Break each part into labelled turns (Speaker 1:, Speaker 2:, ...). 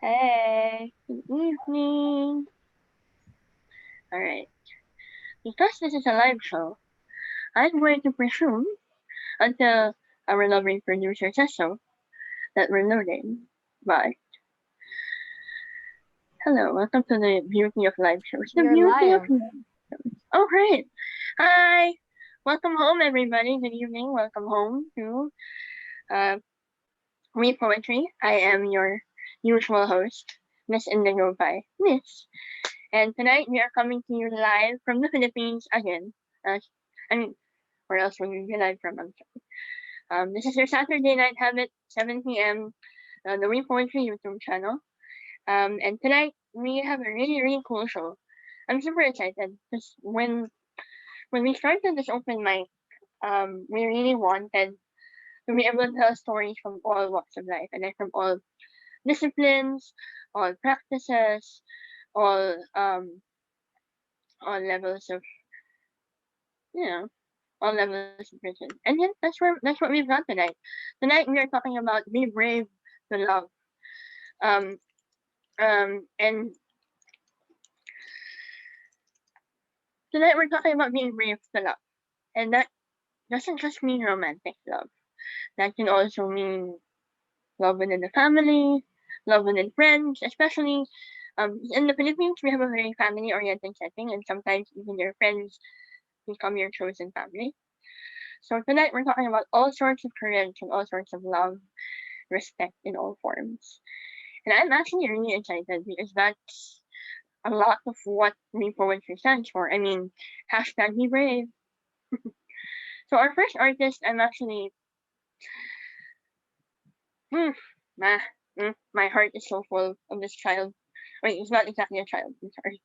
Speaker 1: Hey, good evening. Alright, because this is a live show, I'm going to presume until our lovely producer says so that we're loading. But hello, welcome to the beauty of live shows. The
Speaker 2: You're
Speaker 1: beauty of
Speaker 2: live.
Speaker 1: live shows. Oh, great. Hi. Welcome home, everybody. Good evening. Welcome home to uh, Read Poetry. I am your usual host, Miss Indigo by Miss. And tonight we are coming to you live from the Philippines again. I mean, where else would we be live from? I'm sorry. This is your Saturday night habit, 7 p.m. The We Poetry YouTube channel. And tonight we have a really, really cool show. I'm super excited because when we started this open mic, we really wanted to be able to tell stories from all walks of life and like from all disciplines, all practices, all all levels of you know all levels of prison. And then that's what we've got tonight. Tonight we are talking about be brave to love. Um and tonight we're talking about being brave to love. And that doesn't just mean romantic love. That can also mean love within the family, love within friends, especially in the Philippines we have a very family oriented setting and sometimes even your friends become your chosen family. So tonight we're talking about all sorts of courage and all sorts of love, respect in all forms. And I'm actually really excited because that's a lot of what Green Poetry stands for. I mean, hashtag be brave. So our first artist, I'm actually, mm, my, my heart is so full of this child. Wait, it's not exactly a child, I'm sorry.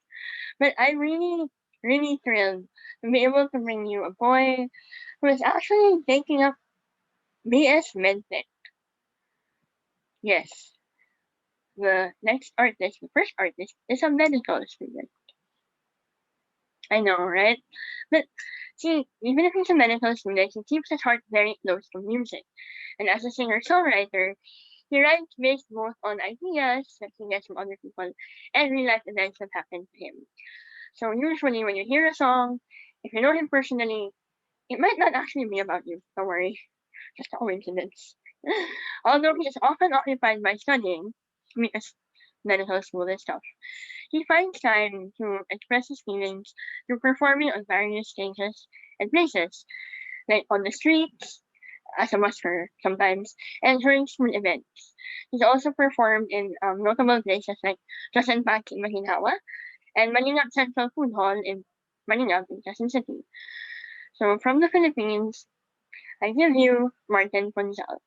Speaker 1: But I'm really, really thrilled to be able to bring you a boy who is actually taking up BS Medtech. Yes, the next artist, the first artist, is a medical student. I know, right? But see, even if he's a medical student, he keeps his heart very close to music. And as a singer-songwriter, he writes based both on ideas that he gets from other people and real life events that happen to him. So usually when you hear a song, if you know him personally, it might not actually be about you. Don't worry. Just a coincidence. Although he is often occupied by studying, because medical school and stuff, he finds time to express his feelings through performing on various stages and places, like on the streets, as a busker sometimes, and during school events. He's also performed in notable places like Jasan Park in Maginhawa and Manila Central Food Hall in Manila, in Quezon City. So from the Philippines, I give you Martin Ponzal.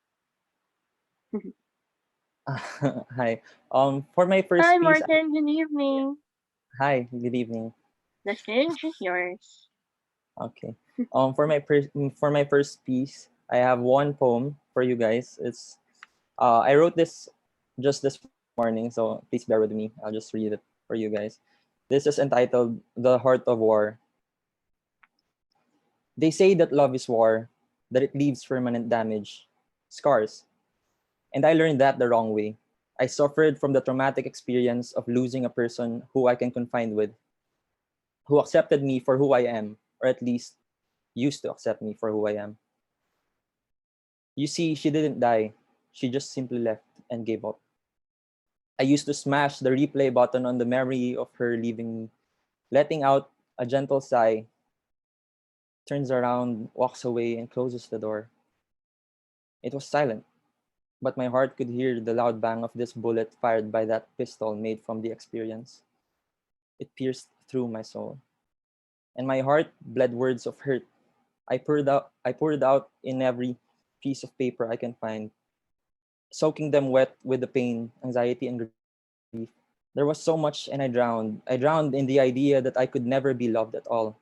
Speaker 3: Hi. For my
Speaker 1: Hi
Speaker 3: first piece,
Speaker 1: Martin, good evening.
Speaker 3: hi, good evening.
Speaker 1: The stage is yours.
Speaker 3: Okay. For my first piece, I have one poem for you guys. I wrote this just this morning, so please bear with me. I'll just read it for you guys. This is entitled "The Heart of War." They say that love is war, that it leaves permanent damage, scars, and I learned that the wrong way. I suffered from the traumatic experience of losing a person who I can confide with, who accepted me for who I am, or at least used to accept me for who I am. You see, she didn't die. She just simply left and gave up. I used to smash the replay button on the memory of her leaving me, letting out a gentle sigh, turns around, walks away, and closes the door. It was silent, but my heart could hear the loud bang of this bullet fired by that pistol made from the experience. It pierced through my soul, and my heart bled words of hurt. I poured out in every piece of paper I can find, soaking them wet with the pain, anxiety, and grief. There was so much and I drowned. I drowned in the idea that I could never be loved at all.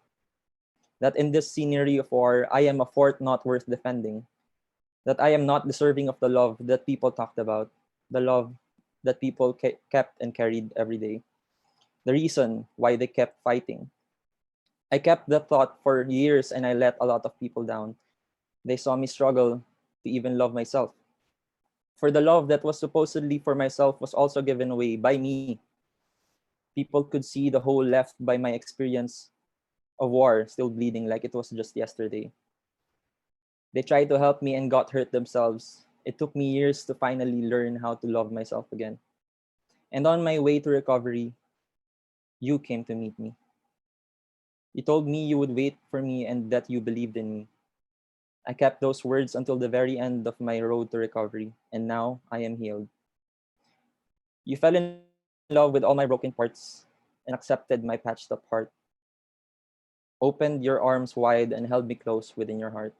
Speaker 3: That in this scenery of war, I am a fort not worth defending. That I am not deserving of the love that people talked about, the love that people kept and carried every day. The reason why they kept fighting. I kept that thought for years and I let a lot of people down. They saw me struggle to even love myself. For the love that was supposedly for myself was also given away by me. People could see the hole left by my experience of war still bleeding like it was just yesterday. They tried to help me and got hurt themselves. It took me years to finally learn how to love myself again. And on my way to recovery, you came to meet me. You told me you would wait for me and that you believed in me. I kept those words until the very end of my road to recovery, and now I am healed. You fell in love with all my broken parts and accepted my patched up heart, opened your arms wide and held me close within your heart.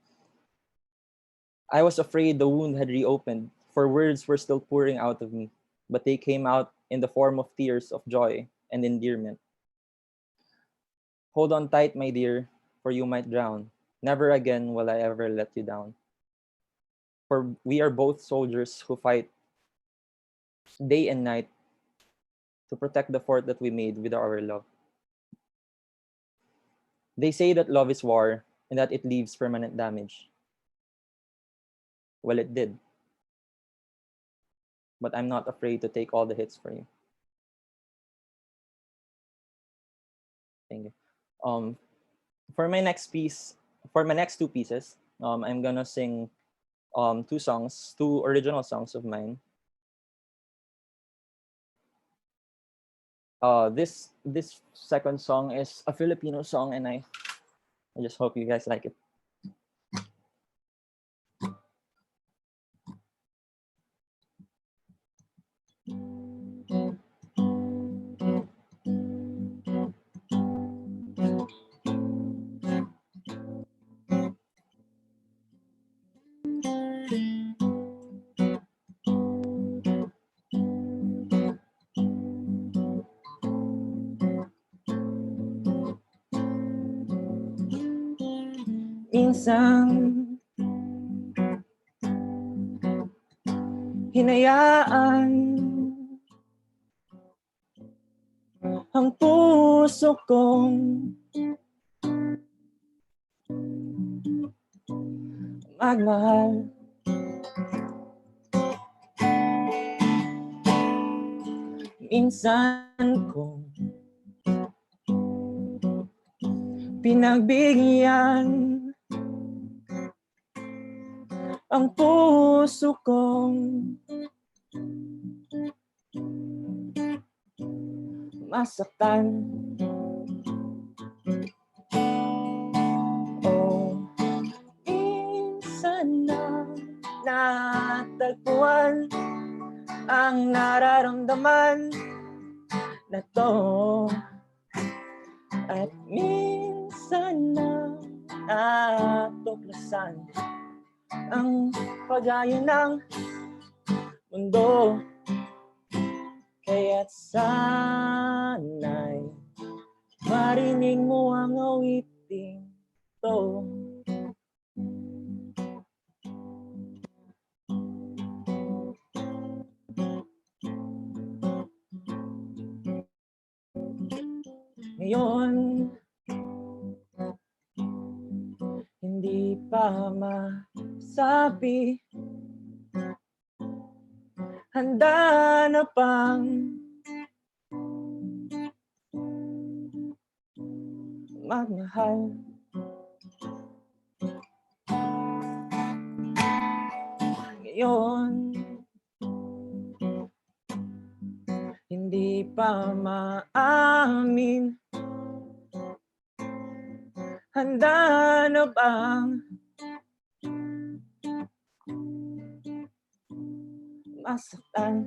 Speaker 3: I was afraid the wound had reopened, for words were still pouring out of me, but they came out in the form of tears of joy and endearment. Hold on tight, my dear, for you might drown. Never again will I ever let you down. For we are both soldiers who fight day and night to protect the fort that we made with our love. They say that love is war and that it leaves permanent damage. Well, it did, but I'm not afraid to take all the hits for you. Thank you. Um, for my next piece, for my next two pieces, I'm gonna sing two songs, two original songs of mine. This second song is a Filipino song, and I just hope you guys like it. Minsan hinayaan ang puso kong magmahal. Minsan kong pinagbigyan ang puso kong masaktan. Oh, minsan na natagpuan ang nararamdaman na to, at minsan na natuklasan ang pagayo ng mundo. Kaya't sana'y marinig mo ang awiting to. Ngayon, hindi pa masabi, handa na bang magmahal? Ngayon, hindi pa maamin, handa na bang masaktan?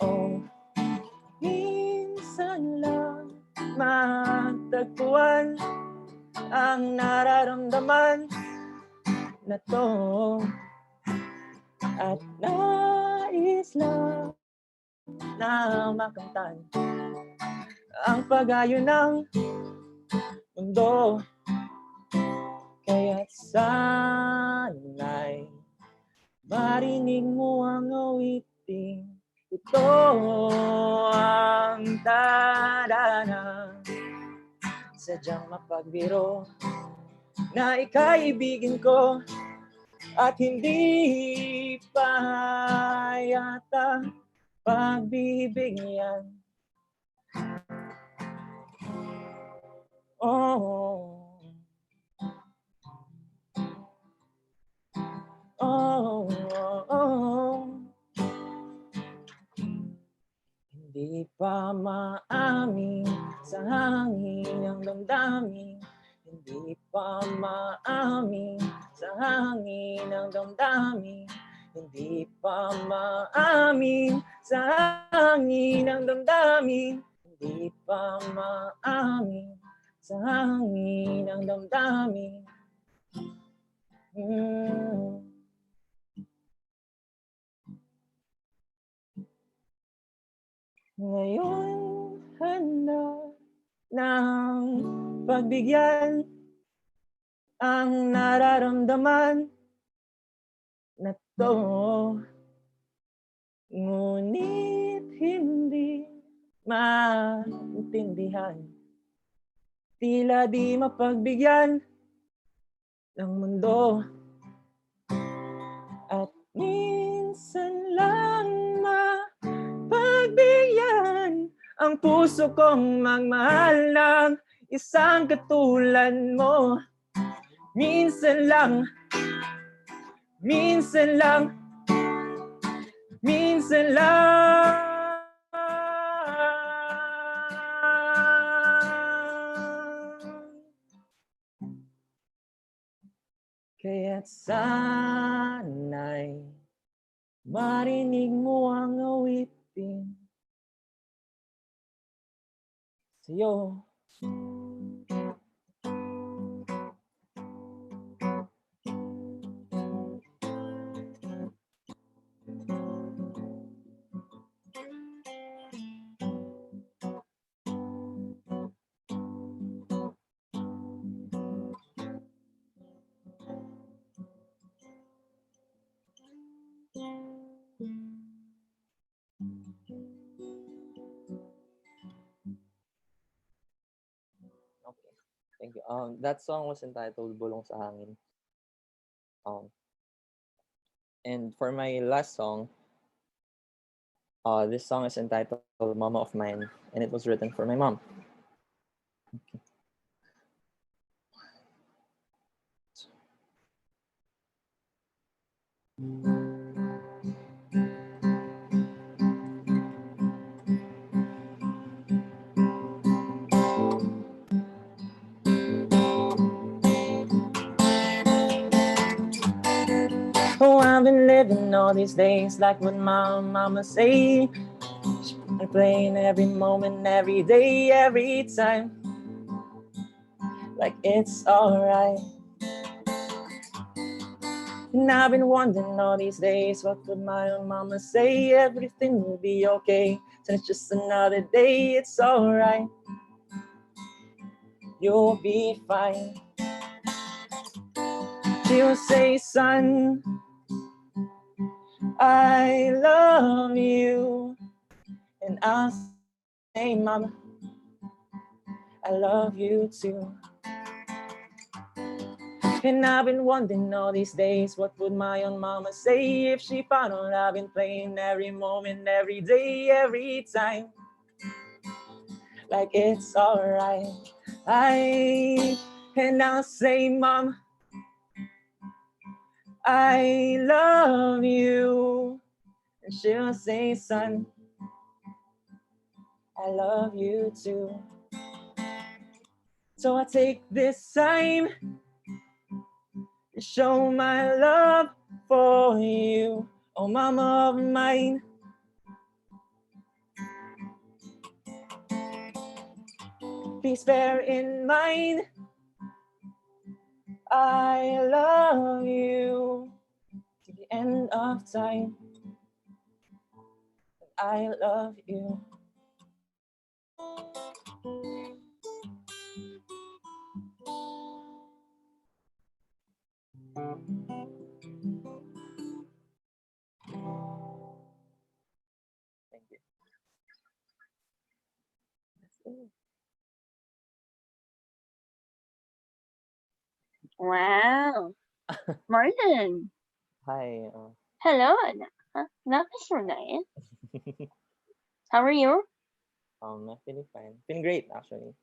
Speaker 3: Oh, minsan lang matagpuan ang nararamdaman na to, at nais lang na makamtan ang pagayo ng mundo. Kaya't sana'y marinig mo ang awiting ito, ang tadhana. Sadyang mapagbiro na ika'y ibigin ko, at hindi pa yata pagbibigyan. Oh, oh, oh, oh. Hindi pa maamin sa hangin ang damdamin. Hindi pa maamin sa hangin ang damdamin. Hindi pa maamin sa hangin ang damdamin. Hindi pa maamin sa hangin ang damdamin. Ngayon handa ng pagbigyan ang nararamdaman na to. Ngunit hindi maintindihan, tila di mapagbigyan ng mundo. At minsan lang mapagbigyan ang puso kong magmahal ng isang katulad mo. Minsan lang, minsan lang, minsan lang. Kaya't sana'y marinig mo ang awitin sa'yo. Okay, thank you. That song was entitled Bulong sa Hangin. And for my last song, this song is entitled Mama of Mine, and it was written for my mom. Okay. Oh, I've been living all these days like what my mama say. I'm playing every moment, every day, every time, like it's alright. And I've been wondering all these days, what would my own mama say? Everything will be okay, so it's just another day, it's alright. You'll be fine. She'll say, son, I love you. And I'll say, mama, I love you too. And I've been wondering all these days, what would my own mama say if she found out I've been playing every moment, every day, every time, like it's alright. And I'll say, mom, I love you. And she'll say, son, I love you too. So I take this time to show my love for you, oh mama of mine. Please bear in mind, I love you to the end of time. I love you. Thank you.
Speaker 1: Wow. Martin.
Speaker 3: Hi.
Speaker 1: Hello, that was so nice. How are you?
Speaker 3: I'm feeling fine. Feeling great, actually.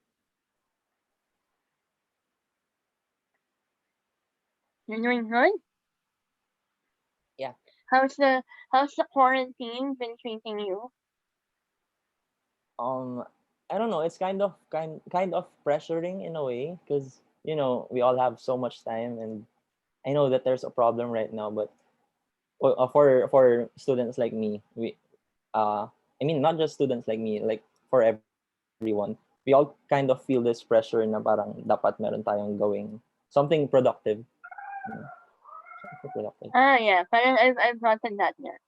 Speaker 1: You're doing good?
Speaker 3: Yeah.
Speaker 1: How's the quarantine been treating you?
Speaker 3: Um, I don't know. It's kind of pressuring in a way because we all have so much time, and I know that there's a problem right now. But for students like me, I mean, not just students like me, like for everyone, we all kind of feel this pressure na parang dapat meron tayong going something productive. You know, something productive.
Speaker 1: Ah, yeah, parang I've gotten that, yeah.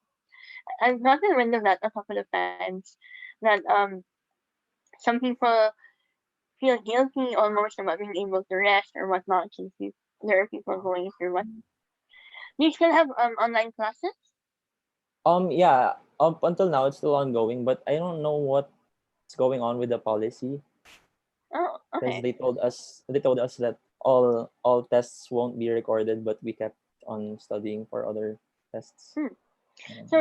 Speaker 1: I've gotten wind of that a couple of times. That some people feel guilty almost about being able to rest or whatnot since there are people going through what. Do you still have online classes?
Speaker 3: Yeah, up until now it's still ongoing, but I don't know what's going on with the policy
Speaker 1: Oh,
Speaker 3: because
Speaker 1: okay.
Speaker 3: they told us that all tests won't be recorded, but we kept on studying for other tests.
Speaker 1: Hmm.
Speaker 3: Um,
Speaker 1: So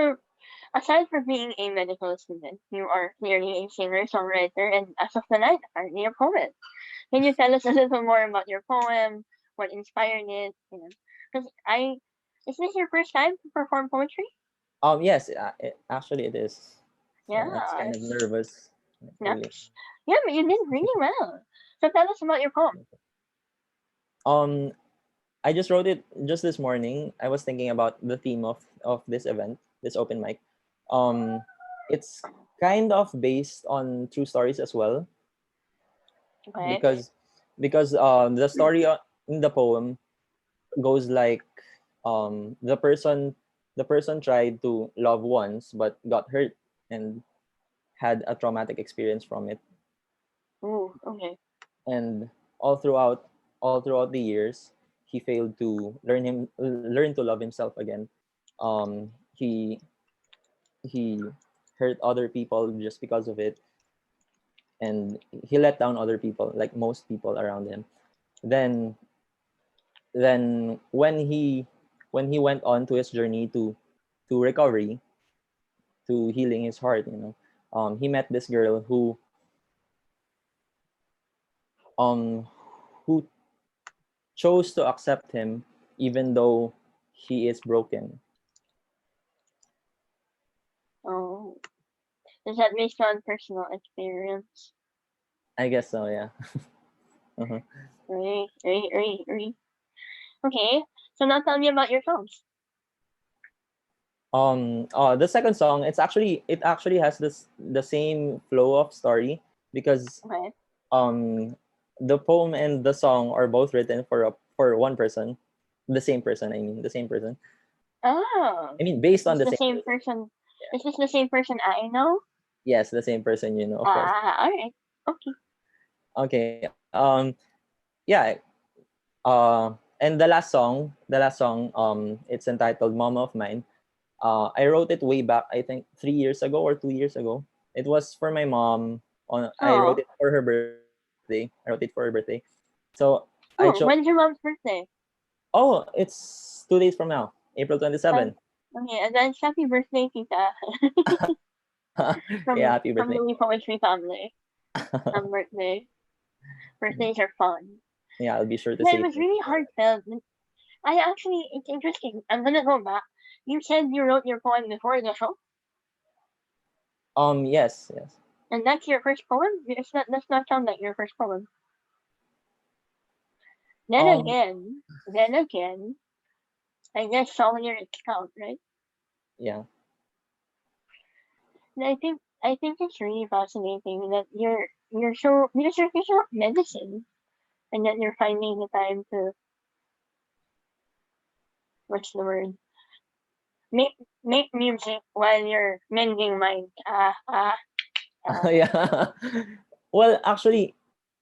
Speaker 1: aside from being a medical student, you are clearly a singer, songwriter, and as of tonight, apparently a poet. Can you tell us a little more about your poem? What inspired it? Because is this your first time to perform poetry?
Speaker 3: yes, actually it is. So that's
Speaker 1: Yeah,
Speaker 3: kind of nervous, really.
Speaker 1: nice. Yeah, but you did really well. So tell us about your poem.
Speaker 3: Um, I just wrote it just this morning. I was thinking about the theme of this event, this open mic. Um, it's kind of based on true stories as well
Speaker 1: Okay.
Speaker 3: because the story in the poem goes like the person tried to love once but got hurt and had a traumatic experience from it,
Speaker 1: Ooh, okay.
Speaker 3: and all throughout the years he failed to learn to love himself again. He hurt other people just because of it, and he let down other people, like most people around him. Then then when he went on to his journey to recovery, to healing his heart, he met this girl um who chose to accept him even though he is broken.
Speaker 1: Oh, is that based on personal experience?
Speaker 3: I guess so, yeah. uh
Speaker 1: Right, right, right, right. Okay. So now tell me about your songs.
Speaker 3: the second song, it actually has the same flow of story because
Speaker 1: Okay.
Speaker 3: um the poem and the song are both written for one person, the same person, I mean, the same person.
Speaker 1: Oh,
Speaker 3: I mean, based on
Speaker 1: it's
Speaker 3: the
Speaker 1: the
Speaker 3: same
Speaker 1: same
Speaker 3: person.
Speaker 1: person. Is this the same person I know?
Speaker 3: Yes, the same person, of course.
Speaker 1: Ah, alright. Okay.
Speaker 3: Okay. Yeah. And the last song, it's entitled "Mama of Mine." I wrote it way back, I think 3 years ago or 2 years ago. It was for my mom. I wrote
Speaker 1: Oh,
Speaker 3: it for her birthday. I wrote it for her birthday. So I chose.
Speaker 1: oh, when's your mom's birthday?
Speaker 3: Oh, it's 2 days from now, April
Speaker 1: Uh,
Speaker 3: 27.
Speaker 1: okay, advance happy birthday, tita.
Speaker 3: Yeah,
Speaker 1: from
Speaker 3: happy
Speaker 1: from
Speaker 3: birthday.
Speaker 1: the Poetry family. Birthday. Birthdays are fun.
Speaker 3: Yeah, I'll be sure to
Speaker 1: Yeah, it
Speaker 3: say
Speaker 1: was
Speaker 3: thank
Speaker 1: really
Speaker 3: you for it.
Speaker 1: heartfelt. It's interesting. I'm gonna go back. You said you wrote your poem before the show,
Speaker 3: Yes, yes.
Speaker 1: and that's your first poem. It's not. Does not sound like your first poem. Then
Speaker 3: Um,
Speaker 1: again, then again, I guess song lyrics count, right?
Speaker 3: yeah.
Speaker 1: And I think it's really fascinating that you're so because you're thinking of medicine and that you're finding the time to what's the word make music while you're mending mind. Ah.
Speaker 3: Yeah. Well, actually,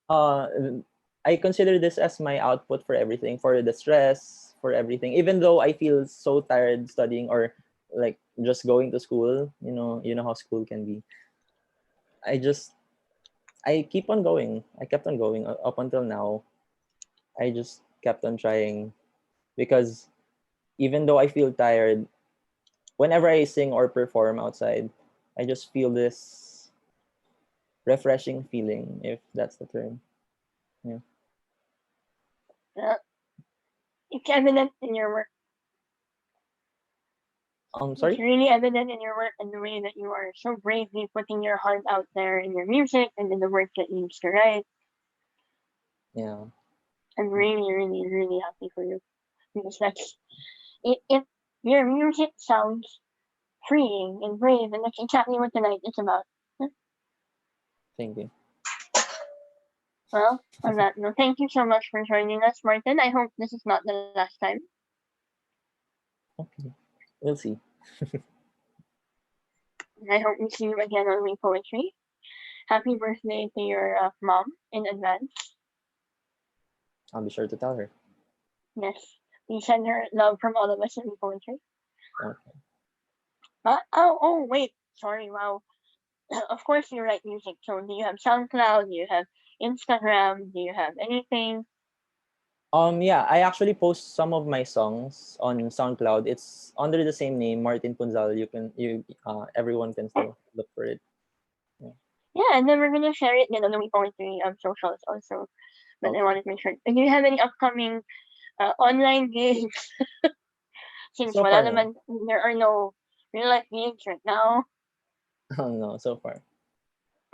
Speaker 3: uh, I consider this as my output for everything, for the stress, for everything. Even though I feel so tired studying or like just going to school, you know how school can be. I just I keep on going. I kept on going up until now. I just kept on trying because even though I feel tired, whenever I sing or perform outside, I just feel this refreshing feeling, if that's the term. Yeah.
Speaker 1: Uh, it's evident in your work. It's
Speaker 3: Sorry?
Speaker 1: really evident in your work and the way that you are so bravely putting your heart out there in your music and in the work that you used to write.
Speaker 3: Yeah.
Speaker 1: I'm really, really, really happy for you because that's it. Your music sounds freeing and brave, and that's exactly what tonight is about.
Speaker 3: Thank you.
Speaker 1: Well, on that note, thank you so much for joining us, Martin. I hope this is not the last time.
Speaker 3: Okay. We'll see.
Speaker 1: I hope we see you again on We Poetry. Happy birthday to your mom in advance.
Speaker 3: I'll be sure to tell her.
Speaker 1: Yes, we send her love from all of us in We Poetry.
Speaker 3: Okay.
Speaker 1: Wait. Sorry, wow. Of course you write music, so do you have SoundCloud? Do you have Instagram? Do you have anything?
Speaker 3: Yeah, I actually post some of my songs on SoundCloud. It's under the same name, Martin Punzal. Everyone can still look for it. Yeah.
Speaker 1: Yeah, and then we're gonna share it then on the We Poetry socials also. But I
Speaker 3: Okay.
Speaker 1: wanted to make sure. Do you have any upcoming online gigs? Since
Speaker 3: So
Speaker 1: wala
Speaker 3: far, no.
Speaker 1: naman, there are no real life gigs right now.
Speaker 3: Oh, no, so far.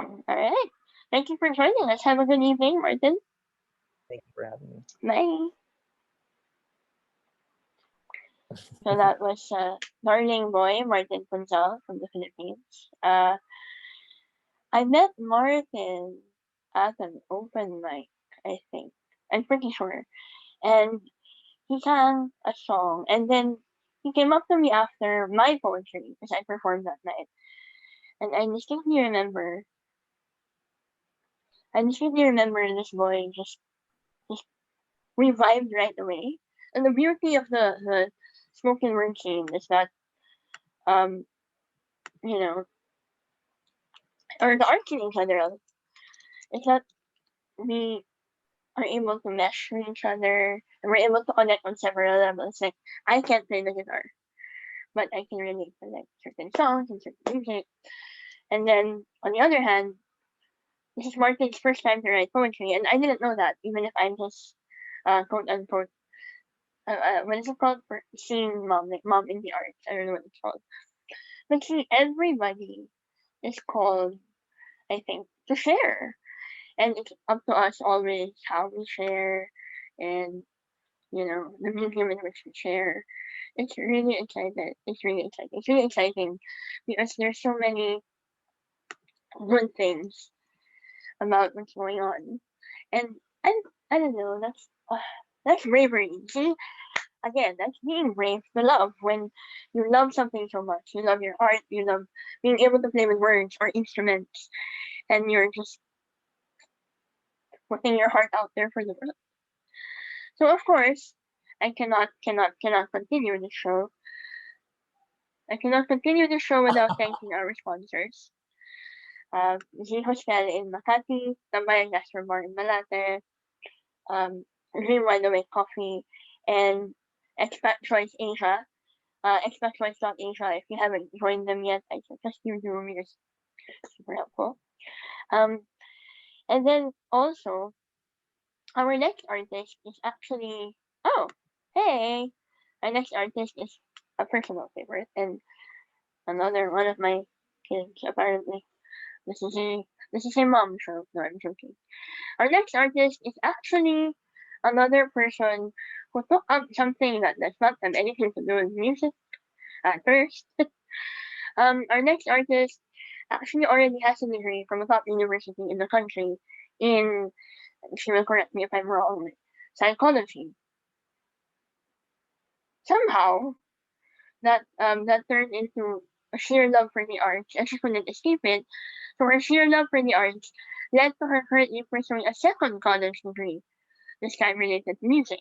Speaker 1: Alright. Thank you for joining us. Have a good evening, Martin.
Speaker 3: Thank you for having me.
Speaker 1: Bye. So that was darling boy Martin Punzal from the Philippines. I met Martin at an open mic, I think. I'm pretty sure. And he sang a song, and then he came up to me after my poetry because I performed that night. And I distinctly remember this boy just revived right away. And the beauty of the spoken word scene is that um you know or the art scene in general is that we are able to mesh with each other and we're able to connect on several levels. Like I can't play the guitar, but I can relate to like certain songs and certain music. And then on the other hand, this is Martin's first time to write poetry, and I didn't know that, even if I'm just quote unquote what is it called for seeing mom, like mom in the arts. I don't know what it's called. But see, everybody is called, I think, to share. And it's up to us always how we share and the medium in which we share. It's really exciting. It's really exciting. It's really exciting because there's so many good things about what's going on. And I, I don't know, that's bravery. See, again, that's being brave to love when you love something so much. You love your art, you love being able to play with words or instruments, and you're just putting your heart out there for the world. So of course, I cannot continue the show. I cannot continue the show without thanking our sponsors. Z Hostel in Makati, Tambayan Gastro Bar in Malate, Dream Wide Awake Coffee, and Expat Choice Asia. Expatchoice.asia. If you haven't joined them yet, I suggest you do because it's super helpful. Um, and then also, our next artist is actually, oh, hey, our next artist is a personal favorite and another one of my kids, apparently. This is a, this is a mom show. No, I'm joking. Our next artist is actually another person who took up something that does not have anything to do with music at first. Our next artist actually already has a degree from a top university in the country in, she will correct me if I'm wrong, psychology. Somehow, that turned into a sheer love for the arts, and she couldn't escape it. So her sheer love for the arts led to her currently pursuing a second college degree, this time related to music.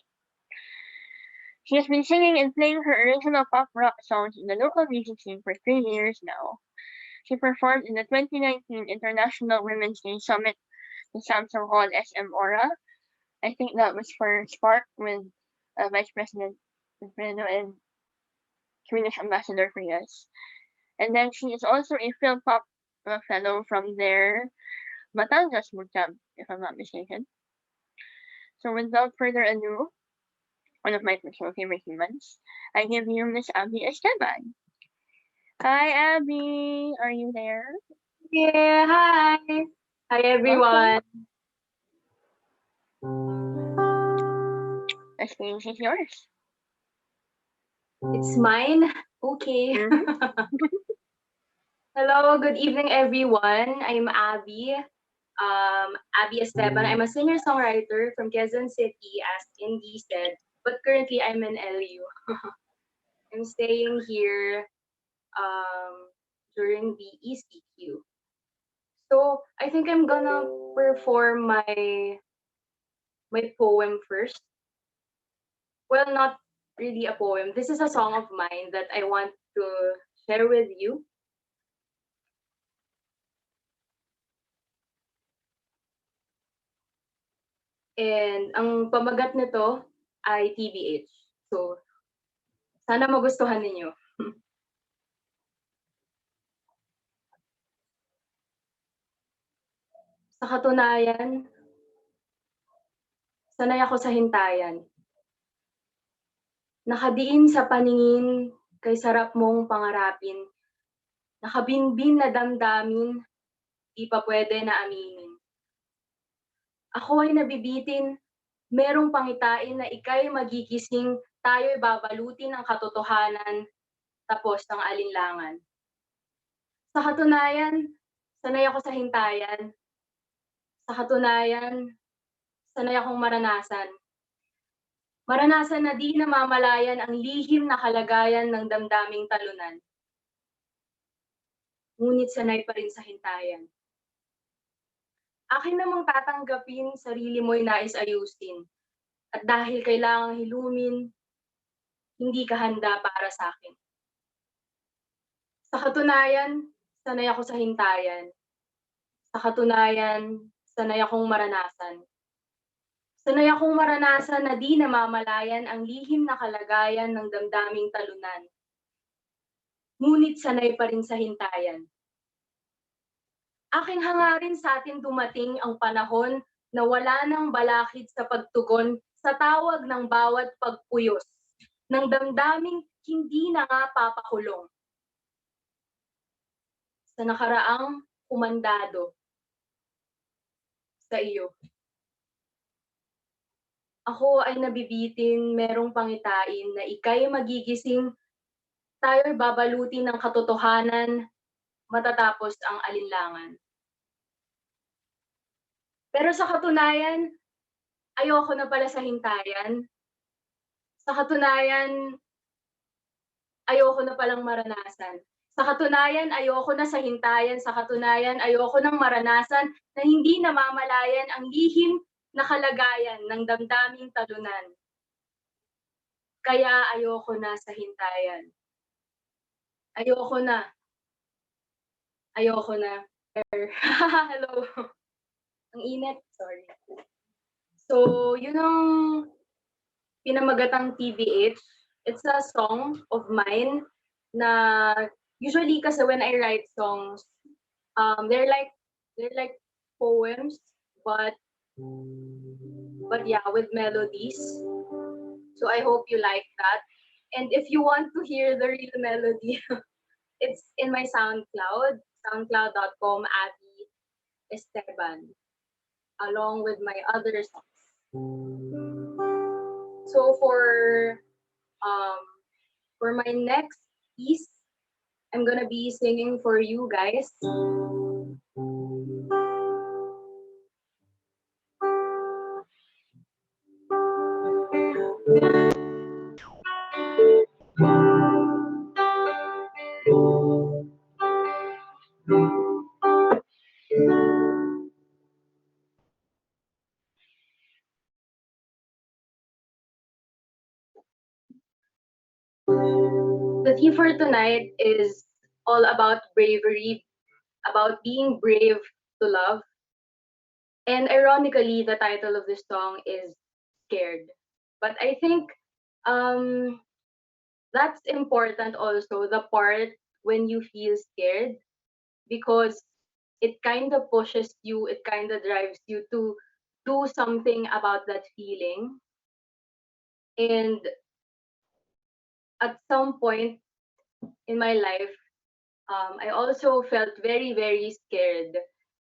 Speaker 1: She has been singing and playing her original pop rock songs in the local music scene for 3 years now. She performed in the 2019 International Women's Day Summit in Samsung Hall SM Aura. I think that was for Spark with Vice President Alfredo and Swedish ambassador for US. And then she is also a Phil Pop fellow from their Batangas bootcamp, if I'm not mistaken. So without further ado, one of my personal favorite humans, I give you Miss Abby Esteban. Hi, Abby. Are you there?
Speaker 2: Yeah, hi. Hi, everyone.
Speaker 1: The stage is yours.
Speaker 2: It's mine? Okay. Hello, good evening, everyone. I'm Abby. Abby Esteban. I'm a singer-songwriter from Quezon City, as Indy said, but currently I'm in LU. I'm staying here during the ECQ. So I think I'm gonna perform my poem first. Well, not really a poem. This is a song of mine that I want to share with you. And ang pamagat nito ay TBH. So, sana magustuhan ninyo. Sa katunayan, sanay ako sa hintayan. Nakadiin sa paningin, kay sarap mong pangarapin. Nakabinbin na damdamin, di pa pwede na aminin. Ako ay nabibitin, merong pangitain na ika'y magigising, tayo'y babalutin ng katotohanan, tapos ang alinlangan. Sa katunayan, sanay ako sa hintayan. Sa katunayan, sanay akong maranasan. Maranasan na di namamalayan ang lihim na kalagayan ng damdaming talunan. Ngunit sanay pa rin sa hintayan. Akin namang tatanggapin, sarili mo'y nais ayusin. At dahil kailangang hilumin, hindi ka handa para sa akin. Sa katunayan, sanay ako sa hintayan. Sa katunayan, sanay akong maranasan. Sanay akong maranasan na di namamalayan ang lihim na kalagayan ng damdaming talunan. Ngunit sanay pa rin sa hintayan. Aking hangarin sa atin dumating ang panahon na wala nang balakid sa pagtugon sa tawag ng bawat pagpuyos, ng damdaming hindi na nga papakulong. Sa nakaraang kumandado sa iyo. Ako ay nabibitin, merong pangitain na ika'y magigising, tayo'y babalutin ng katotohanan, matatapos ang alinlangan. Pero sa katunayan, ayoko na pala sa hintayan. Sa katunayan, ayoko na palang maranasan. Sa katunayan, ayoko na sa hintayan. Sa katunayan, ayoko nang maranasan na hindi namamalayan ang lihim na kalagayan ng damdaming talunan. Kaya ayoko na sa hintayan. Ayoko na. Ayoko na. Hello. Ang init. Sorry. So, yun ang pinamagatang TBH. It's a song of mine na usually kasi when I write songs, they're like poems, but yeah, with melodies. So I hope you like that. And if you want to hear the real melody, it's in my SoundCloud, soundcloud.com @Esteban, along with my other songs. So for my next piece, I'm gonna be singing for you guys. The theme for tonight is all about bravery, about being brave to love. And ironically, the title of this song is Scared. But I think that's important also, the part when you feel scared, because it kind of pushes you, it kind of drives you to do something about that feeling. And at some point in my life, I also felt very, very scared.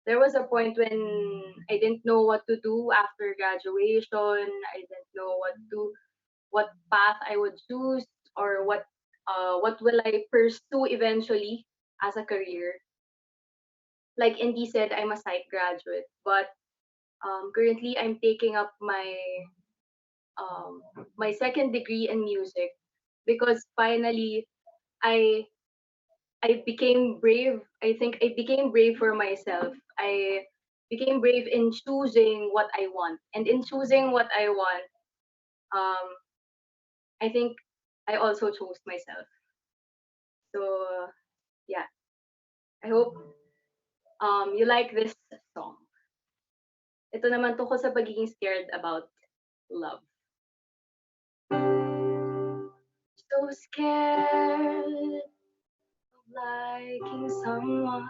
Speaker 2: There was a point when I didn't know what to do after graduation. I didn't know what path I would choose, or what will I pursue eventually as a career. Like Indy said, I'm a psych graduate, but currently I'm taking up um, my second degree in music, because finally I I became brave. I think I became brave for myself. I became brave in choosing what I want, and in choosing what I want, um, I think I also chose myself. So yeah, I hope you like this song. Ito naman tungkol sa pagiging scared about love. So scared of liking someone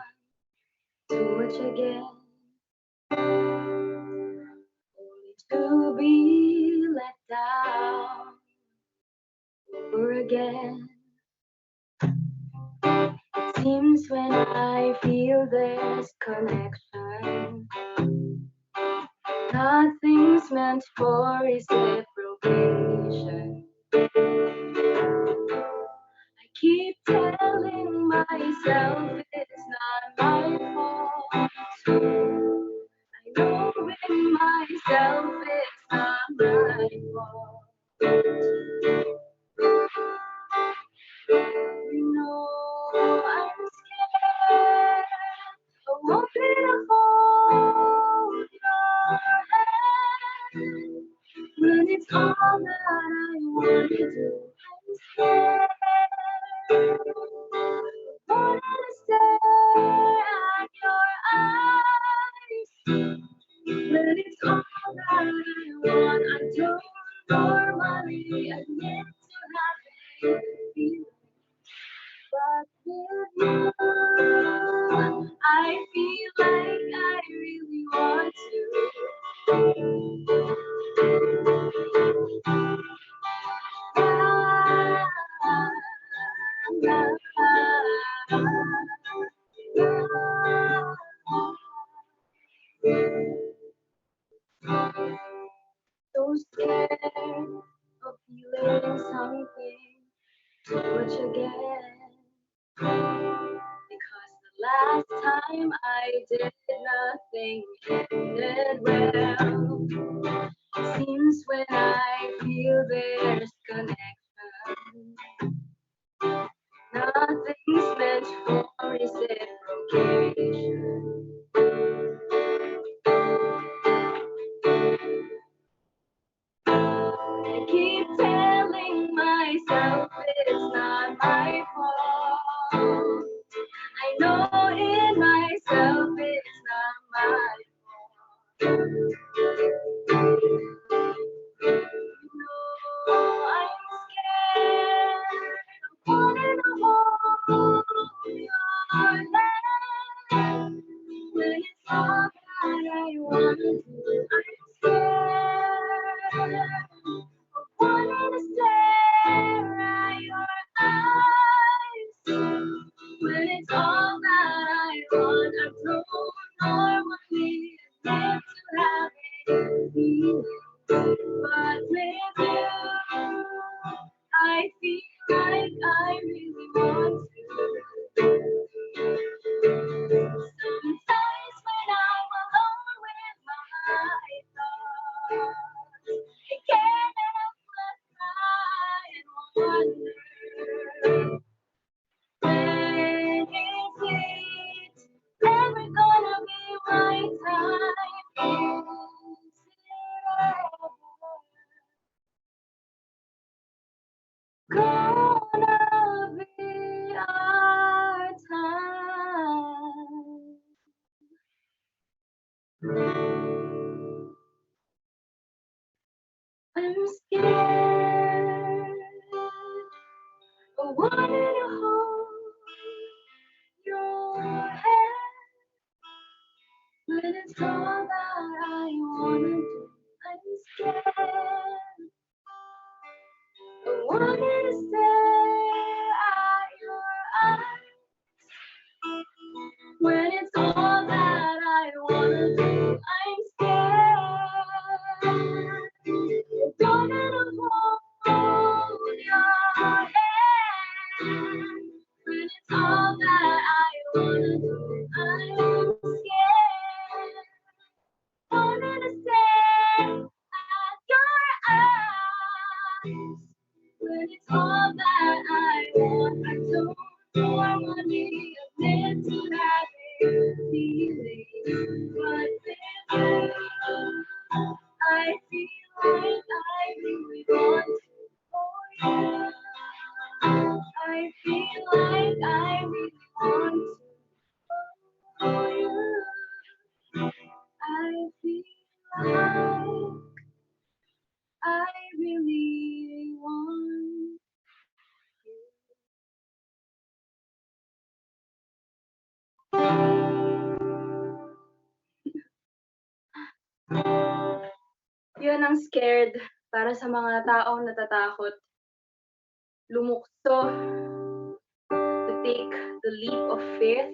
Speaker 2: too much again, only to be let down over again. It seems when I feel this connection, nothing's meant for reciprocation. I keep telling myself it's not my fault. I know in myself it's not my fault. You know I'm scared of wanting to hold your hand when it's all that I want to do. I'm scared of wanting to stare at your eyes when it's all that I want. I don't normally admit to having feelings, but with you, I feel like I really want to. So scared of feeling something too much again. Because the last time I did, nothing ended well. It seems when I feel there's connection, nothing's meant for reciprocation. I keep telling myself it's not my fault. I know in myself it's not my fault. No, I'm scared of wanting to hold your hand when it's all that I want to do. I'm scared of wanting to stare at your eyes when it's all that I want. I don't normally admit to having feelings, but with you, I feel like I really want to. Sometimes when I'm alone with my thoughts, I can't help but cry and wonder, when is it ever gonna be my time? Is it ever gonna be our time? I'm scared it's all that I wanna do, I'm scared. I wanted to stare at your eyes. When it's all that I wanna do, I'm scared. Don't wanna hold your hand. When it's all that I wanna do, I'm scared. Wanted to stare at your eyes. When it's all that I want, I don't normally admit to having feelings, but with you, I feel like I really want to for you. I feel like I really want to for you. I feel like I really want. Yun ang scared para sa mga taong natatakot lumukso, to take the leap of faith.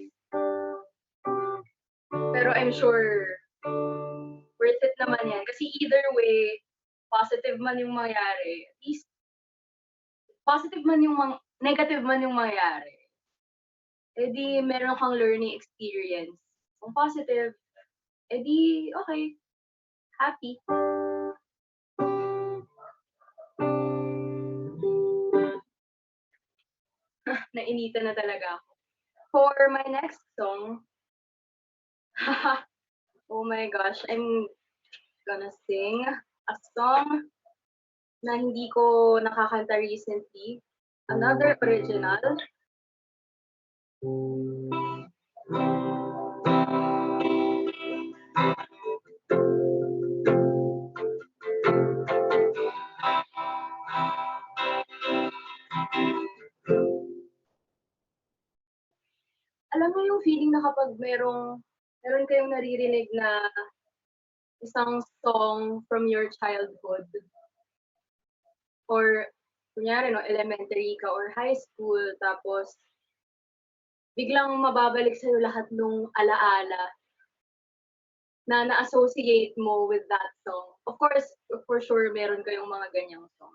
Speaker 2: Pero I'm sure worth it naman yan. Kasi either way, positive man yung mangyari, at least positive man yung negative man yung mangyari, edi meron kang learning experience. Kung positive, edi okay, happy. Nainitan na talaga ako. For my next song, oh my gosh, I'm gonna sing a song na hindi ko nakakanta recently. Another original. Alam mo yung feeling na kapag meron kayong naririnig na isang song from your childhood, or kunyari, no, elementary ka or high school, tapos biglang mababalik sa'yo lahat nung alaala na na-associate mo with that song. Of course, for sure, meron kayong mga ganyang song.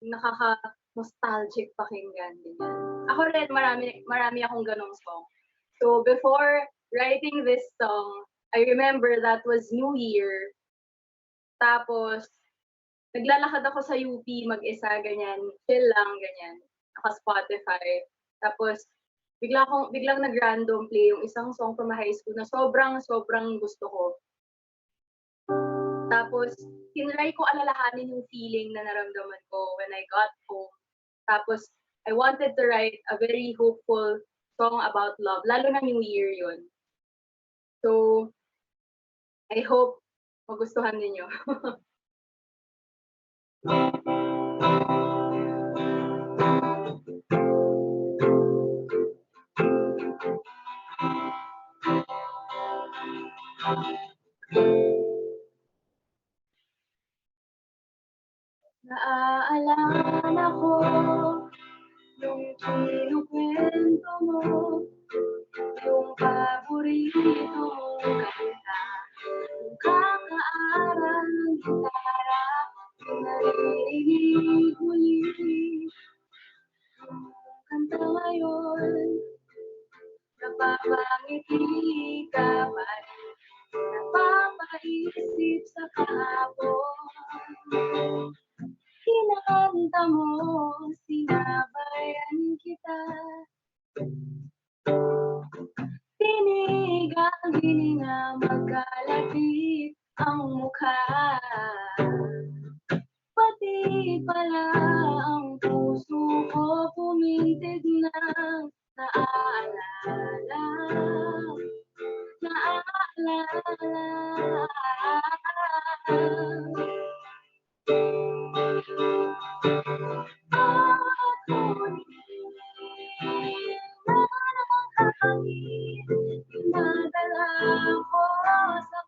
Speaker 2: Nakaka-nostalgic pakinggan. Ganyan. Ako rin, marami akong ganong song. So before writing this song, I remember that was New Year. Tapos, naglalakad ako sa UP mag-isa, ganyan, chill lang, ganyan, naka-Spotify. Tapos, biglang nag-random play yung isang song from high school na sobrang gusto ko. Tapos, tinry ko alalahanin yung feeling na naramdaman ko when I got home. Tapos, I wanted to write a very hopeful song about love, lalo na New Year yun. So, I hope magustuhan ninyo. Naaalala ko nung kinukwento mo yung paborito mong kanta. Yung kakaaral ng gitara, yung naririnig muli. Yung kanta ngayon, napapangiti ka pa rin, napapaisip sa kahapon. Kinakanta mo, sinabayan kita. Tinigang-hininga, magkalapit ang mukha. Pati pala ang puso ko pumintig ng naaalala. Madala ko sa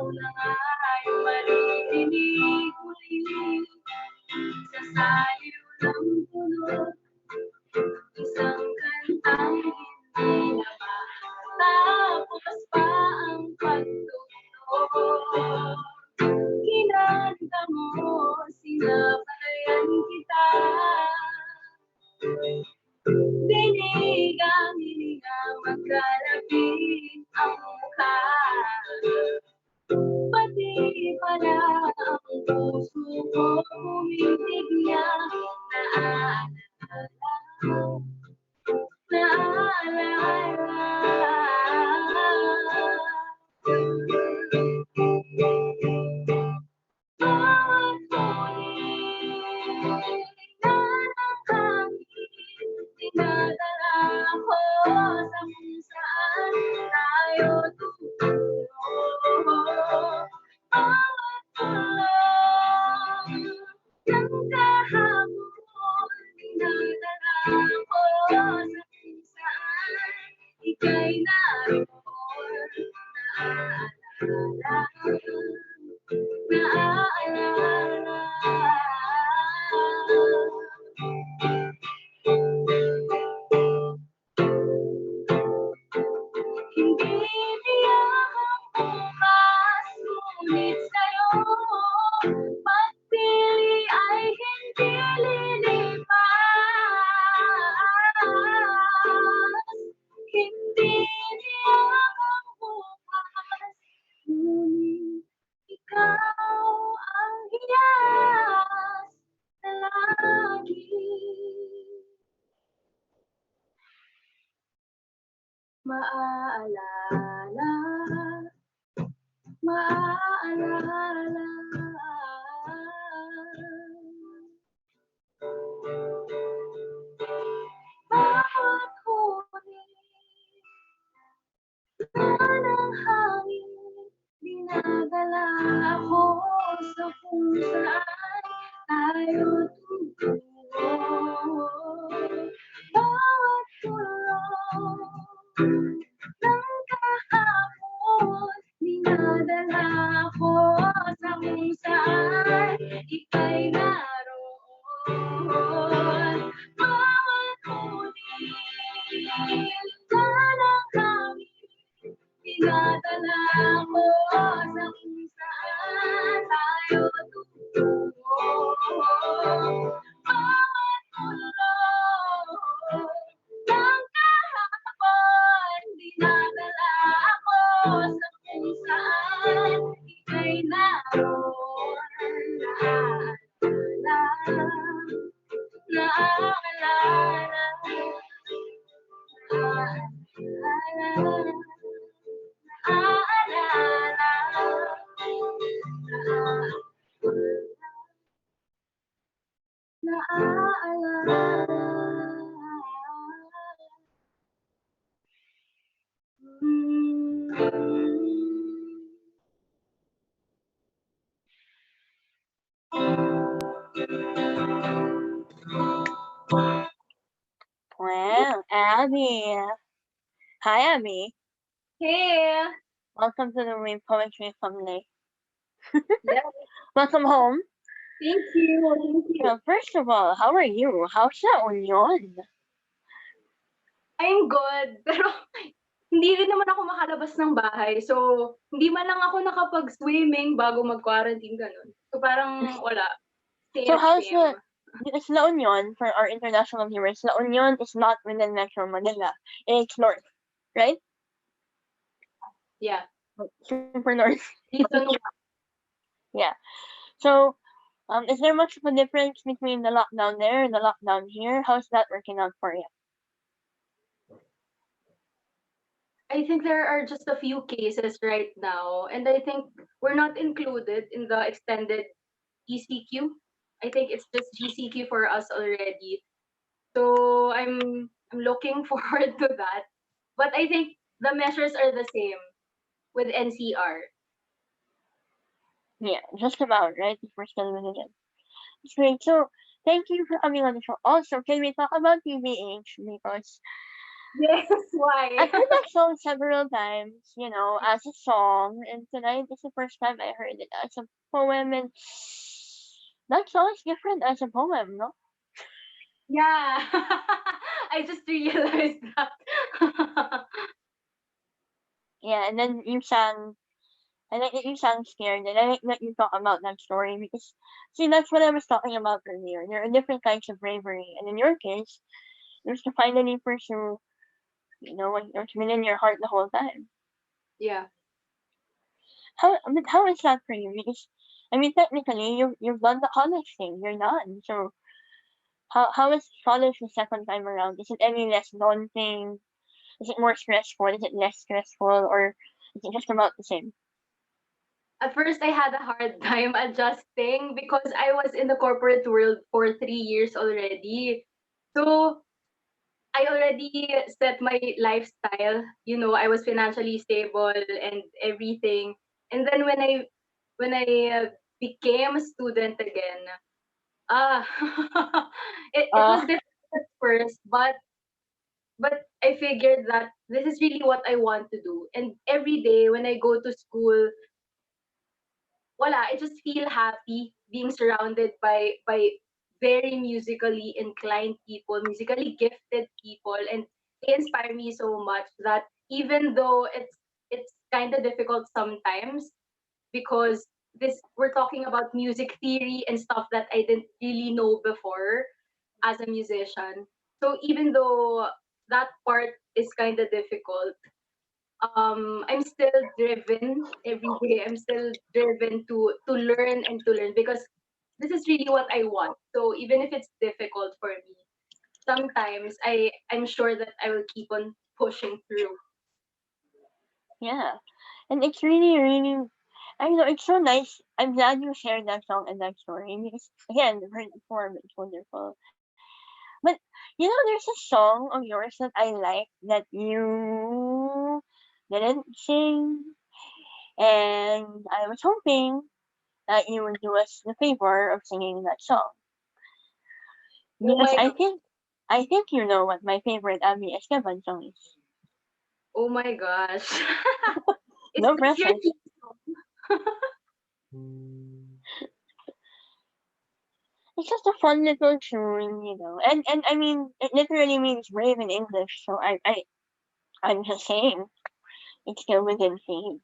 Speaker 2: na nga yung maririnig muli sa sayo ng tunog. Isang kantang hindi na matapos pa ang pagtugtog. Kinanta mo, sinabayan kita. Dinigang magkalapit ang mukha. Pati pala ang puso ko umitigya. Bawat huli na ng hangin, dinadala ko sa kung saan tayo tutungo. Bawat tulong ng kahapon, dinadala ko sa kung saan ika'y naroon. Naaalala. Hindi tiyak ang bukas, ngunit sa'yo pagpili ay hindi lilipas. Hindi tiyak ang bukas, ngunit ikaw ang hiyas na lagi maaalala, maaalala. Bawat huni na ng hangin, dinadala ako sa kung saan tayo tutungo. Bawat tulong ng kahapon, dinadala ko sa kung saan ika'y naroon. Bawat huni na ng hangin, dinadala ko sa kung saan tayo tutungo. Bawat tulong ng kahapon, dinadala ako sa kung saan ika'y naroon. Naaalala.
Speaker 1: Wow, Abby. Hi, Abby.
Speaker 2: Hey!
Speaker 1: Welcome to the Wave Poetry Family.
Speaker 2: Yeah,
Speaker 1: Welcome home.
Speaker 2: thank you.
Speaker 1: So, first of all, how are you? How's La Union?
Speaker 2: I'm good, pero hindi rin naman ako makalabas ng bahay. So, hindi man lang ako nakapag-swimming bago mag-quarantine, ganun. So, parang wala. Stay
Speaker 1: So,
Speaker 2: at
Speaker 1: how's
Speaker 2: home.
Speaker 1: it's La Union, for our international viewers, La Union is not within Metro Manila. It's north, right?
Speaker 2: Yeah.
Speaker 1: Super north.
Speaker 2: Dito nung
Speaker 1: Yeah. So, is there much of a difference between the lockdown there and the lockdown here? How's that working out for you?
Speaker 2: I think there are just a few cases right now, and I think we're not included in the extended ECQ. I think it's just GCQ for us already. So I'm looking forward to that. But I think the measures are the same with NCR.
Speaker 1: Yeah, just about, right? If we're still living it. That's great. So, thank you for coming on the show. Also, can we talk about PBH? Because
Speaker 2: Yes,
Speaker 1: I've
Speaker 2: why?
Speaker 1: heard that song several times, as a song, and tonight is the first time I heard it as a poem, and that song is different as a poem, no?
Speaker 2: Yeah. I just realized that.
Speaker 1: Yeah, and then you sang, I like that you sang scared, and I like that you talk about that story because, see, that's what I was talking about earlier. There are different kinds of bravery, and in your case, it was to finally pursue, what's been in your heart the whole time.
Speaker 2: Yeah.
Speaker 1: How is that for you? Because, I mean, technically, you've done the college thing, you're done. So, how is college the second time around? Is it any less daunting? Is it more stressful? Is it less stressful? Or is it just about the same?
Speaker 2: At first, I had a hard time adjusting because I was in the corporate world for 3 years already. So I already set my lifestyle. I was financially stable and everything. And then when I became a student again, ah, it
Speaker 1: Uh,
Speaker 2: was difficult at first, but I figured that this is really what I want to do. And every day when I go to school, I just feel happy being surrounded by very musically inclined people, musically gifted people, and they inspire me so much that even though it's kind of difficult sometimes because this we're talking about music theory and stuff that I didn't really know before as a musician. So even though that part is kind of difficult, I'm still driven every day. I'm still driven to learn and to learn because this is really what I want. So even if it's difficult for me, sometimes I'm sure that I will keep on pushing through.
Speaker 1: yeah. And it's really, really, I know, it's so nice. I'm glad you shared that song and that story because, again, I've heard it before, but it's wonderful. But, there's a song of yours that I like that you didn't sing, and I was hoping that you would do us the favor of singing that song.
Speaker 2: Oh
Speaker 1: Because
Speaker 2: my
Speaker 1: I think you know what my favorite Abby Esteban song is.
Speaker 2: oh my gosh. Is
Speaker 1: No
Speaker 2: this your
Speaker 1: pressure.
Speaker 2: theme song?
Speaker 1: It's just a fun little tune. And I mean it literally means brave in English, so I'm just saying it's still within theme.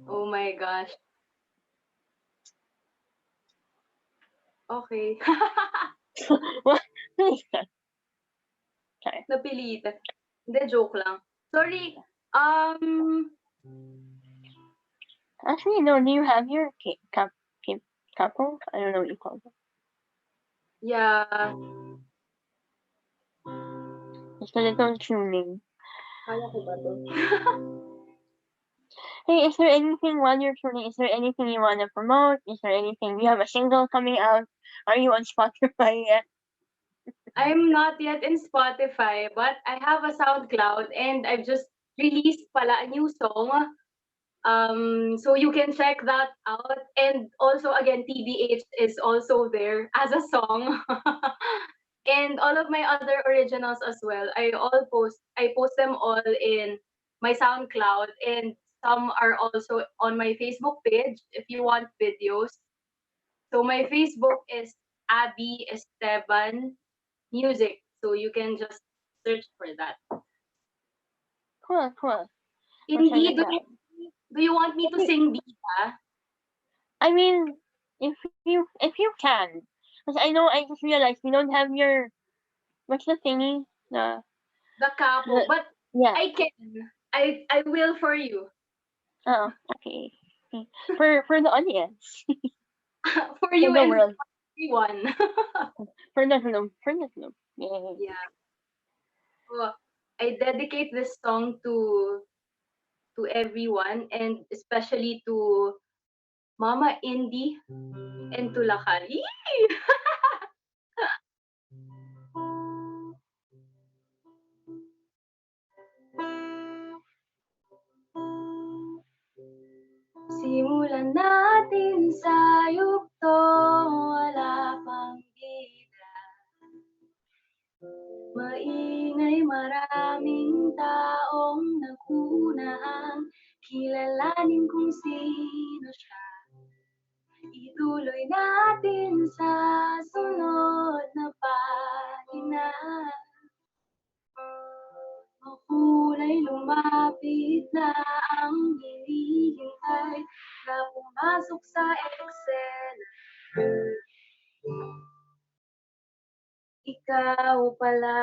Speaker 2: Oh my gosh. Okay.
Speaker 1: What? Sorry.
Speaker 2: Napilitan. Hindi, joke lang. Sorry. Um,
Speaker 1: Actually, no. Do you have your couple? I don't know what you call them.
Speaker 2: yeah.
Speaker 1: Just a little tuning.
Speaker 2: Kaya ko ba to?
Speaker 1: Hey, is there anything while you're tuning? Is there anything you want to promote? Is there anything? You have a single coming out? Are you on Spotify yet?
Speaker 2: I'm not yet in Spotify, but I have a SoundCloud and I've just released pala a new song. So you can check that out. And also again, TBH is also there as a song. And all of my other originals as well. I post them all in my SoundCloud and some are also on my Facebook page if you want videos. So my Facebook is Abby Esteban Music. So you can just search for that.
Speaker 1: Cool, cool. We'll check
Speaker 2: Indeed,
Speaker 1: it
Speaker 2: do
Speaker 1: out.
Speaker 2: you want me to
Speaker 1: If
Speaker 2: sing Bida?
Speaker 1: I mean, if you can, because I know I just realized we don't have your what's the thingy the
Speaker 2: The capo,
Speaker 1: the
Speaker 2: but
Speaker 1: yeah.
Speaker 2: I can. I will for you.
Speaker 1: Oh, okay. Okay. For the audience,
Speaker 2: For
Speaker 1: for
Speaker 2: you
Speaker 1: the
Speaker 2: and
Speaker 1: world,
Speaker 2: everyone.
Speaker 1: for the globe. Yeah.
Speaker 2: Yeah. So I dedicate this song to everyone and especially to Mama Indy and to Lakali. Simulan natin sa yugto, wala pang maraming taong nagunang kilalanin kung sino siya. Ituloy natin sa sunod na pahina. Makulay lumapit na ang hinihintay na pumasok sa eksena. Ikaw pala.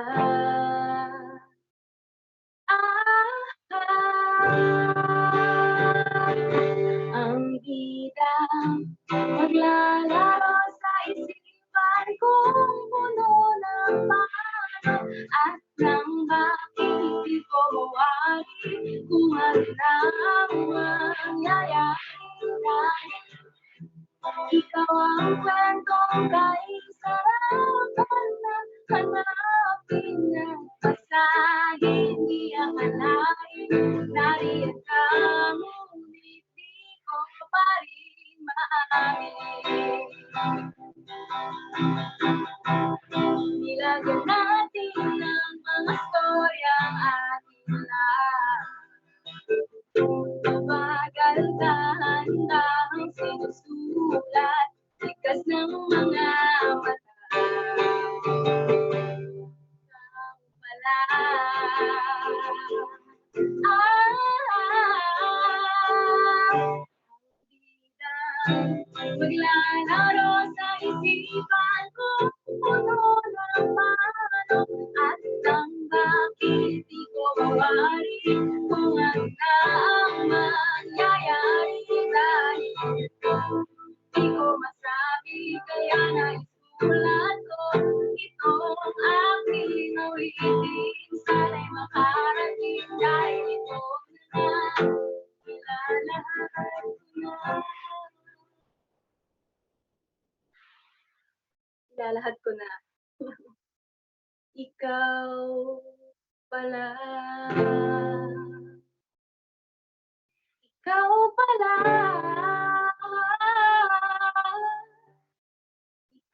Speaker 2: Ang bidang maglalaro sa isipan kong puno ng paano at ng bakit di ko mawari kung ano na ang mangyayari dahil ikaw ang kwentong kahit sarapan na hanapin at basahin. Di akalain nariyan ka, ngunit di ko pa rin maamin. Nilagyan natin ng mga storyang ating lahat. Bagal ka handang sinusulat, tikas ng mga mata. Ikaw pala. Maglalaro sa isipan ko, puno ng paano at ng bakit di ko mawari kung ano na ang mangyayari dahil di ko masabi kaya naisulat ko itong aking awitin. Sana'y makarating dahil ito na ilalahat ko na. Ilalahat ko na. Ikaw pala. Ikaw pala.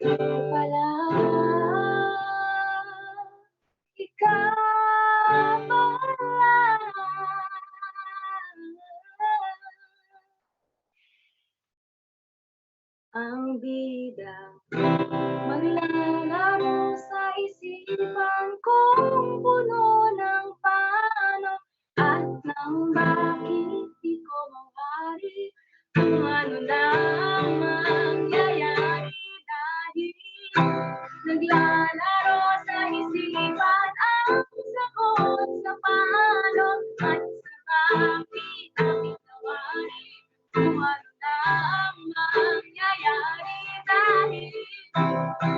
Speaker 2: Ikaw pala. Ikaw pala. Ang bida maglalaro sa isipan kong puno ng paano at ng bakit di ko mawari kung ano na ang mangyayari dahil naglalaro sa isipan ang sagot sa paano at sa bakit aking nawari kung ano na ang mangyayari dahil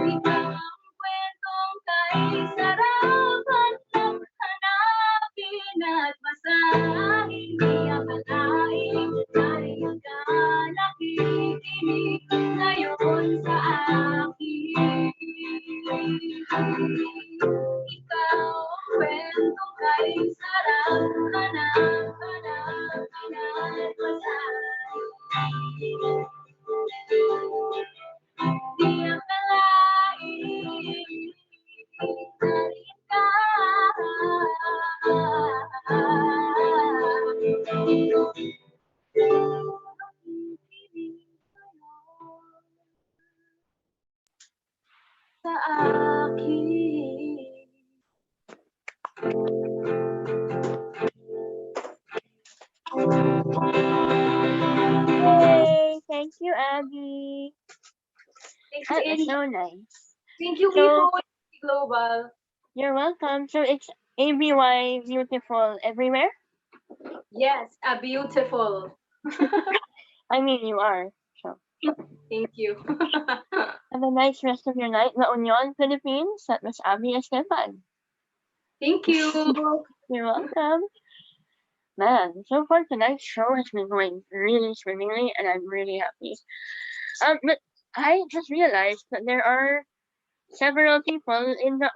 Speaker 2: ikaw ang kwentong kahit sarapan lang hanapin at basahin. Di akalain nariyan ka nakikinig ngayon sa akin. Ikaw ang kwentong kahit sarapan at basahin. Di akalain nariyan ka. Sa akin.
Speaker 1: Yay! Thank you, Abby.
Speaker 2: Thank
Speaker 1: That
Speaker 2: you,
Speaker 1: was
Speaker 2: Angel.
Speaker 1: so nice.
Speaker 2: Thank you,
Speaker 1: So-
Speaker 2: Vivo Global.
Speaker 1: You're welcome. So it's ABY Beautiful everywhere?
Speaker 2: Yes, a beautiful.
Speaker 1: I mean, you are. So
Speaker 2: Thank you.
Speaker 1: have a nice rest of your night. La Union, Philippines. That was Abby Esteban.
Speaker 2: Thank you.
Speaker 1: You're welcome. Man, so far tonight's show has been going really swimmingly, and I'm really happy. But I just realized that there are several people in the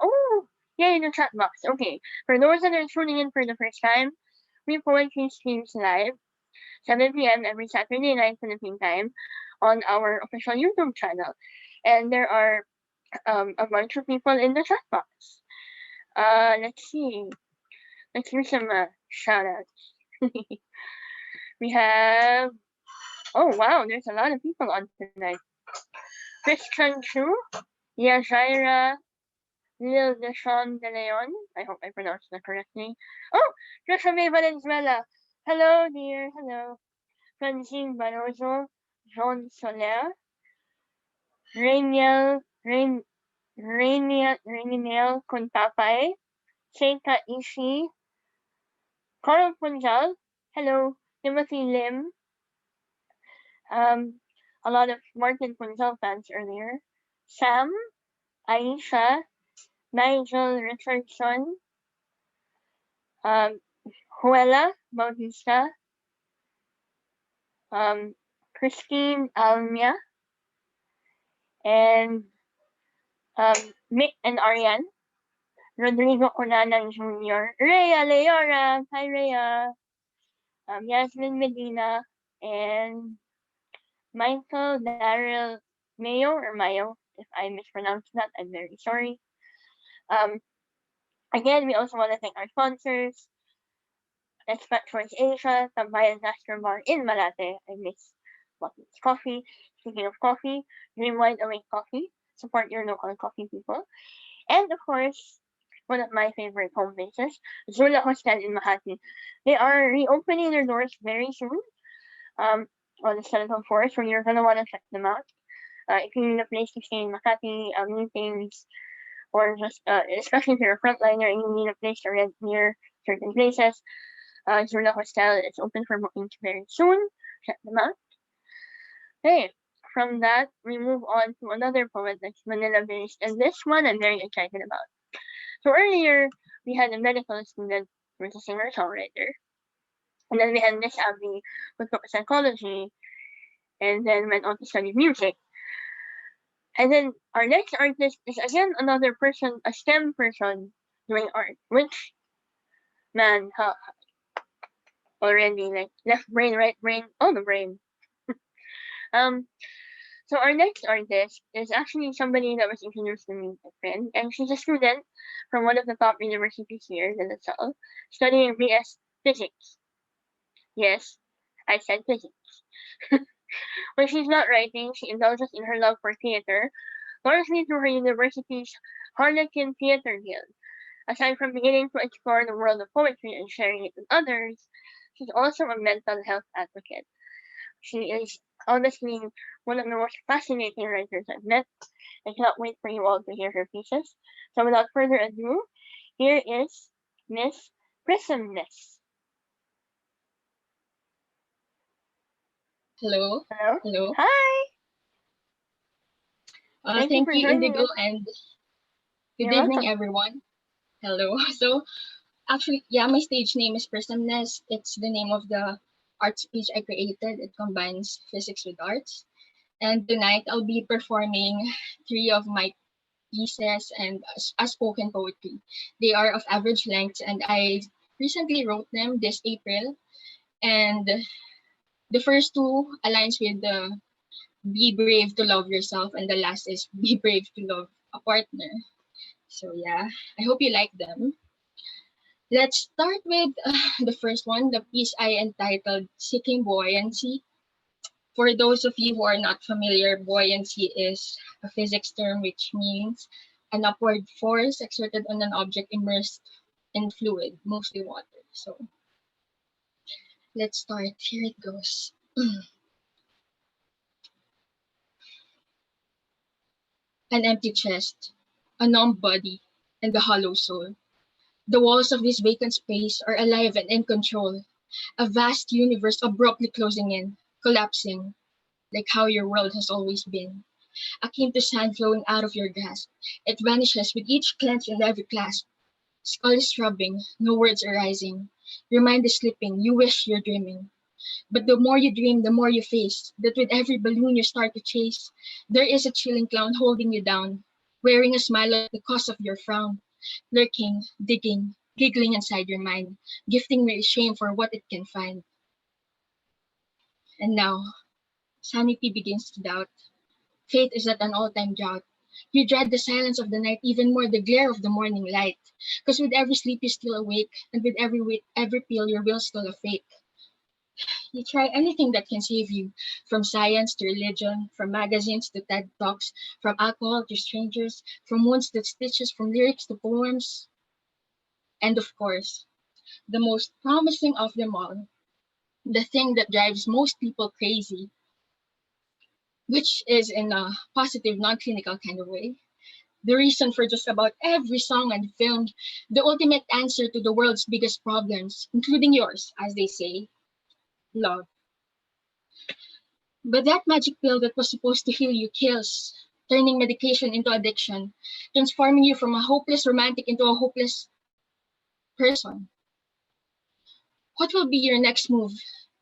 Speaker 1: in the chat box. Okay, for those that are tuning in for the first time, we poetry streams live 7 p.m. every Saturday night Philippine time on our official YouTube channel, and there are a bunch of people in the chat box. Let's see. Let's do some shout outs. We have, oh wow, there's a lot of people on tonight. Christian Chu, Yajaira, Lil Deshawn de Leon. I hope I pronounced that correctly. Oh, Joshua Valenzuela. Hello, dear. Hello. Francine Barroso, Jean Soler, Rainiel, Rainiel Contapay, Seika Ishi, Carl Punjal. Hello. Timothy Lim. A lot of Martin Punjal fans earlier. Sam, Aisha, Nigel Richardson, um, Juela Bautista, Christine Almia, and Mick and Ariane, Rodrigo Conanan Jr., Rhea Leora, hi Rhea, Yasmin Medina, and Michael Daryl Mayo or Mayo. If I mispronounced that, I'm very sorry. Um, Again, we also want to thank our sponsors, Expert Choice Asia, Tambayan Gastro Bar in Malate. I miss Buckets Coffee. Speaking of coffee, Dream Wide Awake Coffee. Support your local coffee people. And of course, one of my favorite home bases, Zula Hostel in Makati. They are reopening their doors very soon. On the 7th of 4th, so you're gonna want to check them out. If you need a place to stay in Makati, meetings, or just especially if you're a frontliner and you need a place to rent near certain places, Zula Hostel is open for bookings very soon. Check them out. Okay, from that, we move on to another poet that's Manila based, and this one I'm very excited about. So earlier, we had a medical student who was a singer songwriter, and then we had Miss Abby who took psychology, and then went on to study music. And then our next artist is again another person, a STEM person doing art, which man, already like left brain, right brain, oh the brain. Um, so our next artist is actually somebody that was introduced to me, a friend, and she's a student from one of the top universities here in the South, studying BS Physics. Yes, I said physics. When she's not writing, she indulges in her love for theater, largely through her university's Harlequin Theater Guild. Aside from beginning to explore the world of poetry and sharing it with others, she's also a mental health advocate. She is honestly one of the most fascinating writers I've met. I cannot wait for you all to hear her pieces. So without further ado, here is Miss Prismness.
Speaker 4: Hello.
Speaker 1: Hello?
Speaker 4: Hello.
Speaker 1: Hi! Thank you
Speaker 4: Thank
Speaker 1: for
Speaker 4: you,
Speaker 1: joining
Speaker 4: Indigo,
Speaker 1: us.
Speaker 4: and good
Speaker 1: You're
Speaker 4: evening,
Speaker 1: welcome.
Speaker 4: everyone. Hello. So, actually, yeah, my stage name is Prismness. It's the name of the art speech I created. It combines physics with arts. And tonight, I'll be performing three of my pieces and a spoken poetry. They are of average length, and I recently wrote them this April. And the first two aligns with the be brave to love yourself, and the last is be brave to love a partner. So yeah, I hope you like them. Let's start with the first one, the piece I entitled Seeking Buoyancy. For those of you who are not familiar, buoyancy is a physics term which means an upward force exerted on an object immersed in fluid, mostly water. So let's start. Here it goes. An empty chest, a numb body, and a hollow soul. The walls of this vacant space are alive and in control, a vast universe abruptly closing in, collapsing, like how your world has always been. Akin to sand flowing out of your grasp, it vanishes with each clench and every clasp. Skull is throbbing, no words arising. Your mind is slipping, you wish you're dreaming. But the more you dream, the more you face that with every balloon you start to chase, there is a chilling clown holding you down, wearing a smile at the cost of your frown, lurking, digging, giggling inside your mind, gifting me shame for what it can find. And now, sanity begins to doubt. Faith is at an all-time drought. You dread the silence of the night even more, the glare of the morning light. Because with every sleep you're still awake, and with every pill your will's still a fake. You try anything that can save you, from science to religion, from magazines to TED Talks, from alcohol to strangers, from wounds to stitches, from lyrics to poems. And of course, the most promising of them all, the thing that drives most people crazy, which is in a positive, non-clinical kind of way, the reason for just about every song and film, the ultimate answer to the world's biggest problems, including yours, as they say, love. But that magic pill that was supposed to heal you kills, turning medication into addiction, transforming you from a hopeless romantic into a hopeless person. What will be your next move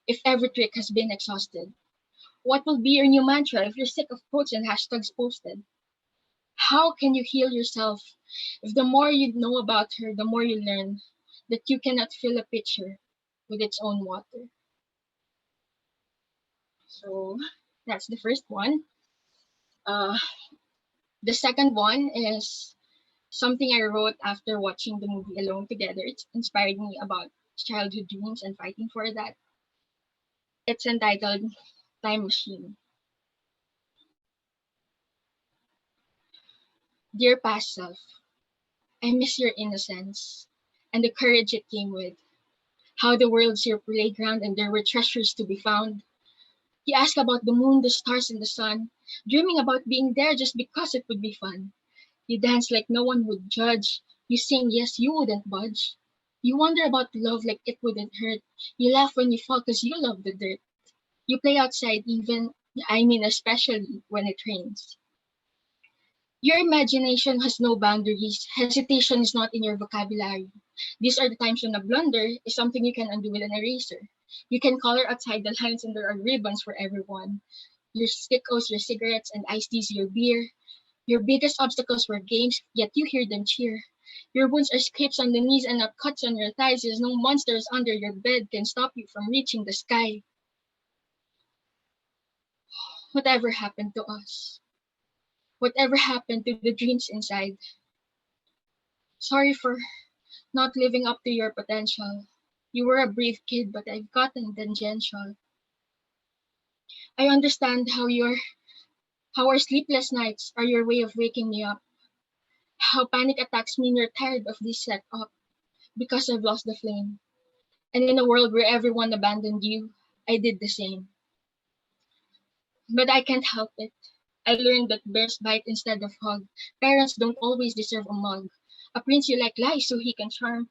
Speaker 4: if every trick has been exhausted? What will be your new mantra if you're sick of quotes and hashtags posted? How can you heal yourself if the more you know about her, the more you learn that you cannot fill a pitcher with its own water? So that's the first one. The second one is something I wrote after watching the movie Alone Together. It inspired me about childhood dreams and fighting for that. It's entitled Time Machine. Dear past self, I miss your innocence and the courage it came with. How the world's your playground and there were treasures to be found. You ask about the moon, the stars, and the sun, dreaming about being there just because it would be fun. You dance like no one would judge. You sing, yes, you wouldn't budge. You wonder about love like it wouldn't hurt. You laugh when you fall because you love the dirt. You play outside even, I mean especially when it rains. Your imagination has no boundaries. Hesitation is not in your vocabulary. These are the times when a blunder is something you can undo with an eraser. You can color outside the lines and there are ribbons for everyone. Your stickos, your cigarettes, and iced teas, your beer. Your biggest obstacles were games, yet you hear them cheer. Your wounds are scrapes on the knees and not cuts on your thighs. There's no monsters under your bed can stop you from reaching the sky. Whatever happened to us? Whatever happened to the dreams inside? Sorry for not living up to your potential. You were a brave kid, but I've gotten tangential. I understand how our sleepless nights are your way of waking me up. How panic attacks mean you're tired of this setup because I've lost the flame. And in a world where everyone abandoned you, I did the same. But I can't help it. I learned that bears bite instead of hug. Parents don't always deserve a mug. A prince you like lies so he can charm,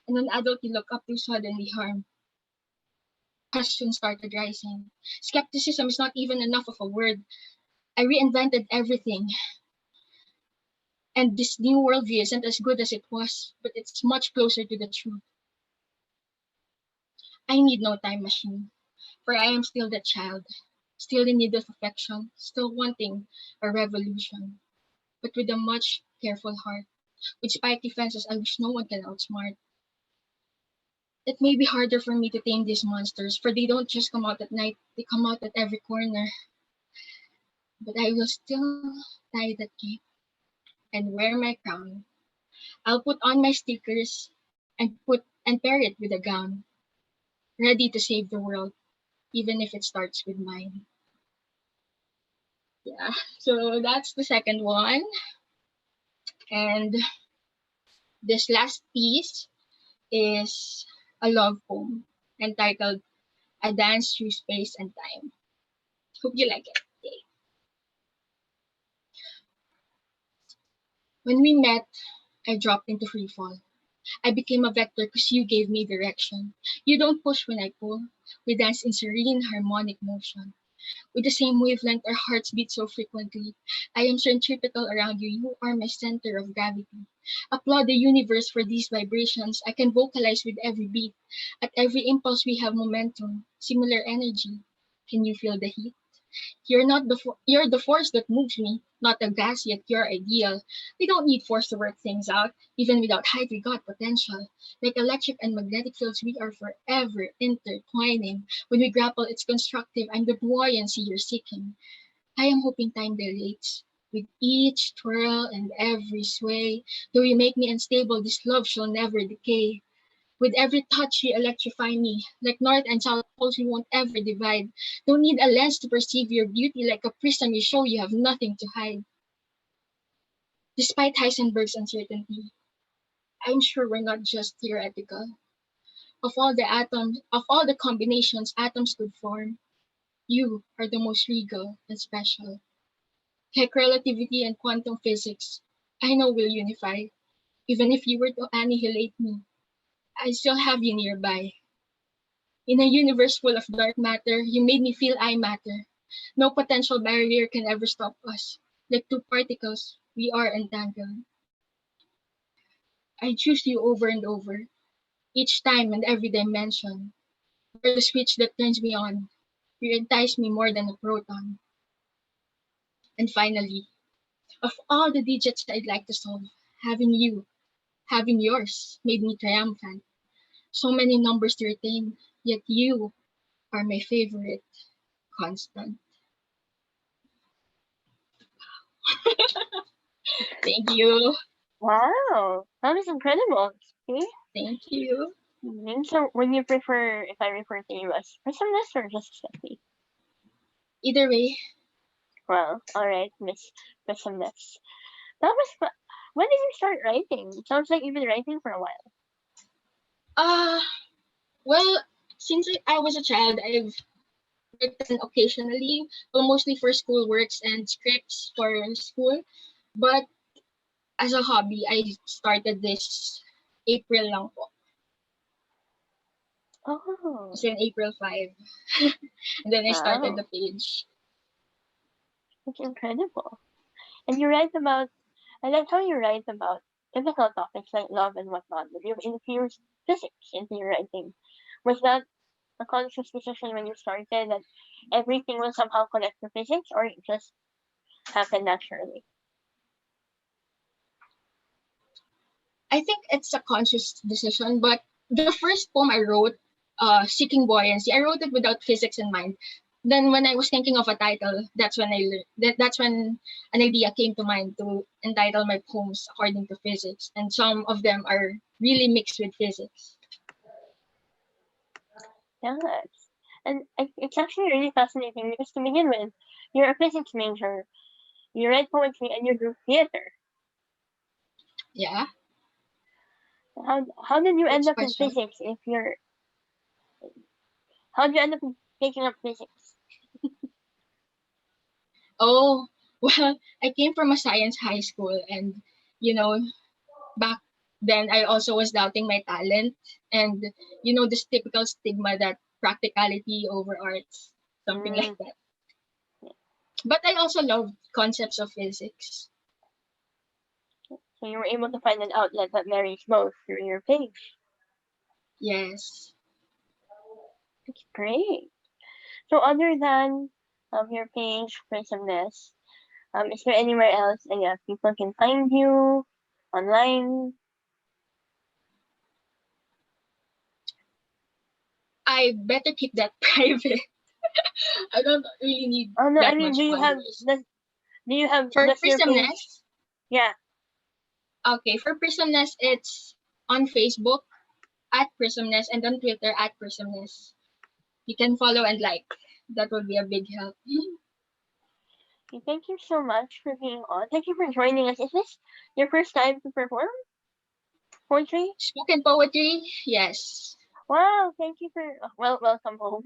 Speaker 4: and an adult you look up to suddenly harm. Questions started rising. Skepticism is not even enough of a word. I reinvented everything. And this new worldview isn't as good as it was, but it's much closer to the truth. I need no time machine, for I am still that child, still in need of affection, still wanting a revolution, but with a much careful heart. With spiky fences I wish no one can outsmart. It may be harder for me to tame these monsters, for they don't just come out at night, they come out at every corner. But I will still tie that cape and wear my crown. I'll put on my stickers and pair it with a gown, ready to save the world, even if it starts with mine. Yeah, so that's the second one. And this last piece is a love poem entitled A Dance Through Space and Time. Hope you like it. Yay. When we met, I dropped into free fall. I became a vector because you gave me direction. You don't push when I pull. We dance in serene, harmonic motion. With the same wavelength, our hearts beat so frequently. I am centripetal around you. You are my center of gravity. Applaud the universe for these vibrations. I can vocalize with every beat. At every impulse, we have momentum, similar energy. Can you feel the heat? You're the force that moves me, not a gas yet you're ideal. We don't need force to work things out. Even without height, we got potential. Like electric and magnetic fields, we are forever intertwining. When we grapple, it's constructive. I'm the buoyancy you're seeking. I am hoping time dilates. With each twirl and every sway, though you make me unstable, this love shall never decay. With every touch you electrify me, like north and south poles we won't ever divide. Don't need a lens to perceive your beauty, like a prism you show you have nothing to hide. Despite Heisenberg's uncertainty, I'm sure we're not just theoretical. Of all the combinations atoms could form, you are the most regal and special. Like relativity and quantum physics, I know we'll unify. Even if you were to annihilate me, I still have you nearby. In a universe full of dark matter, you made me feel I matter. No potential barrier can ever stop us. Like two particles, we are entangled. I choose you over and over, each time and every dimension. You're the switch that turns me on. You entice me more than a proton. And finally, of all the digits I'd like to solve, having you, having yours, made me triumphant. So many numbers to retain, yet you are my favorite constant. Thank you.
Speaker 1: Wow, that was incredible. See?
Speaker 4: Thank you.
Speaker 1: So, would you prefer if I refer to you as prismness or just Stephanie?
Speaker 4: Either way,
Speaker 1: Well, all right, Miss Prismness. That was fun. When did you start writing? Sounds like you've been writing for a while.
Speaker 4: uh, well, since I was a child, I've written occasionally, well, mostly for school works and scripts for school. But as a hobby, I started this April lang po.
Speaker 1: Oh,
Speaker 4: It's in April 5. And then I started
Speaker 1: wow,
Speaker 4: the page.
Speaker 1: that's incredible. And you write about, I like how you write about difficult topics like love and whatnot, but you've infused physics into your writing. Was that a conscious decision when you started that everything will somehow connect to physics, or it just happened naturally?
Speaker 4: I think it's a conscious decision, but the first poem I wrote, Seeking Buoyancy, I wrote it without physics in mind. Then when I was thinking of a title, that's when an idea came to mind to entitle my poems according to physics, and some of them are really mixed with physics.
Speaker 1: Yes. And it's actually really fascinating because to begin with, you're a physics major, you write poetry, and you do theater.
Speaker 4: Yeah,
Speaker 1: How did you end
Speaker 4: next
Speaker 1: up in
Speaker 4: question.
Speaker 1: physics if you're how did you end up taking up physics?
Speaker 4: Oh, well, I came from a science high school, and you know, back then I also was doubting my talent, and this typical stigma that practicality over arts, something like
Speaker 1: Mm,
Speaker 4: that. But I also love concepts of physics.
Speaker 1: so you were able to find an outlet that marries both through your page.
Speaker 4: Yes.
Speaker 1: It's great. So other than your page, Prismness, is there anywhere else yeah, people can find you online?
Speaker 4: I better keep that private. I don't really need
Speaker 1: Oh no, I
Speaker 4: that
Speaker 1: mean,
Speaker 4: much followers. For
Speaker 1: does your
Speaker 4: Prism
Speaker 1: page?
Speaker 4: Nest,
Speaker 1: Yeah.
Speaker 4: okay, for Prism Nest, it's on Facebook at Prism Nest and on Twitter at Prism Nest. You can follow and like. That would be a big help.
Speaker 1: Okay, thank you so much for being on. Thank you for joining us. Is this your first time to perform poetry?
Speaker 4: Spoken poetry, yes.
Speaker 1: Wow, thank you for welcome home.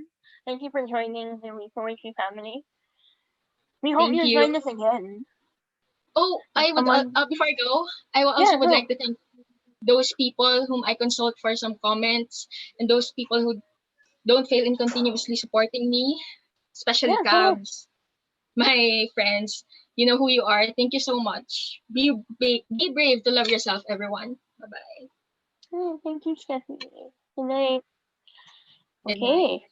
Speaker 1: Thank you for joining the We Poetry family. We hope
Speaker 4: Thank
Speaker 1: you'll
Speaker 4: you.
Speaker 1: join us again.
Speaker 4: Oh,
Speaker 1: As
Speaker 4: I would
Speaker 1: someone,
Speaker 4: before I go, I also
Speaker 1: yeah,
Speaker 4: would
Speaker 1: go.
Speaker 4: like to thank those people whom I consult for some comments, and those people who don't fail in continuously supporting me, especially
Speaker 1: Yeah, go ahead.
Speaker 4: Cabs, my friends. You know who you are. Thank you so much. Be brave to love yourself, everyone. Bye bye.
Speaker 1: Thank you, Stephanie. Good night.
Speaker 4: Good night.
Speaker 1: Okay,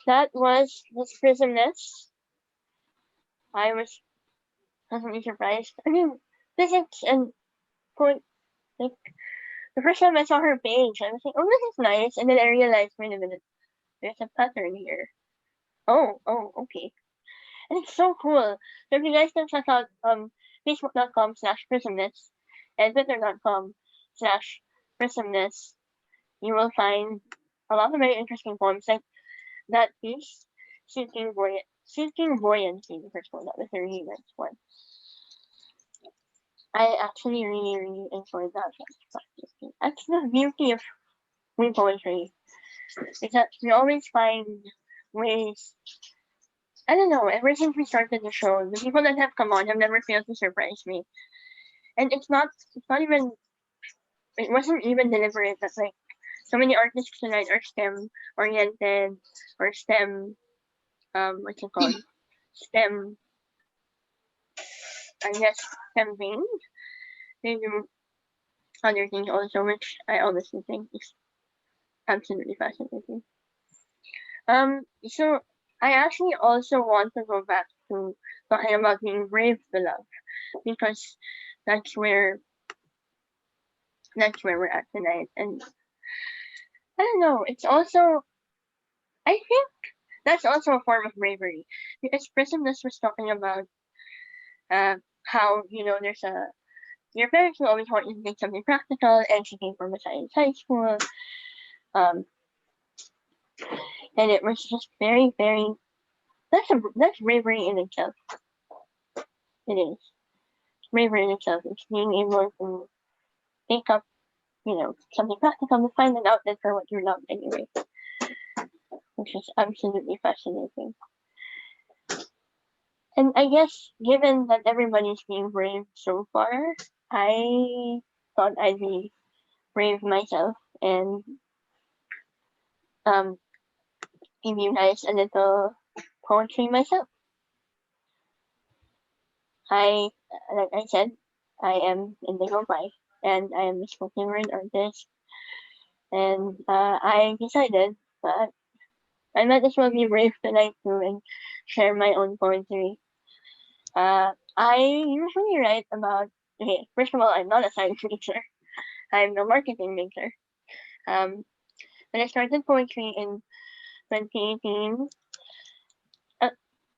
Speaker 1: that was this prismness. I was pleasantly surprised. I mean, physics and poet. Like the first time I saw her page, I was like, "Oh, this is nice," and then I realized, wait a minute, there's a pattern here. Oh, okay. And it's so cool. So if you guys can check out facebook.com/prismness and twitter.com/prismness, you will find a lot of very interesting poems like that piece, Seeking Buoyancy, the first one. That was a really nice one. I actually really, really enjoyed that one. That's the beauty of free poetry, is that we always find ways. I don't know, ever since we started the show, the people that have come on have never failed to surprise me. And it's not even, it wasn't even deliberate. That's like, so many artists tonight are STEM oriented or STEM, what's it called? STEM, I guess, STEM vein. They do other things also, which I honestly think is absolutely fascinating. So I actually also want to go back to talking about being brave to love, because that's where we're at tonight. And I don't know, it's also, I think that's also a form of bravery, because Prisoners was talking about how, there's your parents will always want you to take something practical, and she came from a science high school. Um, and it was just very, very, that's bravery in itself. It is bravery in itself. It's being able to take up, something practical to find an outlet for what you love anyway, which is absolutely fascinating. And I guess, given that everybody's being brave so far, I thought I'd be brave myself and give you guys a little poetry myself. Like I said, I am Indigo Pie, and I am a spoken word artist. And I decided that I might as well be brave tonight too and share my own poetry. I usually write about. Okay, first of all, I'm not a science major. I'm a marketing major. When I started poetry in 2018,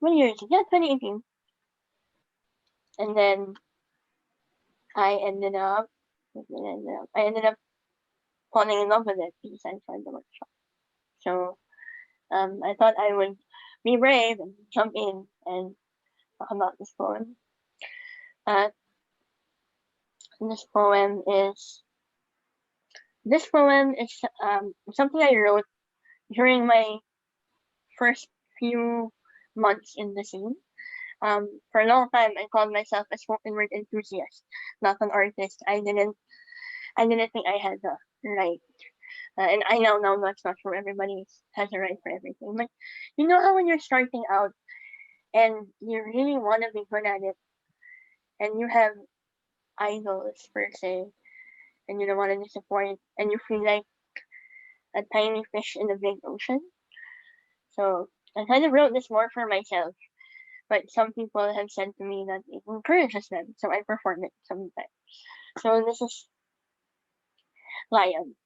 Speaker 1: what year is it? Yeah, 2018. And then I ended up, I ended up falling in love with it because I joined the workshop. So I thought I would be brave and jump in and talk about this poem. Uh, this poem is something I wrote during my first few months in the scene. For a long time, I called myself a spoken word enthusiast, not an artist. I didn't think I had the right. And I know now that's not true. Everybody has a right for everything. But you know how when you're starting out and you really want to be good at it, and you have idols per se, and you don't want to disappoint, and you feel like a tiny fish in a big ocean. So I kind of wrote this more for myself, but some people have said to me that it encourages them, so I perform it sometimes. So this is Lion.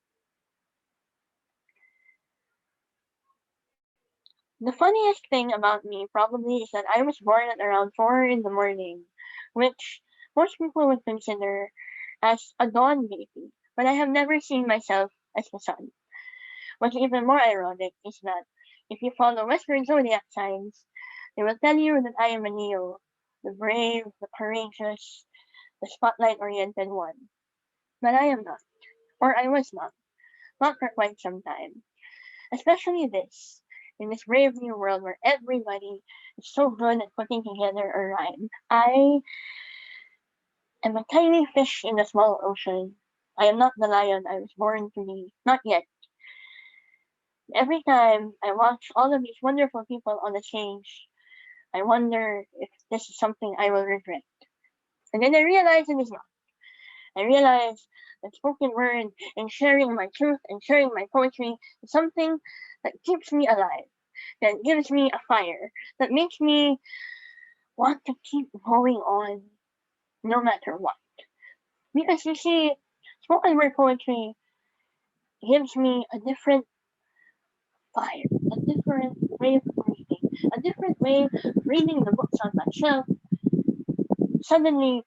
Speaker 1: The funniest thing about me probably is that I was born at around 4 in the morning, which most people would consider as a dawn baby, but I have never seen myself as the sun. What's even more ironic is that if you follow Western zodiac signs, they will tell you that I am a Leo, the brave, the courageous, the spotlight-oriented one. But I am not, or I was not for quite some time. Especially in this brave new world where everybody is so good at putting together a rhyme. I am a tiny fish in a small ocean. I am not the lion I was born to be. Not yet. Every time I watch all of these wonderful people on the stage, I wonder if this is something I will regret. And then I realize it is not. I realize that spoken word and sharing my truth and sharing my poetry is something that keeps me alive, that gives me a fire, that makes me want to keep going on no matter what. Because you see, spoken word poetry gives me a different fire, a different way of breathing, a different way of reading the books on that shelf. Suddenly,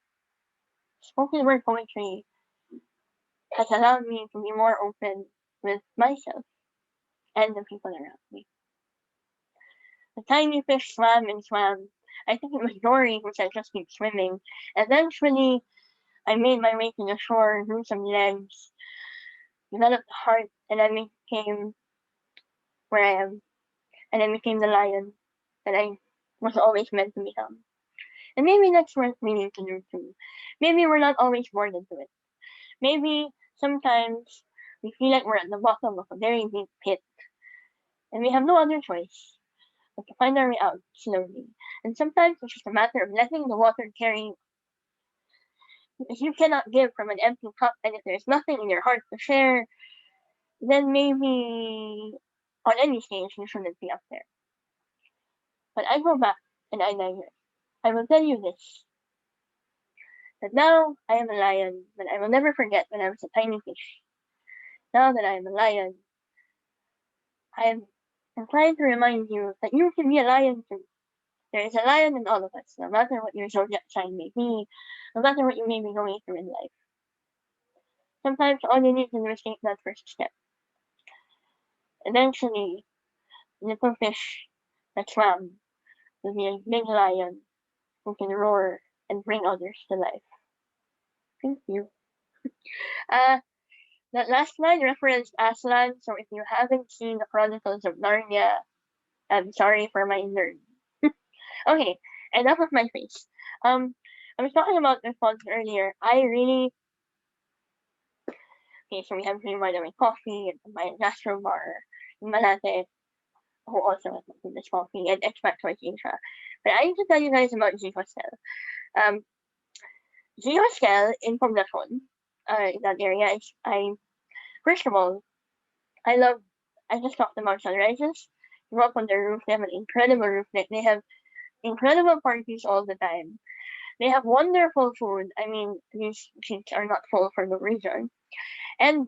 Speaker 1: spoken word poetry has allowed me to be more open with myself and the people around me. The tiny fish swam and swam. I think it was Dory who said just keep swimming. Eventually, I made my way to the shore, grew some legs, developed a heart, and I became where I am. And I became the lion that I was always meant to become. And maybe that's what we need to do too. Maybe we're not always born into it. Maybe sometimes we feel like we're at the bottom of a very deep pit, and we have no other choice but to find our way out slowly. And sometimes it's just a matter of letting the water carry you. If you cannot give from an empty cup, and if there's nothing in your heart to share, then maybe on any stage you shouldn't be up there. But I go back and I digress. I will tell you this, that now I am a lion, but I will never forget when I was a tiny fish. Now that I am a lion, I'm trying to remind you that you can be a lion too. There is a lion in all of us, no matter what your zodiac sign may be, no matter what you may be going through in life. Sometimes all you need to do is take that first step. Eventually, little fish that swam will be a big lion who can roar and bring others to life. Thank you. That last line referenced Aslan, so if you haven't seen the Chronicles of Narnia, I'm sorry for my nerd. Okay, enough of my face. I was talking about the fonts earlier. Okay, so we have Green by the Way Coffee, and my Gastro Bar, Malate, who also has this coffee, and Expat Choice Asia. But I need to tell you guys about G Hostel. Um, G Hostel in Poblacion, in that area, first of all, I just talked about sunrises. You go up on the roof, they have an incredible roof deck. They have incredible parties all the time. They have wonderful food. I mean, these seats are not full for no reason. And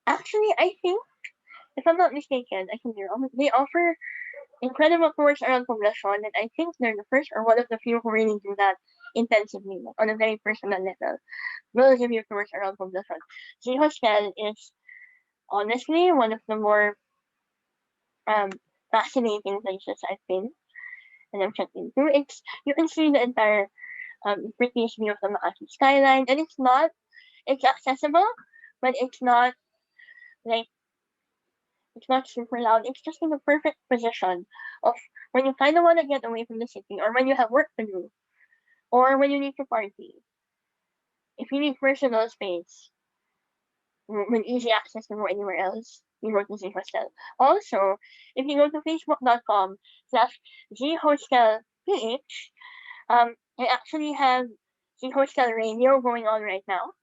Speaker 1: actually, I think, if I'm not mistaken, I can be wrong, they offer incredible tours around Poblacion, and I think they're the first or one of the few who really do that intensively, on a very personal level. Will give you tours around Poblacion. G Hostel is honestly one of the more um, fascinating places I've been and I've checked into. You can see the entire prettiest view of the Makati skyline, and it's accessible, but like it's not super loud. It's just in the perfect position of when you kind of want to get away from the city, or when you have work to do, or when you need to party. If you need personal space with easy access to go anywhere else, you go to Z Hostel. Also, if you go to facebook.com/ZHostelPH, they actually have Z Hostel Radio going on right now,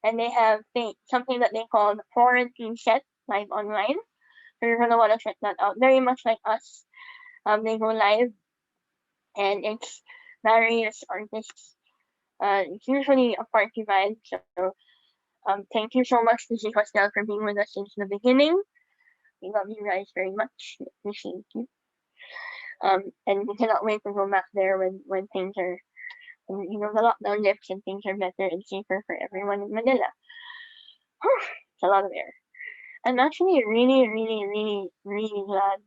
Speaker 1: and they have something that they call the Quarantine Set live online. So you're gonna wanna check that out. Very much like us, they go live, and it's various artists. It's usually a party vibe. So thank you so much to Z Hostel for being with us since the beginning. We love you guys very much. We appreciate you. And we cannot wait to go back there when things are, the lockdown lifts and things are better and safer for everyone in Manila. It's a lot of air. I'm actually really, really, really, really glad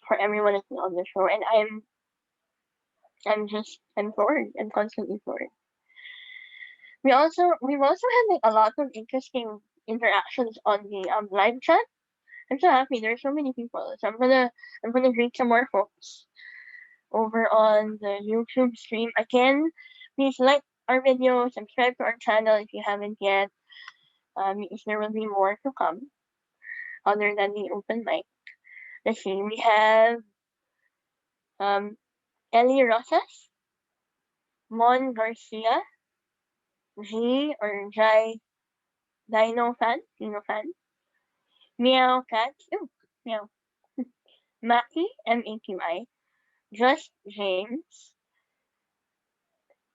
Speaker 1: for everyone that's on the show, and I'm floored. I'm constantly floored. We've also had like a lot of interesting interactions on the live chat. I'm so happy. There's so many people. So I'm gonna greet some more folks over on the YouTube stream. Again, please like our video, subscribe to our channel if you haven't yet. There will be more to come other than the open mic. Let's see. We have Ellie Rosas, Mon Garcia, G or Jai Dino fan, Meow Cat, Meow, Maki, Maki, Just James,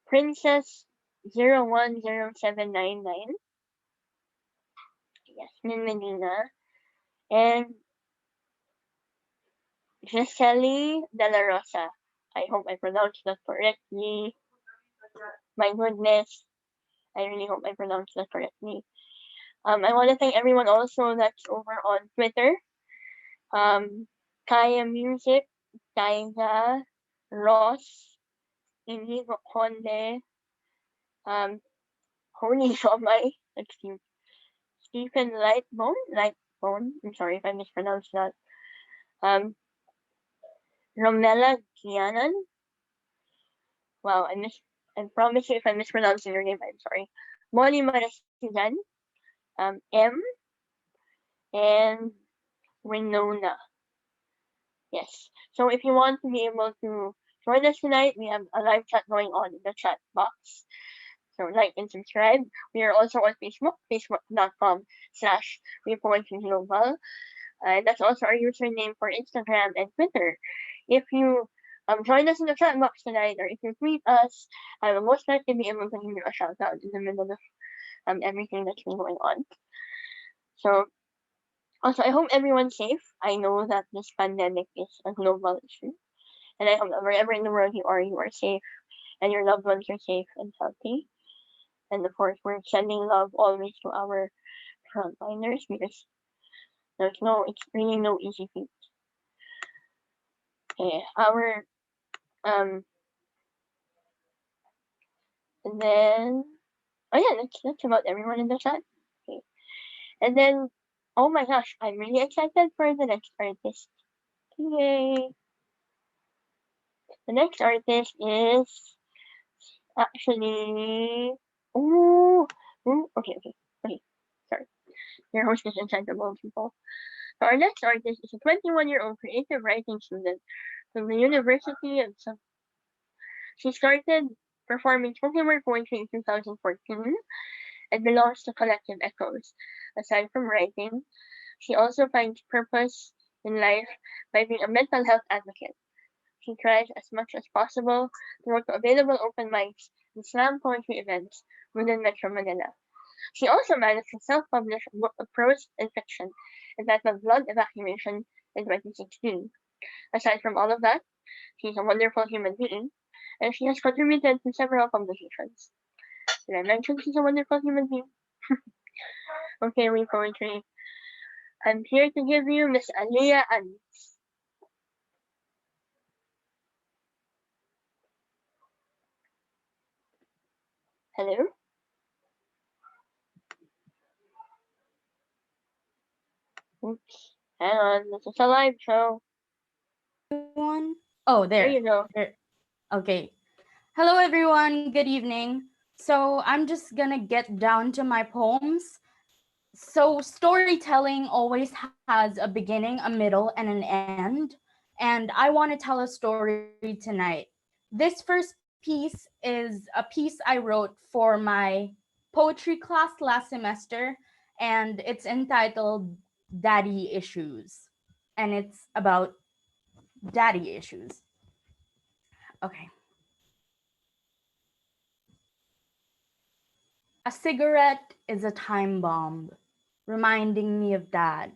Speaker 1: Princess 010799, Yasmin Medina, and Gisele De La Rosa. I hope I pronounced that correctly. My goodness. I really hope I pronounced that correctly. I want to thank everyone also that's over on Twitter. Kaya Music, Kaya, Ross, Inigo Conde, um, Holy Shomai, excuse Stephen Lightbone, I'm sorry if I mispronounced that. Um, Romela Gianan. Wow, I promise you if I'm mispronouncing your name, I'm sorry. Molly Marasigan, M, and Winona. Yes. So if you want to be able to join us tonight, we have a live chat going on in the chat box. So like and subscribe. We are also on Facebook, facebook.com/reportingglobal. That's also our username for Instagram and Twitter. If you join us in the chat box tonight, or if you tweet us, I will most likely be able to give you a shout out in the middle of everything that's been going on. So also, I hope everyone's safe. I know that this pandemic is a global issue, and I hope that wherever in the world you are safe, and your loved ones are safe and healthy. And of course, we're sending love always to our frontliners because it's really no easy feat. Okay, and then, oh yeah, that's about everyone in the chat. Okay, and then, oh my gosh, I'm really excited for the next artist. Yay! The next artist is actually, ooh, okay. Sorry, your host is inside the world, people. So our next artist is a 21-year-old creative writing student from the University of She started performing spoken word poetry in 2014 and belongs to Collective Echoes. Aside from writing, she also finds purpose in life by being a mental health advocate. She tries as much as possible to work to available open mics and slam poetry events within Metro Manila. She also managed to self-publish a book of prose and fiction entitled Blood Evacuation in 2016. Aside from all of that, she's a wonderful human being, and she has contributed to several publications. Did I mention she's a wonderful human being? Okay, read poetry. I'm here to give you Miss Alia and hello? Oops. Hang on, this is a live show.
Speaker 5: Everyone. Oh,
Speaker 1: There
Speaker 5: there.
Speaker 1: you go.
Speaker 5: There. Okay. Hello, everyone. Good evening. So I'm just gonna get down to my poems. So storytelling always has a beginning, a middle, and an end. And I want to tell a story tonight. This first piece is a piece I wrote for my poetry class last semester, and it's entitled Daddy Issues. And it's about daddy issues. Okay. A cigarette is a time bomb, reminding me of Dad.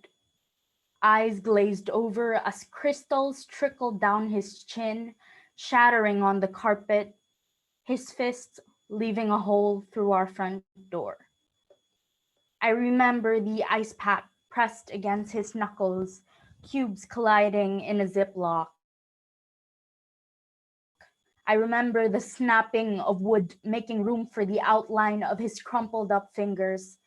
Speaker 5: Eyes glazed over as crystals trickled down his chin, shattering on the carpet, his fists leaving a hole through our front door. I remember the ice pack pressed against his knuckles, cubes colliding in a ziplock. I remember the snapping of wood making room for the outline of his crumpled up fingers,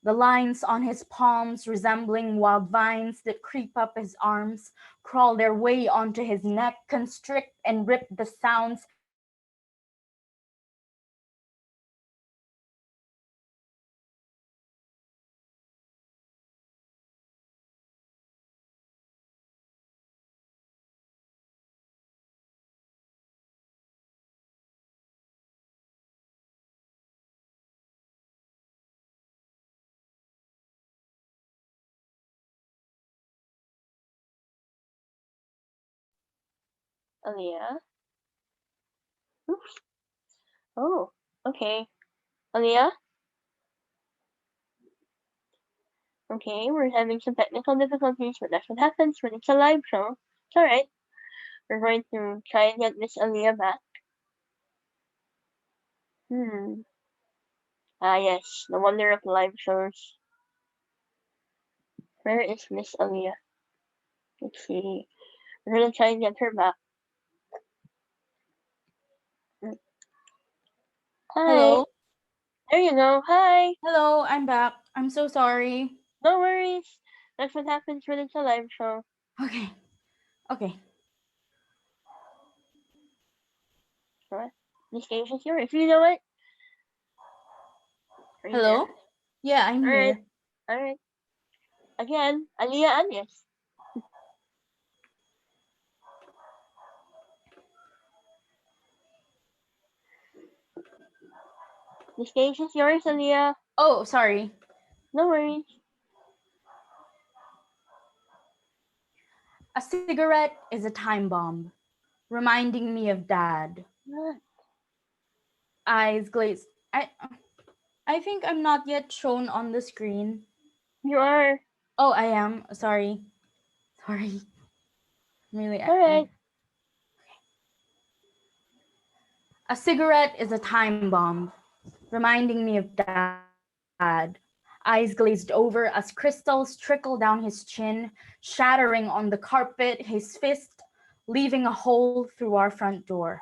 Speaker 5: the lines on his palms resembling wild vines that creep up his arms, crawl their way onto his neck, constrict and rip the sounds he makes when he swallows a cigarette.
Speaker 1: Alia? Oops. Oh, okay. Alia? Okay, we're having some technical difficulties, but that's what happens when it's a live show. It's alright. We're going to try and get Miss Alia back. Ah, yes, the wonder of live shows. Where is Miss Alia? Let's see. We're gonna try and get her back. Mm. Hi.
Speaker 5: Hello?
Speaker 1: There you go. Hi.
Speaker 5: Hello, I'm back. I'm so sorry.
Speaker 1: No worries. That's what happens when it's a live show.
Speaker 5: Okay. Okay.
Speaker 1: What? The station's here. If you know it. Are you there?
Speaker 5: Hello? Yeah, I'm
Speaker 1: Alright.
Speaker 5: here.
Speaker 1: Alright. Again, Alia Alias. The stage is yours, Alia.
Speaker 5: Oh, sorry.
Speaker 1: No worries.
Speaker 5: A cigarette is a time bomb, reminding me of Dad.
Speaker 1: Ah,
Speaker 5: Eyes glazed. I think I'm not yet shown on the screen.
Speaker 1: you are.
Speaker 5: Oh, I am. Sorry. Sorry. Really.
Speaker 1: Alright.
Speaker 5: A cigarette is a time bomb, reminding me of Dad. Eyes glazed over as crystals trickle down his chin, shattering on the carpet, his fist leaving a hole through our front door.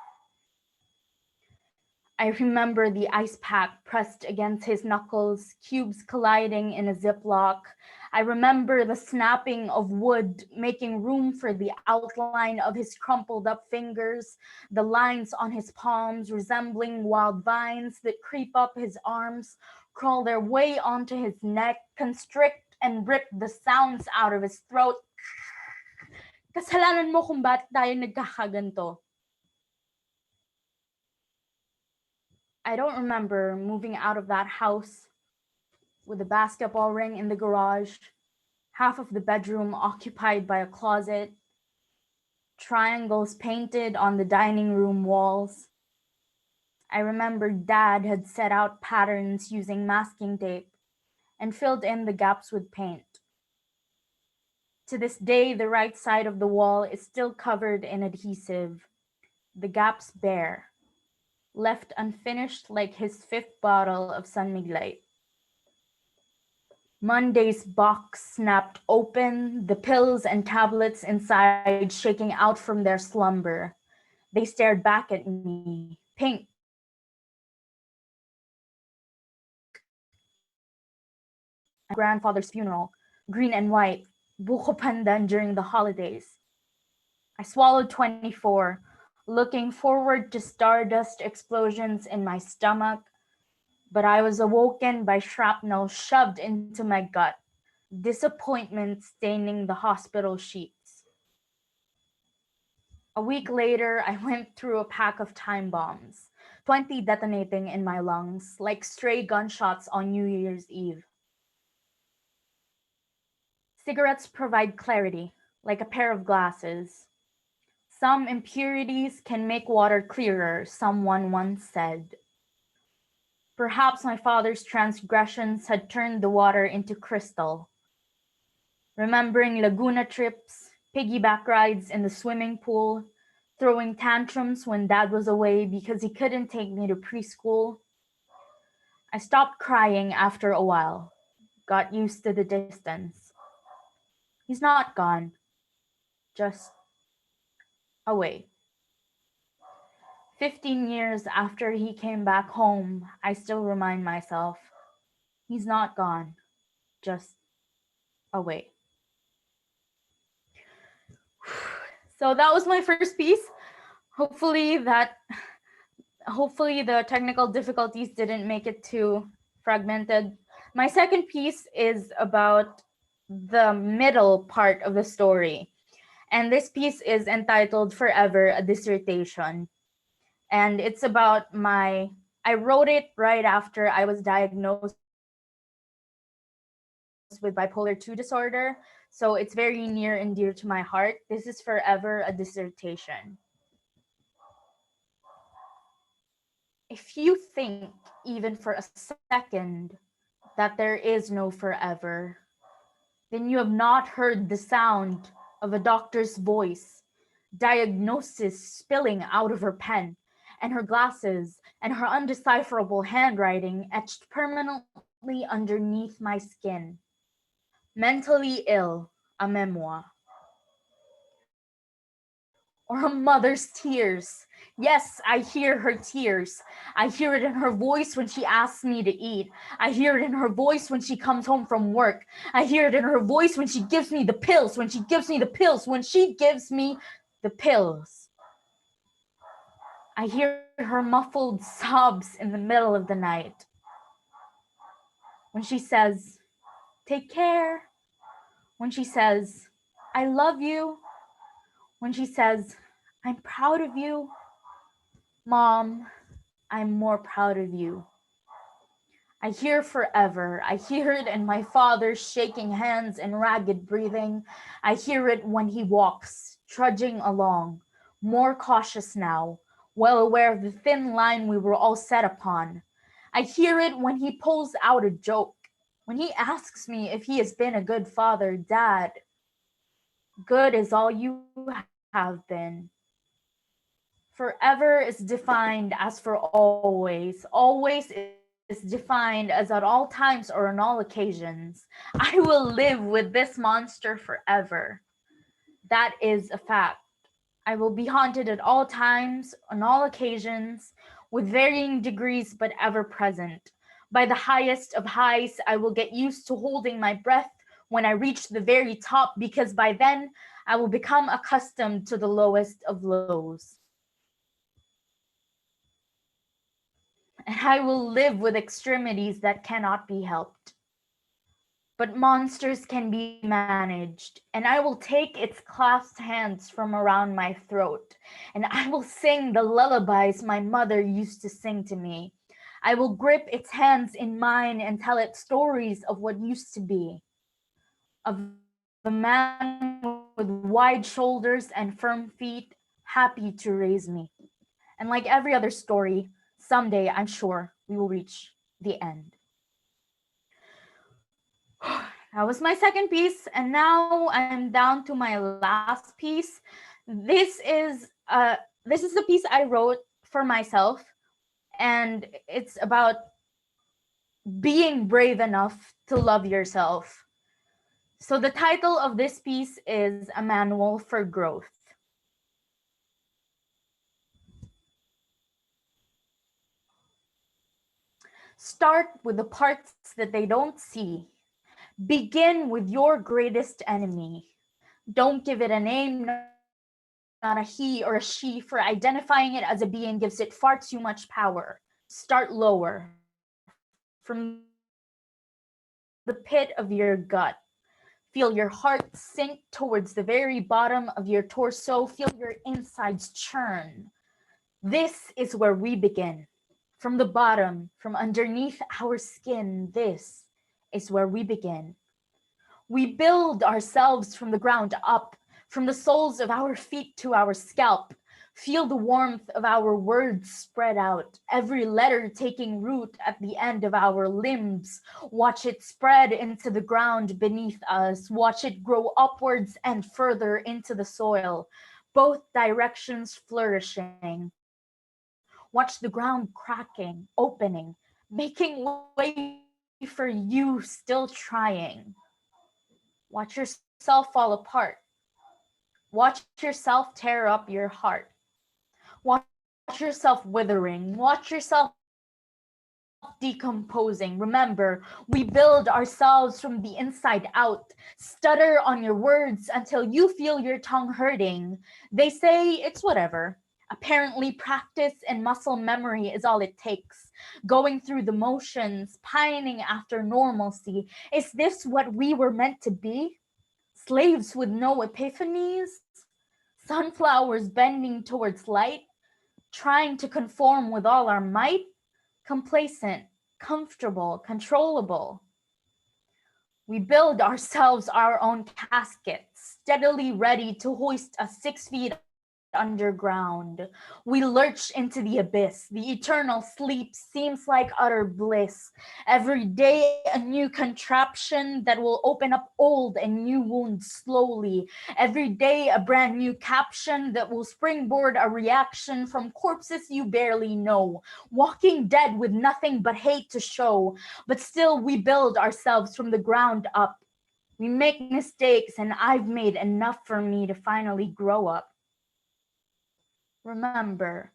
Speaker 5: I remember the ice pack pressed against his knuckles, cubes colliding in a ziplock. I remember the snapping of wood making room for the outline of his crumpled up fingers, the lines on his palms resembling wild vines that creep up his arms, crawl their way onto his neck, constrict and rip the sounds out of his throat. Kasalanan mo kung ba't tayo nagkakaganto. I don't remember moving out of that house with a basketball ring in the garage, half of the bedroom occupied by a closet, triangles painted on the dining room walls. I remember Dad had set out patterns using masking tape and filled in the gaps with paint. To this day, the right side of the wall is still covered in adhesive, the gaps bare, left unfinished like his fifth bottle of San Miglite. Monday's box snapped open, the pills and tablets inside shaking out from their slumber. They stared back at me, pink, my grandfather's funeral, green and white, buko pandan during the holidays. I swallowed 24, looking forward to stardust explosions in my stomach, but I was awoken by shrapnel shoved into my gut, disappointment staining the hospital sheets. A week later, I went through a pack of time bombs, 20 detonating in my lungs like stray gunshots on New Year's Eve. Cigarettes provide clarity, like a pair of glasses. Some impurities can make water clearer, someone once said. Perhaps my father's transgressions had turned the water into crystal. Remembering Laguna trips, piggyback rides in the swimming pool, throwing tantrums when Dad was away because he couldn't take me to preschool. I stopped crying after a while, got used to the distance. He's not gone, just away. 15 years after he came back home, I still remind myself, he's not gone, just away. So that was my first piece. Hopefully the technical difficulties didn't make it too fragmented. My second piece is about the middle part of the story. And this piece is entitled Forever, a Dissertation. And it's about I wrote it right after I was diagnosed with bipolar 2 disorder. So it's very near and dear to my heart. This is Forever, a Dissertation. If you think, even for a second, that there is no forever, then you have not heard the sound of a doctor's voice, diagnosis spilling out of her pen, and her glasses and her undecipherable handwriting etched permanently underneath my skin. Mentally ill, a memoir. Or a mother's tears. Yes, I hear her tears. I hear it in her voice when she asks me to eat. I hear it in her voice when she comes home from work. I hear it in her voice when she gives me the pills, when she gives me the pills, when she gives me the pills. I hear her muffled sobs in the middle of the night. When she says, "Take care." When she says, "I love you." When she says, "I'm proud of you." Mom, I'm more proud of you. I hear forever. I hear it in my father's shaking hands and ragged breathing. I hear it when he walks, trudging along, more cautious now, well aware of the thin line we were all set upon. I hear it when he pulls out a joke, when he asks me if he has been a good father. Dad, good is all you have been. Forever is defined as for always. Always is defined as at all times or on all occasions. I will live with this monster forever. That is a fact. I will be haunted at all times, on all occasions, with varying degrees but ever present. By the highest of highs, I will get used to holding my breath when I reach the very top, because by then I will become accustomed to the lowest of lows. And I will live with extremities that cannot be helped. But monsters can be managed, and I will take its clasped hands from around my throat, and I will sing the lullabies my mother used to sing to me. I will grip its hands in mine and tell it stories of what used to be, of a man with wide shoulders and firm feet, happy to raise me. And like every other story, someday I'm sure we will reach the end. That was my second piece, and now I'm down to my last piece. This is this is the piece I wrote for myself, and it's about being brave enough to love yourself. So the title of this piece is A Manual for Growth. Start with the parts that they don't see. Begin with your greatest enemy. Don't give it a name, not a he or a she, for identifying it as a being gives it far too much power. Start lower, from the pit of your gut. Feel your heart sink towards the very bottom of your torso. Feel your insides churn. This is where we begin. From the bottom, from underneath our skin, this is where we begin. We build ourselves from the ground up, from the soles of our feet to our scalp. Feel the warmth of our words spread out, every letter taking root at the end of our limbs. Watch it spread into the ground beneath us. Watch it grow upwards and further into the soil, both directions flourishing. Watch the ground cracking, opening, making way for you still trying. Watch yourself fall apart. Watch yourself tear up your heart. Watch yourself withering. Watch yourself decomposing. Remember, we build ourselves from the inside out. Stutter on your words until you feel your tongue hurting. They say it's whatever. Apparently, practice and muscle memory is all it takes. Going through the motions, pining after normalcy. Is this what we were meant to be? Slaves with no epiphanies? Sunflowers bending towards light? Trying to conform with all our might? Complacent, comfortable, controllable? We build ourselves our own caskets, steadily ready to hoist us 6 feet above the ground. underground. We lurch into the abyss. The eternal sleep seems like utter bliss. Every day a new contraption that will open up old and new wounds slowly. Every day a brand new caption that will springboard a reaction from corpses you barely know. Walking dead with nothing but hate to show. But still we build ourselves from the ground up. We make mistakes, and I've made enough for me to finally grow up. Remember,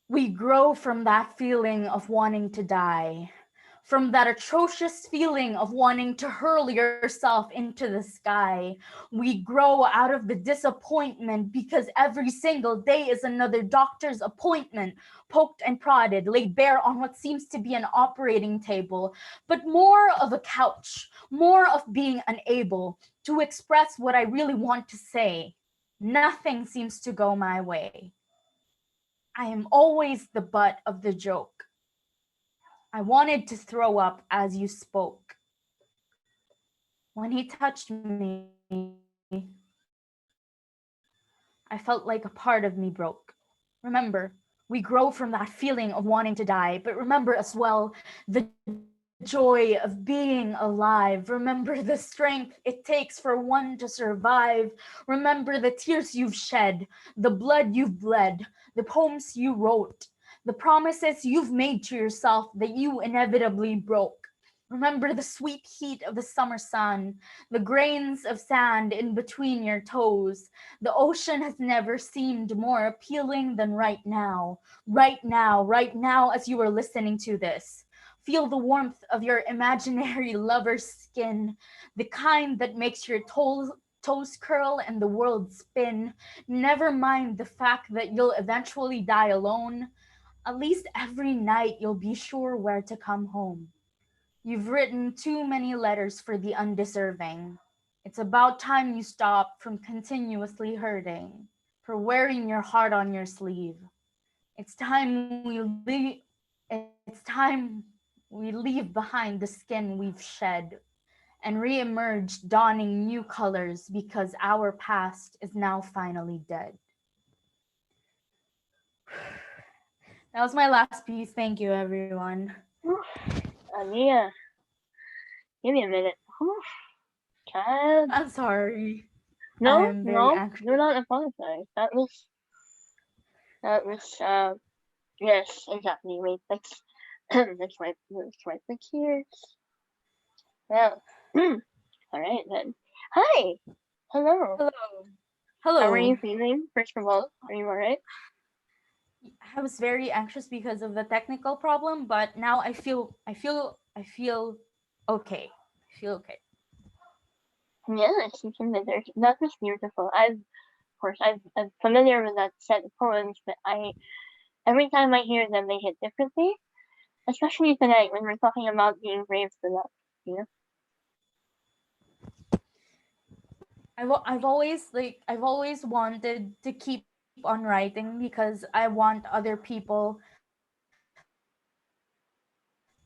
Speaker 5: we grow from that feeling of wanting to die, from that atrocious feeling of wanting to hurl yourself into the sky. We grow out of the disappointment because every single day is another doctor's appointment, poked and prodded, laid bare on what seems to be an operating table, but more of a couch, more of being unable to express what I really want to say. Nothing seems to go my way. I am always the butt of the joke. I wanted to throw up as you spoke. When he touched me, I felt like a part of me broke. Remember, we grow from that feeling of wanting to die, but remember as well the joy of being alive. Remember the strength it takes for one to survive. Remember the tears you've shed, the blood you've bled, the poems you wrote, the promises you've made to yourself that you inevitably broke. Remember the sweet heat of the summer sun, the grains of sand in between your toes. The ocean has never seemed more appealing than right now. Right now, as you are listening to this. Feel the warmth of your imaginary lover's skin, the kind that makes your toes curl and the world spin. Never mind the fact that you'll eventually die alone. At least every night you'll be sure where to come home. You've written too many letters for the undeserving. It's about time you stop from continuously hurting, for wearing your heart on your sleeve. It's time we leave behind the skin we've shed and re-emerge donning new colors because our past is now finally dead. That was my last piece. Thank you, everyone.
Speaker 1: Alia, give me a minute. Child.
Speaker 5: I'm sorry.
Speaker 1: No,
Speaker 5: I'm very
Speaker 1: no,
Speaker 5: anxious.
Speaker 1: do not apologize. That was, yes, exactly. Wait, let's wipe the tears. Well, alright then. Hi! Hello.
Speaker 5: Hello.
Speaker 1: How are you
Speaker 5: Hello.
Speaker 1: feeling? First of all, are you alright?
Speaker 5: I was very anxious because of the technical problem, but now I feel okay. I feel okay.
Speaker 1: Yes, you can that was beautiful. I'm familiar with that set of poems, but every time I hear them, they hit differently. Especially tonight when we're talking about being brave for love, you know?
Speaker 5: I've always wanted to keep on writing because I want other people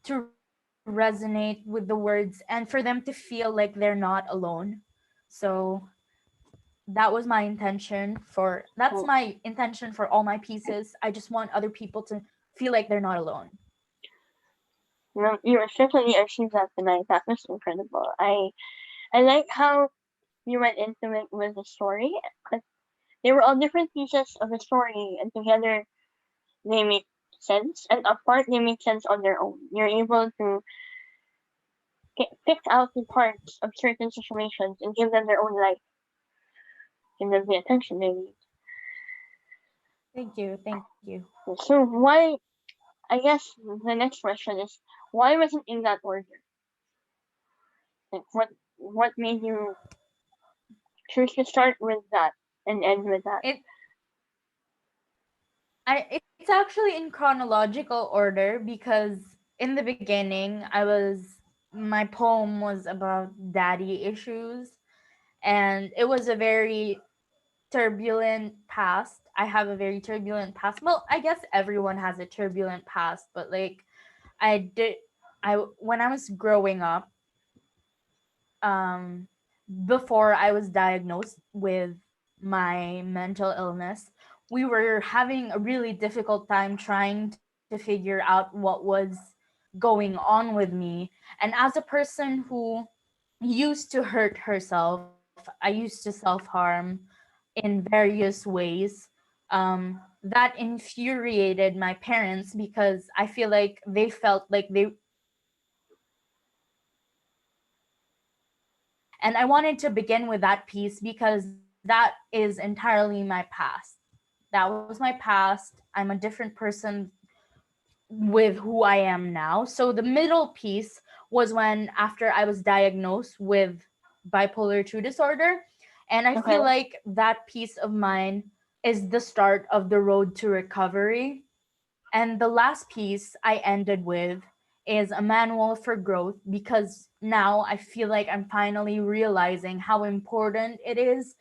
Speaker 5: to resonate with the words and for them to feel like they're not alone. So that's my
Speaker 1: Well,
Speaker 5: intention for all my pieces. I just want other people to feel like they're not alone.
Speaker 1: you certainly achieved that tonight. That was incredible. I like how you went into it with the story. 'Cause they were all different pieces of the story, and together they make sense, and apart they make sense on their own. You're able to pick out the parts of certain situations and give them their own life, give them the attention they need.
Speaker 5: Thank you.
Speaker 1: So why? I guess the next question is why wasn't in that order? Like what made you choose to start with that and end with that?
Speaker 5: It's actually in chronological order because in the beginning my poem was about daddy issues, and it was a very turbulent past. I have a very turbulent past. Well, I guess everyone has a turbulent past, but like I did I when I was growing up, um before I was diagnosed with my mental illness, we were having a really difficult time trying to figure out what was going on with me. And as a person who used to hurt herself, I used to self harm in various ways. That infuriated my parents because I feel like they felt like they, and I wanted to begin with that piece because that is entirely my past. That was my past. I'm a different person with who I am now. So the middle piece was when after I was diagnosed with bipolar 2 disorder, and I feel
Speaker 1: Okay.
Speaker 5: like that piece of mine is the start of the road to recovery. And the last piece I ended with is a manual for growth because now I feel like I'm finally realizing how important it is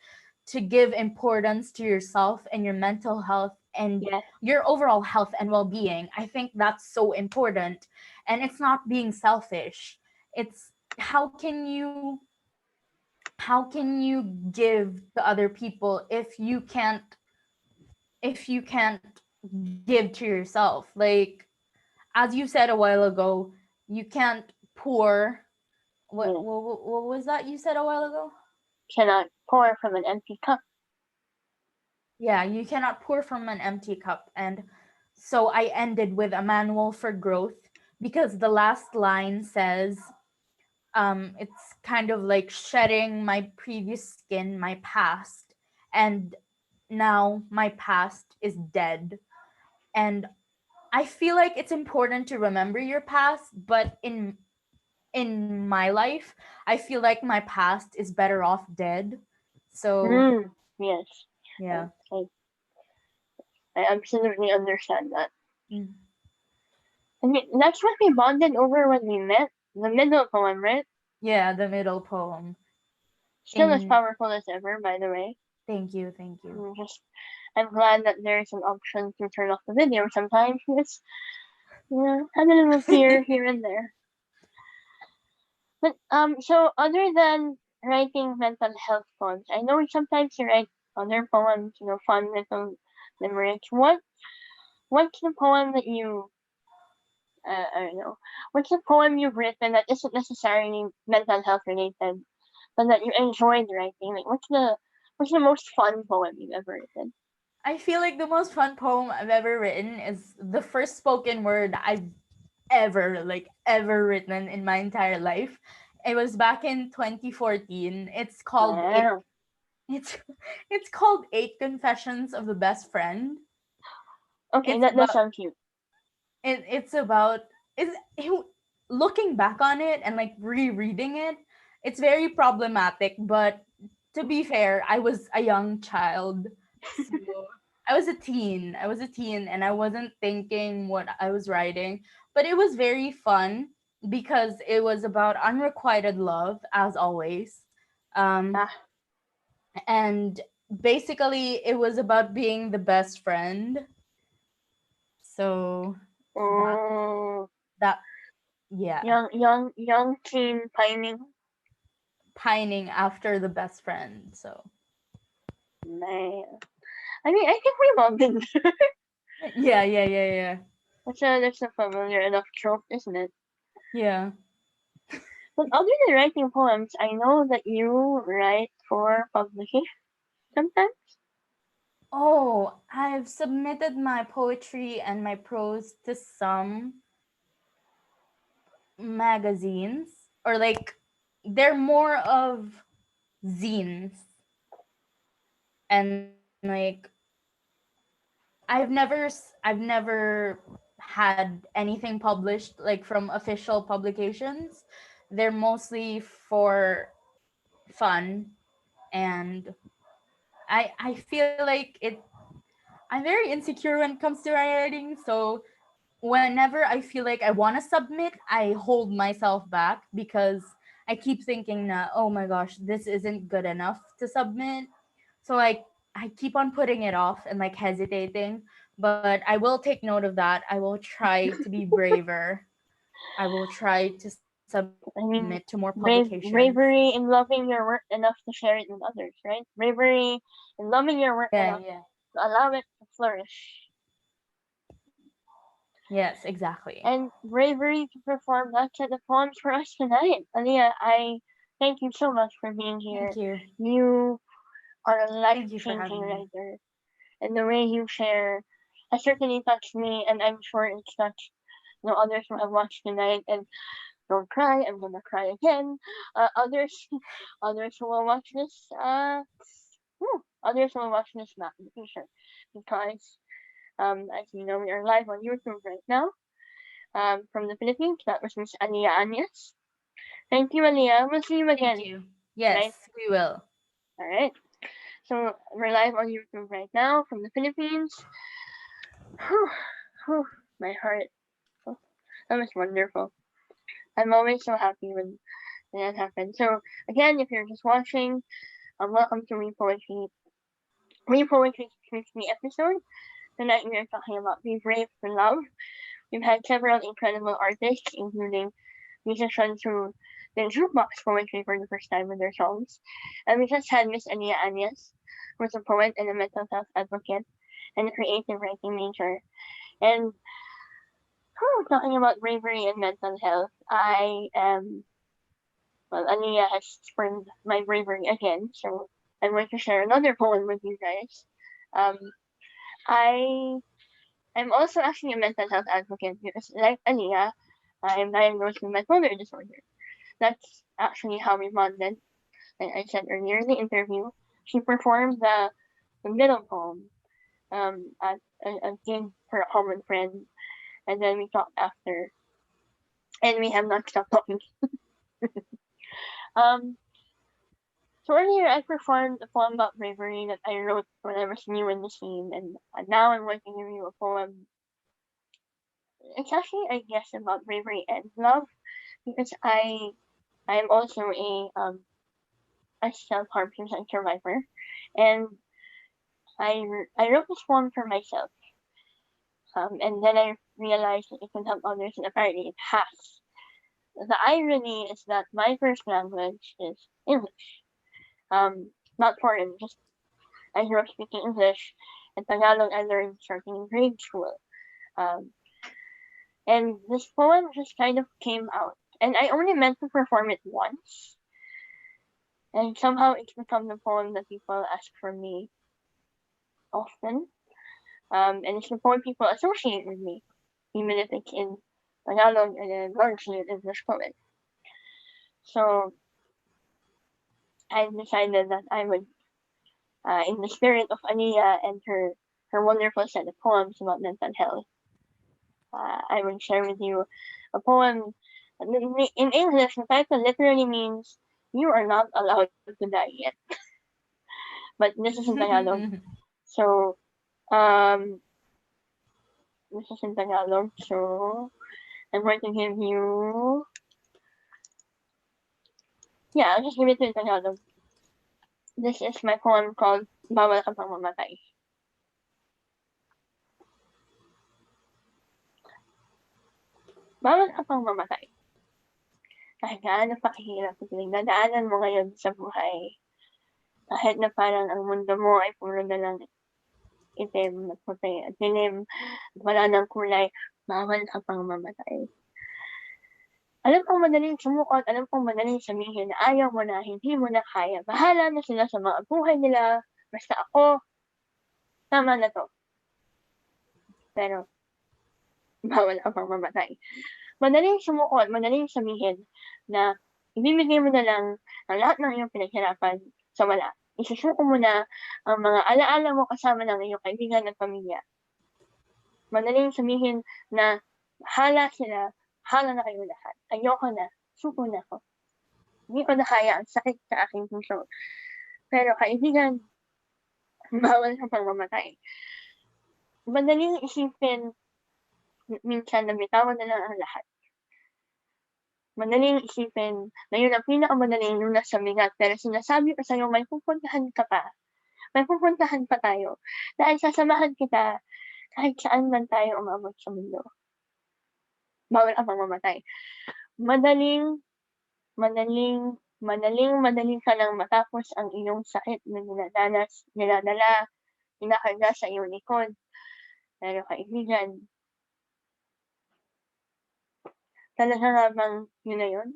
Speaker 5: to give importance to yourself and your mental health and
Speaker 1: Yes.
Speaker 5: your overall health and well-being. I think that's so important, and it's not being selfish. It's how can you give to other people if you can't give to yourself? Like, as you said a while ago, you can't pour.
Speaker 1: Yes.
Speaker 5: What was that you said a while ago?
Speaker 1: Cannot pour from an empty cup.
Speaker 5: Yeah, you cannot pour from an empty cup. And so I ended with a manual for growth because the last line says, it's kind of like shedding my previous skin, my past, and now my past is dead. And I feel like it's important to remember your past, but in my life, I feel like my past is better off dead. So
Speaker 1: Mm. Yes. I,
Speaker 5: yeah.
Speaker 1: I, I absolutely understand that.
Speaker 5: Mm.
Speaker 1: I mean, that's what we bonded over when we met. The middle poem, right?
Speaker 5: Yeah, the middle poem.
Speaker 1: Still as
Speaker 5: In
Speaker 1: powerful as ever, by the way.
Speaker 5: thank you.
Speaker 1: Just, I'm glad that there's an option to turn off the video sometimes. It's, have a little tear here and there. But so other than writing mental health poems, I know sometimes you write other poems, fun little limericks. What's the poem that you I don't know. What's a poem you've written that isn't necessarily mental health related, but that you enjoyed writing? Like, what's the most fun poem you've ever written?
Speaker 5: I feel like the most fun poem I've ever written is the first spoken word I've ever written in my entire life. It was back in 2014.
Speaker 1: Wow.
Speaker 5: It's it's called Eight Confessions of the Best Friend.
Speaker 1: Okay,
Speaker 5: It's
Speaker 1: that
Speaker 5: about
Speaker 1: sounds cute.
Speaker 5: it's about is looking back on it and like rereading it, it's very problematic, but to be fair, I was a young child. So I was a teen and I wasn't thinking what I was writing, but it was very fun because it was about unrequited love as always. Um
Speaker 1: Ah,
Speaker 5: and basically it was about being the best friend. So that
Speaker 1: oh,
Speaker 5: that yeah,
Speaker 1: young teen pining.
Speaker 5: pining after the best friend. So
Speaker 1: Man, I mean, I think we've all been there.
Speaker 5: yeah.
Speaker 1: That's a familiar enough trope, isn't it?
Speaker 5: Yeah.
Speaker 1: But other than writing poems, I know that you write for publication sometimes.
Speaker 5: Oh, I've submitted my poetry and my prose to some magazines, or like they're more of zines, and like I've never had anything published like from official publications. They're mostly for fun, and I feel like I'm very insecure when it comes to writing, so whenever I feel like I want to submit, I hold myself back because I keep thinking that, oh my gosh, this isn't good enough to submit. So like I keep on putting it off and like hesitating, but I will take note of that. I will try to be braver. I will try to submit submit to more
Speaker 1: Brave,
Speaker 5: publications.
Speaker 1: bravery in loving your work enough to share it with others, right? Bravery in loving your work enough
Speaker 5: Yeah.
Speaker 1: to allow it to flourish.
Speaker 5: Yes, exactly.
Speaker 1: And bravery to perform that set of poems for us tonight. Alia, I thank you so much for being here.
Speaker 5: Thank you.
Speaker 1: You are a
Speaker 5: Thank you for
Speaker 1: life-changing
Speaker 5: having me.
Speaker 1: writer. And the way you share has certainly touched me, and I'm sure it's touched others who have watched tonight. And don't cry, I'm gonna cry again. Others who will watch this, others who will watch this back in the future, because as you know, we are live on YouTube right now. From the Philippines, that was Miss Alia Anyas. Thank you, Alia. We'll see you again.
Speaker 5: Thank you. Yes,
Speaker 1: Right?
Speaker 5: we will.
Speaker 1: All right. So we're live on YouTube right now from the Philippines. Whew, whew, my heart. Oh, that was wonderful. I'm always so happy when that happens. So again, if you're just watching, welcome to Read Poetry. Read Poetry's Christmas episode. Tonight we are talking about Be Brave for Love. We've had several incredible artists, including musicians who did jukebox poetry for the first time with their songs. And we just had Miss Alia Anyas, who's a poet and a mental health advocate and a creative writing major. And talking about bravery and mental health, Alia has spurned my bravery again, so I'm going to share another poem with you guys. Um, I'm also actually a mental health advocate because, like Alia, I'm diagnosed with bipolar disorder. That's actually how we bonded. Like I said earlier in the interview, she performed the middle poem at a gig for a common friend, and then we talked after, and we have not stopped talking. um, so earlier I performed a poem about bravery that I wrote when I was new in the scene, and now I'm going to give you a poem. It's actually, I guess, about bravery and love because I'm also a self-harm suicide survivor, and I wrote this poem for myself, and then I realized that it can help others, and apparently it has. The irony is that my first language is English, not foreign. Just I grew up speaking English, and Tagalog I learned starting in grade school. Um, and this poem just kind of came out, and I only meant to perform it once, and somehow it's become the poem that people ask from me often. And it's the poem people associate with me, even if it's in Tagalog and then largely in English poet. So I decided that I would, in the spirit of Alia and her wonderful set of poems about mental health, I would share with you a poem. In English, the title literally means "You are not allowed to die yet," but this is in Tagalog. So, um, this is in Tagalog. So, I'm going to give you. Yeah, I'll just give it to you in Tagalog. This is my poem called "Bawal Ka Pang Mamatay." Bawal ka pang mamatay. Kahit gaano pa kahirap ang pinagdadaanan mo ngayon sa buhay. Kahit na parang ang mundo mo ay puro na lang itim at puti at dilim at wala ng kulay, bawal ka pang mamatay. Alam kong madaling sumukot, alam kong madaling sabihin na ayaw mo na, hindi mo na kaya. Bahala na sila sa mga buhay nila. Basta ako, tama na to. Pero, bawal ka pang mamatay. Madaling sumukot, madaling sabihin na ibibigay mo na lang ang lahat ng iyong pinaghirapan sa wala. Isusuko mo na ang mga alaala mo kasama ng iyong kaibigan at pamilya. Madaling sabihin na bahala sila, bahala na kayo lahat. Ayoko na, suko na ako. Hindi ko na kaya ang sakit sa aking puso. Pero kaibigan, bawal ka pang mamatay. Madaling isipin minsan na bitawan na lang ang lahat. Madaling isipin na yun ang pinakamadaling lunas sa bigat, pero sinasabi ko sa'yo may pupuntahan ka pa. May pupuntahan pa tayo. Dahil sasamahan kita kahit saan man tayo umabot sa mundo. Bawal ka pang mamatay. madaling ka lang matapos ang iyong sakit na dinadala, kinakarga sa iyong likod. Pero kaibigan, talaga nga bang yun na yun?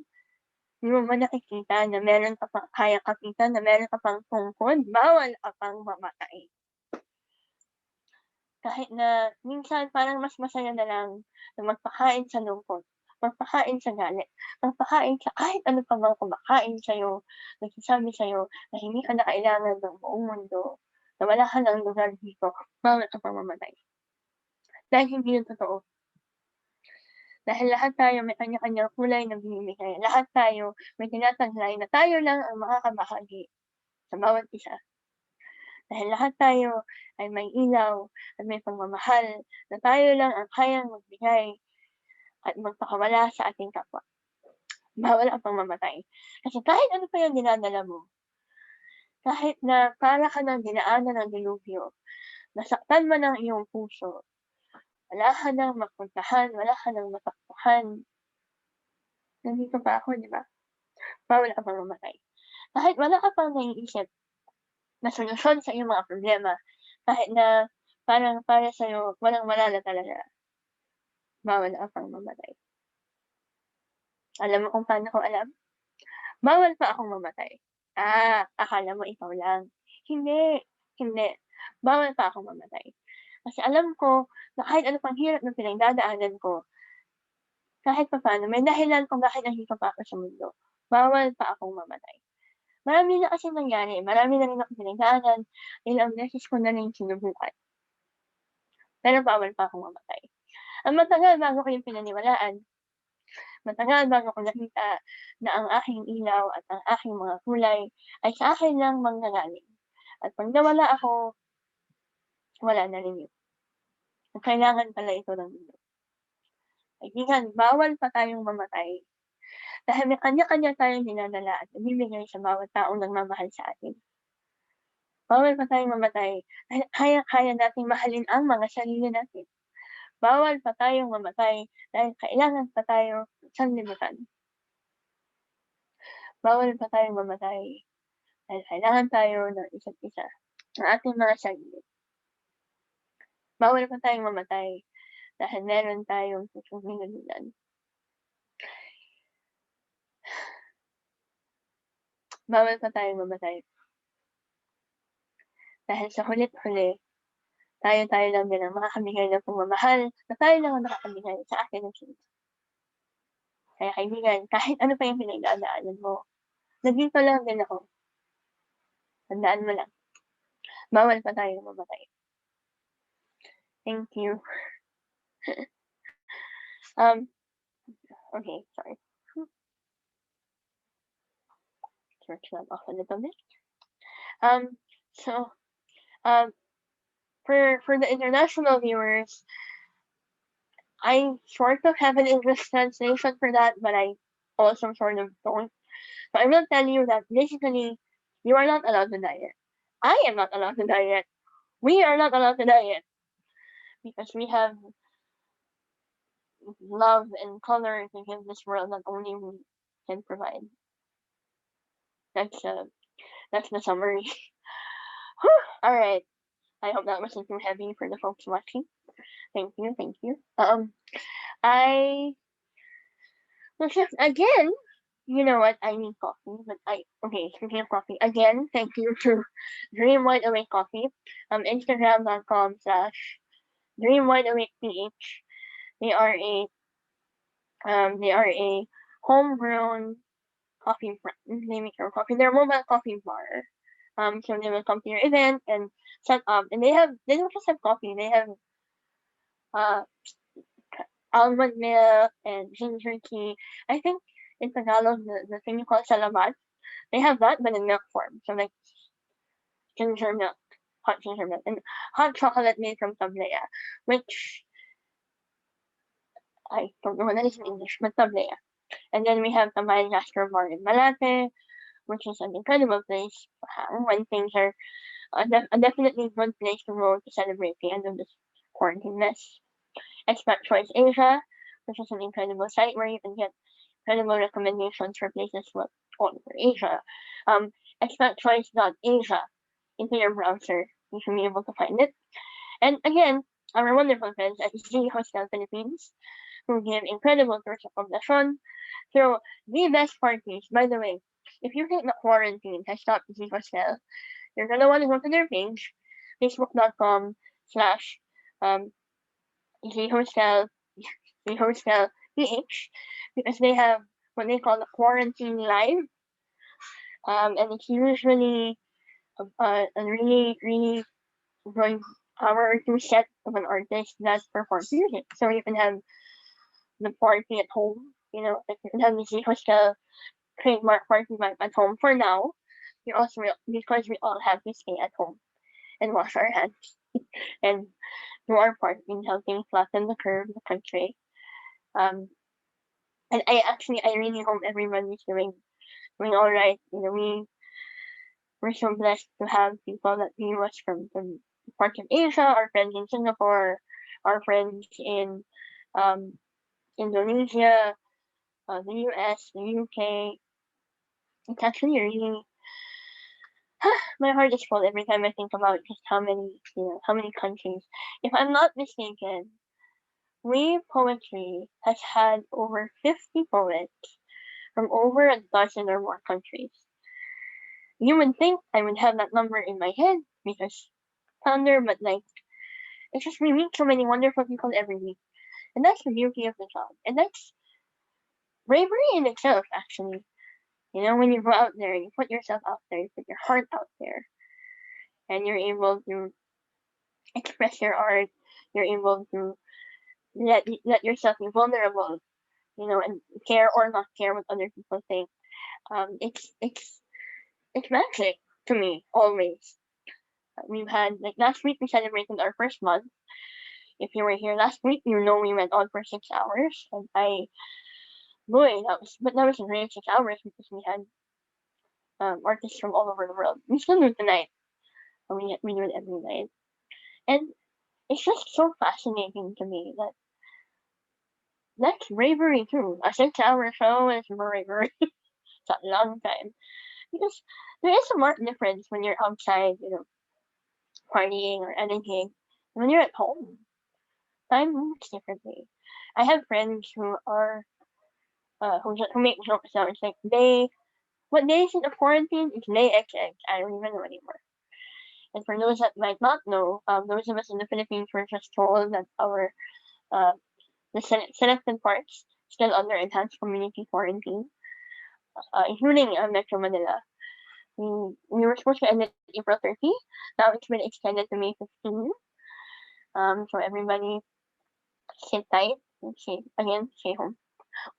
Speaker 1: Di mo ba nakikita na meron ka pang kayang kapitan, na meron ka pang tungkod, bawal ka pang mamatay. Kahit na minsan parang mas masaya na lang na magpakain sa lungkot, magpakain sa galit, magpakain sa kahit ano pa bang kumakain sa'yo, nagsasabi sa'yo na hindi ka na kailangan ng buong mundo, na wala ka ng lugar dito, bawal ka pang mamatay. Dahil hindi yun totoo. Dahil lahat tayo may kanya-kanyang kulay na binibigay. Lahat tayo may tinataglay na tayo lang ang makakabahagi sa bawat isa. Dahil lahat tayo ay may ilaw at may pagmamahal na tayo lang ang kayang magbigay at magpakawala sa ating kapwa. Bawal ang pamamatay. Kasi kahit ano pa yung dinadala mo, kahit na para ka ng dinaanan ng dilubyo, nasaktan man ang iyong puso, wala ka nang mapuntahan, wala ka nang matakbuhan. Nandito pa ako, di ba? Bawal ang pamamatay. Kahit wala ka pang naiisip na solusyon sa iyong mga problema, kahit na parang para sa'yo walang-wala na talaga, bawal ang pamamatay. Alam mo kung paano ko alam? Bawal pa akong mamatay. Akala mo ikaw lang. Hindi, hindi. Bawal pa akong mamatay. Kasi alam ko na kahit ano pang hirap na pinagdadaanan ko, kahit papaano may dahilan kung bakit nandito pa ako sa mundo. Bawal pa akong mamatay. Marami na kasing nangyari, marami na rin akong pinagdaanan, ilang beses ko na rin sinubukan. Pero bawal pa akong mamatay. Ang matagal bago ko yung pinaniwalaan, matagal bago ko nakita na ang aking ilaw at ang aking mga kulay ay sa akin lang manggagaling. At pag nawala ako, wala na rin yun. Kailangan pala ito ng mundo. Kaibigan, bawal pa tayong mamatay. Dahil may kanya-kanya tayong dinadala at ibibigay sa bawat taong nagmamahal sa atin. Bawal pa tayong mamatay dahil kaya-kaya nating mahalin ang mga sarili natin. Bawal pa tayong mamatay dahil kailangan pa tayo sanlibutan. Bawal pa tayong mamatay dahil kailangan tayo ng isa't isa, ng ating mga sarili. Bawal pa tayong mamatay dahil meron tayong susumingalilan. Bawal pa tayong mamatay dahil sa hulit-huli, tayo lang din ang makakabigay ng pagmamahal na tayo lang ang nakakabigay sa atin ng sila. Kaya kaibigan, kahit ano pa yung pinagdadaanan mo, nandito lang din ako. Tandaan mo lang. Bawal pa tayong mamatay. Thank you. Okay, sorry. Turn that off a little bit. So, for the international viewers, I sort of have an English translation for that, but I also sort of don't. So I will tell you that basically, you are not allowed to diet. I am not allowed to diet. We are not allowed to diet because we have love and color to give this world that only we can provide. That's the summary. All right. I hope that wasn't too heavy for the folks watching. Thank you. Again, you know what? I need coffee, but speaking of coffee, again, thank you to Dream Wide Awake Coffee, Instagram.com/DreamWideAwakePH. They are a homegrown coffee brand. They make your coffee. They're a mobile coffee bar. So they will come to your event and set up, and they don't just have coffee. They have almond milk and ginger tea. I think in Tagalog, the thing you call salamat, they have that, but in milk form. So like ginger milk, hot ginger milk, and hot chocolate made from tablea, which I don't know what that is in English, but tablea. And then we have Tamay Gastro Bar in Malate, which is an incredible place when things are a definitely good place to go to celebrate the end of this quarantine mess. Expat Choice Asia, which is an incredible site where you can get credible recommendations for places all over Asia. Expect choice.asia into your browser. You should be able to find it. And again, our wonderful friends at Z Hostel Philippines, who give incredible tours of accommodation through the best parties. By the way, if you think the quarantine has stopped Z Hostel, you're gonna want to go to their page, facebook.com/, Hostel, Hostel PH, because they have what they call the quarantine live, and it's usually a really, really enjoying hour or two set of an artist that performs music. So you can have the party at home, like you can have the Hostel trademark party vibe at home for now. You also because we all have to stay at home and wash our hands and do our part in helping flatten the curve of the country. Um, and I really hope everybody's doing all right. We're so blessed to have people that view us from parts of Asia, our friends in Singapore, our friends in Indonesia, the US, the UK. It's actually really my heart is full every time I think about just how many countries. If I'm not mistaken, Wave Poetry has had over 50 poets from over a dozen or more countries. You would think I would have that number in my head because thunder, but it's just we meet so many wonderful people every week. And that's the beauty of the job. And that's bravery in itself, actually. When you go out there, you put yourself out there, you put your heart out there, and you're able to express your art, you're able to let yourself be vulnerable, and care or not care what other people think. It's magic to me always. We've had last week we celebrated our first month. If you were here last week, we went on for 6 hours, and that wasn't really 6 hours because we had artists from all over the world. We still do it tonight, and we do it every night, and it's just so fascinating to me that that's bravery too. A 6 hour show is bravery. It's a long time because there is a marked difference when you're outside, partying or anything, and when you're at home. Time moves differently. I have friends who are who make jokes now. It's like what day is it of quarantine? It's day XX. I don't even know anymore. And for those that might not know, those of us in the Philippines were just told that our the selected parts still under enhanced community quarantine, including Metro Manila. We were supposed to end it April 30. Now it's been extended to May 15. So everybody sit tight and stay home,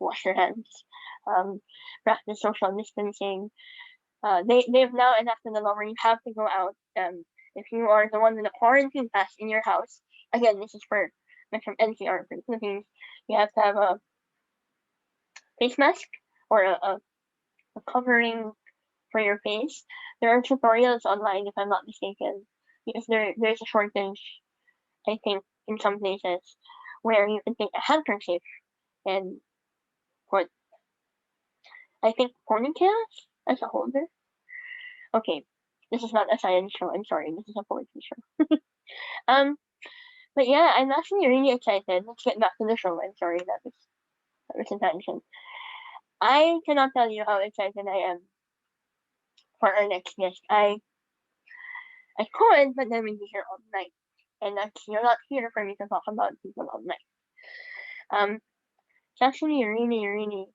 Speaker 1: wash your hands, practice social distancing. They've now enacted the law where you have to go out. If you are the one with a quarantine pass in your house, again, this is from NCR for the Philippines, you have to have a face mask or a covering for your face. There are tutorials online, if I'm not mistaken, because there's a shortage, I think, in some places where you can take a handkerchief and put, I think, ponytails as a holder. Okay, this is not a science show. I'm sorry, this is a poetry show. But yeah, I'm actually really excited. Let's get back to the show. I'm sorry that was a tangent. I cannot tell you how excited I am for our next guest. I could, but then we'd be here all night, and you're not here for me to talk about people all night. It's actually really, really,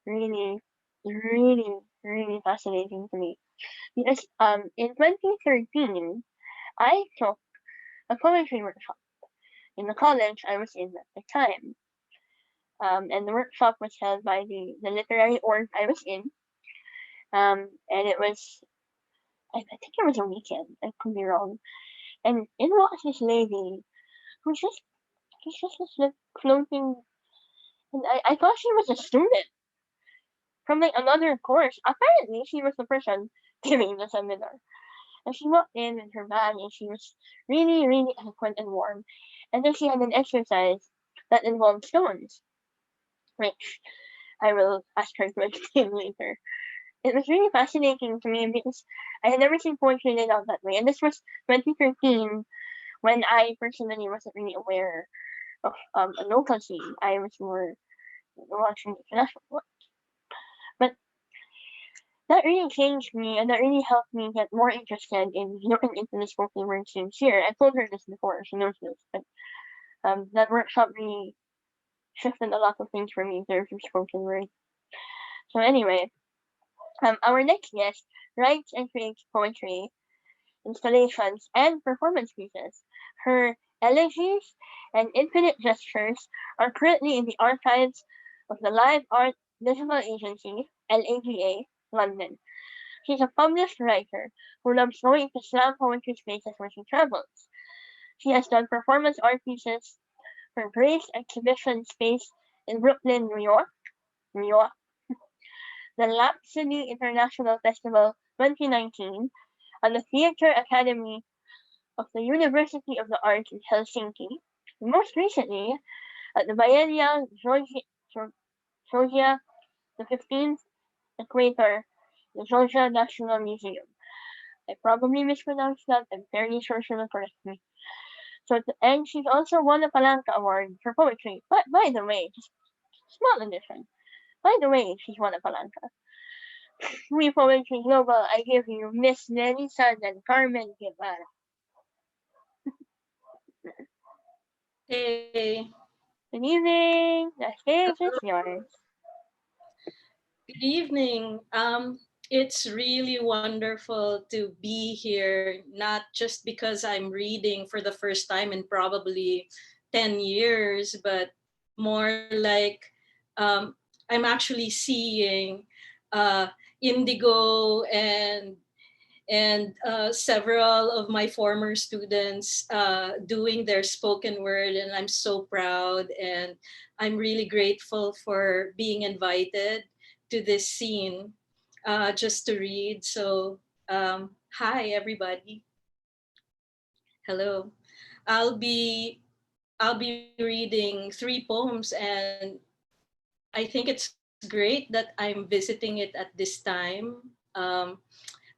Speaker 1: really, really, really fascinating to me because in 2013 I took a poetry workshop in the college I was in at the time. And the workshop was held by the literary org I was in. And it was, I think it was a weekend. I could be wrong. And in walks this lady who's just this like floating. And I thought she was a student from another course. Apparently, she was the person giving the seminar. And she walked in with her bag, and she was really, really eloquent and warm. And then she had an exercise that involved stones, which I will ask her to explain later. It was really fascinating to me because I had never seen poetry laid out that way. And this was 2013 when I personally wasn't really aware of a local scene. I was more watching international one. But that really changed me and that really helped me get more interested in looking into the spoken word scenes here. I told her this before, she knows this, but that workshop really shifted a lot of things for me in terms of spoken word. So anyway, our next guest writes and creates poetry, installations, and performance pieces. Her elegies and infinite gestures are currently in the archives of the Live Art Digital Agency, LADA, London. She's a published writer who loves going to slam poetry spaces where she travels. She has done performance art pieces for Grace Exhibition Space in Brooklyn, New York, the Lapsody International Festival 2019, and the Theatre Academy of the University of the Arts in Helsinki, and most recently at the Biennial Georgia the 15th Equator, the Georgia National Museum. I probably mispronounced that. I'm fairly sure she will correct me. And she's also won a Palanca Award for poetry. But by the way, just small addition. By the way, she's won a Palanca. We Poetry Global, I give you Miss Nelly San and Carmen Guevara.
Speaker 6: Hey,
Speaker 1: Good evening. The stage is yours.
Speaker 6: good evening. It's really wonderful to be here, not just because I'm reading for the first time in probably 10 years, but more like I'm actually seeing uh, Indigo and several of my former students doing their spoken word, and I'm so proud, and I'm really grateful for being invited to this scene just to read. So hi everybody. Hello. I'll be i'll be reading 3 poems, and I think it's great that I'm visiting it at this time.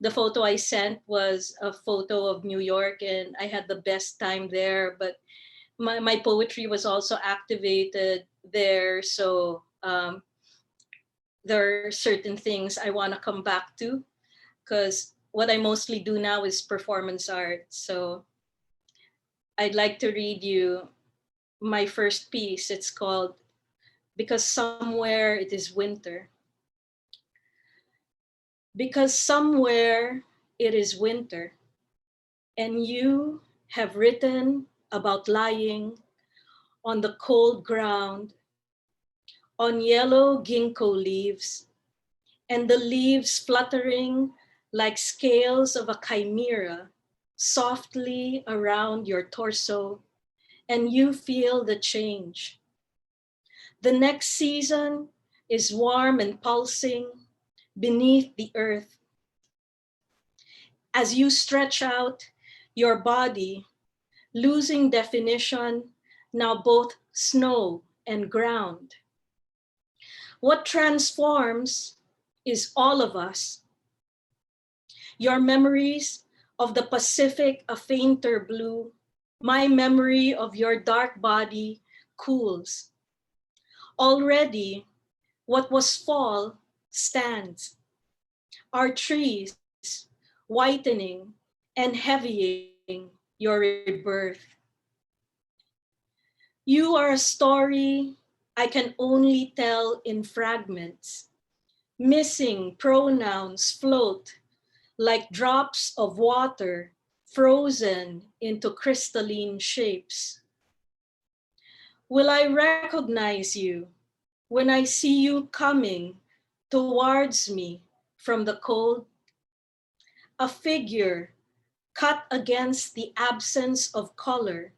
Speaker 6: The photo I sent was a photo of New York, and I had the best time there. But my poetry was also activated there. So there are certain things I want to come back to because what I mostly do now is performance art. So I'd like to read you my first piece. It's called Because Somewhere It Is Winter. Because somewhere it is winter, and you have written about lying on the cold ground, on yellow ginkgo leaves, and the leaves fluttering like scales of a chimera softly around your torso, and you feel the change. The next season is warm and pulsing beneath the earth. As you stretch out your body, losing definition, now both snow and ground. What transforms is all of us. Your memories of the Pacific, a fainter blue. My memory of your dark body cools. Already, what was fall stands. Our trees whitening and heavying your rebirth. You are a story I can only tell in fragments. Missing pronouns float like drops of water frozen into crystalline shapes. Will I recognize you when I see you coming towards me from the cold? A figure cut against the absence of color,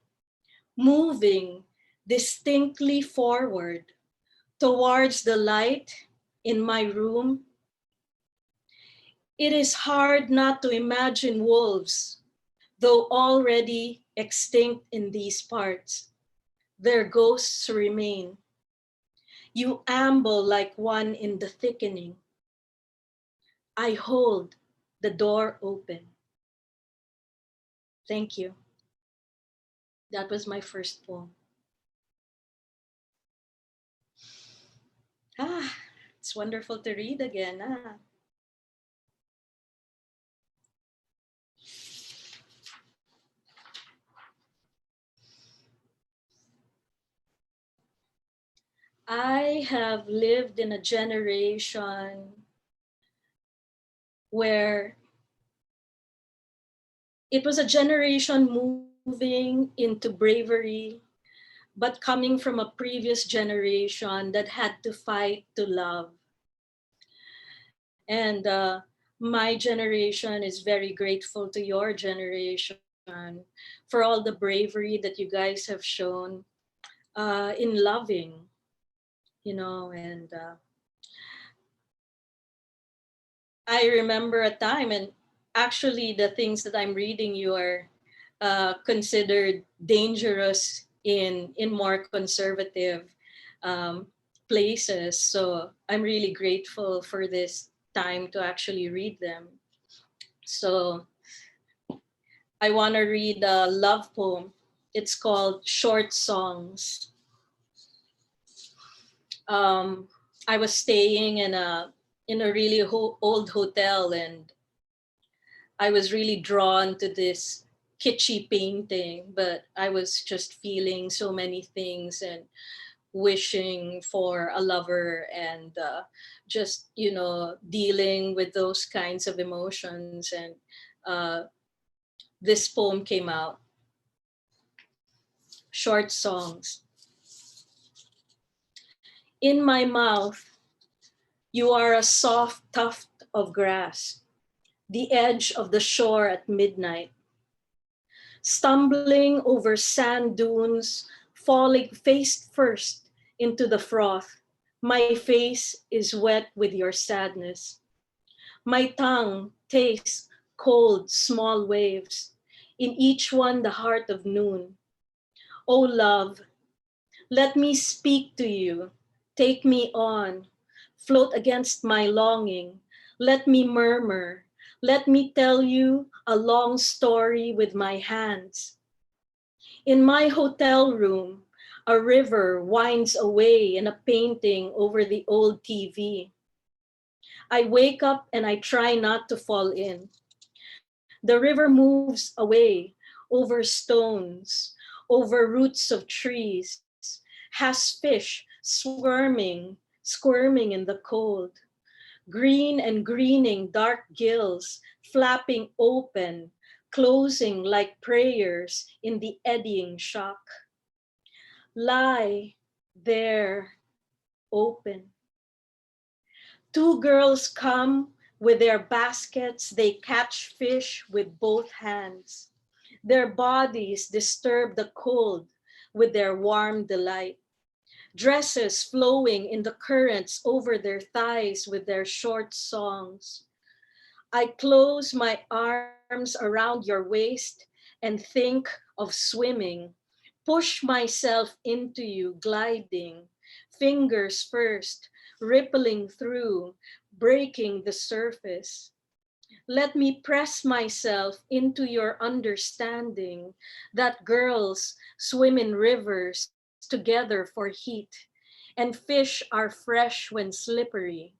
Speaker 6: moving distinctly forward towards the light in my room. It is hard not to imagine wolves, though already extinct in these parts. Their ghosts remain. You amble like one in the thickening. I hold the door open. Thank you. That was my first poem. Ah, it's wonderful to read again. Ah. I have lived in a generation where it was a generation moving into bravery, but coming from a previous generation that had to fight to love. And my generation is very grateful to your generation for all the bravery that you guys have shown in loving, and I remember a time, and actually, the things that I'm reading you are considered dangerous in more conservative um, places. So I'm really grateful for this time to actually read them. So I want to read a love poem. It's called Short Songs. Um, I was staying in a really old hotel, and I was really drawn to this kitschy painting, but I was just feeling so many things and wishing for a lover, and just, dealing with those kinds of emotions. And uh, this poem came out, Short Songs. In my mouth, you are a soft tuft of grass, the edge of the shore at midnight, stumbling over sand dunes, falling face first into the froth. My face is wet with your sadness. My tongue tastes cold, small waves, in each one the heart of noon. O love, let me speak to you, take me on, float against my longing, let me murmur, let me tell you a long story with my hands. In my hotel room, a river winds away in a painting over the old TV. I wake up and I try not to fall in. The river moves away over stones, over roots of trees, has fish squirming in the cold, green and greening dark gills flapping open, closing like prayers in the eddying shock. Lie there open. Two girls come with their baskets, they catch fish with both hands. Their bodies disturb the cold with their warm delight. Dresses flowing in the currents over their thighs with their short songs. I close my arms around your waist and think of swimming, push myself into you, gliding, fingers first, rippling through, breaking the surface. Let me press myself into your understanding that girls swim in rivers together for heat, and fish are fresh when slippery.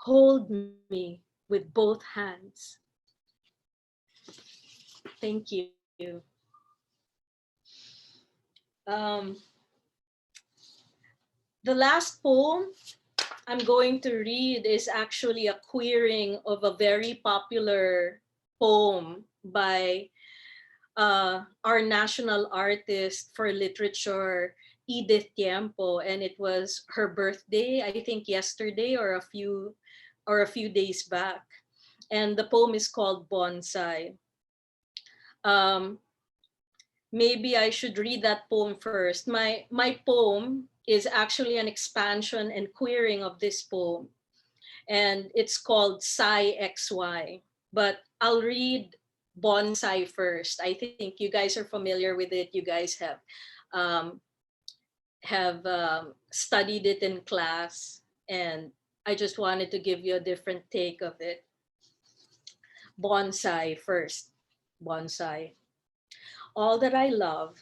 Speaker 6: Hold me with both hands. Thank you. Um, the last poem I'm going to read is actually a queering of a very popular poem by our national artist for literature, Edith Tiempo, and it was her birthday, I think yesterday or a few days back. And the poem is called Bonsai. Um, Maybe I should read that poem first. My poem is actually an expansion and queering of this poem, and it's called Psi XY. But I'll read Bonsai first. I think you guys are familiar with it. You guys have um, have studied it in class, and I just wanted to give you a different take of it. Bonsai first. Bonsai. All that I love,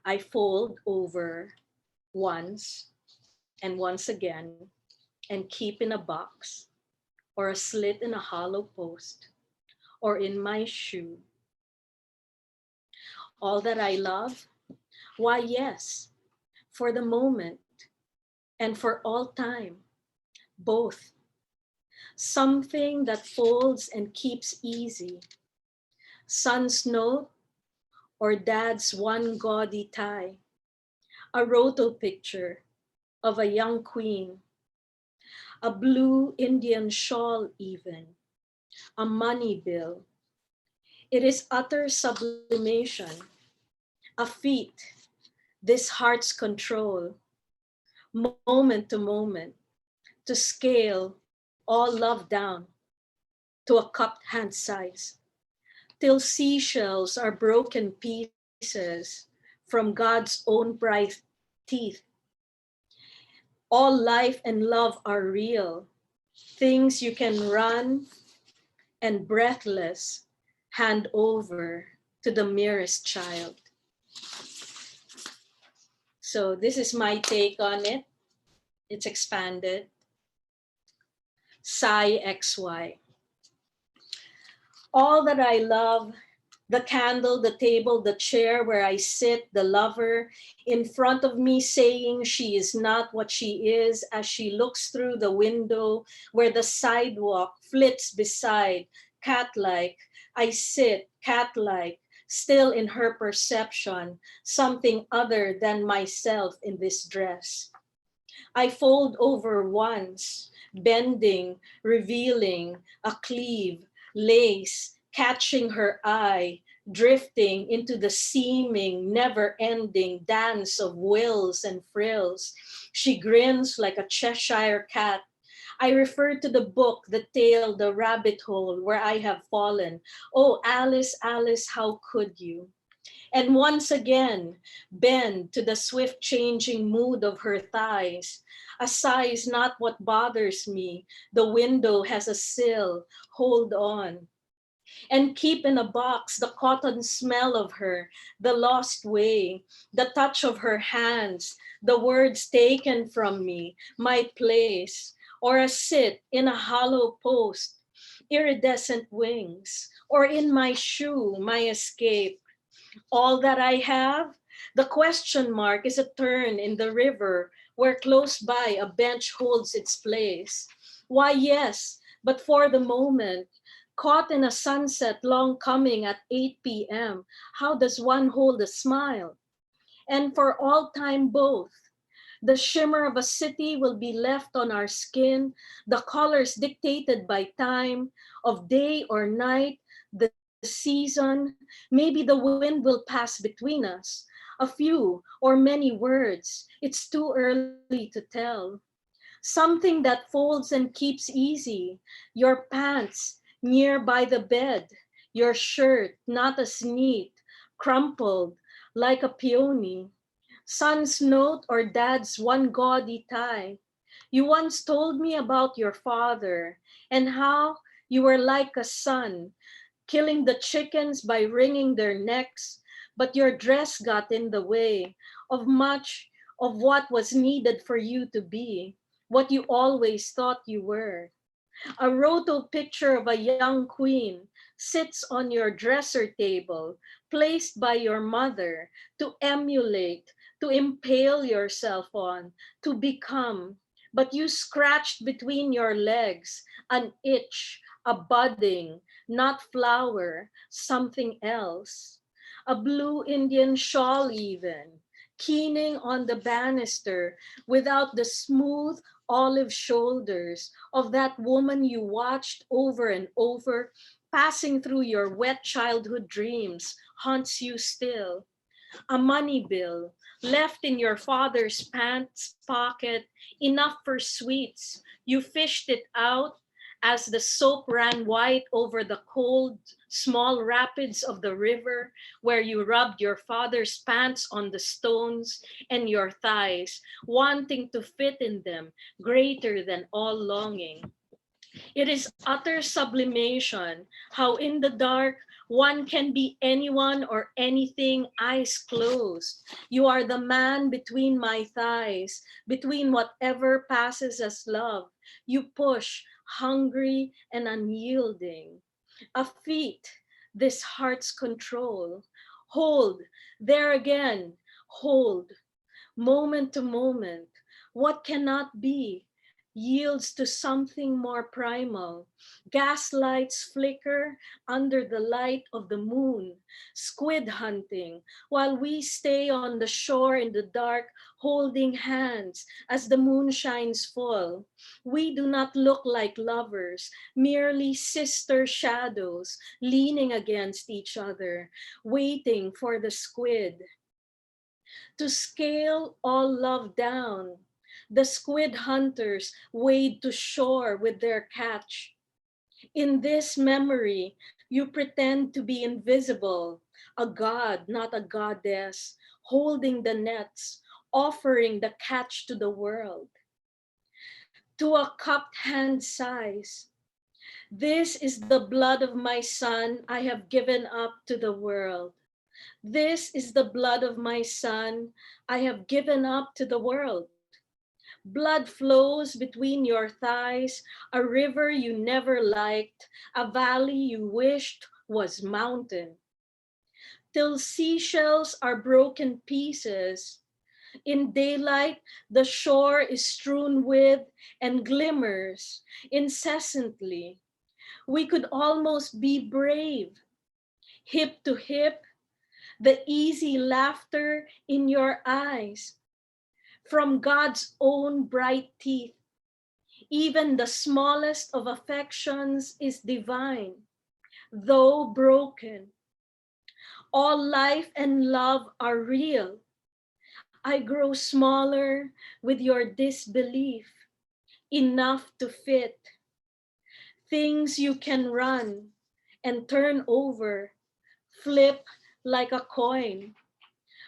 Speaker 6: I fold over once and once again and keep in a box or a slit in a hollow post or in my shoe. All that I love, why, yes, for the moment and for all time, both. Something that folds and keeps easy. Son's note or dad's one gaudy tie. A roto picture of a young queen. A blue Indian shawl even. A money bill. It is utter sublimation. A feat, this heart's control, moment to moment, to scale all love down to a cupped hand size, till seashells are broken pieces from God's own bright teeth. All life and love are real, things you can run and breathless hand over to the merest child. So this is my take on it. It's expanded. Psi XY. All that I love, the candle, the table, the chair where I sit, the lover in front of me saying she is not what she is as she looks through the window where the sidewalk flits beside, cat-like. I sit, cat-like, still in her perception, something other than myself in this dress. I fold over once, bending, revealing a cleave, lace, catching her eye, drifting into the seeming, never-ending dance of wills and frills. She grins like a Cheshire cat. I refer to the book, the tale, the rabbit hole where I have fallen. Oh, Alice, Alice, how could you? And once again, bend to the swift changing mood of her thighs. A sigh is not what bothers me. The window has a sill. Hold on. And keep in a box the cotton smell of her, the lost way, the touch of her hands, the words taken from me, my place, or a sit in a hollow post, iridescent wings, or in my shoe, my escape. All that I have? The question mark is a turn in the river where close by a bench holds its place. Why, yes, but for the moment, caught in a sunset long coming at 8 p.m., how does one hold a smile? And for all time both, the shimmer of a city will be left on our skin, the colors dictated by time, of day or night, the season. Maybe the wind will pass between us. A few or many words. It's too early to tell. Something that folds and keeps easy. Your pants near by the bed. Your shirt not as neat, crumpled like a peony. Son's note or dad's one gaudy tie. You once told me about your father and how you were like a son, killing the chickens by wringing their necks, but your dress got in the way of much of what was needed for you to be, what you always thought you were. A roto picture of a young queen sits on your dresser table, placed by your mother to emulate, to impale yourself on, to become. But you scratched between your legs an itch, a budding, not flower, something else. A blue Indian shawl even, keening on the banister without the smooth olive shoulders of that woman you watched over and over, passing through your wet childhood dreams, haunts you still. A money bill left in your father's pants pocket, enough for sweets. You fished it out as the soap ran white over the cold small rapids of the river where you rubbed your father's pants on the stones and your thighs, wanting to fit in them, greater than all longing. It is utter sublimation, how in the dark one can be anyone or anything, eyes closed. You are the man between my thighs, between whatever passes as love. You push, hungry and unyielding. A feat, this heart's control. Hold, there again, hold, moment to moment. What cannot be yields to something more primal. Gaslights flicker under the light of the moon, squid hunting, while we stay on the shore in the dark, holding hands as the moon shines full. We do not look like lovers, merely sister shadows leaning against each other, waiting for the squid to scale all love down. The squid hunters wade to shore with their catch. In this memory, you pretend to be invisible, a god, not a goddess, holding the nets, offering the catch to the world. To a cupped hand size, this is the blood of my son I have given up to the world. This is the blood of my son I have given up to the world. Blood flows between your thighs, a river you never liked, a valley you wished was mountain. Till seashells are broken pieces. In daylight, the shore is strewn with and glimmers incessantly. We could almost be brave, hip to hip, the easy laughter in your eyes from God's own bright teeth. Even the smallest of affections is divine, though broken. All life and love are real. I grow smaller with your disbelief, enough to fit. Things you can run and turn over, flip like a coin.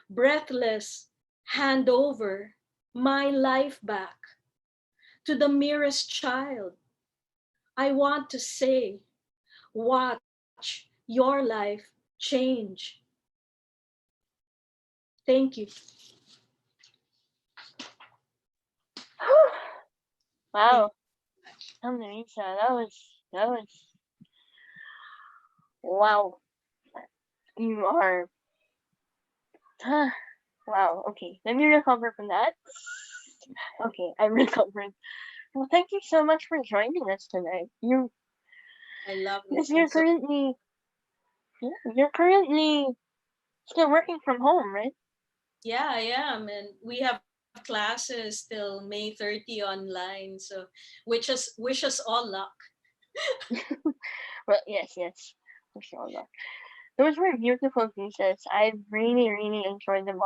Speaker 6: Breathless, hand over my life back to the merest child. I want to say, watch your life change. Thank you.
Speaker 1: Wow. Marisa, that was wow. You are wow, okay. Let me recover from that. Okay, I'm recovered. Well, thank you so much for joining us tonight.
Speaker 6: I love
Speaker 1: Because
Speaker 6: this. I'm so,
Speaker 1: you're currently still working from home, right?
Speaker 6: yeah, I am. And we have classes till May 30 online. So wish us all luck.
Speaker 1: Well, yes, for sure. Luck. Those were beautiful pieces. I really enjoyed them.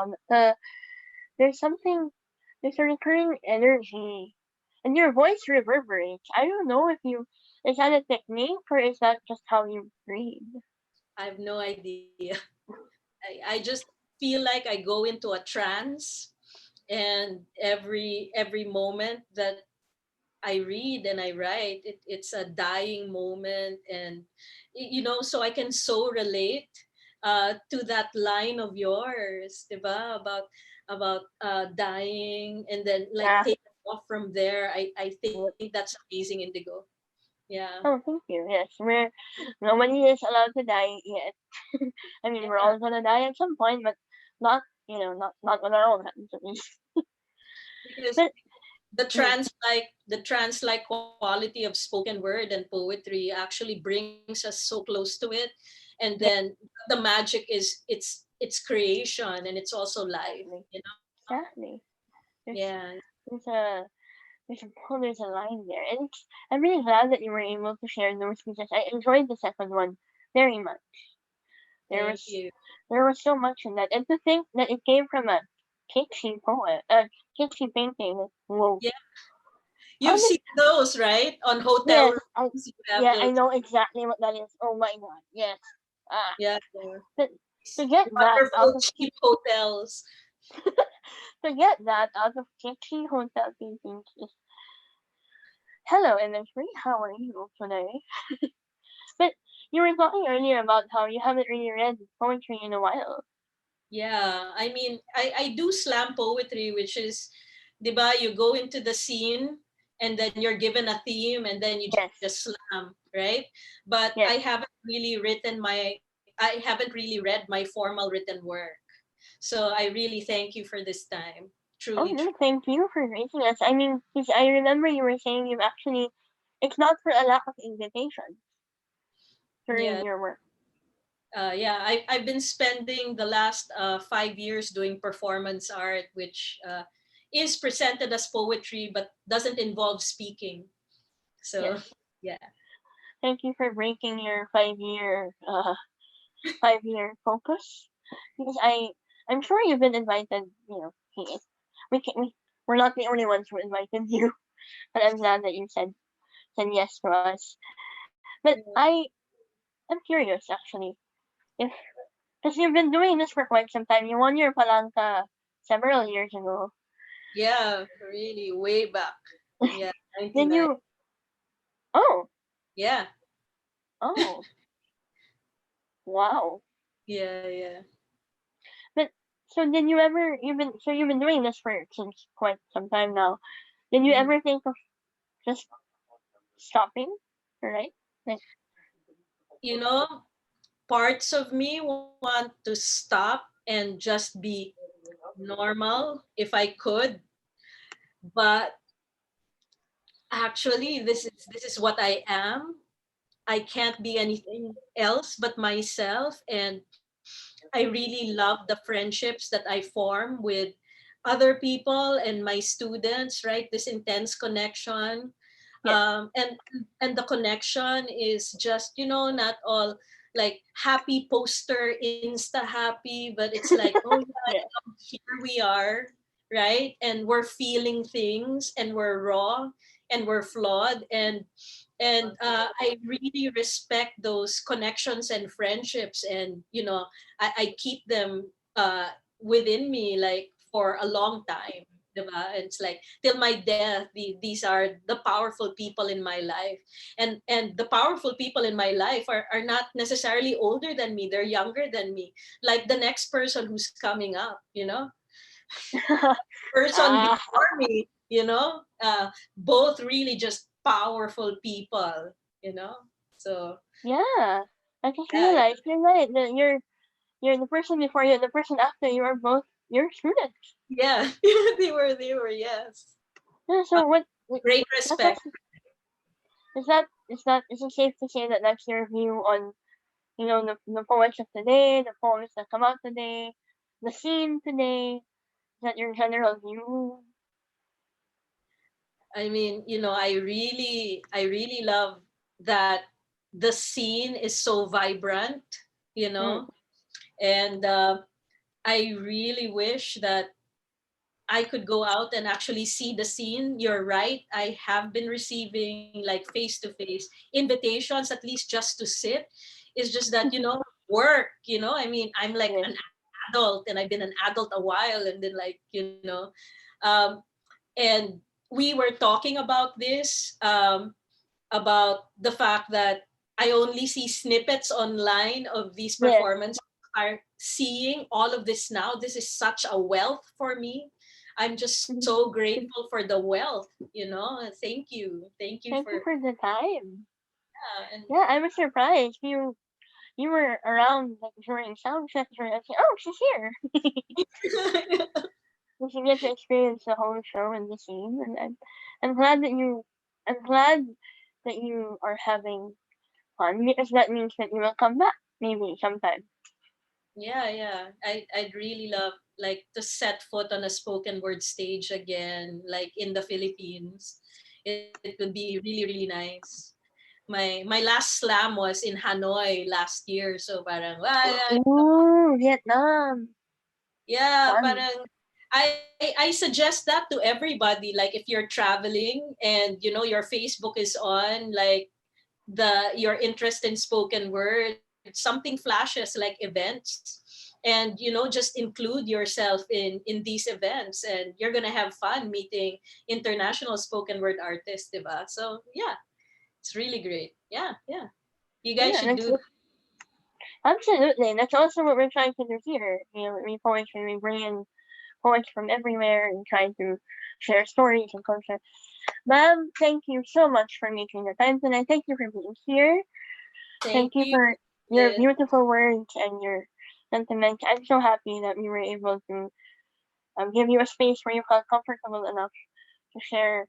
Speaker 1: There's something, there's a recurring energy, and your voice reverberates. I don't know if is that a technique or is that just how you breathe?
Speaker 6: I have no idea. I just feel like I go into a trance, and every moment that I read and I write, it's a dying moment, and so I can so relate to that line of yours, diba? About dying and then like
Speaker 1: Yeah.
Speaker 6: take off from there. I think that's amazing, Indigo. Yeah,
Speaker 1: Oh, thank you. Yes, nobody is allowed to die yet. I mean, we're
Speaker 6: yeah,
Speaker 1: all gonna die at some point, but not not with our own hands at least.
Speaker 6: because
Speaker 1: But mm,
Speaker 6: the trance like quality of spoken word and poetry actually brings us so close to it, and
Speaker 1: yeah,
Speaker 6: then the magic is it's creation and it's also life,
Speaker 1: exactly,
Speaker 6: you know.
Speaker 1: exactly. There's
Speaker 6: Yeah,
Speaker 1: there's a there's a line there, and I'm really glad that you were able to share those pieces. I enjoyed the second one very much. There
Speaker 6: thank
Speaker 1: was
Speaker 6: you.
Speaker 1: there was so much in that, and to think that it came from a kitschy poet, a kitschy painting. Whoa.
Speaker 6: Yeah, You've seen those, right? On hotel
Speaker 1: Yes,
Speaker 6: rooms, you have
Speaker 1: yeah, I
Speaker 6: those.
Speaker 1: know exactly what that is. Oh my god, yes.
Speaker 6: Yeah,
Speaker 1: But to get that out
Speaker 6: wonderful
Speaker 1: of
Speaker 6: cheap hotels.
Speaker 1: to get that out of kitschy hotel paintings is hello industry, how are you today? But you were talking earlier about how you haven't really read poetry in a while.
Speaker 6: Yeah, I mean, I do slam poetry, which is, diba, you go into the scene and then you're given a theme and then you
Speaker 1: Yes,
Speaker 6: just slam, right? But I
Speaker 1: yes.
Speaker 6: haven't really read my formal written work. So I really thank you for this time.
Speaker 1: Oh
Speaker 6: Truly,
Speaker 1: no, thank you for raising us. I mean, 'cause I remember you were saying you've actually, it's not for a lack of invitation to read
Speaker 6: yeah.
Speaker 1: your work.
Speaker 6: Yeah, I've been spending the last 5 years doing performance art, which is presented as poetry but doesn't involve speaking. So,
Speaker 1: Yes.
Speaker 6: yeah.
Speaker 1: Thank you for breaking your 5 year focus. Because I'm sure you've been invited, hey, we're not the only ones who invited you, but I'm glad that you said yes to us. But I'm curious actually, if because you've been doing this for quite some time. You won your palanca several years ago.
Speaker 6: Yeah, really, way back. Yeah,
Speaker 1: Did
Speaker 6: 99.
Speaker 1: you? Oh,
Speaker 6: Yeah,
Speaker 1: oh, wow.
Speaker 6: yeah, yeah.
Speaker 1: But so did you ever? You've been doing this for since quite some time now. Did you
Speaker 6: Mhm.
Speaker 1: ever think of just stopping? Right? Like,
Speaker 6: You know, parts of me want to stop and just be normal if I could, but actually this is what I am. I can't be anything else but myself. And I really love the friendships that I form with other people and my students, right? This intense connection.
Speaker 1: yes.
Speaker 6: And the connection is just, not all like happy poster, insta happy, but it's like, oh yeah,
Speaker 1: Yeah.
Speaker 6: here we are, right? And we're feeling things and we're raw and we're flawed. And I really respect those connections and friendships, and I keep them within me like for a long time. Diba? It's like till my death, these are the powerful people in my life. And the powerful people in my life are not necessarily older than me, they're younger than me, like the next person who's coming up, person
Speaker 1: Ah,
Speaker 6: before me, both really just powerful people, you know. So
Speaker 1: yeah. I just
Speaker 6: yeah,
Speaker 1: realized you're right. That you're the person before you and the person after you are both your students.
Speaker 6: yeah, they were, yes.
Speaker 1: Yeah,
Speaker 6: Uh,
Speaker 1: so what?
Speaker 6: Great
Speaker 1: That's
Speaker 6: respect.
Speaker 1: actually, is it safe to say that that's your view on the poets of today, the poems that come out today, the scene today? Is that your general view?
Speaker 6: I mean, I really love that the scene is so vibrant, you
Speaker 1: Mm,
Speaker 6: know, and I really wish that I could go out and actually see the scene. You're right. I have been receiving like face to face invitations, at least just to sit. It's just that, work, I mean, I'm like
Speaker 1: yes,
Speaker 6: an adult and I've been an adult a while. And then, like, um, and we were talking about this, about the fact that I only see snippets online of these
Speaker 1: yes.
Speaker 6: performances. Are seeing all of this now. This is such a wealth for me. I'm just so grateful for the wealth, Thank you
Speaker 1: Thank
Speaker 6: for
Speaker 1: you for the time.
Speaker 6: and
Speaker 1: Yeah, I was surprised. You were around like during sound check. I was like, oh, she's here. We should get to experience the whole show and the scene, and I'm glad that I'm glad that you are having fun because that means that you will come back maybe sometime.
Speaker 6: yeah. I'd really love like to set foot on a spoken word stage again, like in the Philippines. It would be really, really nice. My last slam was in Hanoi last year, so parang
Speaker 1: Ooh, Vietnam,
Speaker 6: yeah,
Speaker 1: fun.
Speaker 6: parang I suggest that to everybody. Like if you're traveling and you know your Facebook is on, like your interest in spoken word, something flashes like events, and you know just include yourself in these events, and you're gonna have fun meeting international spoken word artists, diba? So yeah, it's really great. Yeah, yeah. You guys
Speaker 1: Yeah,
Speaker 6: should
Speaker 1: that's
Speaker 6: do.
Speaker 1: absolutely. That's also what we're trying to do here. You know, we poetry, we bring in poets from everywhere and try to share stories and culture. Ma'am, thank you so much for making the time tonight. Thank you for being here. Thank
Speaker 6: Thank
Speaker 1: you
Speaker 6: you,
Speaker 1: for your
Speaker 6: Lynn.
Speaker 1: beautiful words and your sentiments. I'm so happy that we were able to give you a space where you felt comfortable enough to share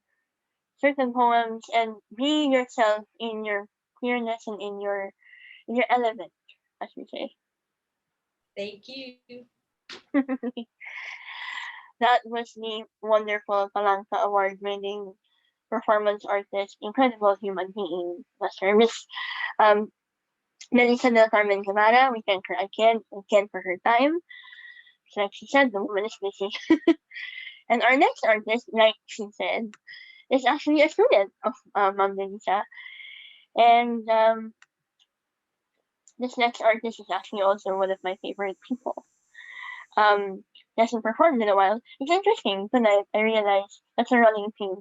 Speaker 1: certain poems and be yourself in your queerness and in your element, as we say.
Speaker 6: Thank you.
Speaker 1: That was the wonderful Palanca Award winning performance artist, incredible human being, Master Miss um, Melissa Del Carmen Guevara. We thank her again for her time. So like she said, the woman is busy. And our next artist, like she said, is actually a student of Mom Melissa. And this next artist is actually also one of my favorite people. He hasn't performed in a while. It's interesting tonight. I realized that's a running theme.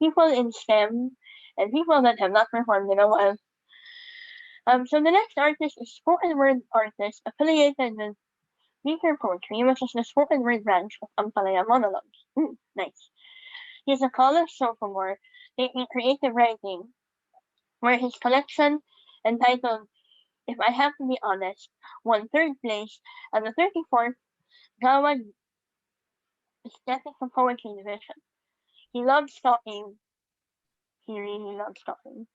Speaker 1: People in STEM and people that have not performed in a while. So the next artist is spoken word artist affiliated with Weaker Poetry, which is the spoken word branch of Ampalaya Monologues. Nice. He's a college sophomore taking creative writing, where his collection, entitled If I Have to Be Honest, won third place at the 34th Gawad Aesthetics and Poetry Division. He loves talking. He really loves talking.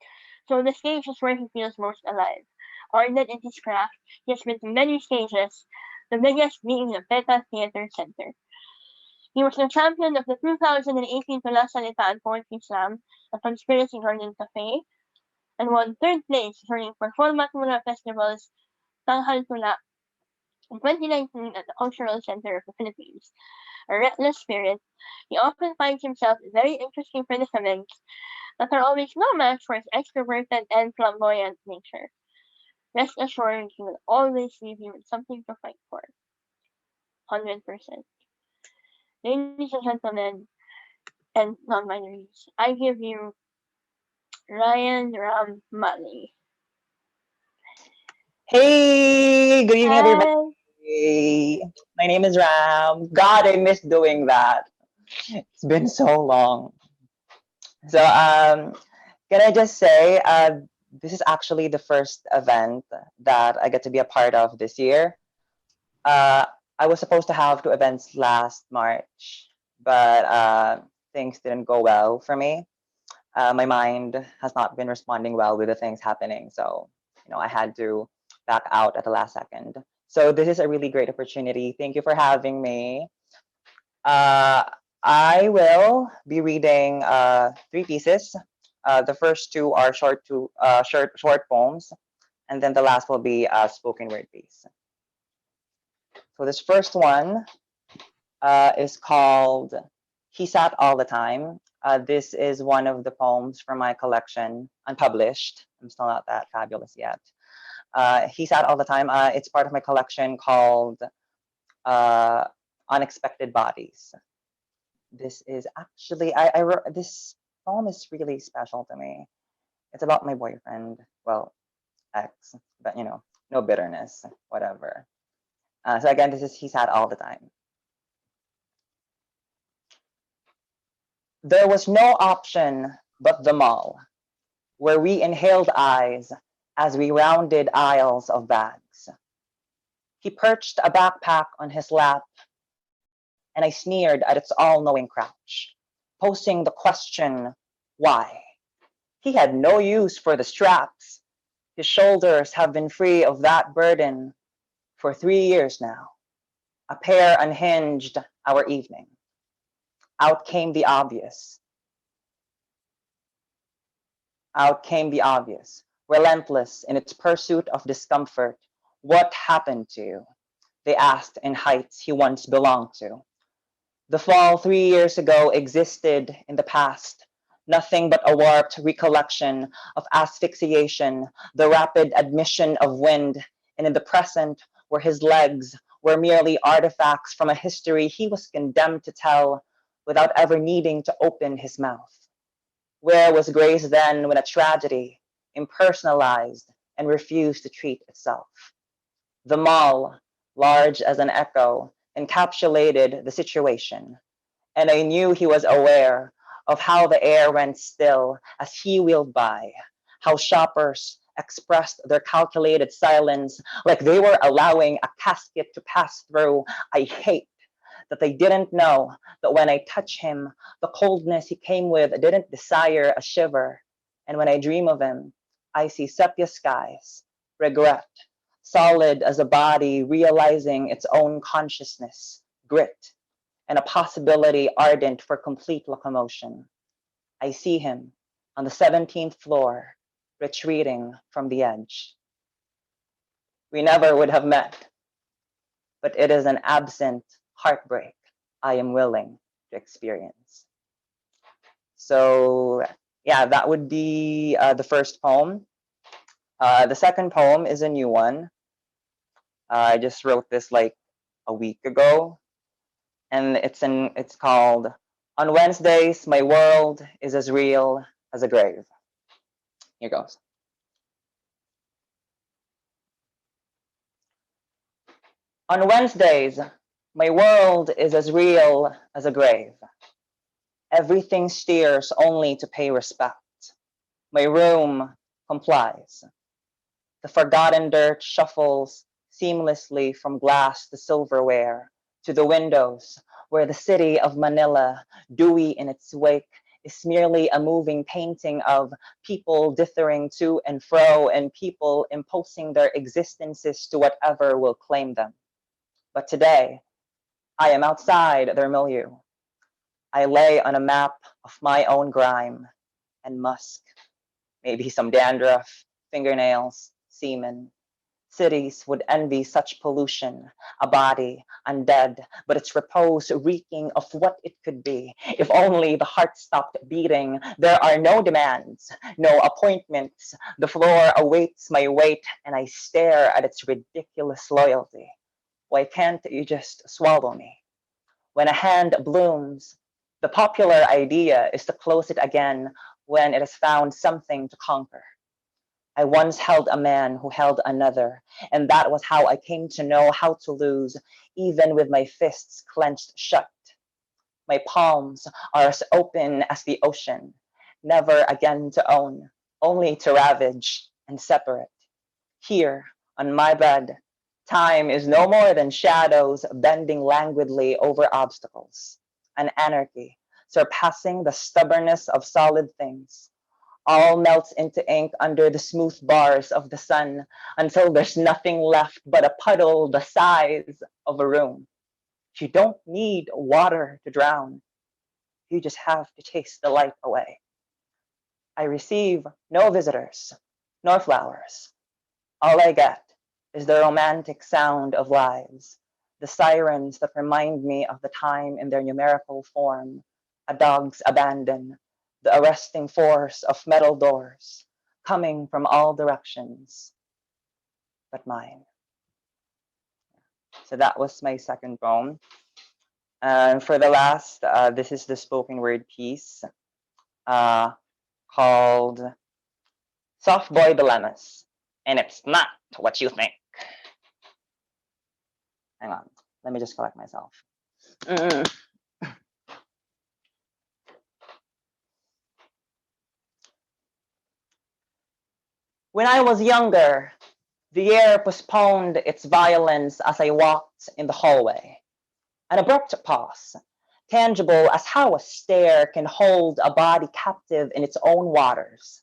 Speaker 1: So the stage is where he feels most alive. Ardent in his craft, he has been to many stages, the biggest being the Beta Theatre Center. He was the champion of the 2018 Tula Salitaan Poetry Slam at Conspiracy Garden Cafe and won third place during Performa Tula Festival's Tanghal Tula in 2019 at the Cultural Center of the Philippines. A reckless spirit, he often finds himself in very interesting predicaments that are always no match for his extroverted and flamboyant nature. Rest assured, he will always leave you with something to fight for. 100%. Ladies and gentlemen, and non-binaries, I give you Ryan Ram Mali.
Speaker 7: Hey, good evening, everybody.
Speaker 1: Hi.
Speaker 7: My name is Ram. God, I miss doing that. It's been so long. So, can I just say, this is actually the first event that I get to be a part of this year. Uh, I was supposed to have two events last March, but things didn't go well for me. My mind has not been responding well with the things happening, so I had to back out at the last second. So this is a really great opportunity. Thank you for having me. Uh, I will be reading three pieces. The first two are short poems, and then the last will be a spoken word piece. So this first one is called He Sat All the Time. This is one of the poems from my collection, unpublished. I'm still not that fabulous yet. He Sat All the Time. It's part of my collection called Unexpected Bodies. This is actually, I wrote, this poem is really special to me. It's about my boyfriend, well, ex, but no bitterness, whatever. So again, this is He Sat All the Time. There was no option but the mall, where we inhaled eyes as we rounded aisles of bags. He perched a backpack on his lap, and I sneered at its all-knowing crouch, posing the question, why? He had no use for the straps. His shoulders have been free of that burden for 3 years now. A pair unhinged our evening. Out came the obvious. Out came the obvious, relentless in its pursuit of discomfort. What happened to you? They asked in heights he once belonged to. The fall 3 years ago existed in the past, nothing but a warped recollection of asphyxiation, the rapid admission of wind, and in the present, where his legs were merely artifacts from a history he was condemned to tell without ever needing to open his mouth. Where was grace then when a tragedy, impersonalized and refused to treat itself? The mall, large as an echo, encapsulated the situation, and I knew he was aware of how the air went still as he wheeled by, how shoppers expressed their calculated silence like they were allowing a casket to pass through. I hate that they didn't know that when I touch him, the coldness he came with didn't desire a shiver. And when I dream of him, I see sepia skies, regret, solid as a body realizing its own consciousness, grit, and a possibility ardent for complete locomotion. I see him on the 17th floor, retreating from the edge. We never would have met, but it is an absent heartbreak I am willing to experience. So yeah, that would be the first poem. The second poem is a new one. I just wrote this like a week ago, and it's called "On Wednesdays, My World is as Real as a Grave." Here goes. On Wednesdays, my world is as real as a grave. Everything steers only to pay respect. My room complies. The forgotten dirt shuffles seamlessly from glass to silverware to the windows where the city of Manila, dewy in its wake, is merely a moving painting of people dithering to and fro and people imposing their existences to whatever will claim them. But today, I am outside their milieu. I lay on a map of my own grime and musk, maybe some dandruff, fingernails, semen. Cities would envy such pollution, a body undead, but its repose reeking of what it could be. If only the heart stopped beating. There are no demands, no appointments. The floor awaits my weight, and I stare at its ridiculous loyalty. Why can't you just swallow me? When a hand blooms, the popular idea is to close it again when it has found something to conquer. I once held a man who held another, and that was how I came to know how to lose, even with my fists clenched shut. My palms are as open as the ocean, never again to own, only to ravage and separate. Here, on my bed, time is no more than shadows bending languidly over obstacles, an anarchy surpassing the stubbornness of solid things. All melts into ink under the smooth bars of the sun until there's nothing left but a puddle the size of a room. You don't need water to drown. You just have to chase the light away. I receive no visitors, nor flowers. All I get is the romantic sound of lives, the sirens that remind me of the time in their numerical form, a dog's abandon, the arresting force of metal doors, coming from all directions, but mine. So that was my second poem. And for the last, this is the spoken word piece called Soft Boy Dilemmas. And it's not what you think. Hang on, let me just collect myself. When I was younger, the air postponed its violence as I walked in the hallway. An abrupt pause, tangible as how a stare can hold a body captive in its own waters.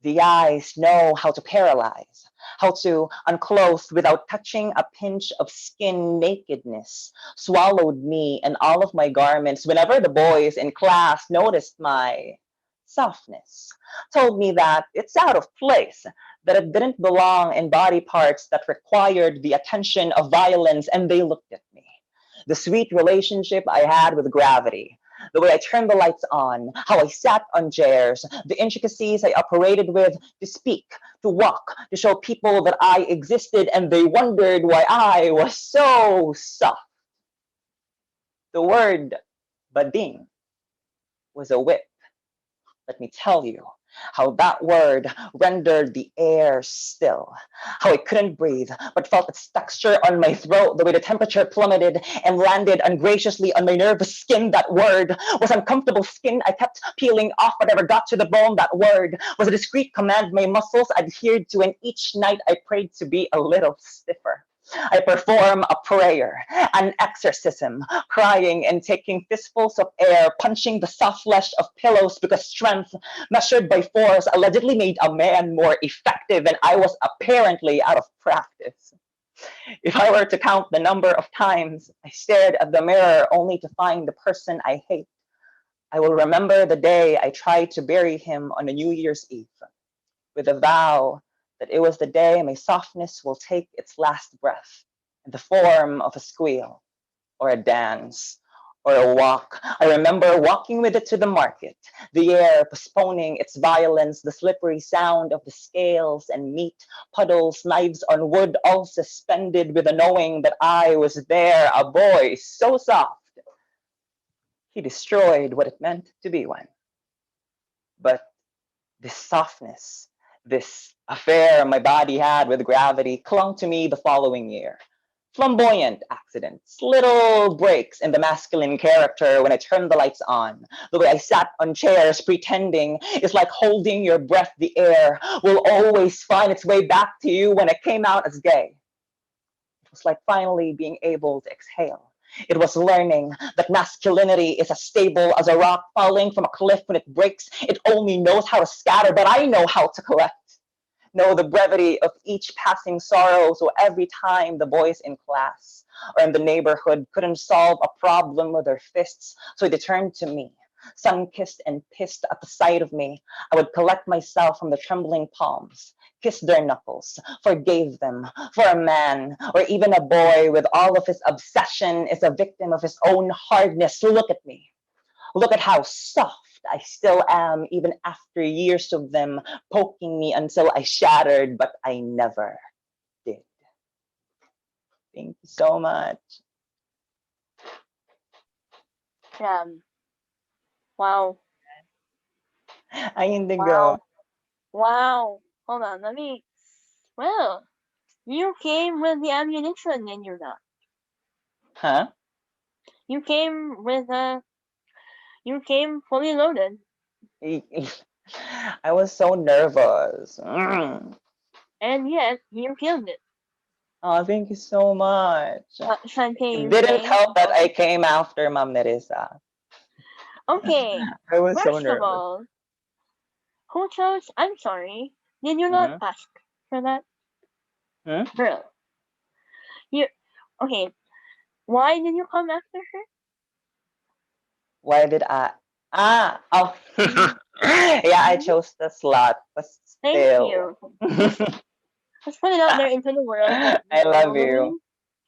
Speaker 7: The eyes know how to paralyze, how to unclothe without touching a pinch of skin nakedness, swallowed me and all of my garments whenever the boys in class noticed my softness, told me that it's out of place, that it didn't belong in body parts that required the attention of violence, and they looked at me. the sweet relationship I had with gravity, the way I turned the lights on, how I sat on chairs, the intricacies I operated with to speak, to walk, to show people that I existed and they wondered why I was so soft. The word bading was a whip. Let me tell you how that word rendered the air still, how I couldn't breathe, but felt its texture on my throat, the way the temperature plummeted and landed ungraciously on my nervous skin. That word was uncomfortable skin I kept peeling off, but never got to the bone. That word was a discreet command my muscles adhered to, and each night I prayed to be a little stiffer. I perform a prayer, an exorcism, crying and taking fistfuls of air, punching the soft flesh of pillows because strength measured by force allegedly made a man more effective, and I was apparently out of practice. If I were to count the number of times I stared at the mirror only to find the person I hate, I will remember the day I tried to bury him on a New Year's Eve with a vow that it was the day my softness will take its last breath in the form of a squeal or a dance or a walk. I remember walking with it to the market, the air postponing its violence, the slippery sound of the scales and meat, puddles, knives on wood, all suspended with a knowing that I was there, a boy so soft. He destroyed what it meant to be one. But this softness, this affair my body had with gravity clung to me the following year. Flamboyant accidents, little breaks in the masculine character when I turned the lights on. The way I sat on chairs pretending is like holding your breath. The air will always find its way back to you when I came out as gay. It was like finally being able to exhale. It was learning that masculinity is as stable as a rock falling from a cliff when it breaks. It only knows how to scatter, but I know how to collect. Know the brevity of each passing sorrow, so every time the boys in class or in the neighborhood couldn't solve a problem with their fists, so they turned to me. Sun-kissed and pissed at the sight of me, I would collect myself from the trembling palms, kissed their knuckles, forgave them. For a man, or even a boy with all of his obsession, is a victim of his own hardness. Look at me. Look at how soft I still am, even after years of them poking me until I shattered, but I never did. Thank you so much.
Speaker 1: Wow.
Speaker 7: Ay, Indigo.
Speaker 1: Wow. Wow. Hold on, let me. Well, you came with the ammunition, and you're not.
Speaker 7: Huh?
Speaker 1: You came with You came fully loaded,
Speaker 7: I was so nervous.
Speaker 1: and yet you killed it.
Speaker 7: Oh, thank you so much.
Speaker 1: Shan, can
Speaker 7: It
Speaker 1: you
Speaker 7: didn't
Speaker 1: say?
Speaker 7: help that I came after Ma'am Nerissa.
Speaker 1: Okay.
Speaker 7: I was so
Speaker 1: First of
Speaker 7: nervous.
Speaker 1: all, who chose? I'm sorry. Did you not
Speaker 7: Mhm.
Speaker 1: ask for that,
Speaker 7: Hmm?
Speaker 1: girl? You okay? Why did you come after her?
Speaker 7: Why did I? Ah, oh. Yeah, I chose the slot, but
Speaker 1: Thank
Speaker 7: still.
Speaker 1: you. Just put it out there into the world that
Speaker 7: I love
Speaker 1: nobody.
Speaker 7: you.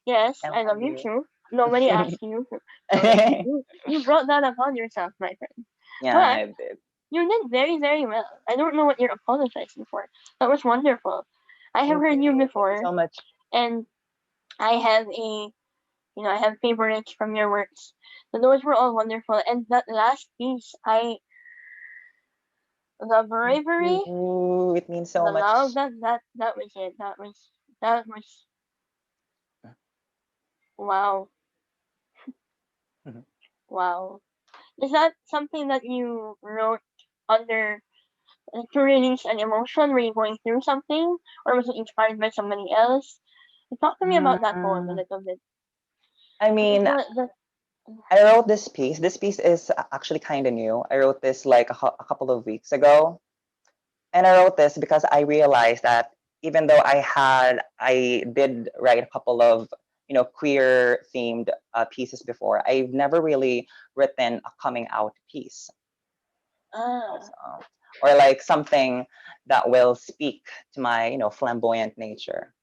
Speaker 1: Yes,
Speaker 7: I
Speaker 1: I
Speaker 7: love
Speaker 1: love you
Speaker 7: you.
Speaker 1: too. Nobody asked you. Nobody. You brought that upon yourself, my friend.
Speaker 7: Yeah,
Speaker 1: But
Speaker 7: I did.
Speaker 1: you did very, very well. I don't know what you're apologizing for. That was wonderful. I have
Speaker 7: Thank
Speaker 1: heard you
Speaker 7: you. Thank you
Speaker 1: before,
Speaker 7: so much.
Speaker 1: and I have I have favorites from your works. So those were all wonderful. And that last piece, the
Speaker 7: Thank
Speaker 1: bravery,
Speaker 7: you. It means so
Speaker 1: the
Speaker 7: much.
Speaker 1: love, that was it. That was wow,
Speaker 7: Mhm.
Speaker 1: wow. Is that something that you wrote under to release an emotion? Were you going through something, or was it inspired by somebody else? Talk to me about that poem a
Speaker 7: Mm,
Speaker 1: little bit.
Speaker 7: I
Speaker 1: Because
Speaker 7: mean, I wrote this piece. This piece is actually kind of new. I wrote this like a couple of weeks ago. And I wrote this because I realized that even though I did write a couple of, queer themed pieces before, I've never really written a coming out piece also, or like something that will speak to my, flamboyant nature.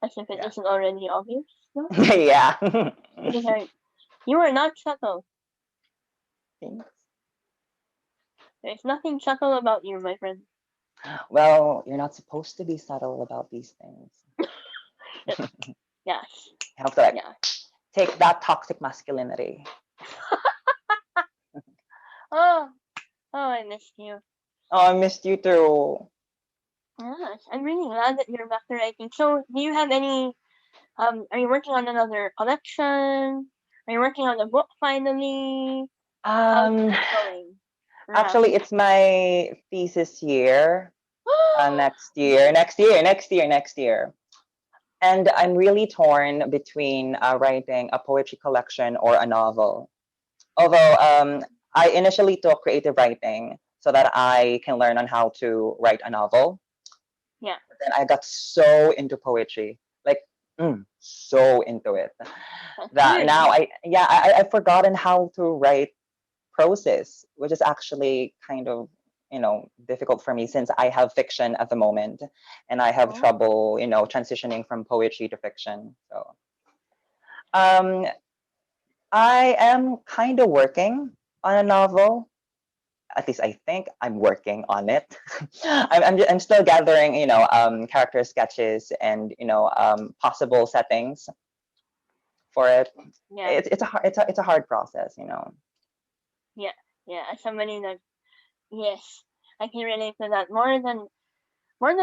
Speaker 1: I As if it
Speaker 7: Yeah.
Speaker 1: not already obvious. No?
Speaker 7: Yeah.
Speaker 1: Because you are not subtle.
Speaker 7: Thanks.
Speaker 1: There's nothing subtle about you, my friend.
Speaker 7: Well, you're not supposed to be subtle about these things.
Speaker 1: Yes.
Speaker 7: You have to like
Speaker 1: Yeah.
Speaker 7: take that toxic masculinity.
Speaker 1: Oh, I missed you.
Speaker 7: Oh, I missed you too.
Speaker 1: Yes, I'm really glad that you're back to writing. So, do you have any? Are you working on another collection? Are you working on a book finally? How's
Speaker 7: Um,
Speaker 1: it going?
Speaker 7: actually, it's my thesis year. Next year. And I'm really torn between writing a poetry collection or a novel. Although I initially took creative writing so that I can learn on how to write a novel.
Speaker 1: Yeah.
Speaker 7: But then I got so into poetry, like so into it,
Speaker 1: That's
Speaker 7: that
Speaker 1: weird.
Speaker 7: now I've forgotten how to write prose, which is actually kind of difficult for me since I have fiction at the moment, and I have
Speaker 1: Oh.
Speaker 7: trouble transitioning from poetry to fiction. So um, I am kind of working on a novel. At least I think I'm working on it. I'm still gathering, character sketches and possible settings for it.
Speaker 1: Yeah.
Speaker 7: It's a hard process.
Speaker 1: Yeah. Yeah. As somebody that, yes, I can relate to that more than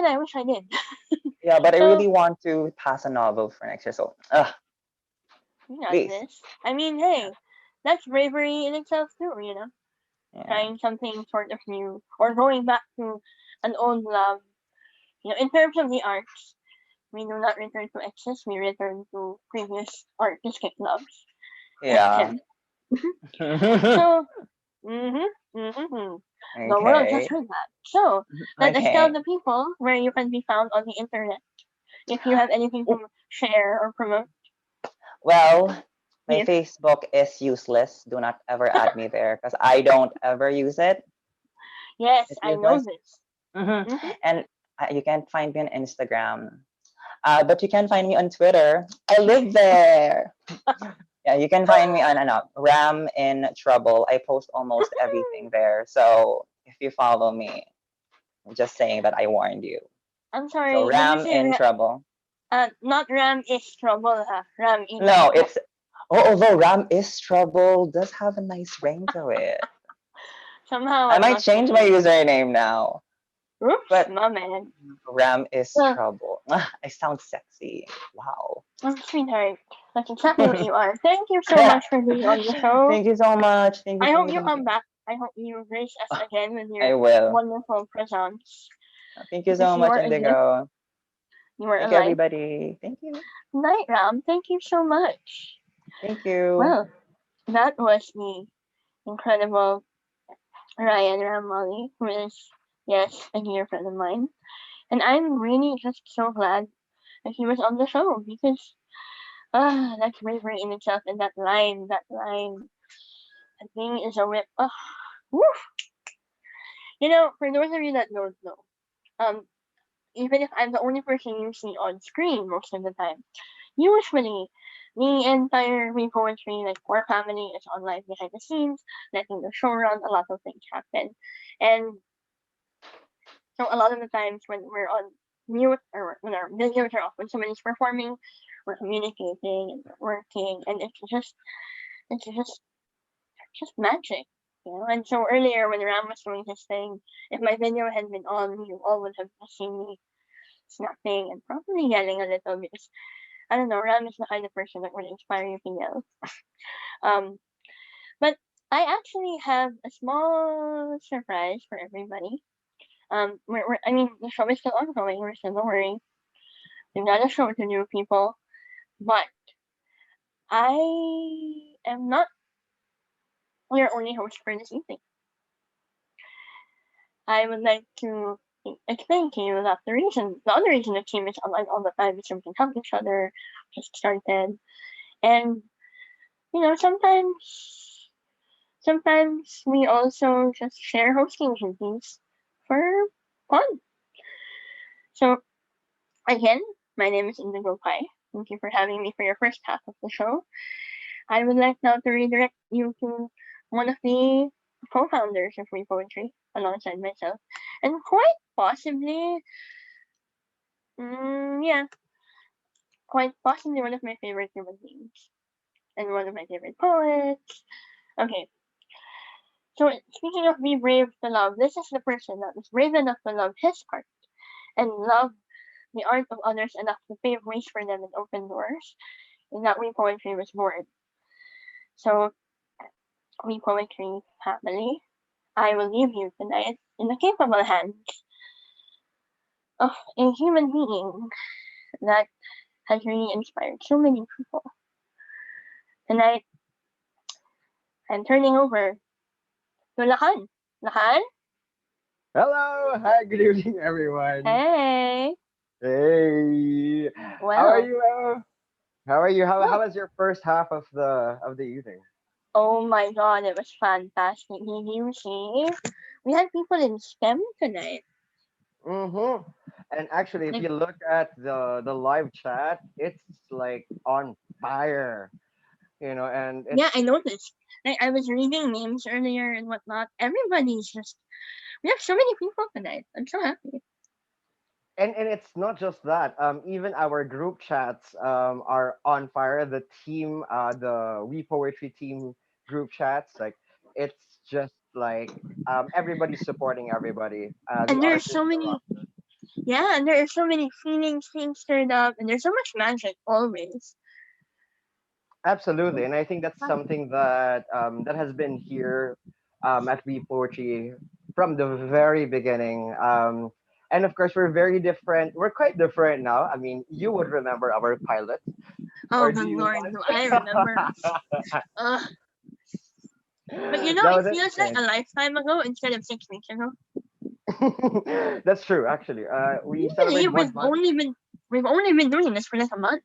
Speaker 1: I wish I did.
Speaker 7: Yeah, but I
Speaker 1: So,
Speaker 7: really want to pass a novel for next year. So,
Speaker 1: you got
Speaker 7: please.
Speaker 1: this. I mean, hey, that's bravery in itself too.
Speaker 7: Yeah.
Speaker 1: Trying something sort of new or going back to an old love. In terms of the arts, we do not return to excess. We return to previous artistic loves.
Speaker 7: Yeah.
Speaker 1: So, the world just
Speaker 7: Okay.
Speaker 1: heard that. So, let us tell
Speaker 7: Okay.
Speaker 1: the people where you can be found on the internet. If you have anything to share or promote.
Speaker 7: Well, my
Speaker 1: Yes.
Speaker 7: Facebook is useless. Do not ever add me there because I don't ever use it.
Speaker 1: Yes,
Speaker 7: It's
Speaker 1: I know
Speaker 7: useless.
Speaker 1: this.
Speaker 7: And you can't find me on Instagram. But you can find me on Twitter. I live there. Yeah, you can find me on Ram in Trouble. I post almost everything there. So if you follow me, I'm just saying that I warned you.
Speaker 1: I'm sorry,
Speaker 7: So
Speaker 1: did you
Speaker 7: Ram
Speaker 1: say
Speaker 7: in Trouble.
Speaker 1: not Ram is trouble, Ram in
Speaker 7: No,
Speaker 1: trouble.
Speaker 7: it's although Ram is Trouble does have a nice ring to it.
Speaker 1: Somehow
Speaker 7: I
Speaker 1: I'm
Speaker 7: might
Speaker 1: not
Speaker 7: change my
Speaker 1: feeling it.
Speaker 7: username now.
Speaker 1: Oops,
Speaker 7: But
Speaker 1: my man.
Speaker 7: Ram is
Speaker 1: Well,
Speaker 7: Trouble. I sound sexy. Wow.
Speaker 1: sweetheart, that's exactly what you are. Thank you so much for being on the show.
Speaker 7: Thank you so much. Thank you.
Speaker 1: I
Speaker 7: Thank
Speaker 1: hope
Speaker 7: you.
Speaker 1: you
Speaker 7: Thank
Speaker 1: come
Speaker 7: you.
Speaker 1: back. I hope you grace us again with
Speaker 7: I
Speaker 1: your
Speaker 7: will.
Speaker 1: wonderful presence.
Speaker 7: Thank you
Speaker 1: Because
Speaker 7: so
Speaker 1: you
Speaker 7: much,
Speaker 1: are a gift.
Speaker 7: Indigo.
Speaker 1: You are
Speaker 7: Thank you,
Speaker 1: alive.
Speaker 7: everybody. Thank you.
Speaker 1: Night Ram, thank you so much.
Speaker 7: Thank you.
Speaker 1: Well, that was the incredible Ryan Ramali, who is, yes, a dear friend of mine. And I'm really just so glad that he was on the show because, that's bravery in itself. And that thing is a whip. Woof. For those of you that don't know, um, even if I'm the only person you see on screen most of the time, usually the entire We Poetry, like core family, is on live behind the scenes, letting the show run, a lot of things happen. And so a lot of the times when we're on mute or when our videos are off, when somebody's performing, we're communicating and we're working, and it's just magic. And so earlier when Ram was doing his thing, if my video had been on, you all would have seen me snapping and probably yelling a little because I don't know, Ram is the kind of person that would inspire you to yell. But I actually have a small surprise for everybody. The show is still ongoing. We're still don't worry. We've got a show to do, people. But I am not your only host for this evening. I would like to explain to you that the other reason the team is online all the time is so we can help each other, just started. And, sometimes we also just share hosting duties for fun. So, again, My name is Indigo Pai. Thank you for having me for your first half of the show. I would like now to redirect you to one of the co-founders of Free Poetry alongside myself, and quite possibly, yeah, quite possibly one of my favorite human beings and one of my favorite poets. Okay, so speaking of be brave to love, this is the person that was brave enough to love his art and love the art of others enough to pave ways for them and open doors. And that we poetry was born. So we poetry family, I will leave you tonight in the capable hands of a human being that has really inspired so many people. Tonight, I'm turning over to Lahan. Lahan?
Speaker 8: Hello, hi, good evening, everyone.
Speaker 1: Hey!
Speaker 8: Hey, how are
Speaker 1: Well,
Speaker 8: you? How are you? How
Speaker 1: well,
Speaker 8: was your first half of the evening?
Speaker 1: oh my god, it was fantastic. Did you see? We had people in STEM tonight.
Speaker 8: Mm-hmm. And actually, if
Speaker 1: Like,
Speaker 8: you look at the live chat, it's like on fire, and
Speaker 1: yeah,
Speaker 8: it's
Speaker 1: I noticed. Like, I was reading names earlier and whatnot. Everybody's just. We have so many people tonight. I'm so happy.
Speaker 8: and it's not just that. Even our group chats are on fire. The team, the We Poetry team group chats, like it's just like everybody's supporting everybody. The
Speaker 1: And there's
Speaker 8: artists
Speaker 1: so
Speaker 8: are
Speaker 1: many. Yeah, and there are so many feelings being stirred up, and there's so much magic always.
Speaker 8: absolutely, and I think that's something that has been here at We Poetry from the very beginning. And of course, we're very different. We're quite different now. I mean, you would remember our pilot,
Speaker 1: Oh,
Speaker 8: or do
Speaker 1: good
Speaker 8: you
Speaker 1: lord,
Speaker 8: want?
Speaker 1: do I remember? Uh, but you know,
Speaker 8: That
Speaker 1: it
Speaker 8: was
Speaker 1: feels like
Speaker 8: interesting.
Speaker 1: a lifetime ago instead of 6 weeks ago.
Speaker 8: That's true, actually. We
Speaker 1: Really,
Speaker 8: celebrated 1 month.
Speaker 1: we've only been doing this for like a month.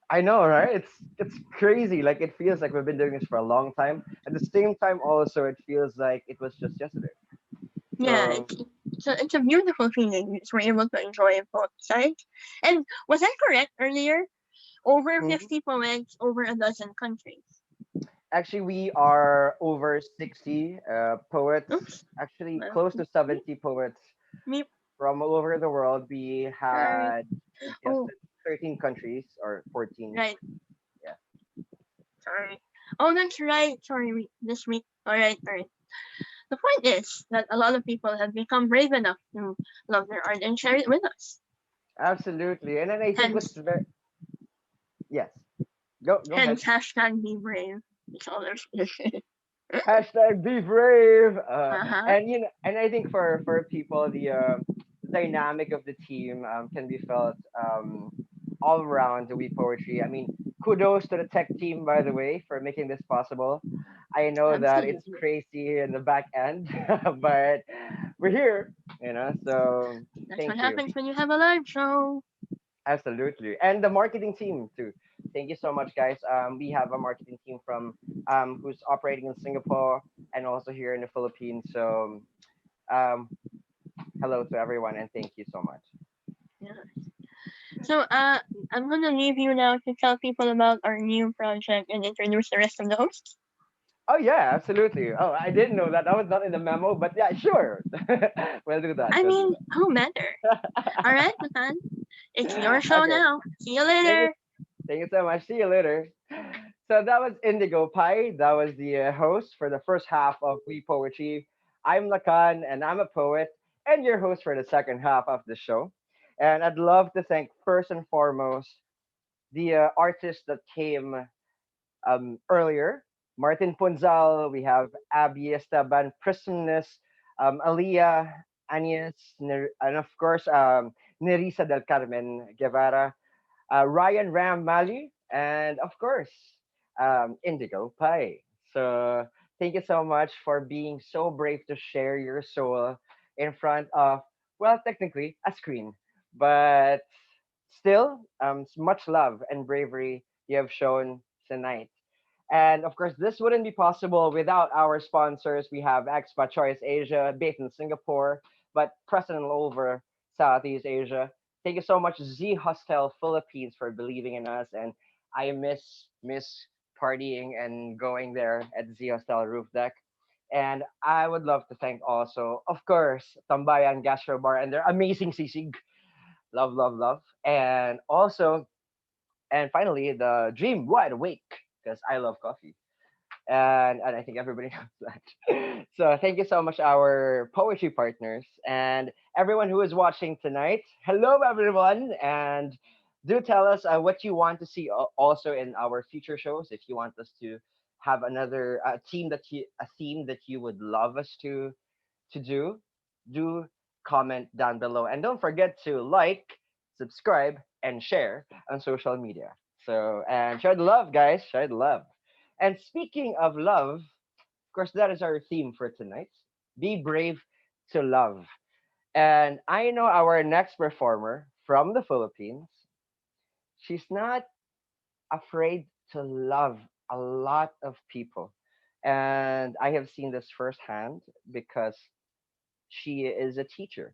Speaker 8: I know, right? It's crazy. Like it feels like we've been doing this for a long time. At the same time, also, it feels like it was just yesterday.
Speaker 1: Yeah,
Speaker 8: So
Speaker 1: it's a beautiful feeling because we're able to enjoy both sides. And was I correct earlier? Over
Speaker 8: mhm.
Speaker 1: 50 poets, over a dozen countries.
Speaker 8: Actually, we are over 60 poets.
Speaker 1: Oops.
Speaker 8: Actually,
Speaker 1: Well,
Speaker 8: close to 70 poets
Speaker 1: me,
Speaker 8: from all over the world. We
Speaker 1: sorry.
Speaker 8: had, I guess,
Speaker 1: Oh,
Speaker 8: 13 countries or 14.
Speaker 1: right.
Speaker 8: Yeah,
Speaker 1: Sorry. Oh, that's right. Sorry, this week. All right. The point is that a lot of people have become brave enough to love their art and share it with us.
Speaker 8: absolutely. And then I think what's
Speaker 1: Hence,
Speaker 8: very, yes, go ahead.
Speaker 1: hence hashtag be brave. That's all there's to say.
Speaker 8: Hashtag be brave.
Speaker 1: Uh-huh.
Speaker 8: And and I think for people, the dynamic of the team can be felt all around the We Poetry. I mean, kudos to the tech team, by the way, for making this possible. I know that it's
Speaker 1: Absolutely.
Speaker 8: crazy in the back end, but we're here, So
Speaker 1: That's what
Speaker 8: thank you.
Speaker 1: happens when you have a live show.
Speaker 8: Absolutely. And the marketing team too. Thank you so much, guys. We have a marketing team from who's operating in Singapore and also here in the Philippines. So um, hello to everyone and thank you so much.
Speaker 1: Yeah. So, I'm gonna leave you now to tell people about our new project and introduce the rest of the hosts.
Speaker 8: Oh yeah, absolutely. Oh, I didn't know that. That was not in the memo, but yeah, sure. We'll do that.
Speaker 1: I
Speaker 8: We'll do
Speaker 1: mean, who better? All right, Nathan. It's your
Speaker 8: that.
Speaker 1: show
Speaker 8: Okay.
Speaker 1: now. See you
Speaker 8: Thank you.
Speaker 1: later.
Speaker 8: Thank you so much. See you later. So that was Indigo Pie. That was the host for the first half of We Poetry. I'm Lakan, and I'm a poet, and your host for the second half of the show. And I'd love to thank first and foremost the artists that came earlier. Martin Punzal, we have Abby Esteban, Prismness, Alia, Agnes, and of course, Nerissa del Carmen Guevara, Ryan Ram Mali, and of course, Indigo Pie. So thank you so much for being so brave to share your soul in front of, well, technically a screen, but still, much love and bravery you have shown tonight. And of course, this wouldn't be possible without our sponsors. We have Expat Choice Asia, based in Singapore, but present all over Southeast Asia. Thank you so much, Z Hostel Philippines, for believing in us. And I miss partying and going there at Z Hostel Roof Deck. And I would love to thank also, of course, Tambayan Gastro Bar and their amazing sisig. Love, love, love. And finally, the Dream Wide Awake, because I love coffee. And I think everybody knows that. So thank you so much, our poetry partners, and everyone who is watching tonight. Hello, everyone, and do tell us what you want to see also in our future shows. If you want us to have another theme that you would love us to do comment down below, and don't forget to like, subscribe, and share on social media. So and share the love, guys. Share the love. And speaking of love, of course, that is our theme for tonight. Be brave to love. And I know our next performer from the Philippines, she's not afraid to love a lot of people. And I have seen this firsthand because she is a teacher.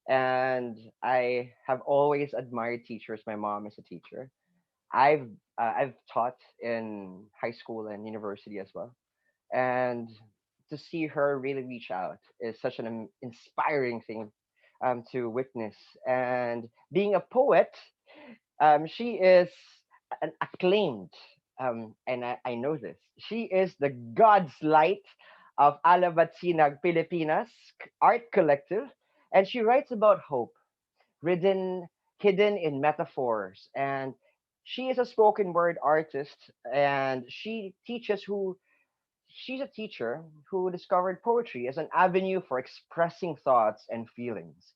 Speaker 8: And I have always admired teachers. My mom is a teacher. I've I've taught in high school and university as well, and to see her really reach out is such an inspiring thing to witness. And being a poet, she is an acclaimed, and I know this. She is the God's light of Alabatsinag Pilipinas Art Collective, and she writes about hope, hidden hidden in metaphors. And she is a spoken word artist, and she's a teacher who discovered poetry as an avenue for expressing thoughts and feelings.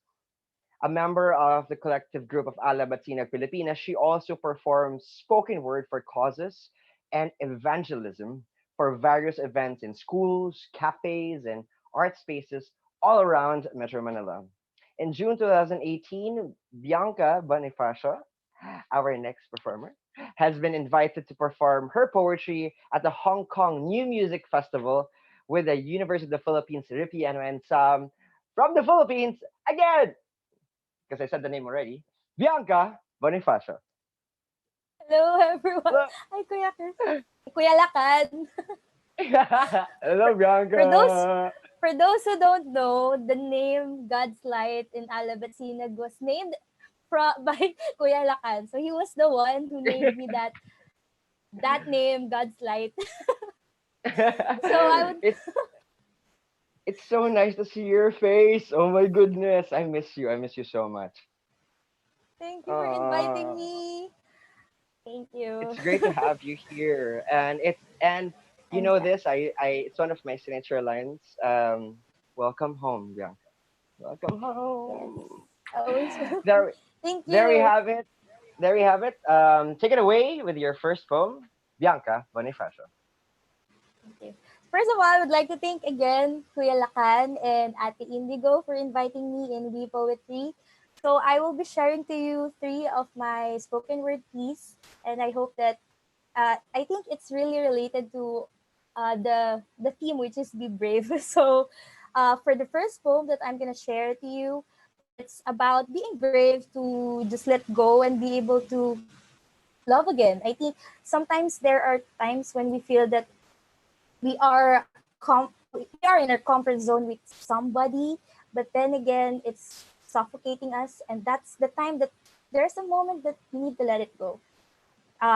Speaker 8: A member of the collective group of Ala Batina Pilipinas, she also performs spoken word for causes and evangelism for various events in schools, cafes, and art spaces all around Metro Manila. In June 2018, Bianca Bonifacio, our next performer, has been invited to perform her poetry at the Hong Kong New Music Festival with the University of the Philippines Ripiano and some from the Philippines again, because I said the name already, Bianca Bonifacio.
Speaker 9: Hello, everyone.
Speaker 8: Hello,
Speaker 9: Hi, Kuya Lakan.
Speaker 8: hello,
Speaker 9: For those
Speaker 8: Bianca.
Speaker 9: for those who don't know, the name God's Light in Alabatsinag was named by Kuya Lakan. So he was the one who named me that name, God's Light. So I would
Speaker 8: it's it's so nice to see your face. Oh my goodness, I miss you. I miss you so much.
Speaker 9: thank you for inviting
Speaker 8: Uh,
Speaker 9: me. Thank you.
Speaker 8: it's great to have you here, and you
Speaker 9: I'm
Speaker 8: know
Speaker 9: glad.
Speaker 8: this. It's one of my signature lines. Welcome home, Bianca. Welcome
Speaker 9: Yes.
Speaker 8: home.
Speaker 9: Always.
Speaker 8: There,
Speaker 9: Thank
Speaker 8: there we
Speaker 9: you.
Speaker 8: have it. There we have it. Take it away with your first poem, Bianca Bonifacio.
Speaker 9: Thank you. First of all, I would like to thank again Kuya Lakan and Ate Indigo for inviting me in We Poetry. So I will be sharing to you three of my spoken word piece, and I hope that I think it's really related to the theme, which is be brave. So for the first poem that I'm gonna share to you, it's about being brave to just let go and be able to love again. I think sometimes there are times when we feel that we are in our comfort zone with somebody, but then again it's suffocating us, and that's the time that there's a moment that we need to let it go.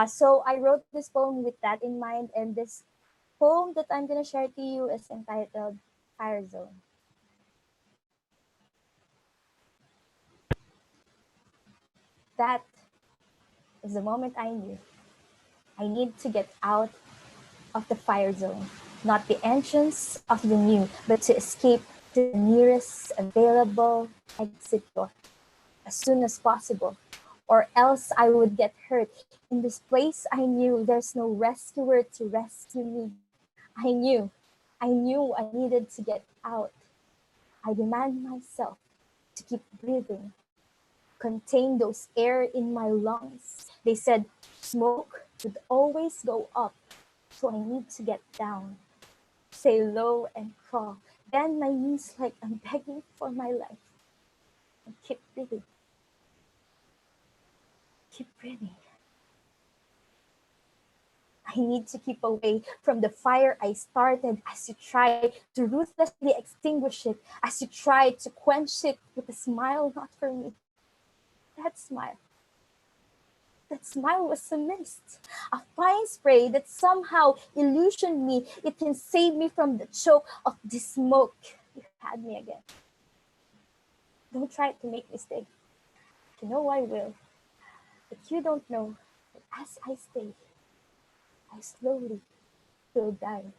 Speaker 9: So I wrote this poem with that in mind, and this poem that I'm gonna share to you is entitled Fire Zone. That is the moment I knew I need to get out of the fire zone, not the entrance of the new, but to escape to the nearest available exit door as soon as possible, or else I would get hurt. In this place, I knew there's no rescuer to rescue me. I knew I needed to get out. I demand myself to keep breathing, contain those air in my lungs. They said smoke would always go up, so I need to get down, stay low and crawl, bend my knees like I'm begging for my life, and keep breathing. Keep breathing. I need to keep away from the fire I started as you try to ruthlessly extinguish it, as you try to quench it with a smile not for me. That smile. That smile was a mist, a fine spray that somehow illusioned me. It can save me from the choke of this smoke. You had me again. Don't try to make me stay. You know I will. But you don't know that as I stay, I slowly will die.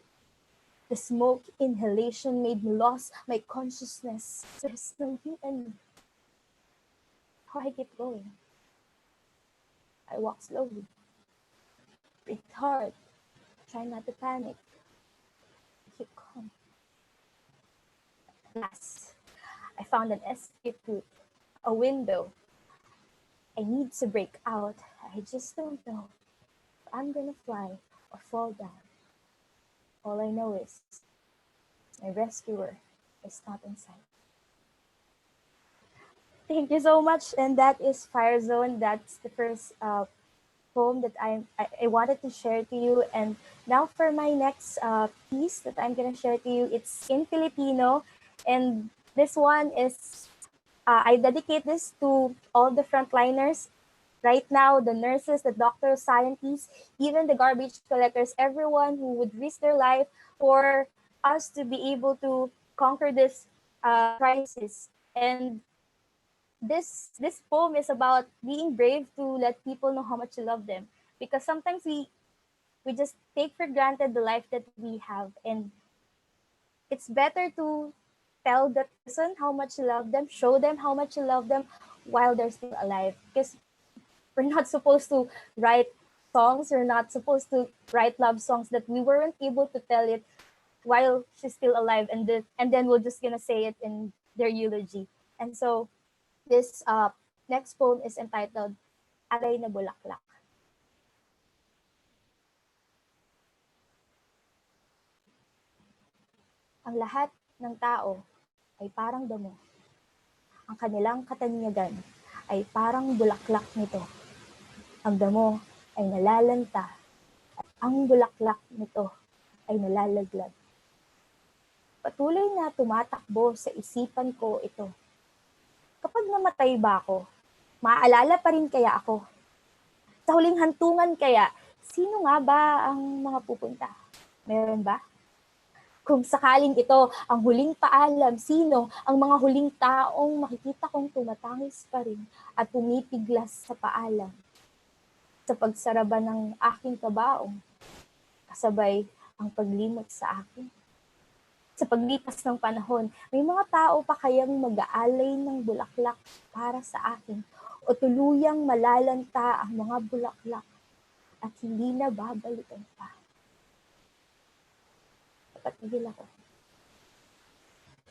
Speaker 9: The smoke inhalation made me lose my consciousness. There's no you and me. How I keep going. I walk slowly. Breathe hard. Try not to panic. Keep calm. At last, I found an escape route, a window. I need to break out. I just don't know if I'm gonna fly or fall down. All I know is my rescuer is not in sight. Thank you so much. And that is Fire Zone. That's the first poem that I wanted to share to you. And now for my next piece that I'm going to share to you, it's in Filipino. And this one is, I dedicate this to all the frontliners. Right now, the nurses, the doctors, scientists, even the garbage collectors, everyone who would risk their life for us to be able to conquer this crisis. And this poem is about being brave to let people know how much you love them, because sometimes we just take for granted the life that we have, and it's better to tell that person how much you love them, show them how much you love them while they're still alive, because we're not supposed to write songs, we're not supposed to write love songs that we weren't able to tell it while she's still alive, and then we're just gonna say it in their eulogy. And so this next poem is entitled Aray na Bulaklak. Ang lahat ng tao ay parang damo. Ang kanilang katanyagan ay parang bulaklak nito. Ang damo ay nalalanta at ang bulaklak nito ay nalalaglag. Patuloy na tumatakbo sa isipan ko ito. Kapag namatay ba ako, maaalala pa rin kaya ako? Sa huling hantungan kaya, sino nga ba ang mga pupunta? Meron ba? Kung sakaling ito ang huling paalam, sino ang mga huling taong makikita kong tumatangis pa rin at pumipiglas sa paalam? Sa pagsaraba ng aking kabaong, kasabay ang paglimot sa akin. Sa paglipas ng panahon, may mga tao pa kayang mag-aalay ng bulaklak para sa akin o tuluyang malalanta ang mga bulaklak at hindi na babalikan pa. Patigil ako.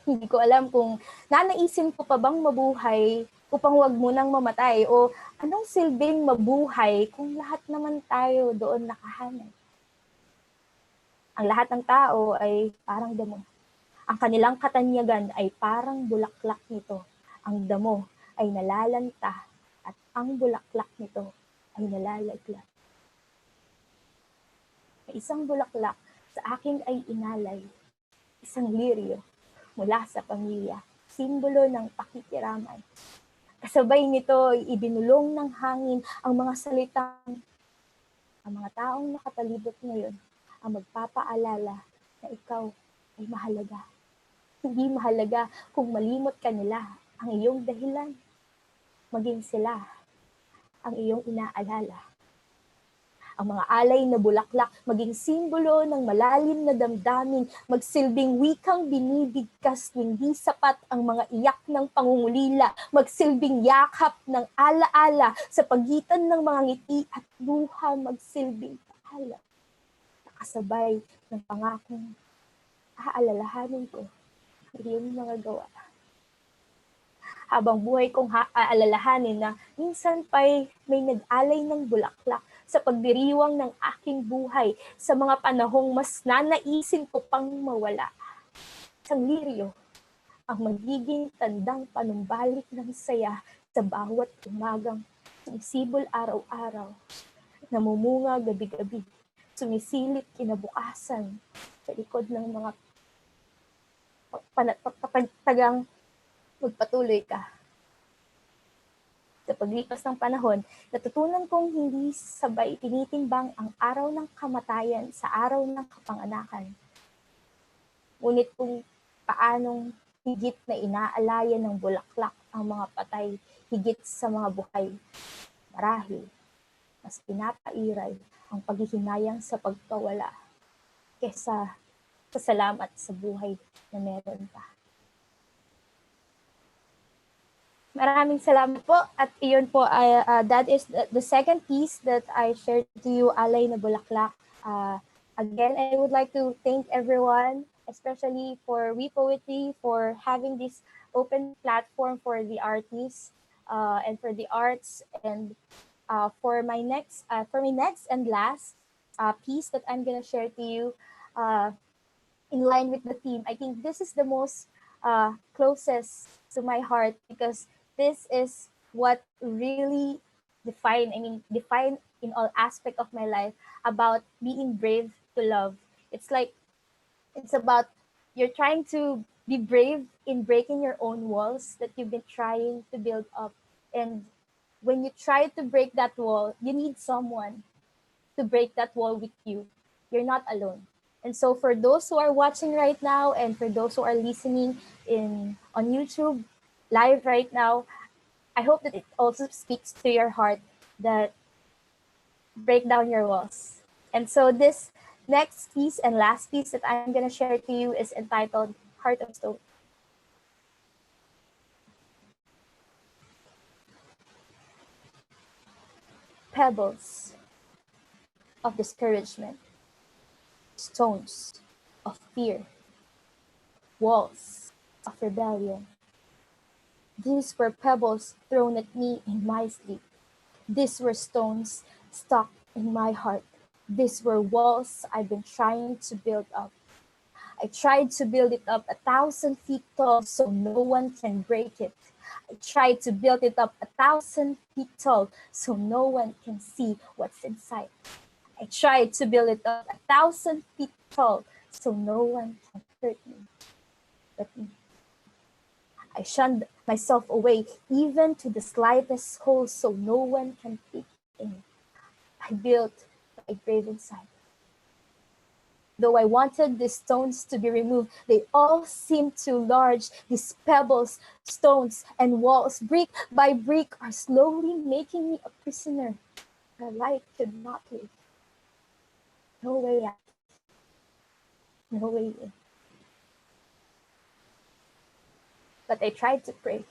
Speaker 9: Hindi ko alam kung nanaisin ko pa bang mabuhay upang wag mo nang mamatay, o anong silbing mabuhay kung lahat naman tayo doon nakahanay. Ang lahat ng tao ay parang damo. Ang kanilang katanyagan ay parang bulaklak nito. Ang damo ay nalalanta at ang bulaklak nito ay nalalaglag. May isang bulaklak sa akin ay inalay, isang liryo mula sa pamilya, simbolo ng pakikiramay. Kasabay nito ay ibinulong ng hangin ang mga salitang ang mga taong nakatalibot ngayon ang magpapaalala na ikaw ay mahalaga. Hindi mahalaga kung malimot ka nila ang iyong dahilan. Maging sila ang iyong inaalala. Ang mga alay na bulaklak maging simbolo ng malalim na damdamin, magsilbing wikang binibigkas tuwing di sapat ang mga iyak ng pangungulila, magsilbing yakap ng alaala sa pagitan ng mga ngiti at luha, magsilbing paalam. Nakasabay ng pangakong aalalahanin ko ang iyong mga gawa. Habang buhay kong aalalahanin na minsan pa'y may nag-alay ng bulaklak sa pagdiriwang ng aking buhay sa mga panahong mas nanaisin ko pang mawala. Isang liryo ang magiging tandang panumbalik ng saya sa bawat umagang Sumisibol araw-araw, namumunga gabi-gabi, sumisilip kinabukasan sa likod ng mga tagang magpatuloy ka. Sa paglipas ng panahon, natutunan kong hindi sabay tinitimbang ang araw ng kamatayan sa araw ng kapanganakan. Ngunit kung paanong higit na inaalaya ng bulaklak ang mga patay higit sa mga buhay, marahil mas pinapairal ang paghihinayang sa pagkawala kesa sa salamat sa buhay na meron pa. Maraming salamat po at iyon po ay that is the second piece that I shared to you, Alay na Bulaklak. Again, I would like to thank everyone, especially for We Poetry, for having this open platform for the artists and for the arts. And for my next and last piece that I'm gonna share to you, in line with the theme, I think this is the most closest to my heart because this is what really define in all aspect of my life about being brave to love. It's like it's about you're trying to be brave in breaking your own walls that you've been trying to build up. And when you try to break that wall, you need someone to break that wall with you. You're not alone. And so for those who are watching right now and for those who are listening in on YouTube live right now, I hope that it also speaks to your heart that break down your walls. And so this next piece and last piece that I'm going to share to you is entitled Heart of Stone. Pebbles of discouragement, stones of fear, walls of rebellion. These were pebbles thrown at me in my sleep. These were stones stuck in my heart. These were walls I've been trying to build up. I tried to build it up 1,000 feet tall so no one can break it. I tried to build it up 1,000 feet tall so no one can see what's inside. I tried to build it up 1,000 feet tall so no one can hurt me but me. I shunned myself away even to the slightest hole so no one can peek in. I built my grave inside. Though I wanted these stones to be removed, they all seemed too large. These pebbles, stones, and walls, brick by brick, are slowly making me a prisoner where light could not live. No way out. No way in. But I tried to pray.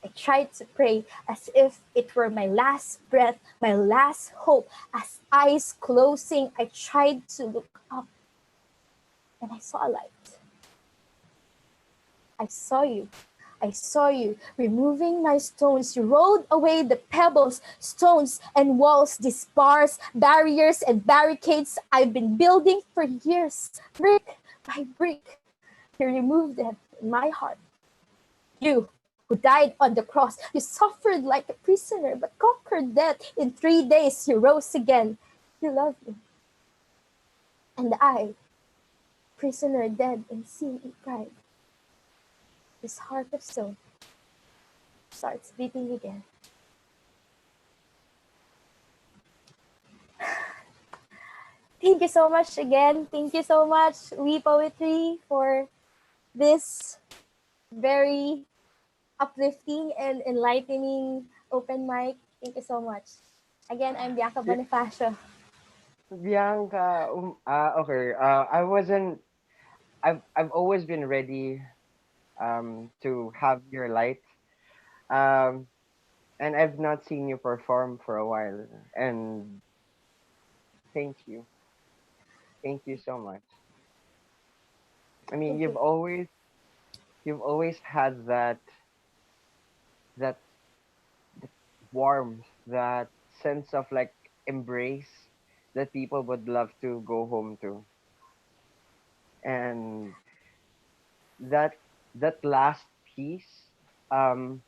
Speaker 9: I tried to pray as if it were my last breath, my last hope. As eyes closing, I tried to look up and I saw a light. I saw you. I saw you removing my stones. You rolled away the pebbles, stones, and walls, these bars, barriers, and barricades I've been building for years, brick by brick. You removed them in my heart. You who died on the cross, you suffered like a prisoner, but conquered death. In 3 days, you rose again. You love me. And I, prisoner dead in sin and pride, this heart of stone starts beating again. Thank you so much again. Thank you so much, We Poetry, for this very uplifting and enlightening open mic. Thank you so much. Again, I'm Bianca Bonifacio.
Speaker 8: Bianca, okay. I've always been ready to have your light. Um, and I've not seen you perform for a while. And thank you. Thank you so much. I mean,
Speaker 9: Thank you.
Speaker 8: you've always had that warmth, that sense of like embrace that people would love to go home to. And that that last piece, um,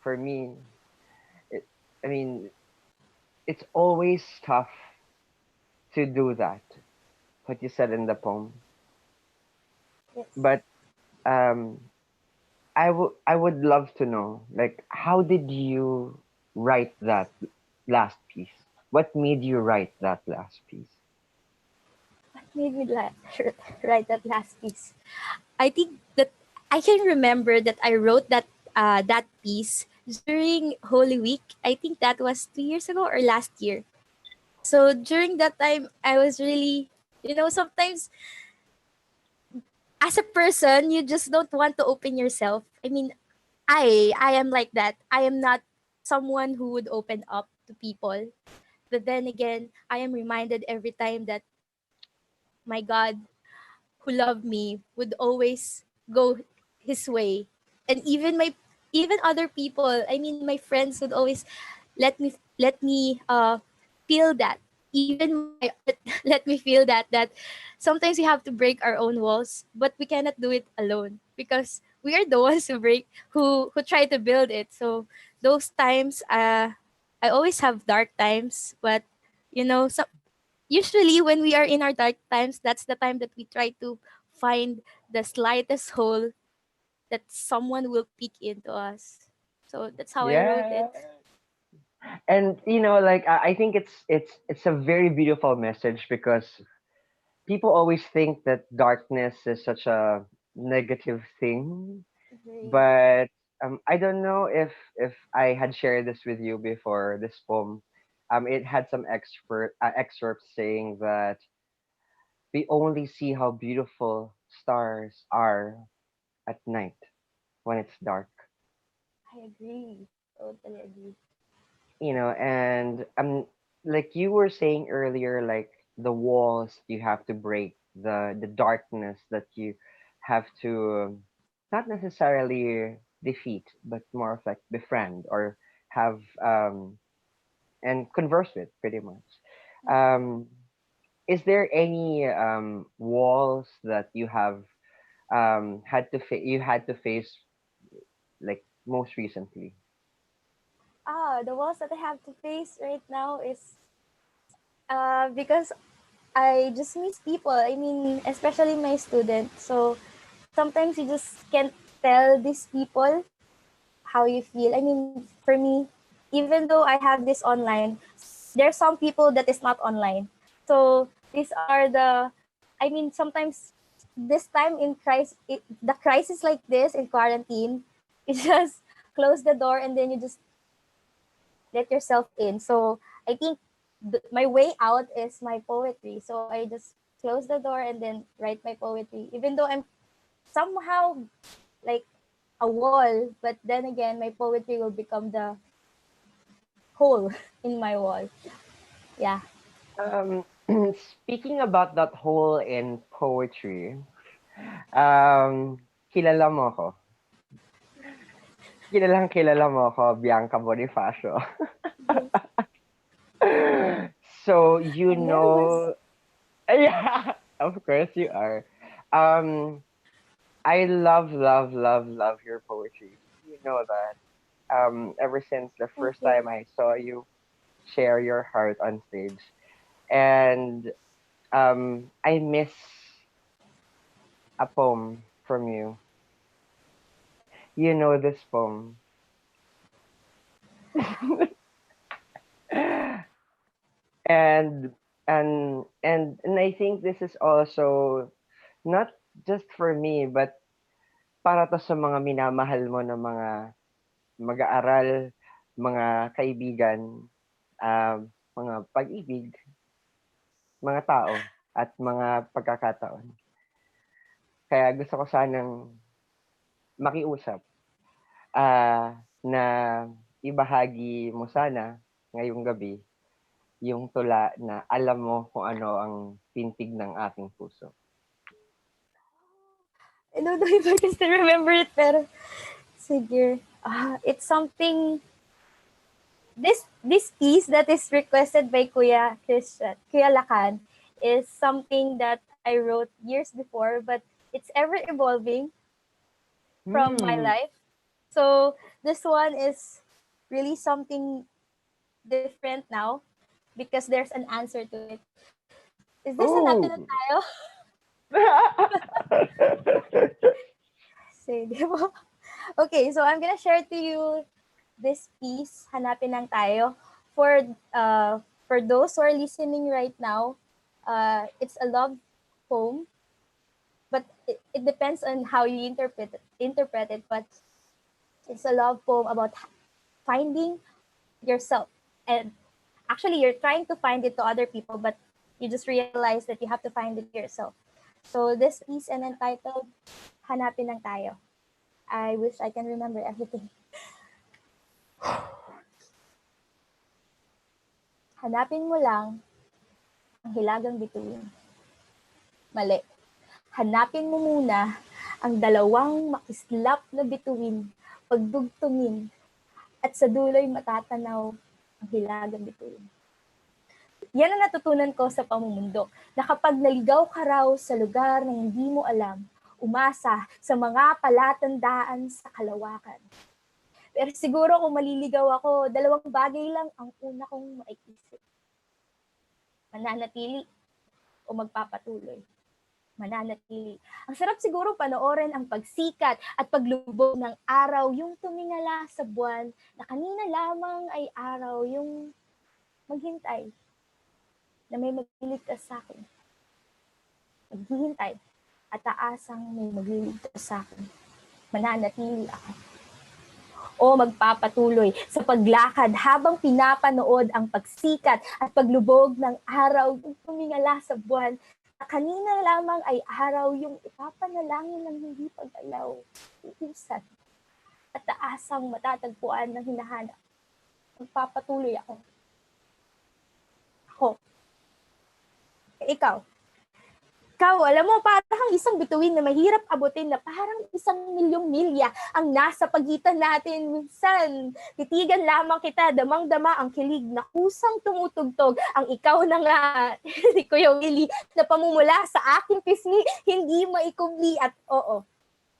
Speaker 8: for me, I mean, it's always tough to do that, what you said in the poem.
Speaker 9: Yes.
Speaker 8: But um, I would love to know, like, how did you write that last piece? What made you write that last piece?
Speaker 9: What made me write that last piece? I think that I can remember that I wrote that piece during Holy Week. I think that was 2 years ago or last year. So during that time, I was really, sometimes as a person, you just don't want to open yourself. I mean, I am like that. I am not someone who would open up to people. But then again, I am reminded every time that my God who loved me would always go his way. And even other people, I mean my friends would always let me feel that. Even my let me feel that sometimes we have to break our own walls, but we cannot do it alone because we are the ones who try to build it. So those times I always have dark times, but so usually when we are in our dark times, that's the time that we try to find the slightest hole that someone will peek into us. So that's how I wrote
Speaker 8: Yeah.
Speaker 9: it.
Speaker 8: And like, I think it's a very beautiful message, because people always think that darkness is such a negative thing.
Speaker 9: Agree.
Speaker 8: But I don't know if I had shared this with you before, this poem. It had some excerpts saying that we only see how beautiful stars are at night when it's dark.
Speaker 9: I agree. Totally agree.
Speaker 8: And like you were saying earlier, like the walls you have to break, the darkness that you have to, not necessarily defeat, but more of like befriend, or have and converse with, pretty much. um is there any walls that you have you had to face, like, most recently?
Speaker 9: The walls that I have to face right now is because I just miss people. I mean, especially my students. So sometimes you just can't tell these people how you feel. I mean, for me, even though I have this online, there's some people that is not online. So these are I mean, sometimes this time in the crisis like this in quarantine, you just close the door and then you just let yourself in. So I think my way out is my poetry. So I just close the door and then write my poetry, even though I'm somehow like a wall, but then again, my poetry will become the hole in my wall. Yeah.
Speaker 8: Um, Speaking about that hole in poetry, kilala mo ko. Kilala mo ko, Bianca Bonifacio. So
Speaker 9: Nervous.
Speaker 8: yeah, of course you are. Um, I love, love, love, love your poetry. You know that. Ever since the
Speaker 9: Thank
Speaker 8: first
Speaker 9: you.
Speaker 8: time I saw you share your heart on stage, and I miss a poem from you. You know this poem. and and I think this is also not just for me, but para to sa mga minamahal mo na mga mag-aaral, mga kaibigan, mga pag-ibig, mga tao, at mga pagkakataon. Kaya gusto ko sanang makiusap, na ibahagi mo sana ngayong gabi yung tula na alam mo kung ano ang tintig ng aking puso.
Speaker 9: I don't know if I can still remember it, pero sige. It's something, this piece that is requested by Kuya Lakan is something that I wrote years before, but it's ever evolving from my
Speaker 8: Hmm.
Speaker 9: life. So this one is really something different now because there's an answer to it. Is this hanapin na
Speaker 8: Ooh.
Speaker 9: tayo? Sige po. Okay, so I'm gonna share to you this piece, Hanapin lang tayo. For those who are listening right now, it's a love poem, but it depends on how you interpret it. But it's a love poem about finding yourself, and actually you're trying to find it to other people, but you just realize that you have to find it yourself. So this piece is entitled Hanapin lang tayo. I wish I can remember everything. Hanapin mo lang ang hilagang bituin. Mali. Hanapin mo muna ang dalawang makislap na bituin, pagdugtungin, at sa dulo'y matatanaw ang hilagang bituin. Yan ang natutunan ko sa pamumundo, na kapag naligaw ka raw sa lugar na hindi mo alam, umasa sa mga palatandaan sa kalawakan. Pero siguro kung maliligaw ako, dalawang bagay lang ang una kong maiisip. Mananatili o magpapatuloy. Mananatili. Ang sarap siguro panoorin ang pagsikat at paglubog ng araw, yung tumingala sa buwan na kanina lamang ay araw, yung maghintay na may magliligtas sa akin. Maghihintay at aasang may magliligtas sa akin. Mananatili ako. O magpapatuloy sa paglakad habang pinapanood ang pagsikat at paglubog ng araw, yung tumingala sa buwan na kanina lamang ay araw, yung ipapanalangin ng hindi pag-alaw, iusan, at taasang matatagpuan ng hinahanap. Magpapatuloy ako. Ako. Ikaw, alam mo, parang isang bituin na mahirap abutin na parang 1,000,000 milya ang nasa pagitan natin. Minsan, titigan lamang kita, damang-dama ang kilig na kusang tumutugtog. Ang ikaw na nga, si Kuya Willie, na pamumula sa aking pisngi, hindi maikubli. At oo,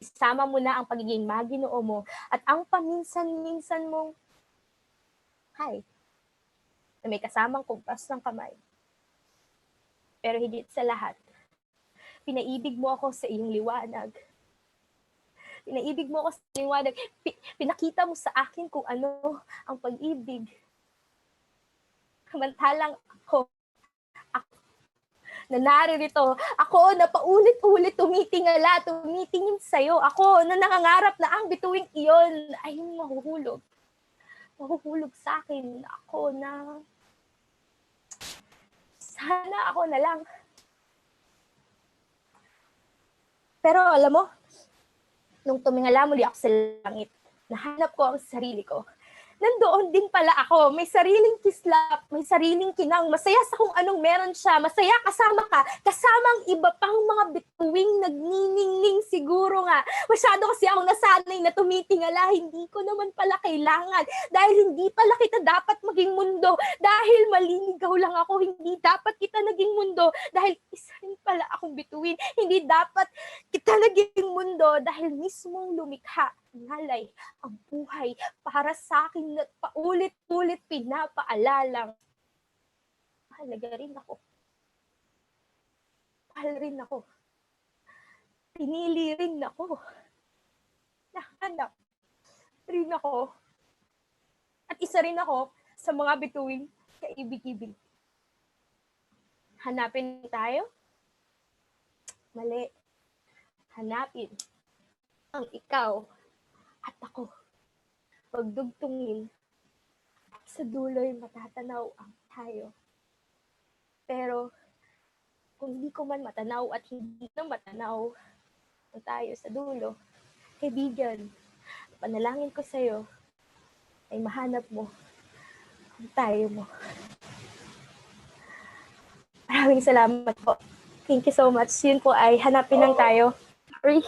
Speaker 9: isama mo na ang pagiging maginoo mo at ang paminsan-minsan mong, hi, na may kasamang kumpas ng kamay. Pero higit sa lahat, pinaibig mo ako sa iyong liwanag. Pinaibig mo ako sa liwanag. Pinakita mo sa akin kung ano ang pag-ibig. Samantalang ako na naririto, ako na paulit-ulit tumitingin sa'yo. Ako na nangangarap na ang bituing iyon ay mahuhulog. Mahuhulog sa akin. Ako na sana ako na lang. Pero alam mo, nung tumingala muli ako sa langit, nahanap ko ang sarili ko. Nandoon din pala ako, may sariling kislap, may sariling kinang, masaya sa kung anong meron siya, masaya kasama ka, kasamang iba pang mga bituing nagniningning siguro nga. Masyado kasi akong nasanay na tumitingala, hindi ko naman pala kailangan, dahil hindi pala kita dapat maging mundo, dahil maliligaw lang ako, hindi dapat kita naging mundo, dahil isa rin pala akong bituin, hindi dapat kita naging mundo, dahil mismong lumikha, ngalay ang buhay para sa akin at paulit-ulit pinapaalalang mahalaga rin ako. Mahal rin ako. Pinili rin ako. Nahanap rin ako. At isa rin ako sa mga bituing kaibig-ibig. Hanapin tayo? Mali. Hanapin ang ikaw at ako. Pagdugtungin at sa dulo'y matatanaw ang tayo. Pero kung hindi ko man matanaw at hindi na matanaw ang tayo sa dulo, kaibigan, panalangin ko sa'yo ay mahanap mo ang tayo mo. Maraming salamat po. Thank you so much. Yun po ay hanapin lang tayo. Sorry.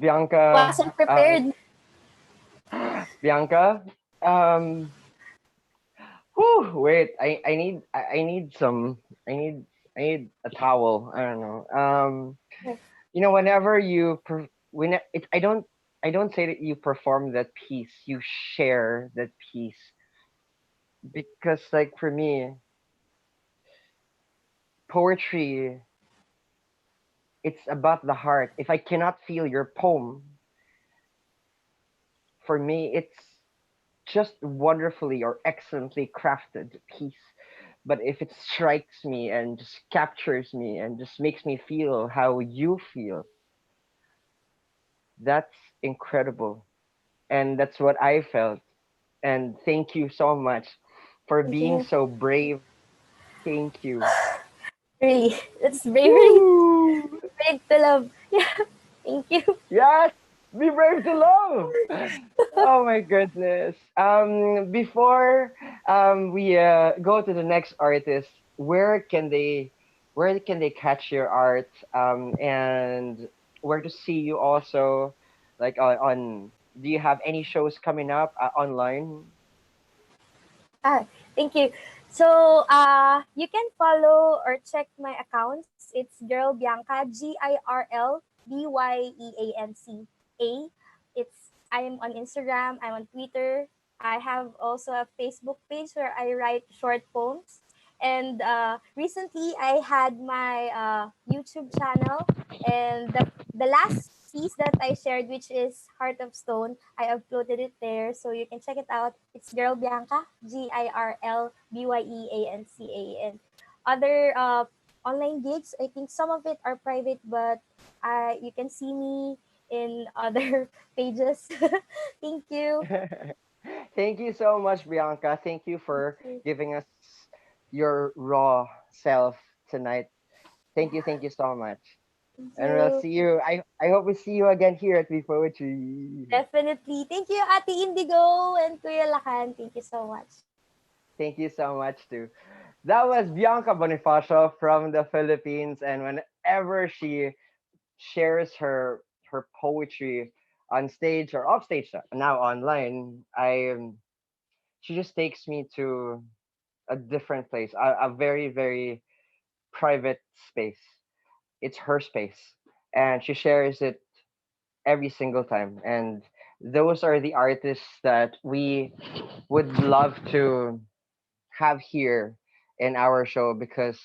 Speaker 8: Bianca.
Speaker 9: Wasn't prepared.
Speaker 8: Bianca. Wait. I need a towel. I don't know. Whenever I don't say that you perform that piece. You share that piece. because like for me, poetry, it's about the heart. If I cannot feel your poem, for me, it's just wonderfully or excellently crafted piece. But if it strikes me and just captures me and just makes me feel how you feel, that's incredible. And that's what I felt. And thank you so much for
Speaker 9: Thank
Speaker 8: being
Speaker 9: you.
Speaker 8: so brave. Thank you.
Speaker 9: Really, that's bravery.
Speaker 8: Woo!
Speaker 9: Brave to love. Yeah. Thank you.
Speaker 8: Yes, be brave to love. Oh my goodness. Before we go to the next artist, where can they catch your art and where to see you also like on do you have any shows coming up online?
Speaker 9: Ah, thank you. So, you can follow or check my accounts. It's Girl Bianca, GirlBeanca. I'm on Instagram. I'm on Twitter. I have also a Facebook page where I write short poems. And recently, I had my YouTube channel, and the last piece that I shared, which is Heart of Stone, I uploaded it there, so you can check it out. It's Girl Bianca, GirlByeanca, and other online gigs. I think some of it are private, but you can see me in other pages. Thank you.
Speaker 8: Thank you so much, Bianca. Thank you
Speaker 9: Thank
Speaker 8: for
Speaker 9: you.
Speaker 8: giving us your raw self tonight.
Speaker 9: Yeah,
Speaker 8: Thank you so much.
Speaker 9: thank
Speaker 8: And we'll
Speaker 9: you.
Speaker 8: see you. I hope we see you again here at We Poetry.
Speaker 9: Definitely. Thank you, Ate Indigo and Kuya Lakan. Thank you so much.
Speaker 8: Thank you so much too. That was Bianca Bonifacio from the Philippines, and whenever she shares her poetry on stage or off stage now online, she just takes me to a different place, a very very private space. It's her space, and she shares it every single time. And those are the artists that we would love to have here in our show because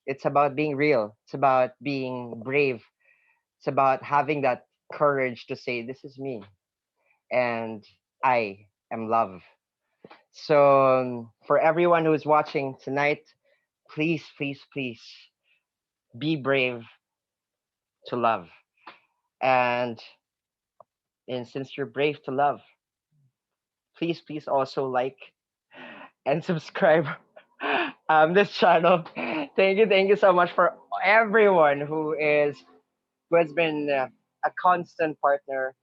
Speaker 8: it's about being real. It's about being brave. It's about having that courage to say, "This is me, and I am love." So, for everyone who is watching tonight, please, please, please be brave to love. And, since you're brave to love, please, please also like and subscribe this channel. Thank you so much for everyone who has been a constant partner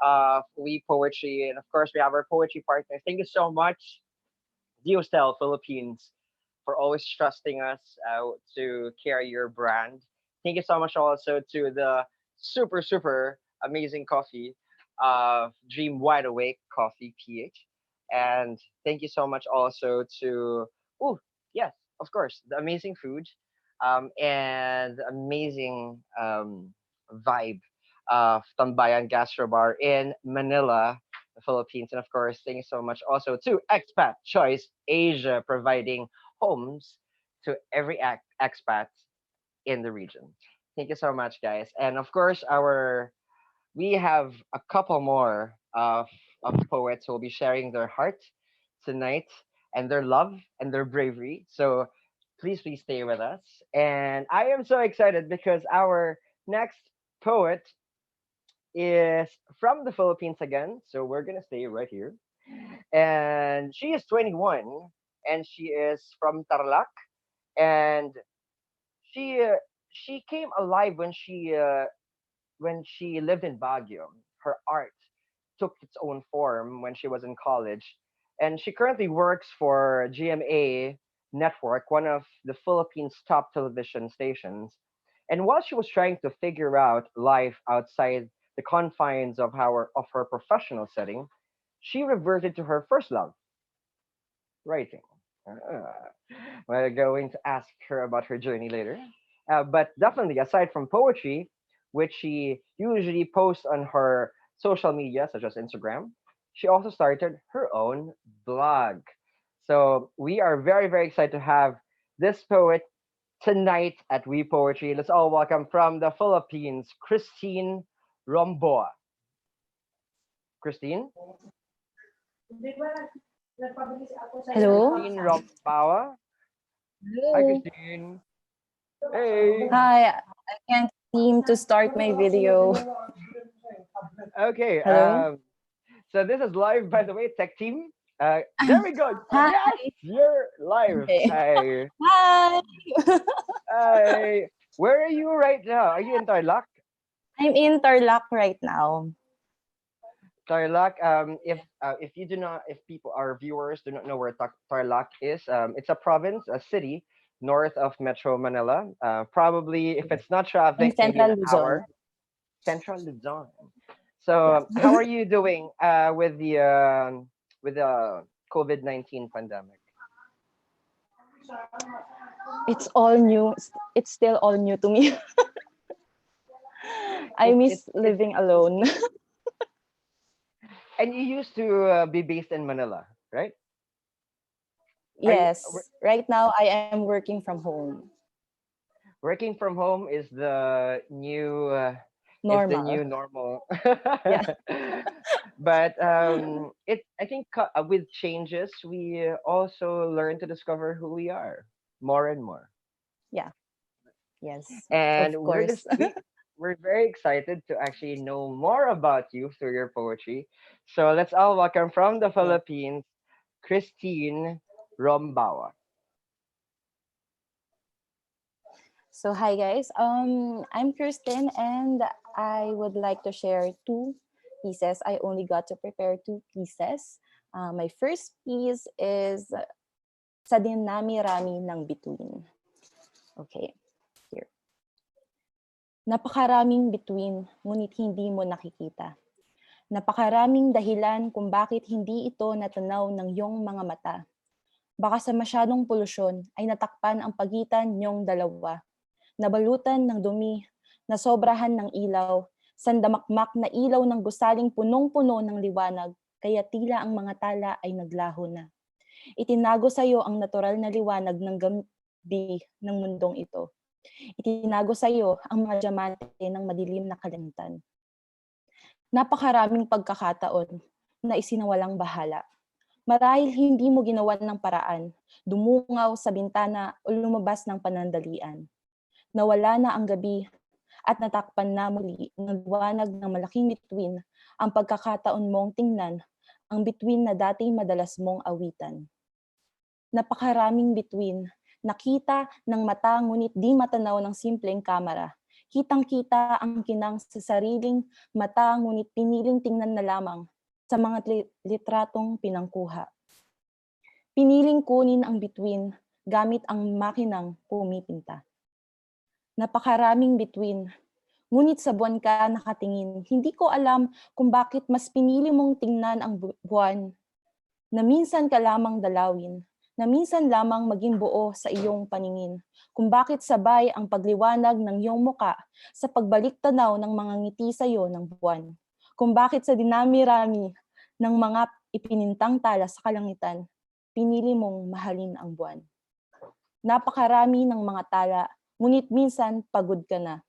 Speaker 8: of We Poetry, and of course we have our poetry partners. Thank you so much, Diostel Philippines, for always trusting us to carry your brand. Thank you so much also to the super amazing coffee of Dream Wide Awake Coffee PH. And thank you so much also to, oh, yes, of course, the amazing food and amazing vibe of Tambayan Gastro Bar in Manila, the Philippines. And of course, thank you so much also to Expat Choice Asia, providing homes to every expat in the region. Thank you so much, guys. And of course, we have a couple more of poets who will be sharing their heart tonight and their love and their bravery. So please stay with us. And I am so excited because our next poet is from the Philippines again. So we're gonna stay right here. And she is 21 and she is from Tarlac. And she uh, she came alive when she lived in Baguio. Her art took its own form when she was in college, and she currently works for GMA Network, one of the Philippines' top television stations. And while she was trying to figure out life outside the confines of her professional setting, she reverted to her first love, writing. Ah. We're going to ask her about her journey later. But definitely, aside from poetry, which she usually posts on her social media, such as Instagram, she also started her own blog. So we are very, very excited to have this poet tonight at We Poetry. Let's all welcome from the Philippines, Christine Romboa. Christine?
Speaker 10: Hello.
Speaker 8: Christine Romboa. Hi, Christine. Hey.
Speaker 10: Hi. I can't seem to start my video.
Speaker 8: Okay.
Speaker 10: Hello.
Speaker 8: So this is live, by the way, tech team. There we go.
Speaker 10: Hi.
Speaker 8: Yes, you're live.
Speaker 10: Okay.
Speaker 8: Hi.
Speaker 10: Hi.
Speaker 8: Hi. Where are you right now? Are you in Tarlac?
Speaker 10: I'm in Tarlac right now.
Speaker 8: Tarlac. If you do not, if people, our viewers do not know where Tarlac is, it's a province, a city north of Metro Manila. Probably, if it's not
Speaker 10: In
Speaker 8: traffic, maybe
Speaker 10: Central
Speaker 8: an
Speaker 10: Luzon.
Speaker 8: hour. Central Luzon.
Speaker 10: Yeah.
Speaker 8: So, how are you doing with the COVID-19 pandemic?
Speaker 10: It's all new. It's still all new to me. I miss living alone.
Speaker 8: And you used to be based in Manila, right?
Speaker 10: Yes. Right now, I am working from home.
Speaker 8: Working from home is the new
Speaker 10: Normal.
Speaker 8: is the new normal.
Speaker 10: Yeah.
Speaker 8: But I think with changes, we also learn to discover who we are more and more.
Speaker 10: Yeah. Yes.
Speaker 8: And
Speaker 10: Of course.
Speaker 8: we're very excited to actually know more about you through your poetry. So let's all welcome from the Philippines, Christine Rombawa.
Speaker 10: So hi guys, I'm Kirsten and I would like to share two pieces. I only got to prepare two pieces. My first piece is Sa Dinami-Rami ng Bituin. Okay, here. Napakaraming bituin, ngunit hindi mo nakikita. Napakaraming dahilan kung bakit hindi ito natanaw ng iyong mga mata. Baka sa masyadong polusyon ay natakpan ang pagitan niyong dalawa. Nabalutan ng dumi, nasobrahan ng ilaw, sandamakmak na ilaw ng gusaling punong-puno ng liwanag, kaya tila ang mga tala ay naglaho na. Itinago sa iyo ang natural na liwanag ng gabi ng mundong ito. Itinago sa iyo ang mga diamante ng madilim na kalangitan. Napakaraming pagkakataon na isinawalang bahala. Marahil hindi mo ginawan ng paraan, dumungaw sa bintana o lumabas ng panandalian. Nawala na ang gabi at natakpan na muli ng liwanag ng malaking bituin ang pagkakataon mong tingnan ang bituin na dati madalas mong awitan. Napakaraming bituin, nakita ng mata ngunit di matanaw ng simpleng kamera. Kitang-kita ang kinang sa sariling mata ngunit piniling tingnan na lamang sa mga litratong pinangkuha. Piniling kunin ang bituin gamit ang makinang pumipinta. Napakaraming bituin, ngunit sa buwan ka nakatingin. Hindi ko alam kung bakit mas pinili mong tingnan ang buwan na minsan ka lamang dalawin, na minsan lamang maging buo sa iyong paningin. Kung bakit sabay ang pagliwanag ng iyong muka sa pagbalik tanaw ng mga ngiti sa iyo ng buwan. Kung bakit sa dinami-rami ng mga ipinintang tala sa kalangitan, pinili mong mahalin ang buwan. Napakarami ng mga tala, ngunit minsan pagod ka na.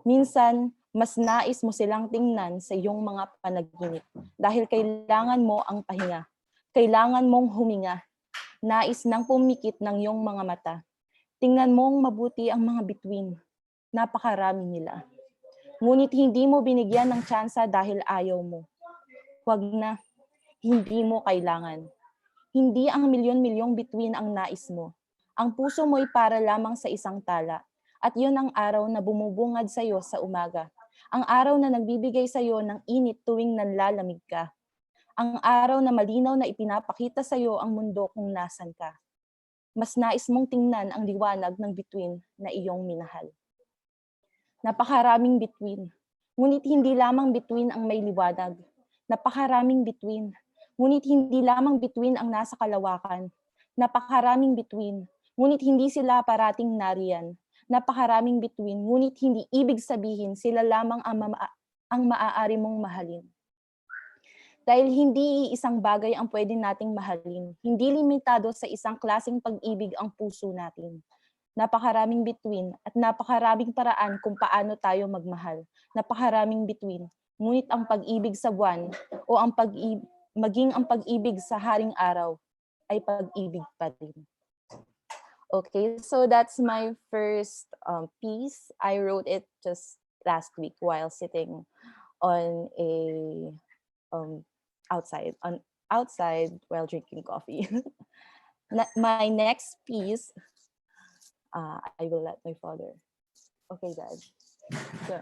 Speaker 10: Minsan, mas nais mo silang tingnan sa iyong mga panaginip dahil kailangan mo ang pahinga. Kailangan mong huminga. Nais nang pumikit ng iyong mga mata. Tingnan mong mabuti ang mga bituin. Napakarami nila. Ngunit hindi mo binigyan ng tsansa dahil ayaw mo. Huwag na. Hindi mo kailangan. Hindi ang milyon-milyong bituin ang nais mo. Ang puso mo'y para lamang sa isang tala. At yun ang araw na bumubungad sa iyo sa umaga. Ang araw na nagbibigay sa iyo ng init tuwing nanlalamig ka. Ang araw na malinaw na ipinapakita sa iyo ang mundo kung nasan ka. Mas nais mong tingnan ang liwanag ng bituin na iyong minahal. Napakaraming bituin, ngunit hindi lamang bituin ang may liwanag. Napakaraming bituin, ngunit hindi lamang bituin ang nasa kalawakan. Napakaraming bituin, ngunit hindi sila parating nariyan. Napakaraming bituin, ngunit hindi ibig sabihin sila lamang ang maaari mong mahalin. Dahil hindi isang bagay ang pwede nating mahalin. Hindi limitado sa isang klaseng pag-ibig ang puso natin. Napakaraming bituin at napakaraming paraan kung paano tayo magmahal. Napakaraming bituin. Ngunit ang pag-ibig sa buwan o maging ang pag-ibig sa haring araw ay pag-ibig pa rin. Okay, so that's my first piece. I wrote it just last week while sitting on a outside while drinking coffee. My next piece, I will let my father. Okay, Dad. So,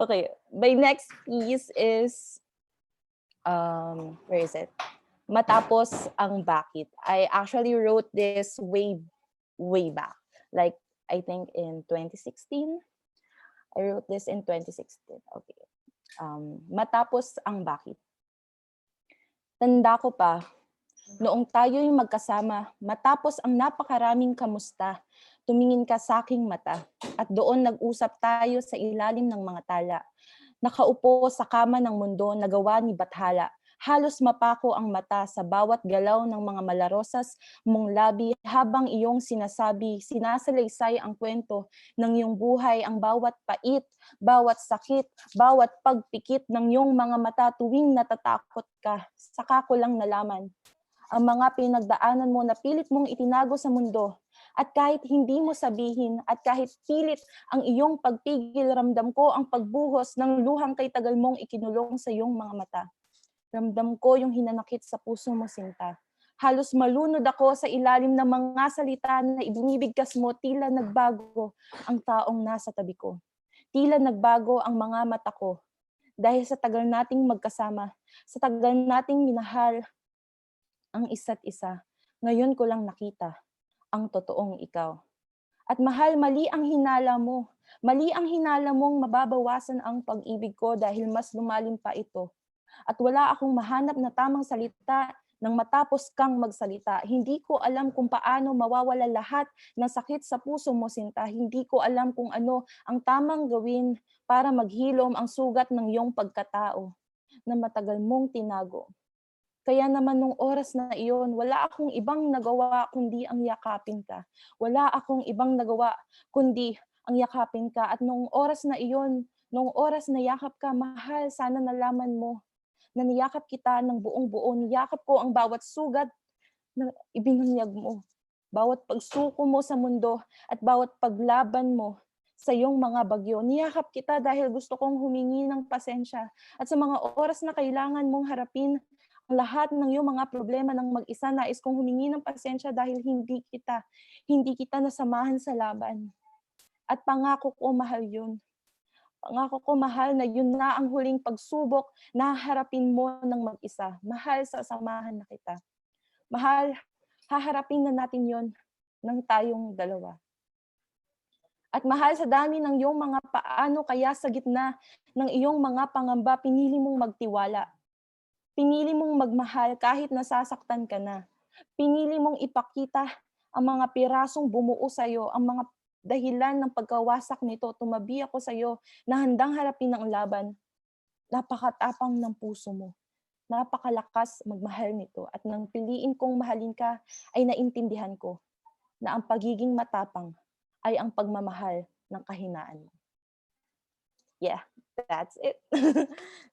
Speaker 10: okay, my next piece is where is it? Matapos ang bakit. I actually wrote this way back. Like, I think in 2016. I wrote this in 2016. Okay. Matapos ang bakit. Tanda ko pa, noong tayo'y magkasama, matapos ang napakaraming kamusta, tumingin ka sa aking mata at doon nag-usap tayo sa ilalim ng mga tala. Nakaupo sa kama ng mundo na gawa ni Bathala. Halos mapako ang mata sa bawat galaw ng mga malarosas mong labi habang iyong sinasalaysay ang kwento ng iyong buhay, ang bawat pait, bawat sakit, bawat pagpikit ng iyong mga mata tuwing natatakot ka. Saka ko lang nalaman ang mga pinagdaanan mo na pilit mong itinago sa mundo. At kahit hindi mo sabihin at kahit pilit ang iyong pagpigil, ramdam ko ang pagbuhos ng luhang kay tagal mong ikinulong sa iyong mga mata. Ramdam ko yung hinanakit sa puso mo, sinta. Halos malunod ako sa ilalim ng mga salita na ibinibigkas mo, tila nagbago ang taong nasa tabi ko. Tila nagbago ang mga mata ko. Dahil sa tagal nating magkasama, sa tagal nating minahal ang isa't isa, ngayon ko lang nakita ang totoong ikaw. At mahal, mali ang hinala mo. Mali ang hinala mong mababawasan ang pag-ibig ko dahil mas lumalim pa ito. At wala akong mahanap na tamang salita nang matapos kang magsalita. Hindi ko alam kung paano mawawala lahat ng sakit sa puso mo, sinta. Hindi ko alam kung ano ang tamang gawin para maghilom ang sugat ng iyong pagkatao na matagal mong tinago. Kaya naman nung oras na iyon, wala akong ibang nagawa kundi ang yakapin ka. Wala akong ibang nagawa kundi ang yakapin ka. At nung oras na iyon, nung oras na yakap ka, mahal, sana nalaman mo na niyakap kita ng buong-buo. Niyakap ko ang bawat sugat na ibinunyag mo. Bawat pagsuko mo sa mundo at bawat paglaban mo sa iyong mga bagyo. Niyakap kita dahil gusto kong humingi ng pasensya. At sa mga oras na kailangan mong harapin ang lahat ng iyong mga problema ng mag-isa, nais kong humingi ng pasensya dahil hindi kita nasamahan sa laban. At pangako ko, mahal yun. Pangako ko, mahal, na yun na ang huling pagsubok na harapin mo ng mag-isa. Mahal, sasamahan na kita. Mahal, haharapin na natin yon ng tayong dalawa. At mahal, sa dami ng iyong mga paano, kaya sa gitna ng iyong mga pangamba, pinili mong magtiwala. Pinili mong magmahal kahit nasasaktan ka na. Pinili mong ipakita ang mga pirasong bumuo sa'yo, ang mga dahilan ng pagkawasak nito. Tumabi ako sa'yo na handang harapin ang laban. Napakatapang ng puso mo. Napakalakas magmahal nito. At nang piliin kong mahalin ka, ay naintindihan ko na ang pagiging matapang ay ang pagmamahal ng kahinaan mo. Yeah, that's it.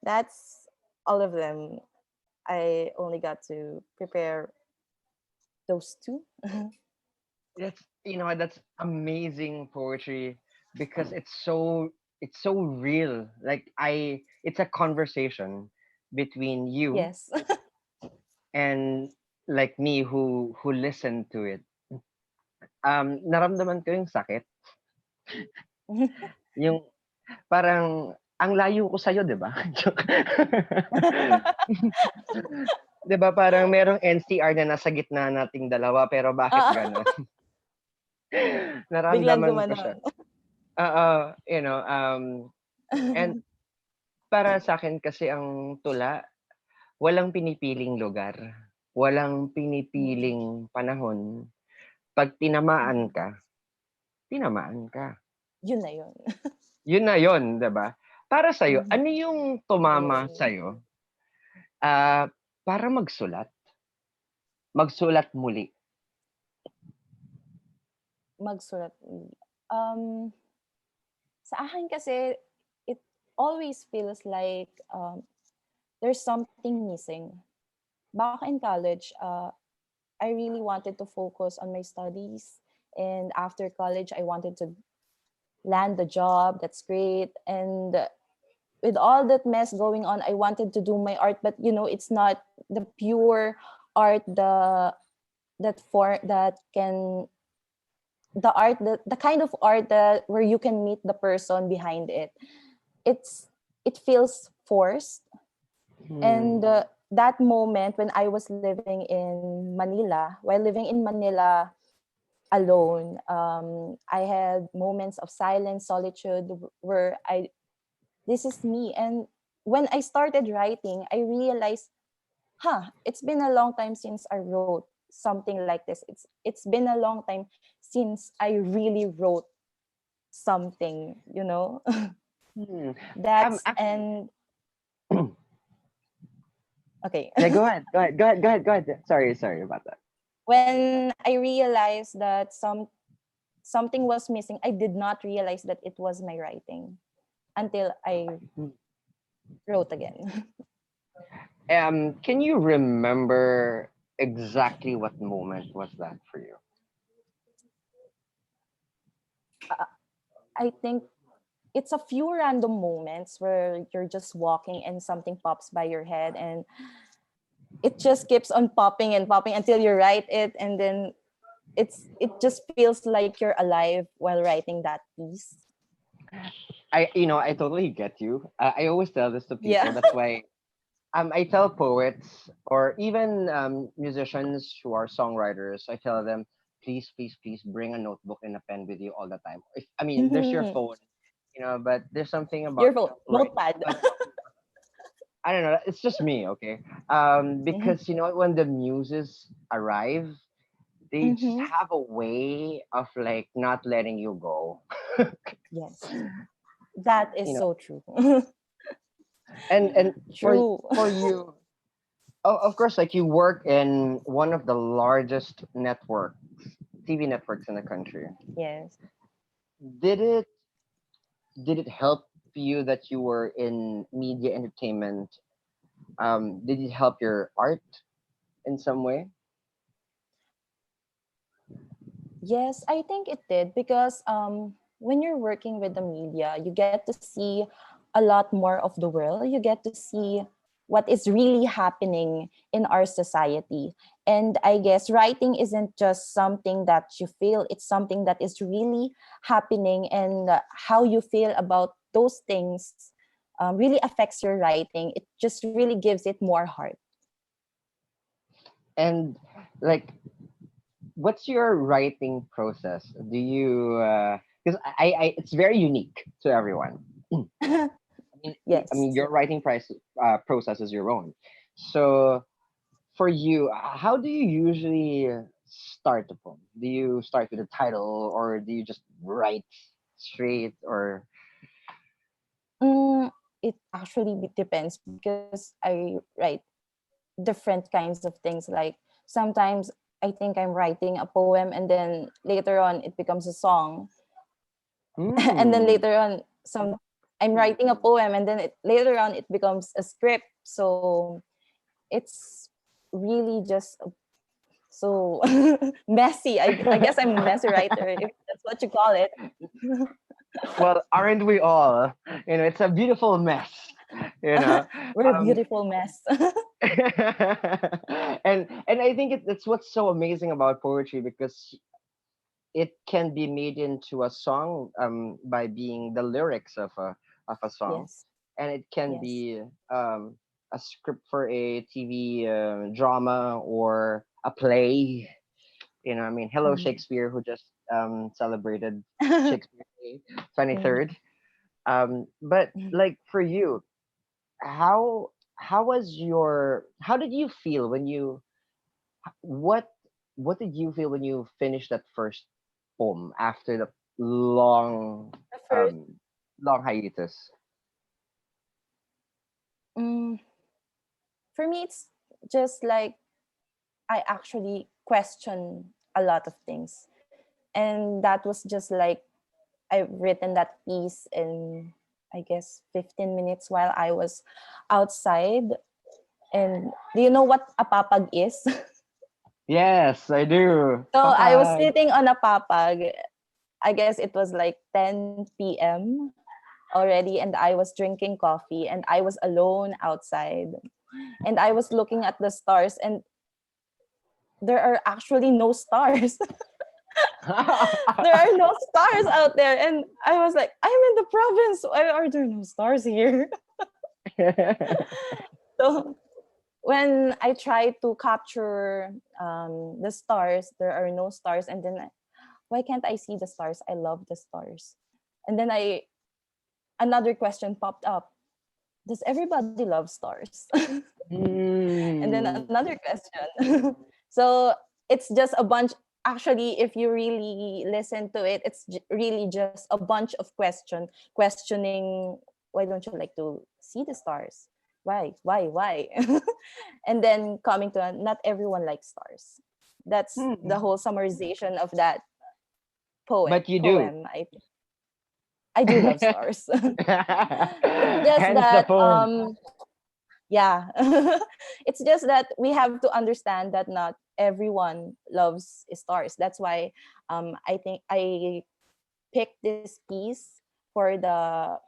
Speaker 10: That's all of them. I only got to prepare those two.
Speaker 8: That's amazing poetry because it's so real. Like it's a conversation between you
Speaker 10: Yes.
Speaker 8: and like me who listened to it. Naramdaman ko yung sakit. Yung parang ang layo ko sa'yo, di ba? 'Di ba parang merong NCR na nasa gitna nating dalawa pero bakit gano'n?
Speaker 10: Biglang
Speaker 8: Naramdaman ko
Speaker 10: gumanon.
Speaker 8: siya. Oo, and para sa akin kasi ang tula, walang pinipiling lugar, walang pinipiling panahon. 'Pag tinamaan ka, tinamaan ka.
Speaker 10: Yun na yun.
Speaker 8: Yun na yun, 'di ba? Para sa'yo, ano yung tumama
Speaker 10: Ayun.
Speaker 8: sa'yo Ah, para magsulat. Magsulat muli.
Speaker 10: Magsulat. Um, sa akin kasi, it always feels like there's something missing. Back in college, I really wanted to focus on my studies. And after college, I wanted to land the job. That's great. And with all that mess going on, I wanted to do my art, but it's not the pure art, that can the art, the kind of art that where you can meet the person behind it. It's it feels forced. And that moment when I was living in Manila, while living in Manila alone, I had moments of silence, solitude, where this is me. And when I started writing, I realized, it's been a long time since I wrote something like this. It's been a long time since I really wrote something.
Speaker 8: Hmm.
Speaker 10: That's
Speaker 8: Actually,
Speaker 10: and okay.
Speaker 8: yeah, go ahead. Go ahead. Go ahead. Go ahead. Go ahead. Sorry about that.
Speaker 10: When I realized that something was missing, I did not realize that it was my writing until I wrote again.
Speaker 8: Can you remember exactly what moment was that for you?
Speaker 10: I think it's a few random moments where you're just walking and something pops by your head, and it just keeps on popping and popping until you write it. And then it just feels like you're alive while writing that piece.
Speaker 8: I totally get you. I always tell this to people.
Speaker 10: Yeah.
Speaker 8: That's why I tell poets or even musicians who are songwriters. I tell them, please bring a notebook and a pen with you all the time. If I mean, there's your
Speaker 10: Mhm.
Speaker 8: phone, but there's something about
Speaker 10: Your phone,
Speaker 8: writing
Speaker 10: notepad.
Speaker 8: on a notebook. I don't know. It's just me, okay?
Speaker 10: Mhm.
Speaker 8: Because when the muses arrive, they just
Speaker 10: Mhm.
Speaker 8: have a way of like not letting you go.
Speaker 10: Yes, that is
Speaker 8: you know,
Speaker 10: so true.
Speaker 8: and for
Speaker 10: True.
Speaker 8: for you, of course, like you work in one of the largest TV networks in the country.
Speaker 10: Yes.
Speaker 8: Did it did it help you that you were in media entertainment? Did it help your art in some way?
Speaker 10: Yes, I think it did, because when you're working with the media, you get to see a lot more of the world. You get to see what is really happening in our society. And I guess writing isn't just something that you feel, it's something that is really happening. And how you feel about those things really affects your writing. It just really gives it more heart.
Speaker 8: And like, what's your writing process? Do you because it's very unique to everyone. I mean,
Speaker 10: Yes.
Speaker 8: your writing process is your own. So for you, how do you usually start a poem? Do you start with a title, or do you just write straight? Or
Speaker 10: It actually depends, because I write different kinds of things. Like sometimes I think I'm writing a poem, and then later on it becomes a song. And then
Speaker 8: hmm,
Speaker 10: later on I'm writing a poem, and then later on it becomes a script. So it's really just so messy. I guess I'm a messy writer, if that's what you call it.
Speaker 8: well, aren't we all? It's a beautiful mess. You know,
Speaker 10: We're a
Speaker 8: um,
Speaker 10: beautiful mess.
Speaker 8: and I think it's what's so amazing about poetry, because it can be made into a song by being the lyrics of a song,
Speaker 10: Yes.
Speaker 8: and it can
Speaker 10: Yes.
Speaker 8: be a script for a TV drama or a play. I mean, hello
Speaker 10: Mhm.
Speaker 8: Shakespeare, who just celebrated Shakespeare Day, 23rd. But like for you, how did you feel when you what what did you feel when you finished that first poem after the long
Speaker 10: The first
Speaker 8: um, long hiatus?
Speaker 10: mm, for me, it's just like I actually question a lot of things. And that was just like I've written that piece in, I guess, 15 minutes while I was outside. And do you know what a papag is?
Speaker 8: Yes, I do.
Speaker 10: So I was
Speaker 8: Papa.
Speaker 10: sitting on a papag. I guess it was like 10 p.m. already, and I was drinking coffee, and I was alone outside. And I was looking at the stars, and there are actually no stars. There are no stars out there. And I was like, I'm in the province. Why are there no stars here? So when I try to capture the stars, there are no stars. And then, why can't I see the stars? I love the stars. And then another question popped up. Does everybody love stars? And then
Speaker 8: Mm.
Speaker 10: another question. So it's just a bunch. Actually, if you really listen to it, it's really just a bunch of questioning. Why don't you like to see the stars? Why? And then coming to not everyone likes stars. That's the
Speaker 8: Hmm.
Speaker 10: whole summarization of that
Speaker 8: But you do.
Speaker 10: poem. I do love stars. It's just
Speaker 8: Hence the
Speaker 10: that
Speaker 8: poem.
Speaker 10: yeah. It's just that we have to understand that not everyone loves stars. That's why I think I picked this piece for the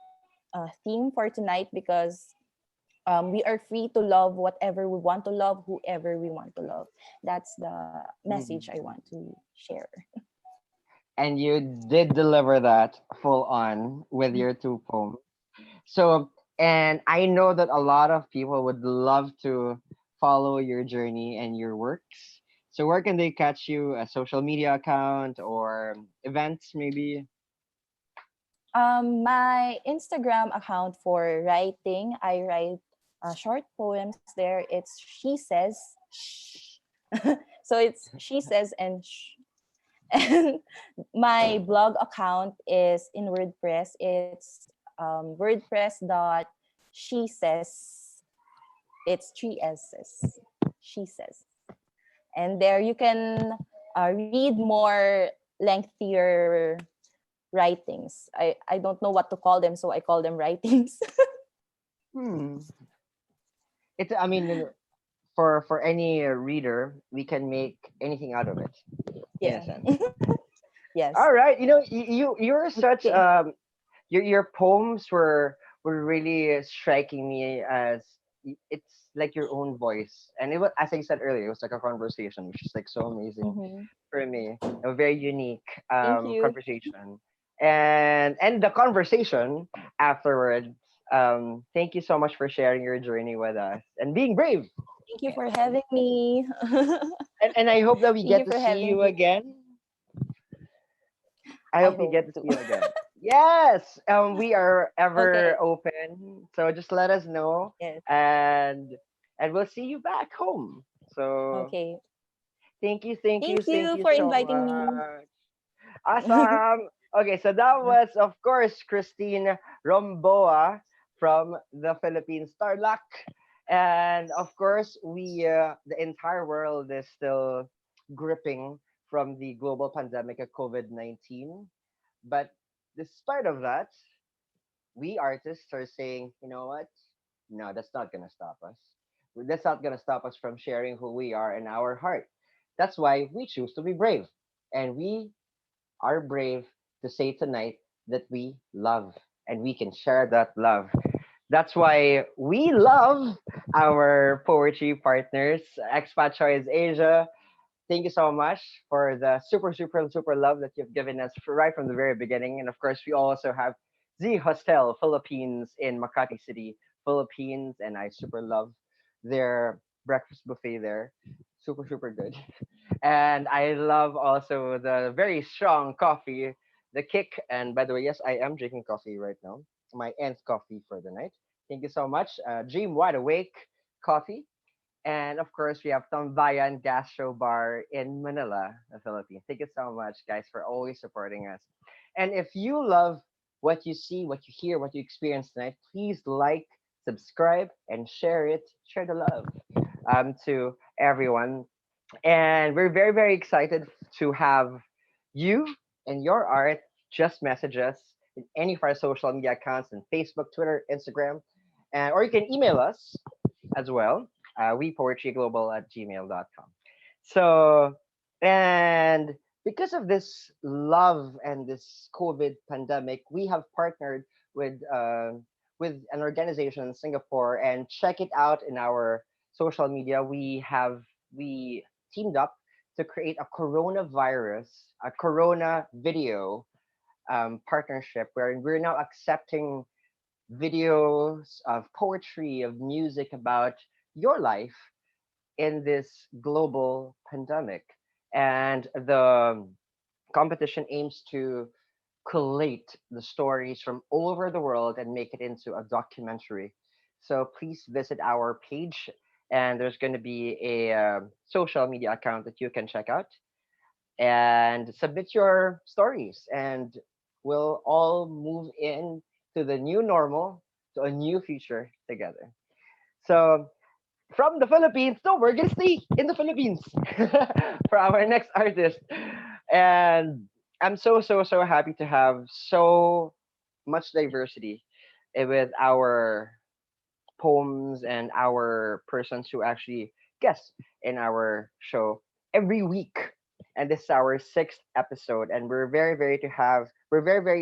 Speaker 10: theme for tonight, because we are free to love whatever we want to love, whoever we want to love. That's the message I
Speaker 8: Mm.
Speaker 10: want to share.
Speaker 8: And you did deliver that full on with your two poems. So, and I know that a lot of people would love to follow your journey and your works. So, where can they catch you? A social media account or events, maybe?
Speaker 10: My Instagram account for writing, I write short poems there. It's She Says. Shh. So it's She Says and Shh. And my blog account is in WordPress. It's WordPress dot she says. It's three S's. She Says. And there you can read more lengthier writings. I don't know what to call them, so I call them writings.
Speaker 8: Hmm. It's, I mean, for any reader, we can make anything out of it, in a
Speaker 10: Yeah.
Speaker 8: sense.
Speaker 10: Yes.
Speaker 8: All right, you're such
Speaker 10: Okay.
Speaker 8: your poems were really striking me as it's like your own voice, and it was, as I said earlier, it was like a conversation, which is like so amazing
Speaker 10: Mm-hmm.
Speaker 8: for me, a very unique
Speaker 10: Thank you.
Speaker 8: conversation, and the conversation afterwards. Thank you so much for sharing your journey with us and being brave,
Speaker 10: Thank you for having me.
Speaker 8: and I hope that we
Speaker 10: Thank
Speaker 8: get
Speaker 10: you
Speaker 8: to
Speaker 10: for
Speaker 8: see
Speaker 10: having
Speaker 8: you
Speaker 10: me.
Speaker 8: again. I
Speaker 10: I
Speaker 8: hope we
Speaker 10: hope
Speaker 8: get to
Speaker 10: to.
Speaker 8: see you again. Yes, we are ever
Speaker 10: Okay.
Speaker 8: open. So just let us know,
Speaker 10: Yes.
Speaker 8: and we'll see you back home. So
Speaker 10: Okay. Thank
Speaker 8: thank
Speaker 10: you
Speaker 8: you
Speaker 10: for
Speaker 8: so
Speaker 10: inviting me.
Speaker 8: much. Awesome. Okay, so that was of course Christine Romboa from the Philippines, Starluck, and of course we the entire world is still gripping from the global pandemic of COVID-19. But despite of that, we artists are saying, you know what? No, that's not gonna stop us. That's not gonna stop us from sharing who we are in our heart. That's why we choose to be brave. And we are brave to say tonight that we love and we can share that love. That's why we love our poetry partners, Expat Choice Asia. Thank you so much for the super love that you've given us right from the very beginning. And of course, we also have the Hostel Philippines in Makati City, Philippines, and I super love their breakfast buffet there. Super good. And I love also the very strong coffee, the kick. And by the way, yes, I am drinking coffee right now. My nth coffee for the night. Thank you so much. Dream Wide Awake Coffee. And of course, we have Tambayan Gastro Bar in Manila, the Philippines. Thank you so much, guys, for always supporting us. And if you love what you see, what you hear, what you experience tonight, please like, subscribe, and share it. Share the love to everyone. And we're very, very excited to have you and your art. Just message us in any of our social media accounts on Facebook, Twitter, Instagram, and or you can email us as well. wepoetryglobal@gmail.com. So, and because of this love and this COVID pandemic, we have partnered with an organization in Singapore, and check it out in our social media. We teamed up to create a coronavirus, a corona video partnership, where we're now accepting videos of poetry, of music about your life in this global pandemic. And the competition aims to collate the stories from all over the world and make it into a documentary. So please visit our page, and there's going to be a social media account that you can check out and submit your stories, and we'll all move in to the new normal, to a new future together. So from the Philippines, no, we're gonna stay in the Philippines for our next artist. And I'm so happy to have so much diversity with our poems and our persons who actually guest in our show every week. And this is our sixth episode, and we're very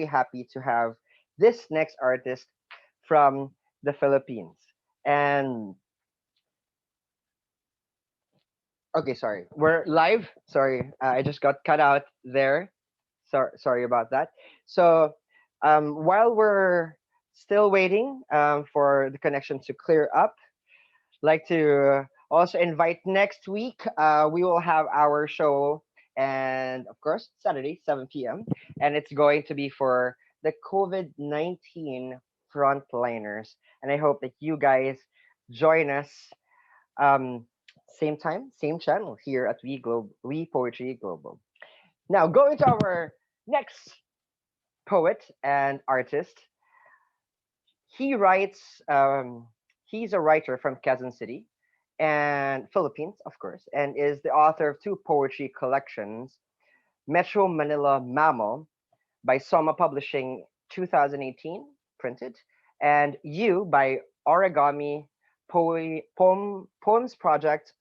Speaker 8: happy to have this next artist from the Philippines. And okay, sorry, we're live. Sorry, I just got cut out there. Sorry about that. So, while we're still waiting for the connection to clear up, like to also invite next week. We will have our show, and of course, Saturday, 7 p.m. And it's going to be for the COVID-19 frontliners. And I hope that you guys join us um, same time, same channel here at We Poetry Global. Now, going to our next poet and artist. He writes. He's a writer from Quezon City, and Philippines, of course, and is the author of two poetry collections: Metro Manila Mammal by Soma Publishing 2018, printed, and You by Origami Poems Project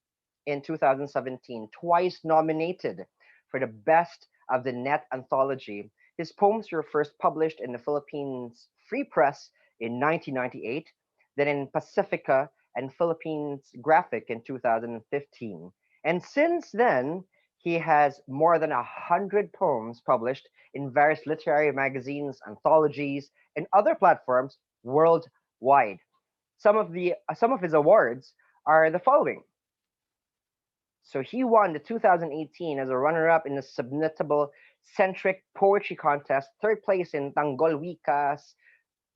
Speaker 8: in 2017, twice nominated for the Best of the Net Anthology. His poems were first published in the Philippines Free Press in 1998, then in Pacifica and Philippines Graphic in 2015. And since then, he has more than 100 poems published in various literary magazines, anthologies, and other platforms worldwide. Some of his awards are the following. So he won the 2018 as a runner-up in the Submittable Centric Poetry Contest, third place in Tanggol Wika's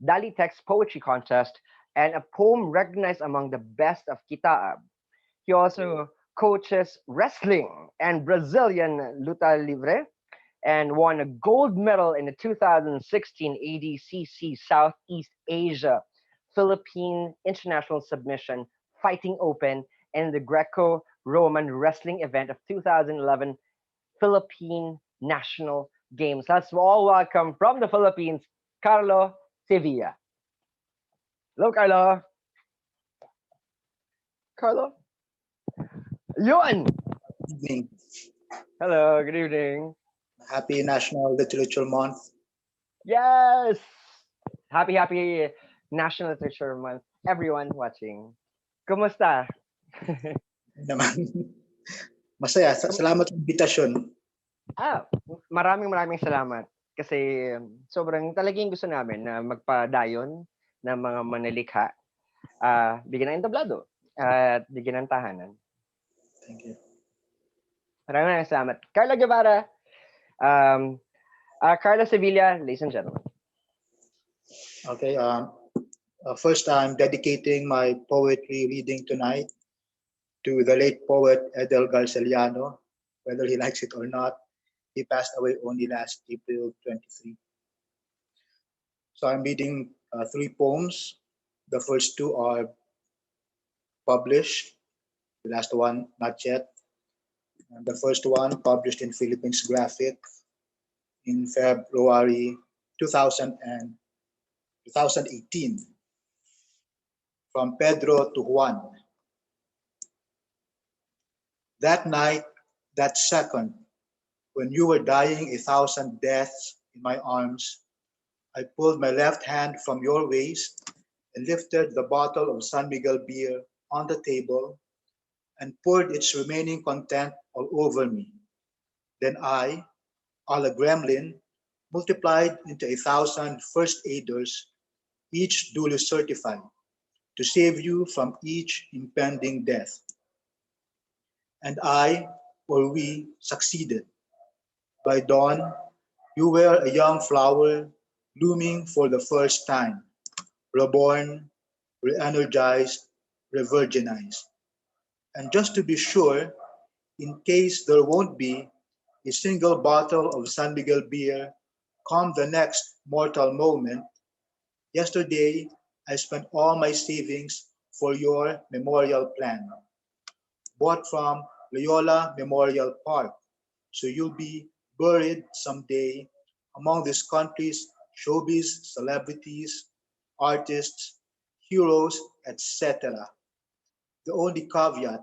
Speaker 8: Dali Text Poetry Contest, and a poem recognized among the best of Kitaab. He also coaches wrestling and Brazilian luta libre, and won a gold medal in the 2016 ADCC Southeast Asia Philippine International Submission Fighting Open and the Greco-Roman wrestling event of 2011 Philippine National Games. Let's all welcome from the Philippines, Carlo Silla. Hello, Carlo. Carlo? Yun!
Speaker 11: Evening.
Speaker 8: Hello, good evening.
Speaker 11: Happy National Literature Month.
Speaker 8: Yes! Happy National Literature Month, everyone watching. Kumusta?
Speaker 11: Naman. Masaya. Salamat sa invitasyon.
Speaker 8: Maraming salamat. Kasi sobrang talagang gusto namin na magpadayon ng mga manalikha. Bigyan ng entablado at bigyan ng tahanan.
Speaker 11: Thank you.
Speaker 8: Maraming salamat. Carla Guevara, Carla Sevilla, ladies and gentlemen.
Speaker 11: Okay. First, I'm dedicating my poetry reading tonight to the late poet Edel Garceliano, whether he likes it or not. He passed away only last April 23. So I'm reading three poems. The first two are published, the last one not yet. And the first one published in Philippines Graphic in February 2000 and 2018, from Pedro to Juan. That night, that second, when you were dying 1,000 deaths in my arms, I pulled my left hand from your waist and lifted the bottle of San Miguel beer on the table and poured its remaining content all over me. Then I, a la gremlin, multiplied into 1,000 first aiders, each duly certified, to save you from each impending death. And I, or we, succeeded. By dawn, you were a young flower blooming for the first time, reborn, re-energized, re-virginized. And just to be sure, in case there won't be a single bottle of San Miguel beer come the next mortal moment, yesterday I spent all my savings for your memorial plan, bought from Loyola Memorial Park, so you'll be buried someday among this country's showbiz celebrities, artists, heroes, etc. The only caveat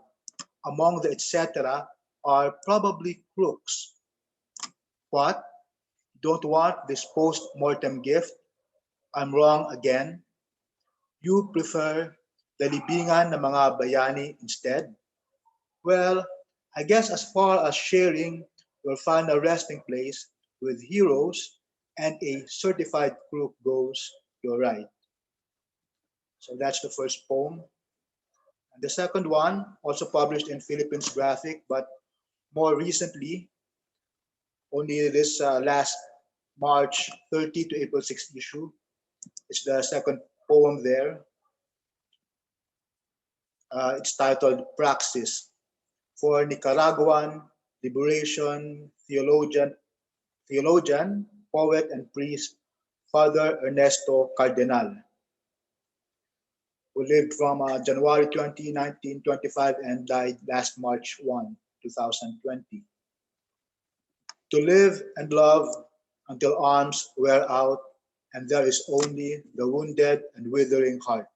Speaker 11: among the etc. are probably crooks. What? Don't want this post-mortem gift? I'm wrong again. You prefer the libingan ng mga bayani instead? Well, I guess as far as sharing your final resting place with heroes and a certified crook goes, you're right. So that's the first poem. And the second one, also published in Philippines Graphic, but more recently, only this last March 30 to April 6th issue. It's the second poem there. It's titled Praxis, for Nicaraguan liberation theologian, poet, and priest, Father Ernesto Cardenal, who lived from January 20, 1925 and died last March 1, 2020. To live and love until arms wear out and there is only the wounded and withering heart.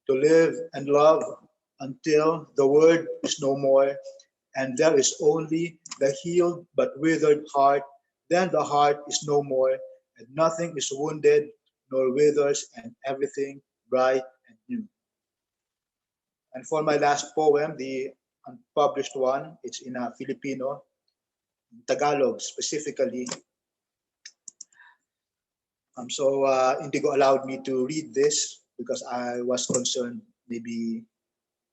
Speaker 11: To live and love until the word is no more and there is only the healed but withered heart, then the heart is no more, and nothing is wounded nor withers, and everything bright and new. And for my last poem, the unpublished one, it's in Filipino, in Tagalog specifically. So Indigo allowed me to read this because I was concerned maybe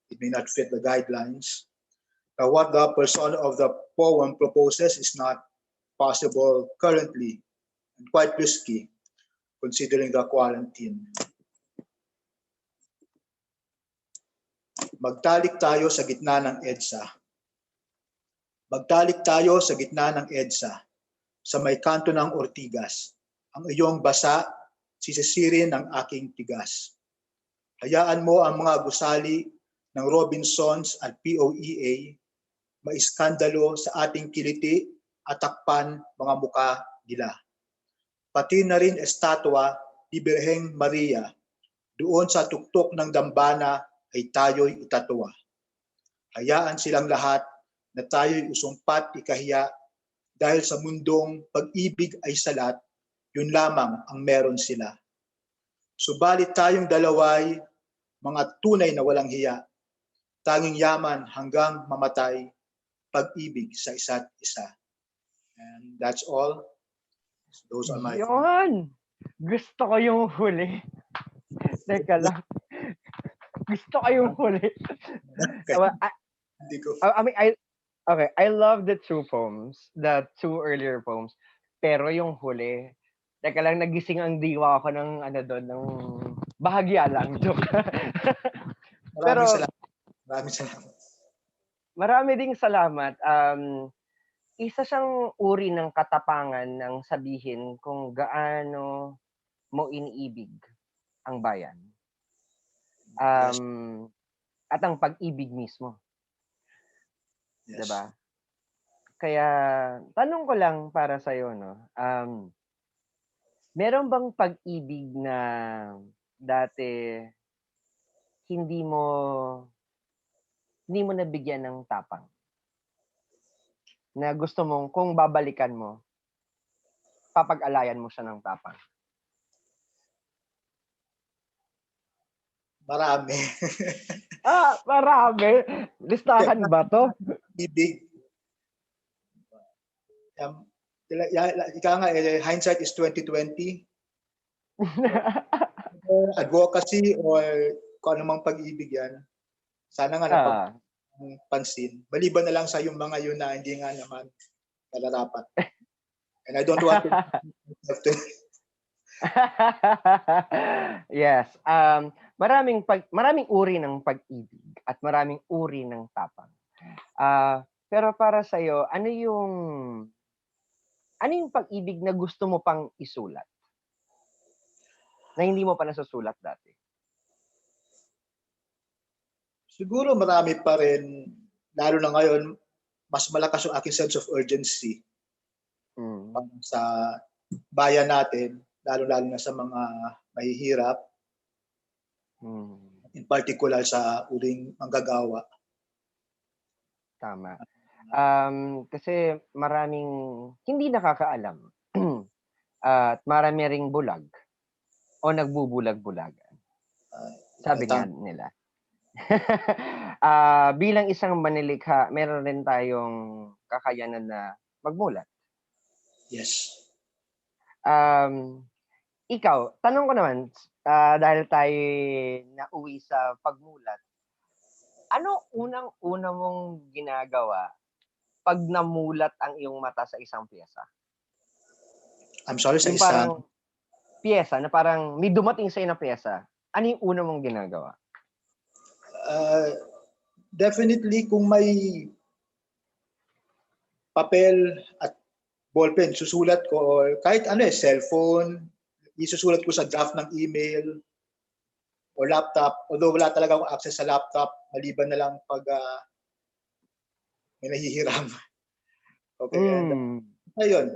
Speaker 11: it may not fit the guidelines. What the persona of the poem proposes is not possible currently and quite risky considering the quarantine. Magtalik tayo sa gitna ng EDSA. Magtalik tayo sa gitna ng EDSA, sa may kanto ng Ortigas. Ang iyong basa, sisisirin ng aking tigas. Hayaan mo ang mga gusali ng Robinsons at POEA maiskandalo sa ating kiliti at takpan mga muka gila. Pati na rin estatwa ni Birheng Maria, doon sa tuktok ng dambana ay tayo'y itatwa. Hayaan silang lahat na tayo'y usumpat ikahiya dahil sa mundong pag-ibig ay salat, yun lamang ang meron sila. Subalit tayong dalaway, mga tunay na walang hiya, tanging yaman hanggang mamatay, pag-ibig sa isa't isa. And that's all. Those are my...
Speaker 8: Yun! Gusto ko yung huli. Teka lang. Gusto ko yung huli. I love the two poems, the two earlier poems. Pero yung huli, teka lang, nagising ang diwa ko ng ng bahagya lang.
Speaker 11: Maraming salamat. Maraming salamat.
Speaker 8: Marami ding salamat. Isa siyang uri ng katapangan ng sabihin kung gaano mo iniibig ang bayan. Um,
Speaker 11: Yes.
Speaker 8: at ang pag-ibig mismo,
Speaker 11: Yes.
Speaker 8: 'di ba? Kaya tanong ko lang para sa no. Meron bang pag-ibig na dati hindi mo hindi mo nabigyan ng tapang? Na gusto mong kung babalikan mo, papag-alayan mo siya ng tapang?
Speaker 11: Marami.
Speaker 8: Marami. Listahan ba 'to?
Speaker 11: Ibig. Ika nga, hindsight is 2020. Advocacy or kung anumang pag-ibig yan, sana nga pansin. Maliban na lang sa yung mga yun na hindi nga naman nararapat. And I don't want to
Speaker 8: Yes. Maraming uri ng pag-ibig at maraming uri ng tapang. Pero para sa ano yung pag-ibig na gusto mo pang isulat? Na hindi mo pa nasusulat dati?
Speaker 11: Siguro marami pa rin, lalo na ngayon, mas malakas yung aking sense of urgency sa bayan natin, lalo-lalo na sa mga mahihirap, in particular sa uring manggagawa.
Speaker 8: Tama. Kasi maraming hindi nakakaalam at marami ring bulag o nagbubulag-bulagan. Sabi nga nila. Bilang isang manilikha, meron rin tayong kakayanan na magmulat.
Speaker 11: Yes.
Speaker 8: Ikaw, tanong ko naman, dahil tayo nauwi sa pagmulat, ano unang-una mong ginagawa pag namulat ang iyong mata sa isang piyesa?
Speaker 11: I'm sorry, sa
Speaker 8: yung
Speaker 11: isang...
Speaker 8: parang piyesa, na parang may dumating sa'yo na piyesa, ano yung una mong ginagawa?
Speaker 11: Definitely, kung may papel at ballpen, susulat ko, or kahit cellphone, isusulat ko sa draft ng email o laptop. Although wala talaga akong access sa laptop, maliban na lang pag may nahihiram. Okay, and ayun,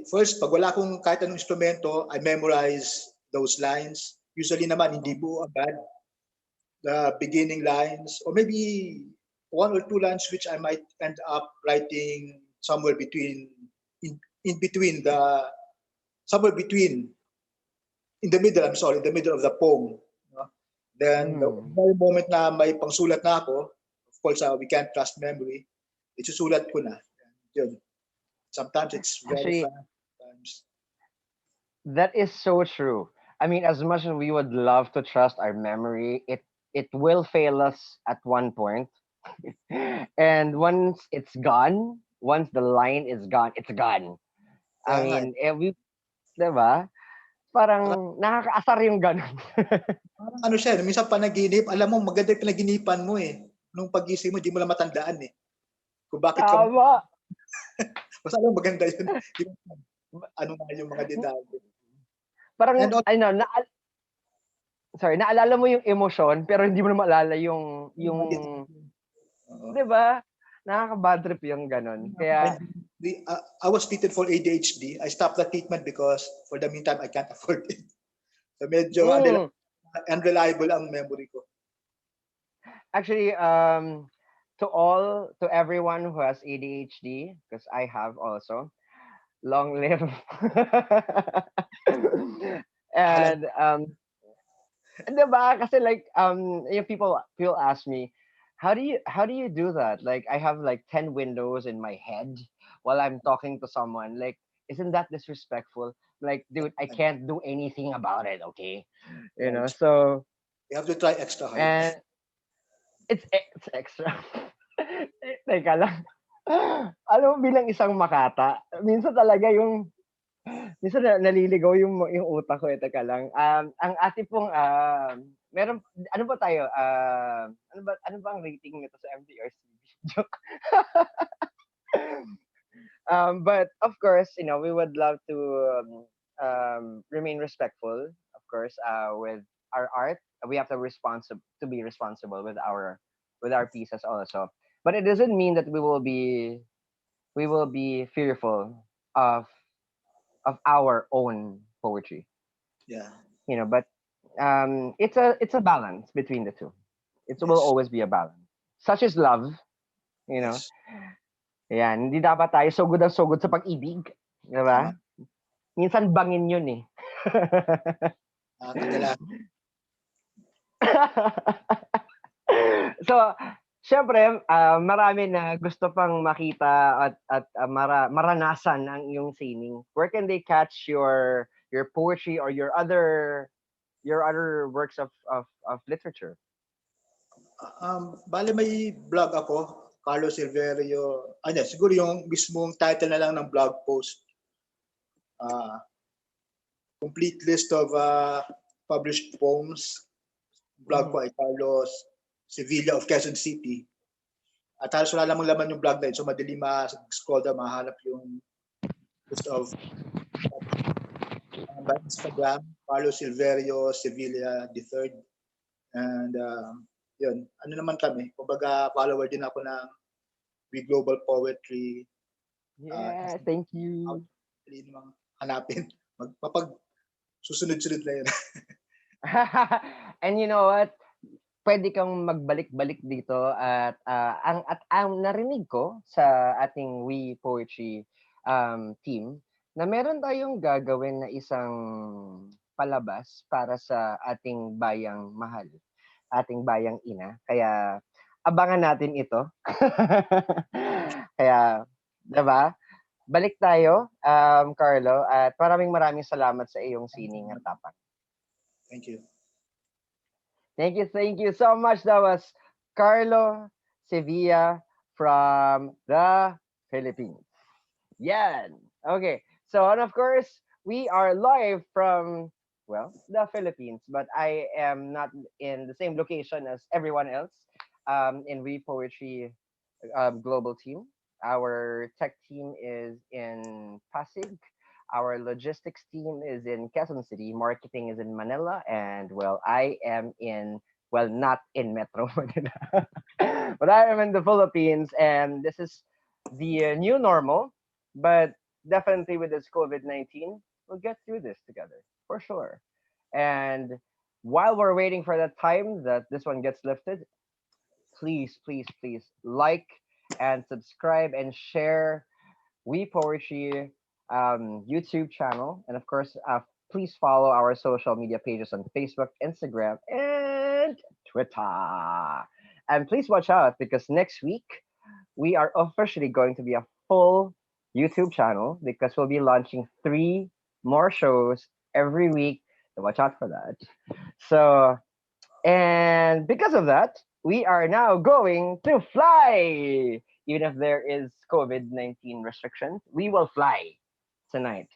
Speaker 11: first, pag wala akong kahit anong instrumento, I memorize those lines. Usually naman, hindi po agad the beginning lines, or maybe one or two lines which I might end up writing somewhere between, in the middle of the poem. Then, the very moment na may pangsulat na ako, of course, we can't trust memory, isusulat ko na. Yun. Sometimes it's very fast. Sometimes.
Speaker 8: That is so true. I mean, as much as we would love to trust our memory, it will fail us at one point. And once it's gone, once the line is gone, it's gone. I mean, diba? Parang nakakaasar yung ganun.
Speaker 11: Parang siya, minsan panaginip, alam mo, maganda yung panaginipan mo eh. Nung pagising mo, di mo lang matandaan eh. Kung bakit ka...
Speaker 8: Tama.
Speaker 11: Basta alam, maganda yun. Ano nga yung mga detalye.
Speaker 8: Parang, naalala mo yung emosyon, pero hindi mo na maalala yung diba? Nakaka-bad trip yung ganun. Kaya,
Speaker 11: I was treated for ADHD. I stopped the treatment because for the meantime, I can't afford it. So medyo unreliable ang memory ko.
Speaker 8: Actually, to everyone who has ADHD, because I have also, long live. And diba? Kasi like people ask me, how do you do that? Like I have like 10 windows in my head while I'm talking to someone. Like, isn't that disrespectful? Like, dude, I can't do anything about it, okay? You know, so
Speaker 11: you have to try extra hard.
Speaker 8: And it's extra. Teka lang. Alam mo, bilang isang makata, minsan talaga minsan naliligaw yung utak ko. Teka lang. Ang ating pong, meron, ano ba tayo? Ano ba ang rating nito sa MTRC? Joke. But of course, we would love to remain respectful, of course, with our art, we have to be responsible with our pieces also. But it doesn't mean that we will be fearful of our own poetry,
Speaker 11: Yeah.
Speaker 8: but it's a balance between the two. It will
Speaker 11: Yes.
Speaker 8: always be a balance. Such is love, you know.
Speaker 11: Yes.
Speaker 8: Yan, hindi dapat tayo sugod ang sugod sa pag-ibig, di ba?
Speaker 11: Tama.
Speaker 8: Minsan bangin yun eh.
Speaker 11: Kadalasan.
Speaker 8: So, syempre, marami na gusto pang makita at maranasan ang iyong sining. Where can they catch your poetry or your other works of literature?
Speaker 11: Bale may blog ako, Carlo Silverio. Siguro yung mismong title na lang ng blog post. Complete list of published poems. Blog ko ay Carlos Sevilla of Quezon City. At halos wala lamang laman yung blog na yun. So madali ma-scroll down, mahanap yung list of by Instagram, Carlo Silverio Sevilla III. And yun, ano naman kami, kumbaga follower din ako ng We Global Poetry.
Speaker 8: Yeah, thank you.
Speaker 11: Hindi namang hanapin. Magpapag susunod-sunod na yun.
Speaker 8: And you know what? Pwede kang magbalik-balik dito at ang narinig ko sa ating We Poetry team na meron tayong gagawin na isang palabas para sa ating bayang mahal, ating bayang ina. Kaya abangan natin ito. Kaya, 'di ba? Balik tayo, Carlo, at maraming salamat sa iyong sining at tapang.
Speaker 11: Thank you.
Speaker 8: Thank you so much. That was Carlo Sevilla from the Philippines. Yan. Okay. So, and of course, we are live from, the Philippines, but I am not in the same location as everyone else in We Poetry Global Team. Our tech team is in Pasig. Our logistics team is in Quezon City. Marketing is in Manila. And, I am not in Metro Manila, but I am in the Philippines. And this is the new normal. But definitely with this COVID-19, we'll get through this together, for sure. And while we're waiting for that time that this one gets lifted, please like and subscribe and share We Poetry YouTube channel. And of course, please follow our social media pages on Facebook, Instagram, and Twitter. And please watch out because next week we are officially going to be a full YouTube channel because we'll be launching 3 more shows every week. So watch out for that. So, and because of that, we are now going to fly. Even if there is COVID-19 restrictions, we will fly tonight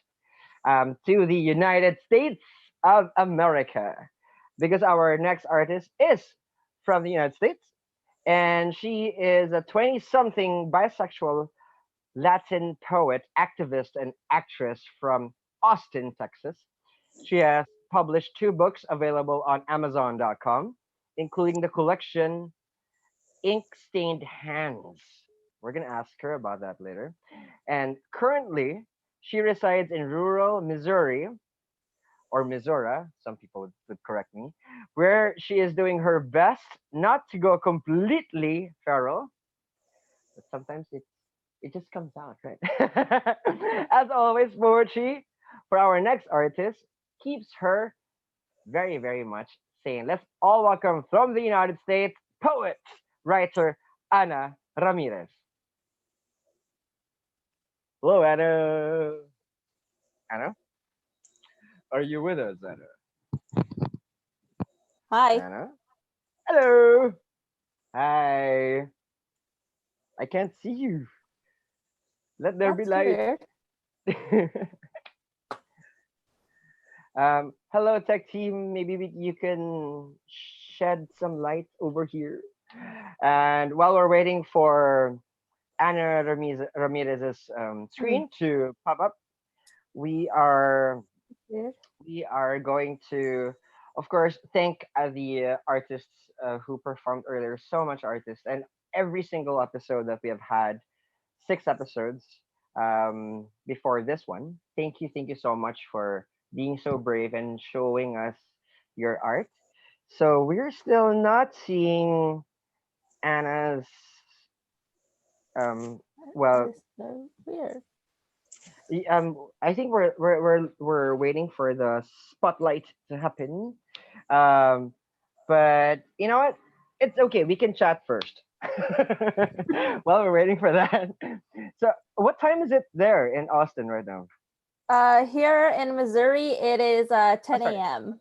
Speaker 8: to the United States of America because our next artist is from the United States and she is a 20-something bisexual Latin poet, activist, and actress from Austin, Texas. She has published 2 books available on Amazon.com, including the collection Ink Stained Hands. We're going to ask her about that later. And currently, she resides in rural Missouri, or Missouri, some people would correct me, where she is doing her best not to go completely feral. But sometimes it just comes out, right? As always, poetry for our next artist keeps her very, very much sane. Let's all welcome from the United States, poet, writer, Ana Ramirez. Hello, Anna. Anna? Are you with us, Anna?
Speaker 10: Hi.
Speaker 8: Anna? Hello. Hi. I can't see you. Let there be
Speaker 10: That's
Speaker 8: light.
Speaker 10: weird.
Speaker 8: Hello, tech team. Maybe you can shed some light over here. And while we're waiting for Ana Ramirez's screen to pop up, we are
Speaker 10: Yes.
Speaker 8: going to Of course, thank the artists who performed earlier. So much artists, and every single episode that we have had, 6 episodes before this one. Thank you so much for being so brave and showing us your art. So we're still not seeing Anna's. Um,
Speaker 5: That
Speaker 8: well,
Speaker 5: is so weird.
Speaker 8: I think we're waiting for the spotlight to happen. Um, but you know what? It's okay. We can chat first while we're waiting for that. So, what time is it there in Austin right now?
Speaker 5: Here in Missouri, it is
Speaker 8: Oh,
Speaker 5: 10
Speaker 8: sorry,
Speaker 5: a.m.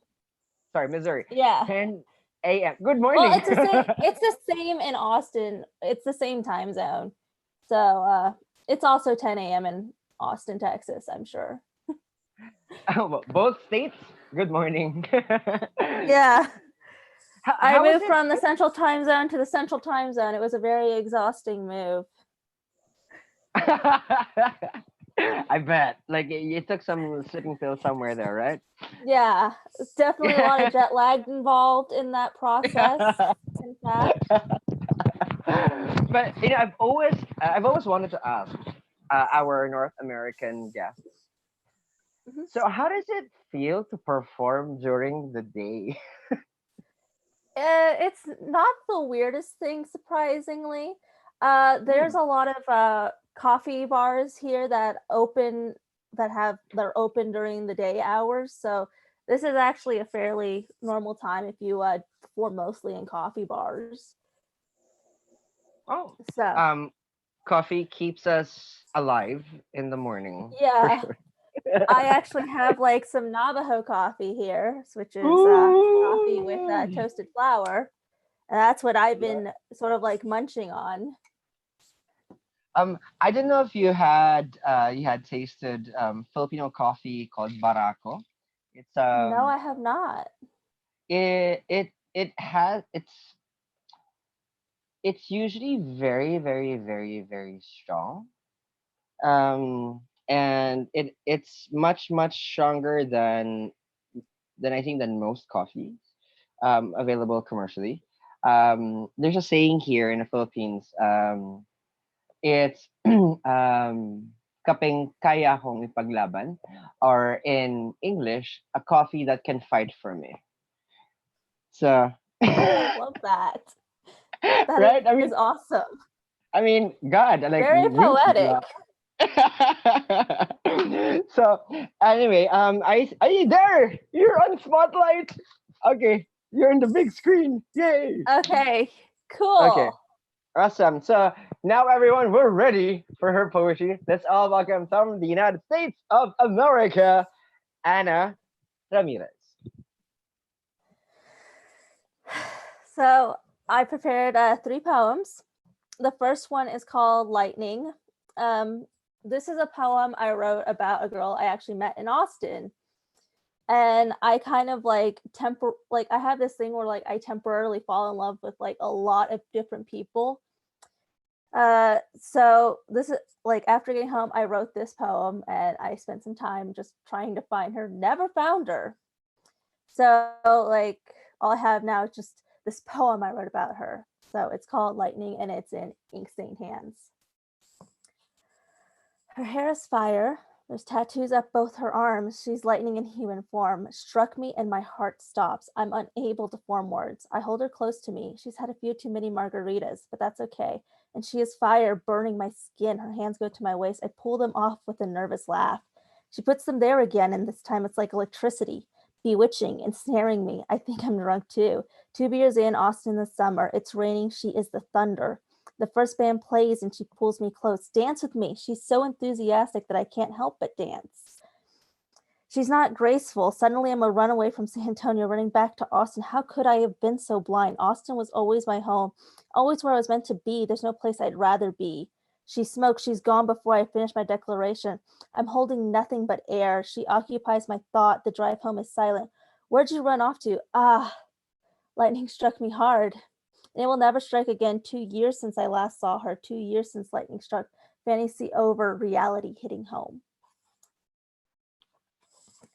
Speaker 8: sorry, Missouri.
Speaker 5: Yeah.
Speaker 8: 10 a.m. Good
Speaker 5: Well,
Speaker 8: morning.
Speaker 5: it's the same. It's the same in Austin. It's the same time zone. So it's also 10 a.m. in Austin, Texas, I'm sure.
Speaker 8: Well, both states. Good morning.
Speaker 5: Yeah. I
Speaker 8: How is
Speaker 5: moved from the central time zone to the central time zone. It was a very exhausting move.
Speaker 8: I bet. Like you took some sleeping pills somewhere there, right?
Speaker 5: Yeah, it's definitely a lot of jet lag involved in that process. In fact,
Speaker 8: But I've always wanted to ask our North American guests. So how does it feel to perform during the day?
Speaker 5: it's not the weirdest thing, surprisingly. There's a lot of coffee bars here that they're open during the day hours. So this is actually a fairly normal time if you perform mostly in coffee bars.
Speaker 8: Oh,
Speaker 5: So
Speaker 8: coffee keeps us alive in the morning for
Speaker 5: yeah,
Speaker 8: sure.
Speaker 5: I actually have like some Navajo coffee here, which is coffee with
Speaker 8: Ooh.
Speaker 5: toasted flour. And that's what I've been sort of like munching on.
Speaker 8: I don't know if you had tasted Filipino coffee called Barako. It's
Speaker 5: No, I have not.
Speaker 8: it has it's usually very very very very strong. And it's much stronger than I think than most coffees available commercially. There's a saying here in the Philippines. It's kapeng kaya kong ipaglaban, or in English, a coffee that can fight for me. So,
Speaker 5: I love that.
Speaker 8: right?
Speaker 5: That is awesome.
Speaker 8: I mean, God, like
Speaker 5: Very
Speaker 8: really.
Speaker 5: poetic.
Speaker 8: So anyway, are you there? You're on spotlight. Okay, you're on the big screen. Yay!
Speaker 5: Okay, cool.
Speaker 8: Okay, awesome. So now everyone, we're ready for her poetry. Let's all welcome from the United States of America, Anna Ramirez.
Speaker 5: So I prepared 3 poems. The first one is called Lightning. This is a poem I wrote about a girl I actually met in Austin. And I kind of like I have this thing where like I temporarily fall in love with like a lot of different people. So this is like after getting home, I wrote this poem and I spent some time just trying to find her. Never found her. So like all I have now is just this poem I wrote about her. So it's called Lightning and it's in ink stained hands. Her hair is fire. There's tattoos up both her arms. She's lightning in human form. Struck me and my heart stops. I'm unable to form words. I hold her close to me. She's had a few too many margaritas, but that's okay. And she is fire burning my skin. Her hands go to my waist. I pull them off with a nervous laugh. She puts them there again, and this time it's like electricity, bewitching, ensnaring me. I think I'm drunk too. 2 beers in, Austin in the summer. It's raining. She is the thunder. The first band plays and she pulls me close. Dance with me. She's so enthusiastic that I can't help but dance. She's not graceful. Suddenly I'm a runaway from San Antonio running back to Austin. How could I have been so blind? Austin was always my home, always where I was meant to be. There's no place I'd rather be. She smokes. She's gone before I finish my declaration. I'm holding nothing but air. She occupies my thought. The drive home is silent. Where'd you run off to? Lightning struck me hard. And it will never strike again. 2 years since I last saw her. 2 years since lightning struck. Fantasy over, reality hitting home.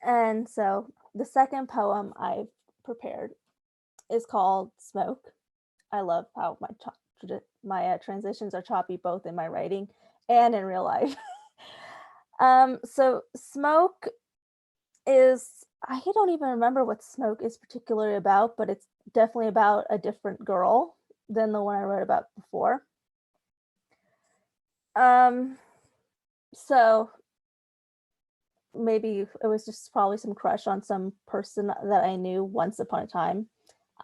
Speaker 5: And so the second poem I've
Speaker 12: prepared is called Smoke. I love how my transitions are choppy both in my writing and in real life. So Smoke is, I don't even remember what Smoke is particularly about, but it's definitely about a different girl than the one I wrote about before. So maybe it was just probably some crush on some person that I knew once upon a time.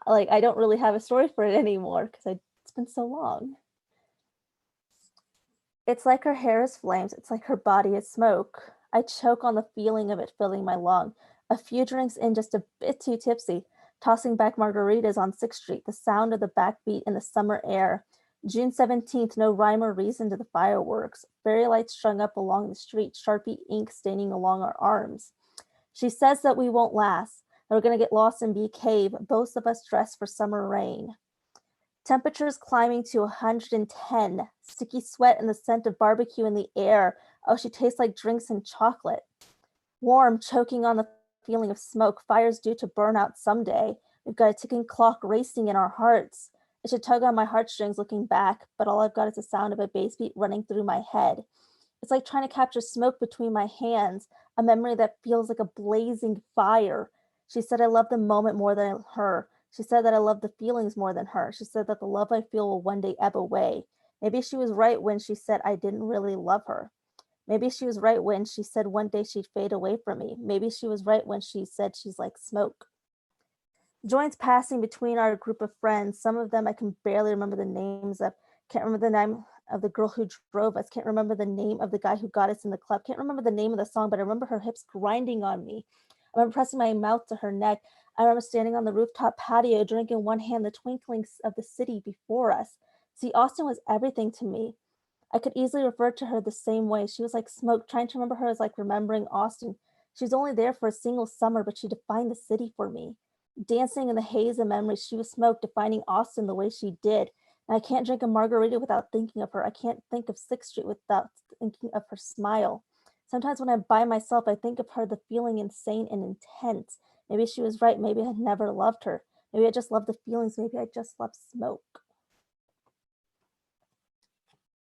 Speaker 12: Like, I don't really have a story for it anymore because it's been so long. It's like her hair is flames. It's like her body is smoke. I choke on the feeling of it filling my lung. A few drinks in, just a bit too tipsy, tossing back margaritas on 6th Street, the sound of the backbeat in the summer air. June 17th, no rhyme or reason to the fireworks. Fairy lights strung up along the street, Sharpie ink staining along our arms. She says that we won't last, that we're going to get lost in Bee Cave, both of us dressed for summer rain. Temperatures climbing to 110, sticky sweat and the scent of barbecue in the air. Oh, she tastes like drinks and chocolate. Warm, choking on the feeling of smoke, fires due to burn out someday. We've got a ticking clock racing in our hearts. It should tug on my heartstrings looking back, but all I've got is the sound of a bass beat running through my head. It's like trying to capture smoke between my hands, a memory that feels like a blazing fire. She said I love the moment more than her. She said that I love the feelings more than her. She said that the love I feel will one day ebb away. Maybe she was right when she said I didn't really love her. Maybe she was right when she said one day she'd fade away from me. Maybe she was right when she said she's like smoke. Joints passing between our group of friends. Some of them I can barely remember the names of. Can't remember the name of the girl who drove us. Can't remember the name of the guy who got us in the club. Can't remember the name of the song, but I remember her hips grinding on me. I remember pressing my mouth to her neck. I remember standing on the rooftop patio, drinking in one hand the twinklings of the city before us. See, Austin was everything to me. I could easily refer to her the same way. She was like smoke. Trying to remember her is like remembering Austin. She was only there for a single summer, but she defined the city for me. Dancing in the haze of memories, she was smoke, defining Austin the way she did. And I can't drink a margarita without thinking of her. I can't think of 6th Street without thinking of her smile. Sometimes when I'm by myself, I think of her, the feeling insane and intense. Maybe she was right. Maybe I never loved her. Maybe I just love the feelings. Maybe I just love smoke.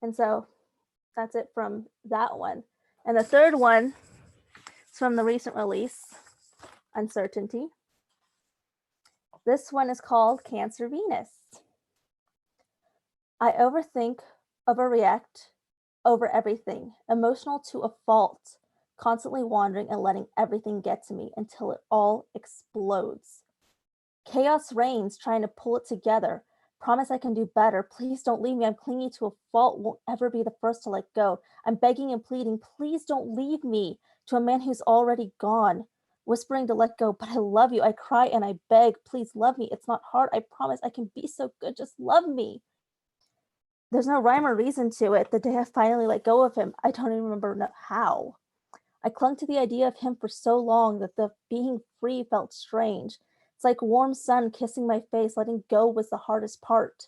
Speaker 12: And so that's it from that one. And the third one is from the recent release, Uncertainty. This one is called Cancer Venus. I overthink, overreact over everything, emotional to a fault, constantly wandering and letting everything get to me until it all explodes. Chaos reigns, trying to pull it together. Promise I can do better. Please don't leave me. I'm clinging to a fault, won't ever be the first to let go. I'm begging and pleading, please don't leave me, to a man who's already gone. Whispering to let go, but I love you. I cry and I beg, please love me. It's not hard. I promise I can be so good. Just love me. There's no rhyme or reason to it. The day I finally let go of him, I don't even remember how. I clung to the idea of him for so long that the being free felt strange. It's like warm sun kissing my face. Letting go was the hardest part.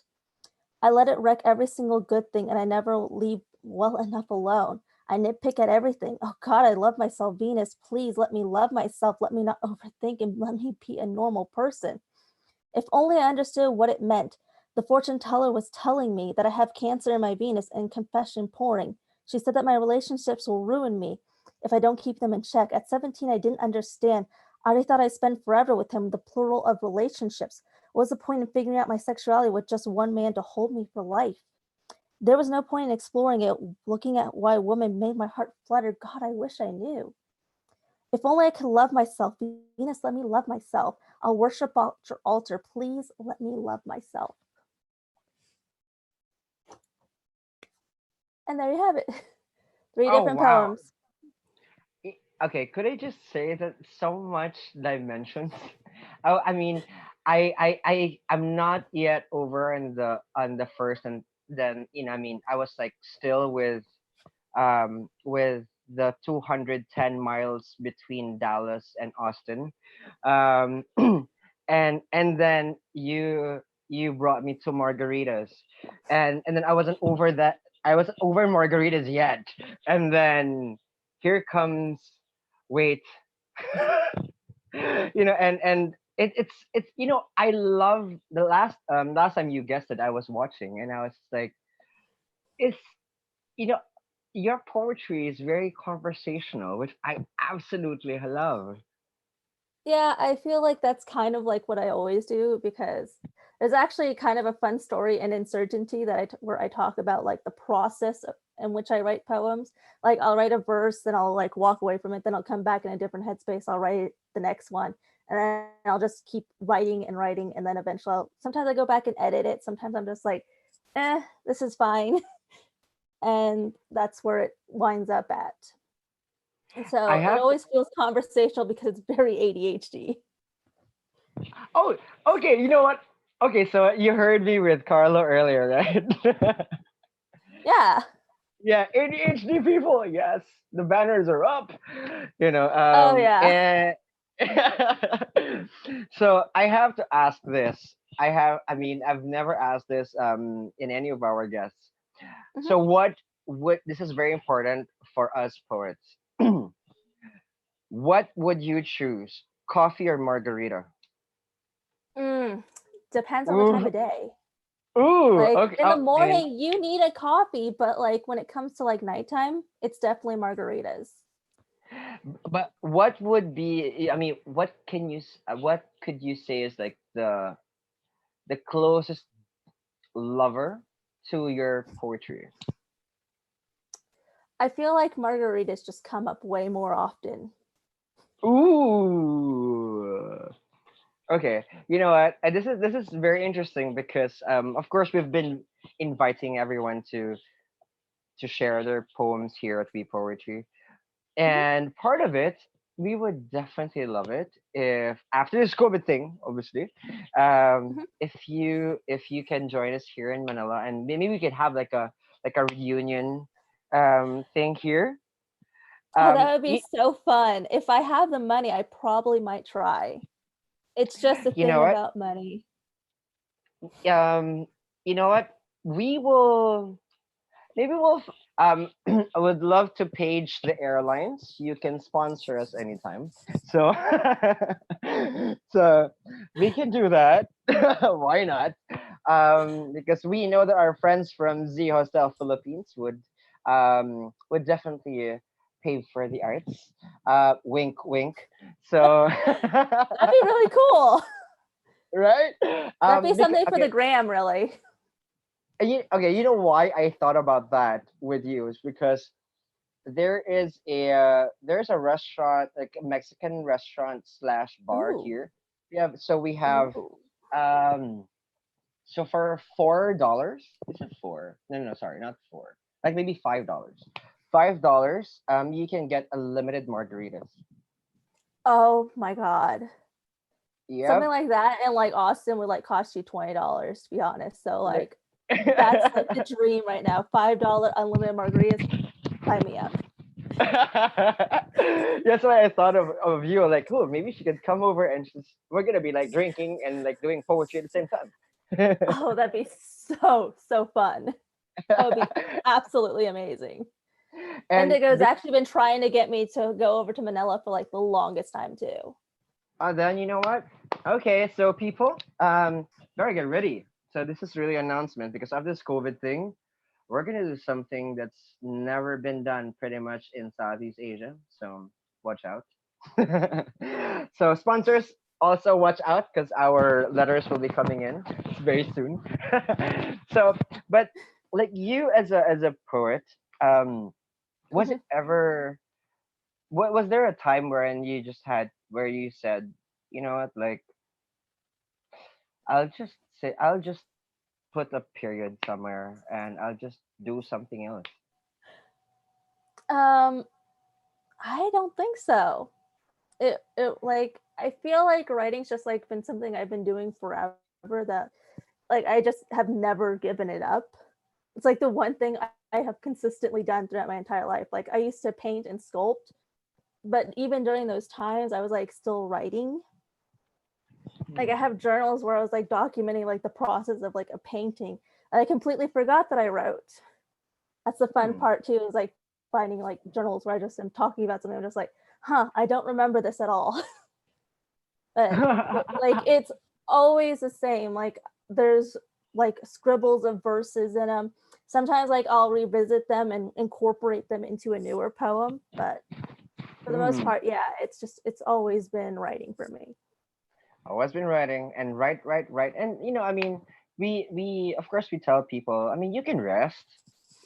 Speaker 12: I let it wreck every single good thing, and I never leave well enough alone. I nitpick at everything. Oh God, I love myself. Venus, please let me love myself. Let me not overthink and let me be a normal person. If only I understood what it meant. The fortune teller was telling me that I have cancer in my Venus and confession pouring. She said that my relationships will ruin me if I don't keep them in check. At 17, I didn't understand. I already thought I'd spend forever with him, the plural of relationships. What was the point in figuring out my sexuality with just one man to hold me for life? There was no point in exploring it, looking at why a woman made my heart flutter. God, I wish I knew. If only I could love myself. Venus, let me love myself. I'll worship at your altar. Please let me love myself. And there you have it. 3
Speaker 8: Oh
Speaker 12: different
Speaker 8: wow.
Speaker 12: poems.
Speaker 8: Okay, could I just say that so much dimensions? Oh, I mean, I'm not yet over on the first, and then I mean, I was like still with the 210 miles between Dallas and Austin, um, and then you brought me to margaritas, and then I wasn't over that. I wasn't over margaritas yet, and then here comes wait. And it's I love the last time you guessed it, I was watching and I was like, it's you know your poetry is very conversational, which I absolutely love.
Speaker 12: Yeah, I feel like that's kind of like what I always do because there's actually kind of a fun story in Insurgency that where I talk about like the process in which I write poems. Like I'll write a verse, then I'll like walk away from it, then I'll come back in a different headspace. I'll write the next one, and then I'll just keep writing and writing, and then eventually, sometimes I go back and edit it. Sometimes I'm just like, this is fine, and that's where it winds up at. So
Speaker 8: I
Speaker 12: it
Speaker 8: have
Speaker 12: always feels conversational because it's very ADHD.
Speaker 8: Oh, okay. You know what? Okay, so you heard me with Carlo earlier, right?
Speaker 12: Yeah.
Speaker 8: Yeah, ADHD people. Yes, the banners are up. You know,
Speaker 12: Oh yeah.
Speaker 8: and so I have to ask this. I mean, I've never asked this in any of our guests.
Speaker 12: Mhm.
Speaker 8: So what this is very important for us poets. What would you choose? Coffee or margarita?
Speaker 12: Depends on the time
Speaker 8: Ooh,
Speaker 12: of day.
Speaker 8: ooh,
Speaker 12: Like
Speaker 8: okay.
Speaker 12: in the
Speaker 8: Oh, and
Speaker 12: morning, you need a coffee, but like when it comes to like nighttime, it's definitely margaritas.
Speaker 8: but what would be? I mean, what could you say is like the closest lover to your poetry?
Speaker 12: I feel like margaritas just come up way more often.
Speaker 8: Ooh. Okay. You know what? This is very interesting because of course we've been inviting everyone to share their poems here at We Poetry.
Speaker 12: Mhm.
Speaker 8: And part of it, we would definitely love it if after this COVID thing, obviously,
Speaker 12: Mhm.
Speaker 8: if you can join us here in Manila, and maybe we could have like a reunion thing here.
Speaker 12: Oh,
Speaker 8: Um,
Speaker 12: that would be
Speaker 8: you,
Speaker 12: so fun. If I have the money, I probably might try. It's just a
Speaker 8: you know
Speaker 12: thing
Speaker 8: what?
Speaker 12: about money.
Speaker 8: Um, you know what? We will maybe we'll I would love to page the airlines. You can sponsor us anytime. So so we can do that. Why not? Because we know that our friends from Z Hostel Philippines would definitely pay for the arts. Wink wink. So
Speaker 12: That'd be really cool.
Speaker 8: right?
Speaker 12: That'd be something for the
Speaker 8: Okay,
Speaker 12: gram, really.
Speaker 8: okay, you know why I thought about that with you is because there's a restaurant, like a Mexican restaurant slash bar
Speaker 12: Ooh.
Speaker 8: here. We have
Speaker 12: Ooh.
Speaker 8: um so for $4, is it four? No, sorry, not four. Like maybe $5. $5, you can get unlimited margaritas.
Speaker 12: Oh my god. Something
Speaker 8: Yep.
Speaker 12: like that in like Austin would like cost you $20 to be honest. So like that's like the dream right now. $5 unlimited margaritas. Sign me up.
Speaker 8: That's why I thought of you. Like, oh, maybe she could come over and we're gonna be like drinking and like doing poetry at the same time.
Speaker 12: Oh, that'd be so fun. That would be absolutely amazing.
Speaker 8: and
Speaker 12: Indigo's
Speaker 8: the,
Speaker 12: actually been trying to get me to go over to Manila for like the longest time too.
Speaker 8: then you know what? Okay, so people, better get ready. So this is really an announcement because of this COVID thing. We're gonna do something that's never been done pretty much in Southeast Asia. So watch out. So sponsors also watch out because our letters will be coming in very soon. So, but like you as a poet, was
Speaker 12: Mhm.
Speaker 8: it ever? What was there a time wherein you just had where you said, you know what, like I'll just put a period somewhere and I'll just do something else.
Speaker 12: Um, I don't think so. It like I feel like writing's just like been something I've been doing forever that like I just have never given it up. It's like the one thing I have consistently done throughout my entire life. Like I used to paint and sculpt, but even during those times I was like still writing. Like I have journals where I was like documenting like the process of like a painting. And I completely forgot that I wrote. That's the fun
Speaker 8: Hmm.
Speaker 12: part too, is like finding like journals where I just am talking about something. I'm just like, huh, I don't remember this at all. but like it's always the same. Like there's like scribbles of verses in them. Sometimes like I'll revisit them and incorporate them into a newer poem, but for the most part, yeah, it's always been writing for me.
Speaker 8: Always been writing and write, and I mean, we of course we tell people. I mean, you can rest.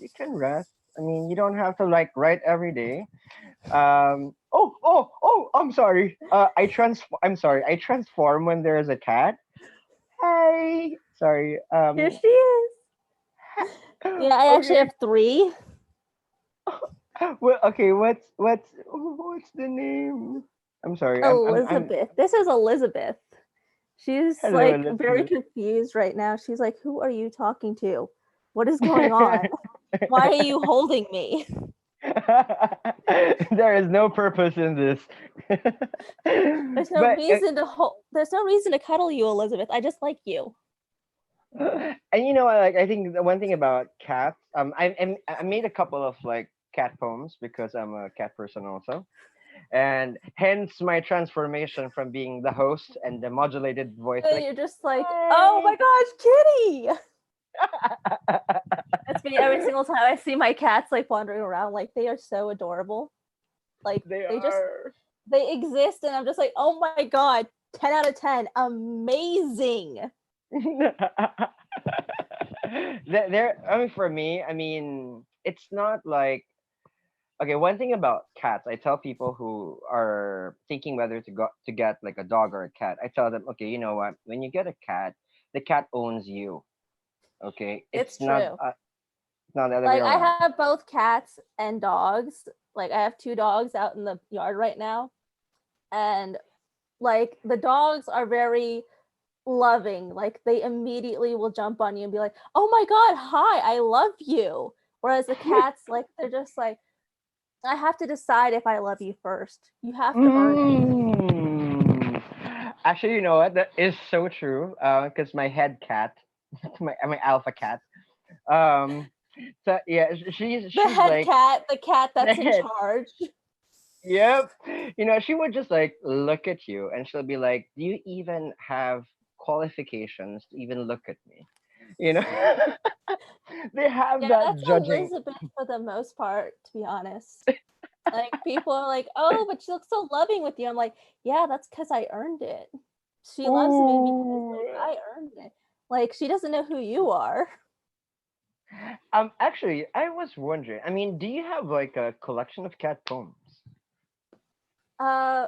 Speaker 8: You can rest. I mean, you don't have to like write every day. Oh, I'm sorry. I'm sorry. I transform when there is a cat. Hey, sorry.
Speaker 12: Here she is. Yeah, I actually
Speaker 8: Okay.
Speaker 12: have three.
Speaker 8: Well, okay. What's the name? I'm sorry. I'm.
Speaker 12: Elizabeth. This is Elizabeth. She's
Speaker 8: Hello,
Speaker 12: like very
Speaker 8: Elizabeth.
Speaker 12: confused right now. She's like, "Who are you talking to? What is going on? Why are you holding me?"
Speaker 8: There is no purpose in this.
Speaker 12: There's no
Speaker 8: But
Speaker 12: reason to There's no reason to cuddle you, Elizabeth. I just like you.
Speaker 8: and like I think the one thing about cats, I made a couple of like cat poems because I'm a cat person also, and hence my transformation from being the host and the modulated voice,
Speaker 12: And
Speaker 8: like,
Speaker 12: you're just like, "Oh my gosh, kitty!" That's me every single time I see my cats like wandering around. Like they are so adorable. Like
Speaker 8: they
Speaker 12: just
Speaker 8: are.
Speaker 12: they exist, and I'm just like, "Oh my god, 10 out of 10, amazing."
Speaker 8: They're, I mean, for me, I mean, it's not like, okay, one thing about cats, I tell people who are thinking whether to get like a dog or a cat, I tell them, okay, you know what? When you get a cat, the cat owns you. Okay,
Speaker 12: It's true.
Speaker 8: it's not the other way
Speaker 12: Like I
Speaker 8: around.
Speaker 12: have both cats and dogs. Like I have two dogs out in the yard right now, and like the dogs are very loving. Like they immediately will jump on you and be like, "Oh my god, hi, I love you." Whereas the cats, like they're just like, "I have to decide if I love you first. You have to earn it."
Speaker 8: Mm. Actually, you know what? That is so true. Because my head cat, my alpha cat, um, so yeah,
Speaker 12: The
Speaker 8: she's
Speaker 12: head
Speaker 8: like
Speaker 12: cat, the cat
Speaker 8: the
Speaker 12: that's in
Speaker 8: head.
Speaker 12: charge.
Speaker 8: Yep. She would just like look at you and she'll be like, "Do you even have qualifications to even look at me?" You know? They have
Speaker 12: Yeah,
Speaker 8: that
Speaker 12: that's
Speaker 8: judging.
Speaker 12: Elizabeth for the most part, to be honest. Like people are like, "Oh, but she looks so loving with you." I'm like, "Yeah, that's because I earned it. She loves me because
Speaker 8: Ooh.
Speaker 12: like I earned it. Like she doesn't know who you are."
Speaker 8: Actually, I was wondering. I mean, do you have like a collection of cat poems?
Speaker 12: Uh,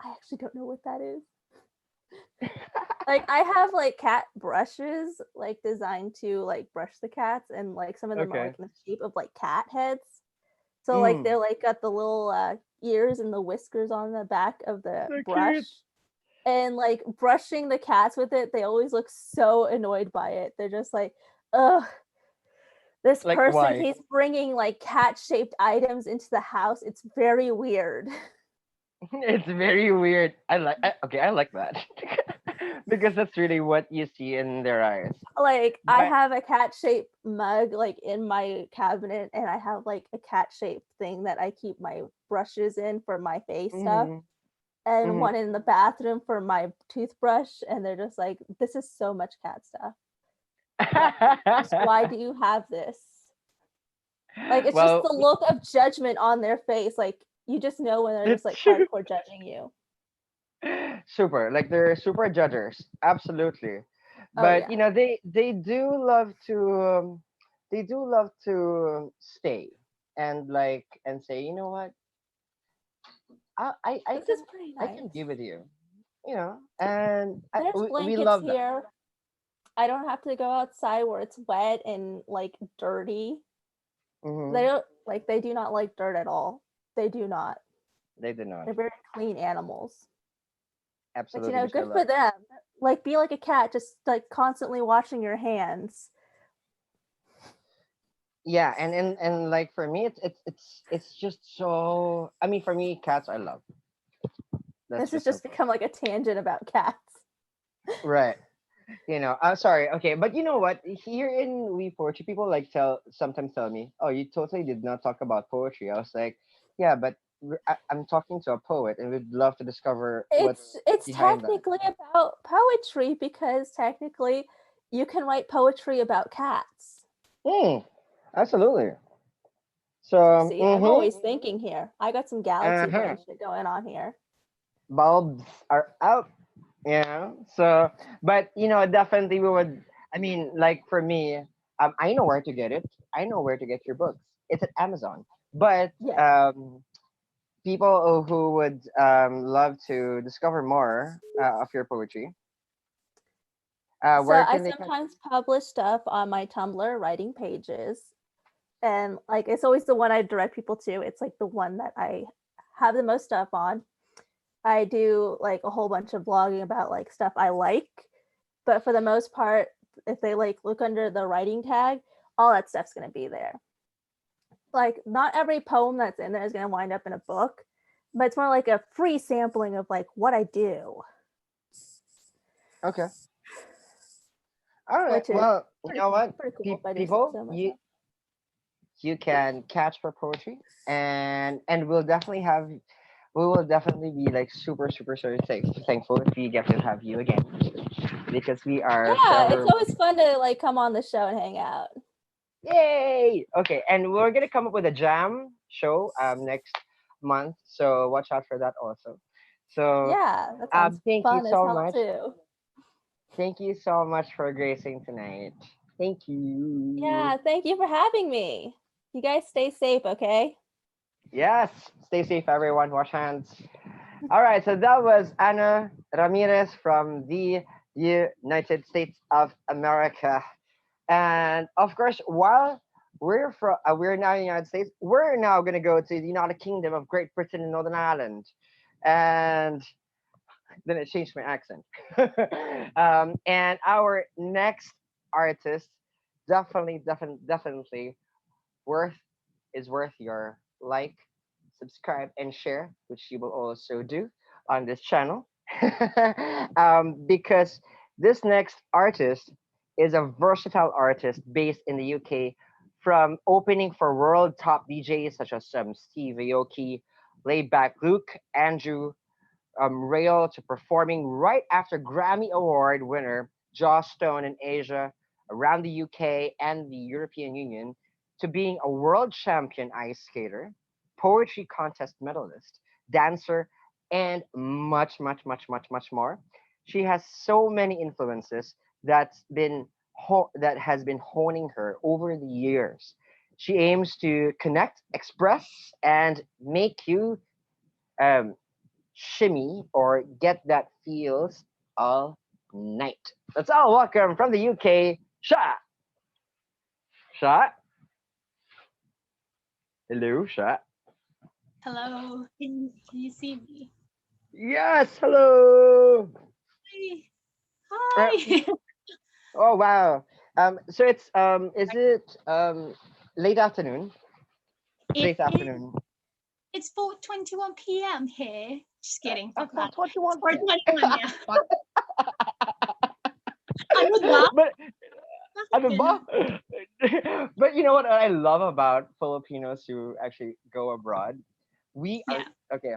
Speaker 12: I actually don't know what that is. Like I have like cat brushes like designed to like brush the cats, and like some of them are
Speaker 8: Okay.
Speaker 12: like in the shape of like cat heads. So like
Speaker 8: Mm.
Speaker 12: they're like got the little ears and the whiskers on the back of the
Speaker 8: So
Speaker 12: brush.
Speaker 8: cute.
Speaker 12: And like brushing the cats with it, they always look so annoyed by it. They're just like, "Ugh, this
Speaker 8: Like
Speaker 12: person
Speaker 8: why?
Speaker 12: keeps bringing like cat-shaped items into the house. It's very weird."
Speaker 8: It's very weird. Okay, I like that. Because that's really what you see in their eyes.
Speaker 12: Like I
Speaker 8: But
Speaker 12: have a cat-shaped mug like in my cabinet, and I have like a cat-shaped thing that I keep my brushes in for my face stuff,
Speaker 8: mhm,
Speaker 12: and
Speaker 8: mhm.
Speaker 12: one in the bathroom for my toothbrush, and they're just like, "This is so much cat stuff. Why do you have this?" Like it's just
Speaker 8: Well,
Speaker 12: the look of judgment on their face. Like you just know when they're just
Speaker 8: it's
Speaker 12: like hardcore judging you.
Speaker 8: super. Like they're super judgers, absolutely.
Speaker 12: Oh
Speaker 8: But
Speaker 12: yeah.
Speaker 8: they do love to stay and like and say, you know what,
Speaker 12: This is pretty
Speaker 8: I can
Speaker 12: nice.
Speaker 8: be with you, and
Speaker 12: There's
Speaker 8: we
Speaker 12: blankets
Speaker 8: love that.
Speaker 12: here. I don't have to go outside where it's wet and like dirty. They
Speaker 8: Hmm.
Speaker 12: don't like they do not like dirt at all. They do not.
Speaker 8: They do not.
Speaker 12: They're very clean animals. But
Speaker 8: Absolutely, Mr.
Speaker 12: good for
Speaker 8: Love.
Speaker 12: them. Like be like a cat, just like constantly washing your hands.
Speaker 8: Yeah, and like for me, it's just so. I mean, for me, cats I love. That's
Speaker 12: This has
Speaker 8: just
Speaker 12: just
Speaker 8: simple.
Speaker 12: become like a tangent about cats.
Speaker 8: Right. I'm sorry. Okay, but you know what? Here in We Poetry, people like sometimes tell me, "Oh, you totally did not talk about poetry." I was like, "Yeah, but I'm talking to a poet, and we'd love to discover
Speaker 12: It's
Speaker 8: what's behind that.
Speaker 12: technically about poetry because technically you can write poetry about cats.
Speaker 8: Absolutely. So,
Speaker 12: See, I'm always thinking here. I got some galaxy brain shit going on here.
Speaker 8: bulbs are out. Yeah. So, but definitely we would. I mean, like for me, I know where to get it. I know where to get your books. It's at Amazon. But
Speaker 12: Yeah.
Speaker 8: people who would love to discover more of your poetry,
Speaker 12: So
Speaker 8: where
Speaker 12: I
Speaker 8: can they catch?
Speaker 12: sometimes publish stuff on my Tumblr writing pages. And like it's always the one I direct people to. It's like the one that I have the most stuff on. I do like a whole bunch of blogging about like stuff I like, but for the most part, if they like look under the writing tag, all that stuff's going to be there. Like not every poem that's in there is going to wind up in a book, but it's more like a free sampling of like what I do.
Speaker 8: Okay. All right.
Speaker 12: Which is
Speaker 8: Well, you know what,
Speaker 12: pretty cool if I do say
Speaker 8: people,
Speaker 12: so
Speaker 8: you
Speaker 12: myself.
Speaker 8: you can catch her poetry, and we will definitely be like super super super thankful if we get to have you again, because we are
Speaker 12: Yeah,
Speaker 8: forever.
Speaker 12: it's always fun to like come on the show and hang out.
Speaker 8: Yay! Okay, and we're gonna come up with a jam show next month, so watch out for that also. So
Speaker 12: Yeah, that sounds
Speaker 8: thank you
Speaker 12: fun as
Speaker 8: so
Speaker 12: hell
Speaker 8: much.
Speaker 12: too.
Speaker 8: Thank you so much for gracing tonight. Thank you.
Speaker 12: Yeah, thank you for having me. You guys stay safe, okay?
Speaker 8: Yes. Stay safe, everyone. Wash hands. All right. So that was Ana Ramirez from the United States of America. And of course, while we're now in the United States, we're now going to go to the United Kingdom of Great Britain and Northern Ireland. And then it changed my accent. And our next artist, definitely worth worth your like, subscribe, and share, which you will also do on this channel. Because this next artist is a versatile artist based in the UK, from opening for world top DJs such as Steve Aoki, Laidback Luke, Andrew Rail, to performing right after Grammy Award winner Joss Stone in Asia, around the UK and the European Union, to being a world champion ice skater, poetry contest medalist, dancer, and much, much, much, much, much more. She has so many influences that has been honing her over the years. She aims to connect, express, and make you um, shimmy or get that feels all night. Let's all welcome from the UK, Sha. Sha. Hello, Sha.
Speaker 13: Hello, can you see me?
Speaker 8: Yes, hello.
Speaker 13: Hi.
Speaker 8: Uh,
Speaker 13: Hi.
Speaker 8: oh wow. So it's is it late afternoon? Late afternoon.
Speaker 13: It's 4:21 p.m. here. Just kidding. Fuck that.
Speaker 8: 21
Speaker 13: It's 4:21, yeah. Ano ba?
Speaker 8: But ano
Speaker 13: Bakit
Speaker 8: ba?
Speaker 13: ganun?
Speaker 8: But you know what I love about Filipinos who actually go abroad? We are
Speaker 13: Yeah.
Speaker 8: okay.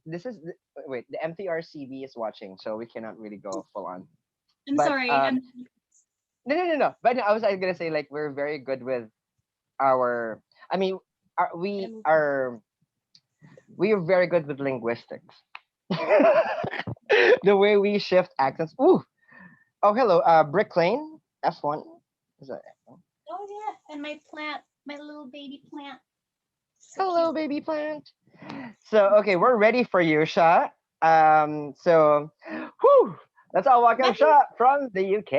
Speaker 8: This is wait. The MTRCB is watching, so we cannot really go full on.
Speaker 13: I'm
Speaker 8: But
Speaker 13: sorry.
Speaker 8: no. But no, I was gonna say, like, we're very good with our. I mean, our, we are very good with linguistics. The way we shift accents. Ooh. Oh, hello. Brick Lane. F1. Is that F1?
Speaker 13: Oh yeah, and my plant, my little baby plant. So
Speaker 8: Hello,
Speaker 13: cute.
Speaker 8: baby plant. So okay, we're ready for you, Sha. So, whew, let's all welcome Sha from the UK.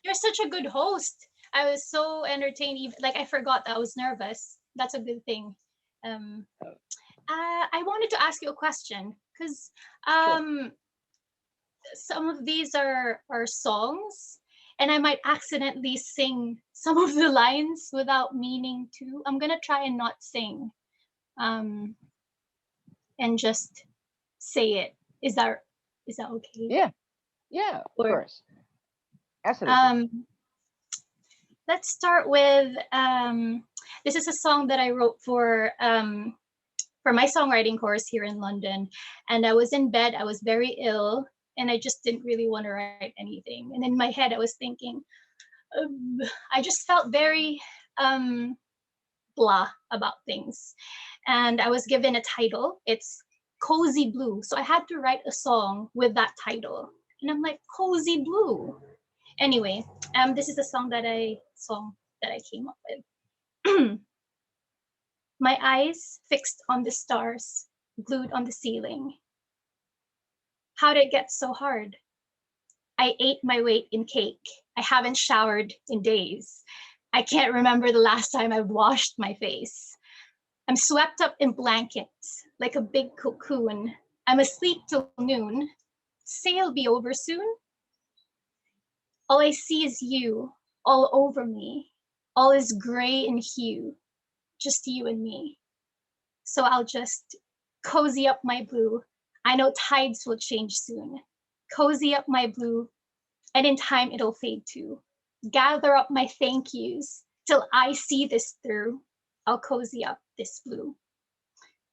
Speaker 13: You're such a good host. I was so entertained. Like I forgot I was nervous. That's a good thing. Um, I wanted to ask you a question because some of these are songs, and I might accidentally sing some of the lines without meaning to. I'm gonna try and not sing, and just say it. Is that okay?
Speaker 8: Yeah, of
Speaker 13: Or
Speaker 8: course. Absolutely.
Speaker 13: let's start with this is a song that I wrote for for my songwriting course here in London. And I was in bed, I was very ill, and I just didn't really want to write anything. And in my head, I was thinking, I just felt very blah about things. And I was given a title. It's Cozy Blue. So I had to write a song with that title. And I'm like, Cozy Blue. Anyway, this is the song that I came up with. My eyes fixed on the stars, glued on the ceiling. How did it get so hard? I ate my weight in cake. I haven't showered in days. I can't remember the last time I washed my face. I'm swept up in blankets like a big cocoon. I'm asleep till noon. Sale be over soon. All I see is you all over me. All is gray in hue, just you and me. So I'll just cozy up my blue. I know tides will change soon. Cozy up my blue, and in time it'll fade too. Gather up my thank yous till I see this through. I'll cozy up this blue.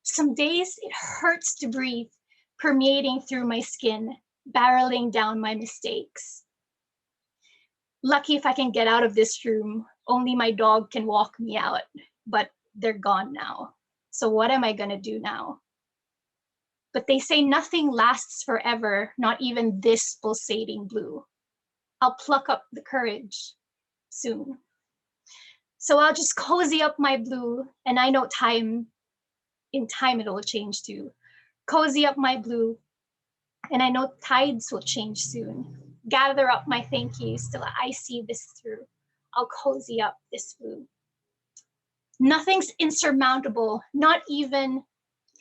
Speaker 13: Some days it hurts to breathe, permeating through my skin, barreling down my mistakes. Lucky if I can get out of this room. Only my dog can walk me out, but they're gone now. So what am I gonna do now? But they say nothing lasts forever, not even this pulsating blue. I'll pluck up the courage soon. So I'll just cozy up my blue, and I know in time it will change too. Cozy up my blue, and I know tides will change soon. Gather up my thank yous till I see this through. I'll cozy up this blue. Nothing's insurmountable, not even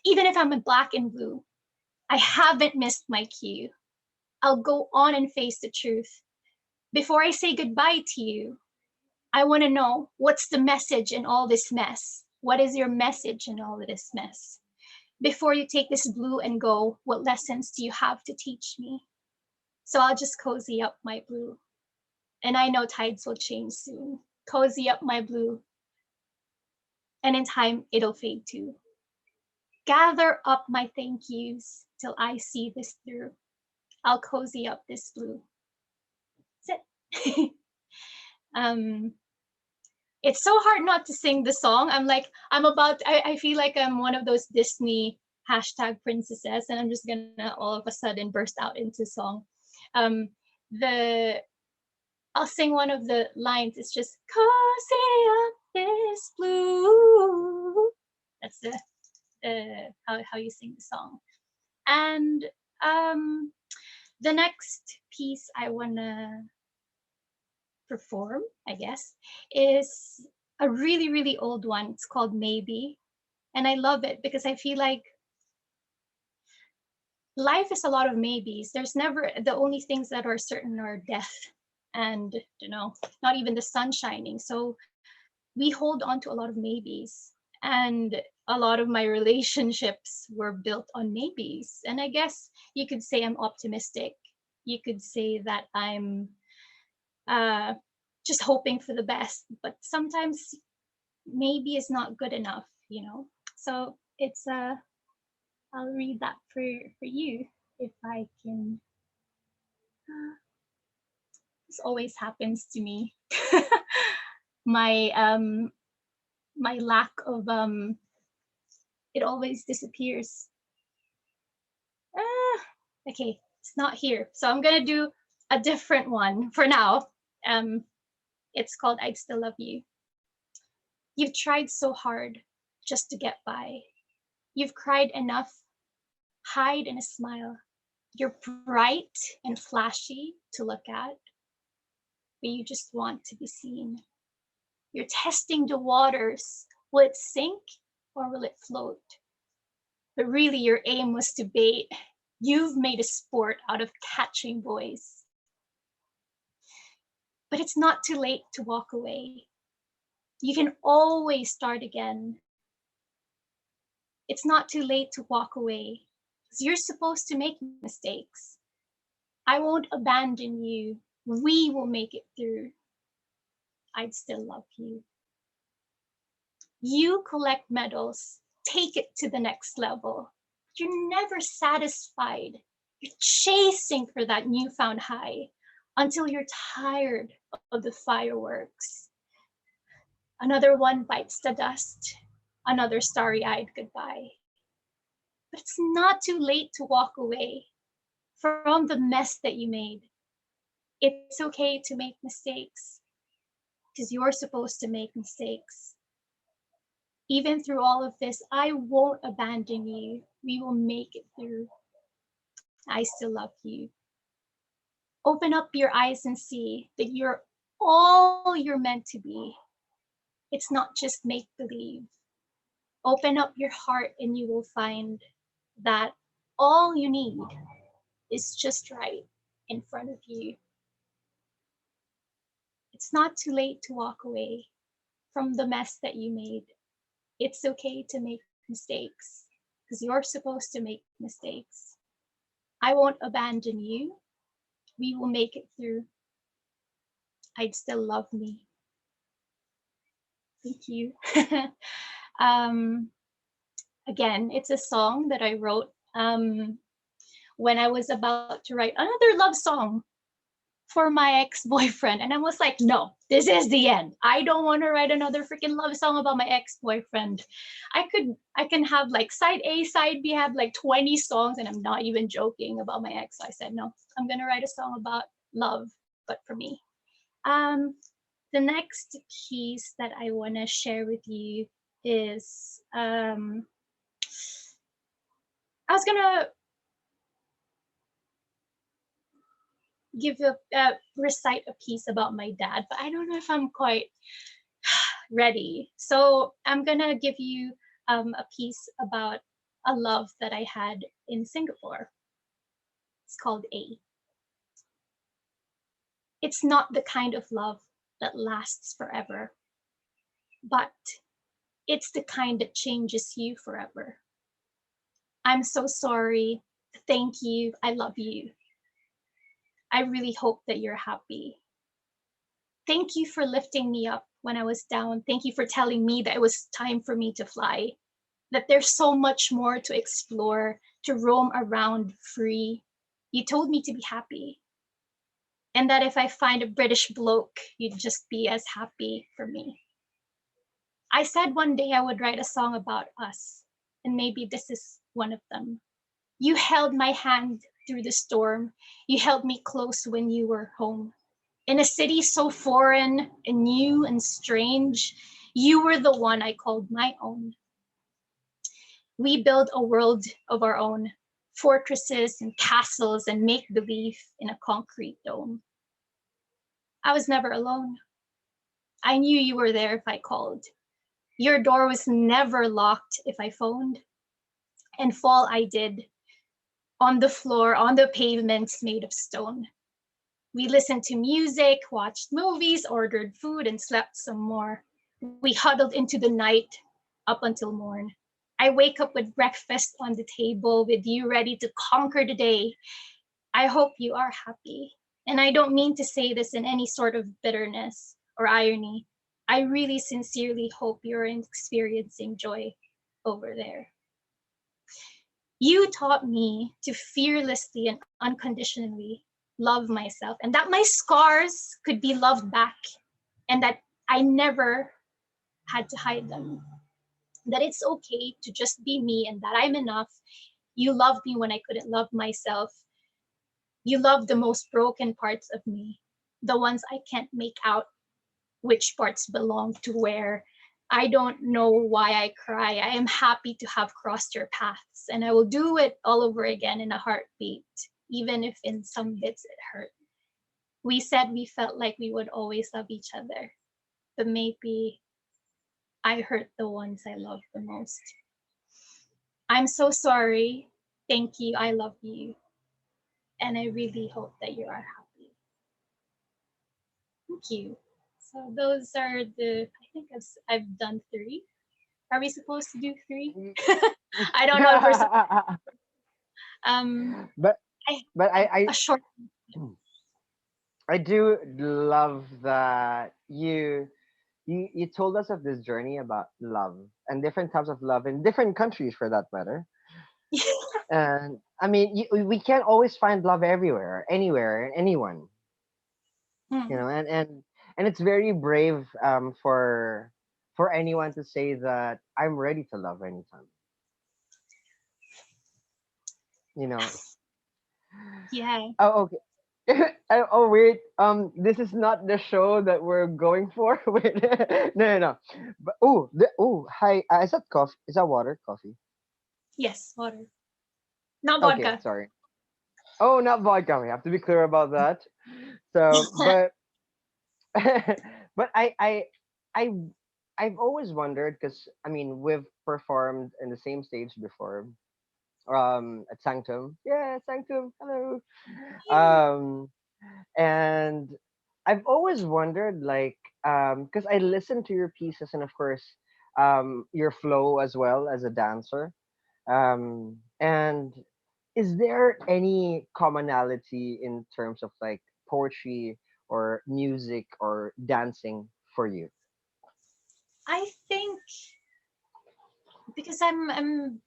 Speaker 13: if I'm in black and blue. I haven't missed my cue. I'll go on and face the truth. Before I say goodbye to you, I want to know, what's the message in all this mess? What is your message in all of this mess? Before you take this blue and go, what lessons do you have to teach me? So I'll just cozy up my blue. And I know tides will change soon. Cozy up my blue. And in time, it'll fade too. Gather up my thank yous till I see this through. I'll cozy up this blue. That's it. It's so hard not to sing the song. I feel like I'm one of those Disney #princesses, and I'm just gonna all of a sudden burst out into song. I'll sing one of the lines. It's just cozy up this blue. That's the how you sing the song. And the next piece I wanna perform, I guess, is a really, really old one. It's called Maybe. And I love it because I feel like life is a lot of maybes. There's never, the only things that are certain are death and, not even the sun shining. So we hold on to a lot of maybes. And a lot of my relationships were built on maybes. And I guess you could say I'm optimistic. You could say that I'm just hoping for the best, but sometimes maybe it's not good enough, So it's I'll read that for you if I can. This always happens to me. My lack of it always disappears. Okay, it's not here, so I'm gonna do a different one for now. It's called I'd Still Love You. You've tried so hard just to get by. You've cried enough, hide in a smile. You're bright and flashy to look at, but you just want to be seen. You're testing the waters. Will it sink or will it float? But really your aim was to bait. You've made a sport out of catching boys. But it's not too late to walk away. You can always start again. It's not too late to walk away, because you're supposed to make mistakes. I won't abandon you. We will make it through. I'd still love you. You collect medals, take it to the next level. You're never satisfied. You're chasing for that newfound high until you're tired of the fireworks. Another one bites the dust, another starry-eyed goodbye. But it's not too late to walk away from the mess that you made. It's okay to make mistakes because you're supposed to make mistakes. Even through all of this, I won't abandon you. We will make it through. I still love you. Open up your eyes and see that you're all you're meant to be. It's not just make believe. Open up your heart and you will find that all you need is just right in front of you. It's not too late to walk away from the mess that you made. It's okay to make mistakes because you're supposed to make mistakes. I won't abandon you. We will make it through. I'd still love me. Thank you. Again, it's a song that I wrote when I was about to write another love song for my ex-boyfriend. And I was like, no, this is the end. I don't want to write another freaking love song about my ex-boyfriend. I can have like side A, side B, have like 20 songs, and I'm not even joking about my ex. So I said, no, I'm gonna write a song about love, but for me. The next piece that I want to share with you is I was gonna recite a piece about my dad, but I don't know if I'm quite ready. So I'm gonna give you a piece about a love that I had in Singapore. It's called A. It's not the kind of love that lasts forever, but it's the kind that changes you forever. I'm so sorry. Thank you. I love you. I really hope that you're happy. Thank you for lifting me up when I was down. Thank you for telling me that it was time for me to fly, that there's so much more to explore, to roam around free. You told me to be happy, and that if I find a British bloke, you'd just be as happy for me. I said one day I would write a song about us, and maybe this is one of them. You held my hand through the storm. You held me close when you were home. In a city so foreign and new and strange, you were the one I called my own. We build a world of our own, fortresses and castles and make-believe in a concrete dome. I was never alone. I knew you were there if I called. Your door was never locked if I phoned. And fall I did, on the floor, on the pavements made of stone. We listened to music, watched movies, ordered food, and slept some more. We huddled into the night up until morn. I wake up with breakfast on the table, with you ready to conquer the day. I hope you are happy. And I don't mean to say this in any sort of bitterness or irony. I really sincerely hope you're experiencing joy over there. You taught me to fearlessly and unconditionally love myself, and that my scars could be loved back, and that I never had to hide them. That it's okay to just be me, and that I'm enough. You loved me when I couldn't love myself. You loved the most broken parts of me, the ones I can't make out which parts belong to where. I don't know why I cry. I am happy to have crossed your paths, and I will do it all over again in a heartbeat, even if in some bits it hurt. We said we felt like we would always love each other, but maybe I hurt the ones I love the most. I'm so sorry. Thank you. I love you. And I really hope that you are happy. Thank you. So those are I think I've done 3. Are we supposed to do 3? I don't know if we're supposed
Speaker 8: but
Speaker 13: a short.
Speaker 8: I do love that you you told us of this journey about love and different types of love in different countries for that matter. And I mean, we can't always find love everywhere, anywhere, anyone. You
Speaker 13: Hmm.
Speaker 8: know, and it's very brave for anyone to say that I'm ready to love anytime. You know.
Speaker 13: Yeah.
Speaker 8: Oh, okay. Oh wait, this is not the show that we're going for. Wait, no, no, no. But hi. Is that coffee? Is that water? Coffee?
Speaker 13: Yes, water. Not
Speaker 8: Okay,
Speaker 13: vodka.
Speaker 8: sorry. Oh, not vodka. We have to be clear about that. So, but but I I've always wondered because I mean we've performed in the same stage before. At Sanctum. Yeah, Sanctum. Hello. Um, and I've always wondered, like, because I listen to your pieces and of course, your flow as well as a dancer. And is there any commonality in terms of like poetry or music or dancing for you?
Speaker 13: I think because I'm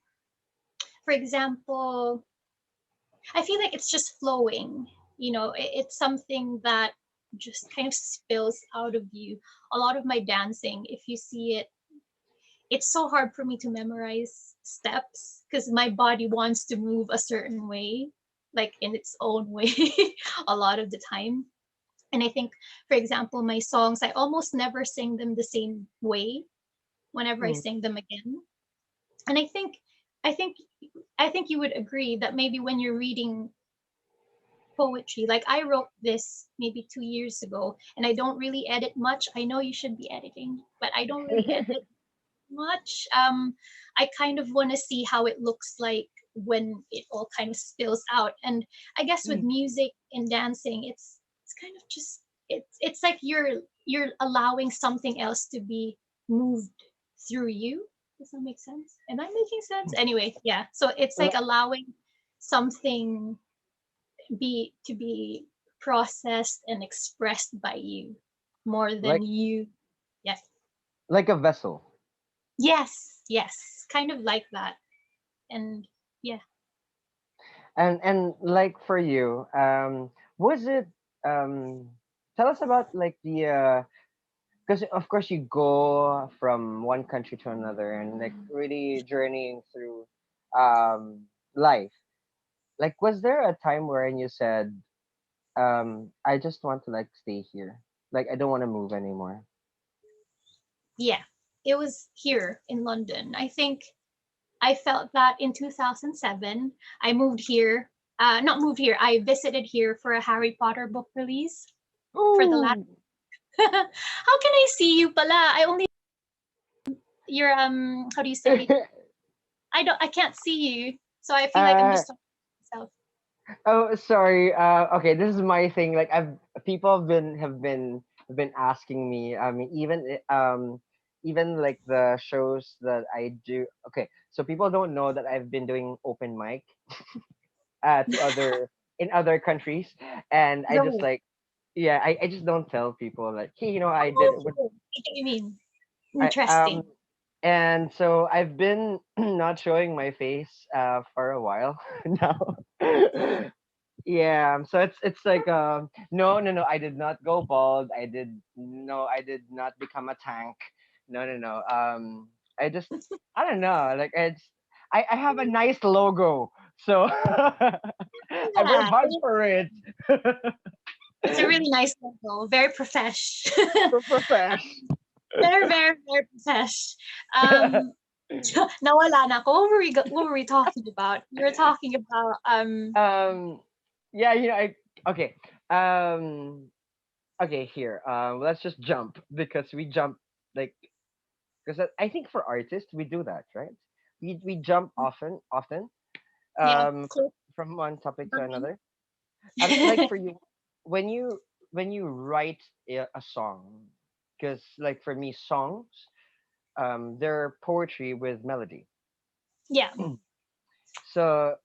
Speaker 13: for example, I feel like it's just flowing. It's something that just kind of spills out of you. A lot of my dancing, if you see it, it's so hard for me to memorize steps because my body wants to move a certain way, like in its own way, a lot of the time. And I think, for example, my songs, I almost never sing them the same way whenever I
Speaker 8: Mm,
Speaker 13: sing them again. And I think, I think you would agree that maybe when you're reading poetry, like I wrote this maybe 2 years ago, and I don't really edit much. I know you should be editing, but I don't really edit much. I kind of want to see how it looks like when it all kind of spills out. And I guess with
Speaker 8: mm.
Speaker 13: music and dancing, it's kind of just it's like you're allowing something else to be moved through you. Does that make sense? Am I making sense? Anyway, yeah. So it's like
Speaker 8: Li-
Speaker 13: allowing something be processed and expressed by you more than
Speaker 8: like
Speaker 13: you. Yes.
Speaker 8: like a vessel.
Speaker 13: Yes, kind of like that. And yeah.
Speaker 8: And like for you, was it tell us about like the because of course you go from one country to another and like really journeying through life. Like was there a time wherein you said, I just want to like stay here. Like I don't want to move anymore.
Speaker 13: Yeah, it was here in London. I think I felt that in 2007. I moved here. Not moved here. I visited here for a Harry Potter book release for the last.
Speaker 8: Ooh.
Speaker 13: How can I see you, pala? I only you're How do you say? I can't see you, so I feel like I'm
Speaker 8: uh
Speaker 13: just talking to myself.
Speaker 8: Oh, sorry. Okay, this is my thing. Like, I've people have been asking me. I mean, even like the shows that I do. Okay, so people don't know that I've been doing open mic to other in other countries, and I just
Speaker 13: No.
Speaker 8: like, yeah, I just don't tell people like, hey, I did
Speaker 13: Oh,
Speaker 8: it with
Speaker 13: what do you mean?
Speaker 8: I
Speaker 13: Interesting.
Speaker 8: and so I've been not showing my face for a while now. Yeah, so it's like no, no, no, I did not go bald. I did not become a tank. No, no, no. I just I don't know. Like I have a nice logo. So I work
Speaker 13: Yeah,
Speaker 8: hard for it.
Speaker 13: it's a really nice logo. Very profesh.
Speaker 8: Profesh.
Speaker 13: Very, very, very profesh. Um, nawala na ako. What were we talking about? We were talking about
Speaker 8: um yeah, I okay. Um okay, here. Let's just jump because we jump like because I think for artists we do that, right? We jump often
Speaker 13: yeah,
Speaker 8: from one topic to
Speaker 13: clothing.
Speaker 8: another. Like for you, when you write a song, because like for me, songs, they're poetry with melody.
Speaker 13: Yeah,
Speaker 8: So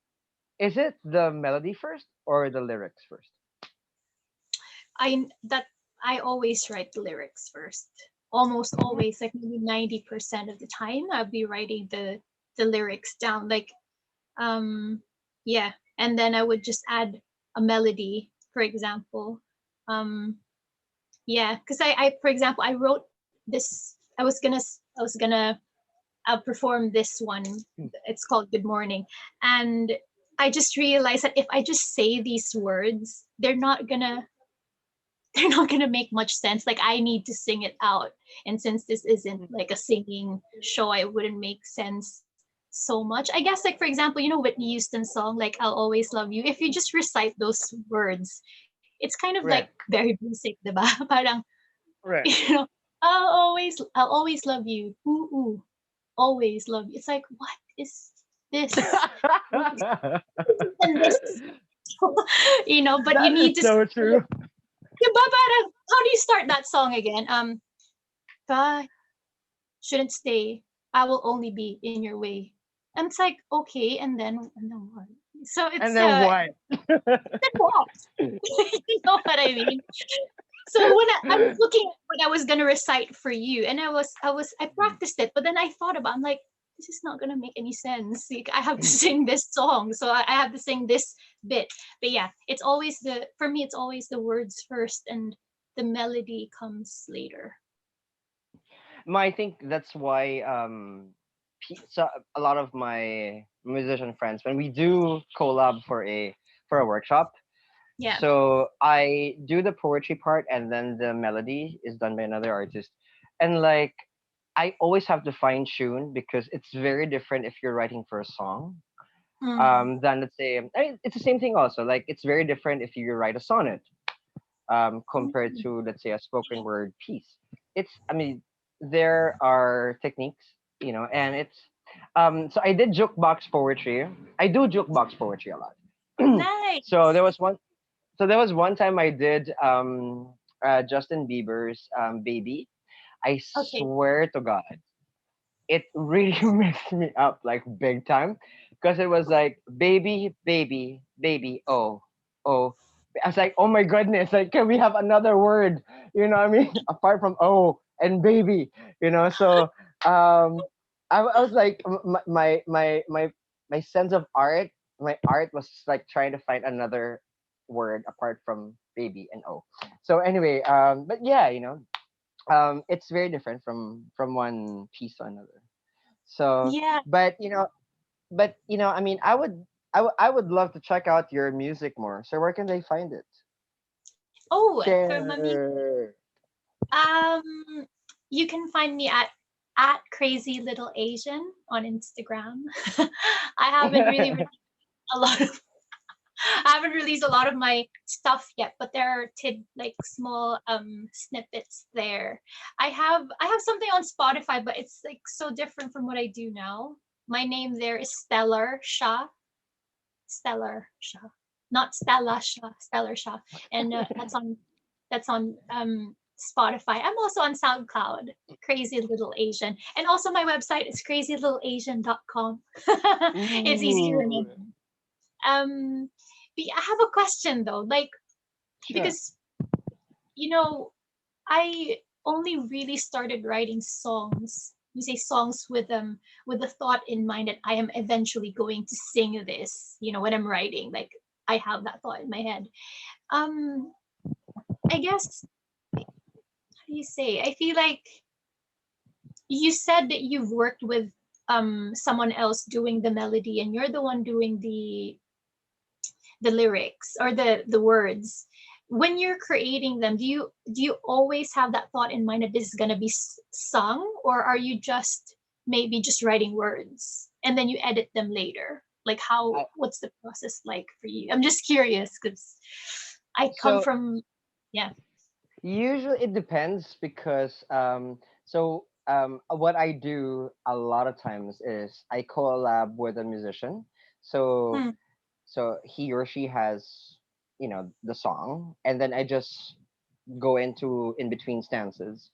Speaker 8: is it the melody first or the lyrics first?
Speaker 13: I that I always write the lyrics first. almost always, like maybe 90% of the time, I'll be writing the lyrics down. Like, yeah, and then I would just add a melody, for example. Yeah, because I for example, I wrote this. I was gonna perform this one. It's called Good Morning, and I just realized that if I just say these words, they're not gonna make much sense. Like I need to sing it out, and since this isn't like a singing show, it wouldn't make sense so much. I guess, like for example, Whitney Houston's song, like "I'll Always Love You." If you just recite those words, it's kind of like
Speaker 8: Right.
Speaker 13: very basic, diba? Parang,
Speaker 8: Right.
Speaker 13: you know, I'll always love you. Ooh, ooh, always love you. It's like, what is this? And this, but you
Speaker 8: That is
Speaker 13: need to.
Speaker 8: so true.
Speaker 13: Diba, parang, how do you start that song again? God shouldn't stay. I will only be in your way. And it's like, okay, and then what? So
Speaker 8: And
Speaker 13: it's
Speaker 8: then what?
Speaker 13: then what? You know what I mean? So when I was looking at what I was gonna recite for you, and I practiced it, but then I thought about, I'm like, this is not gonna make any sense. Like, I have to sing this song, so I have to sing this bit. But yeah, for me, it's always the words first, and the melody comes later.
Speaker 8: I think that's why so a lot of my musician friends, when we do collab for a workshop,
Speaker 13: Yeah.
Speaker 8: so I do the poetry part and then the melody is done by another artist. And like I always have to fine tune because it's very different if you're writing for a song than, let's say, I mean, it's the same thing also. Like it's very different if you write a sonnet compared to, let's say, a spoken word piece. I mean, there are techniques, and so I did jukebox poetry. I do jukebox poetry a lot.
Speaker 13: Nice.
Speaker 8: So there was one time I did Justin Bieber's Baby. I
Speaker 13: Okay.
Speaker 8: swear to God, it really messed me up like big time because it was like baby, baby, baby, oh, oh. I was like, oh my goodness, like can we have another word? You know what I mean? Apart from oh and baby, So I was like my sense of art, my art was like trying to find another word apart from baby and oh. So anyway, but yeah, it's very different from one piece to another. So,
Speaker 13: Yeah.
Speaker 8: I mean, I would love to check out your music more. So where can they find it?
Speaker 13: Oh, for my music,
Speaker 8: Share.
Speaker 13: um, you can find me at Crazy Little Asian on Instagram. I haven't really released a lot of I haven't released a lot of my stuff yet, but there are like small snippets there. I have something on Spotify, but it's like so different from what I do now. My name there is Stellar Shah. Stellar Shah. Not Stella Shah, Stellar Shah. And that's on Spotify. I'm also on SoundCloud, Crazy Little Asian. And also my website is crazylittleasian.com. It's easy to
Speaker 8: Ooh,
Speaker 13: remember. Um, but I have a question though, like
Speaker 8: sure.
Speaker 13: because I only really started writing songs. You say songs with the thought in mind that I am eventually going to sing this. When I'm writing, like I have that thought in my head. Um, I guess how do you say? I feel like you said that you've worked with someone else doing the melody, and you're the one doing the lyrics or the words. When you're creating them, do you always have that thought in mind that this is going to be sung, or are you just maybe just writing words and then you edit them later? Like
Speaker 8: I,
Speaker 13: what's the process like for you? I'm just curious because I come
Speaker 8: so
Speaker 13: from. Yeah.
Speaker 8: usually it depends because what I do a lot of times is I collab with a musician. So
Speaker 13: Hmm.
Speaker 8: so he or she has the song, and then I just go into in between stances,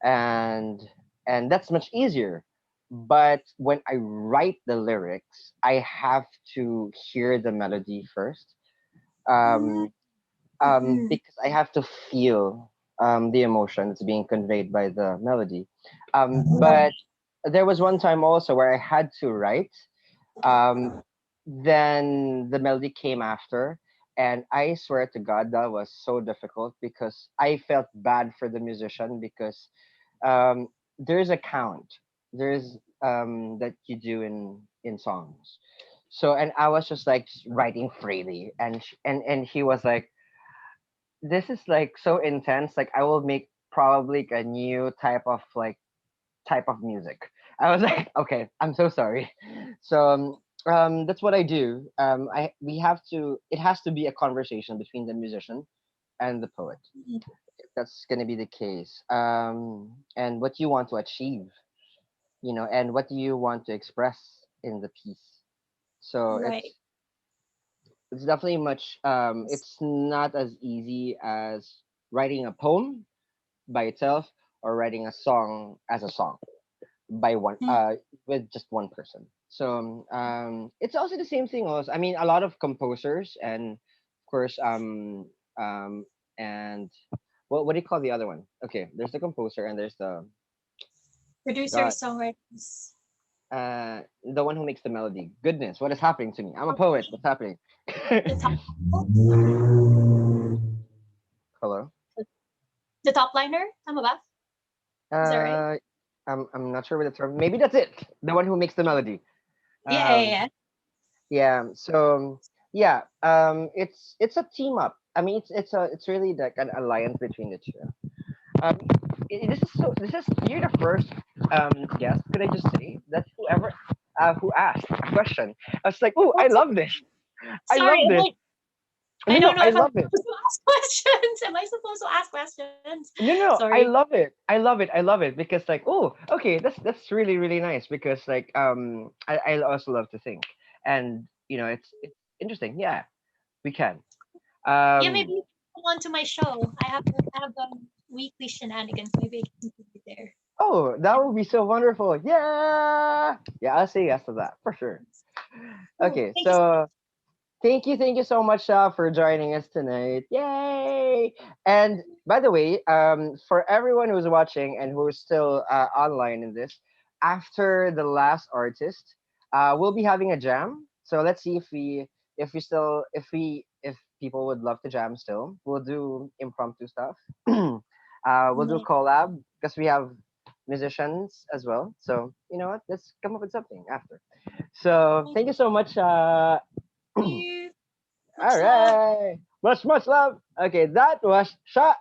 Speaker 8: and that's much easier. But when I write the lyrics, I have to hear the melody first,
Speaker 13: Mm,
Speaker 8: because I have to feel the emotion that's being conveyed by the melody. But there was one time also where I had to write. Um, then the melody came after, and I swear to God that was so difficult because I felt bad for the musician because um, there's a count. There's that you do in songs. So and I was just like writing freely, and he was like, "This is like so intense. Like I will make probably a new type of music." I was like, "Okay, I'm so sorry." So that's what I do. I we have to. It has to be a conversation between the musician and the poet. That's gonna be the case. And what you want to achieve, and what do you want to express in the piece. So
Speaker 13: Right.
Speaker 8: it's definitely much. It's not as easy as writing a poem by itself or writing a song as a song by one with just one person. So it's also the same thing. Also, I mean, a lot of composers and of course and what do you call the other one? Okay, there's the composer and there's the God
Speaker 13: Producers, songwriters.
Speaker 8: the one who makes the melody. Goodness, what is happening to me? I'm a poet. What's happening?
Speaker 13: The top,
Speaker 8: Hello.
Speaker 13: the top liner, tama ba? Is that right?
Speaker 8: Uh, I'm not sure what the term. Maybe that's it. The one who makes the melody.
Speaker 13: Yeah, yeah,
Speaker 8: Um,
Speaker 13: yeah.
Speaker 8: yeah. So yeah. It's a team up. I mean, it's really like an alliance between the two. Um, this is you're the first guest. Could I just say that who asked a question? I was like, oh, I love this. I
Speaker 13: Sorry,
Speaker 8: love this.
Speaker 13: I
Speaker 8: No,
Speaker 13: don't
Speaker 8: no,
Speaker 13: know
Speaker 8: I
Speaker 13: if I'm
Speaker 8: love it.
Speaker 13: supposed to ask questions. Am I supposed to ask questions?
Speaker 8: No, no, I
Speaker 13: Sorry.
Speaker 8: love it. I love it. I love it because like, oh, okay, that's really really nice because like I also love to think and it's interesting. Yeah, we can.
Speaker 13: Yeah, maybe
Speaker 8: Um,
Speaker 13: you can come on to my show. I have weekly shenanigans. Maybe I can be there.
Speaker 8: oh, that would be so wonderful. Yeah, yeah, I'll say yes to that for sure.
Speaker 13: Cool.
Speaker 8: Okay,
Speaker 13: Thank you so much.
Speaker 8: so thank you so much for joining us tonight. Yay! And by the way, for everyone who's watching and who's still online in this, after the last artist, we'll be having a jam. So let's see if people would love to jam still. We'll do impromptu stuff. We'll do collab because we have musicians as well. So you know what? Let's come up with something after. So thank you so much.
Speaker 13: Thank you.
Speaker 8: All
Speaker 13: Much love.
Speaker 8: right. Much love. Okay, that was Sha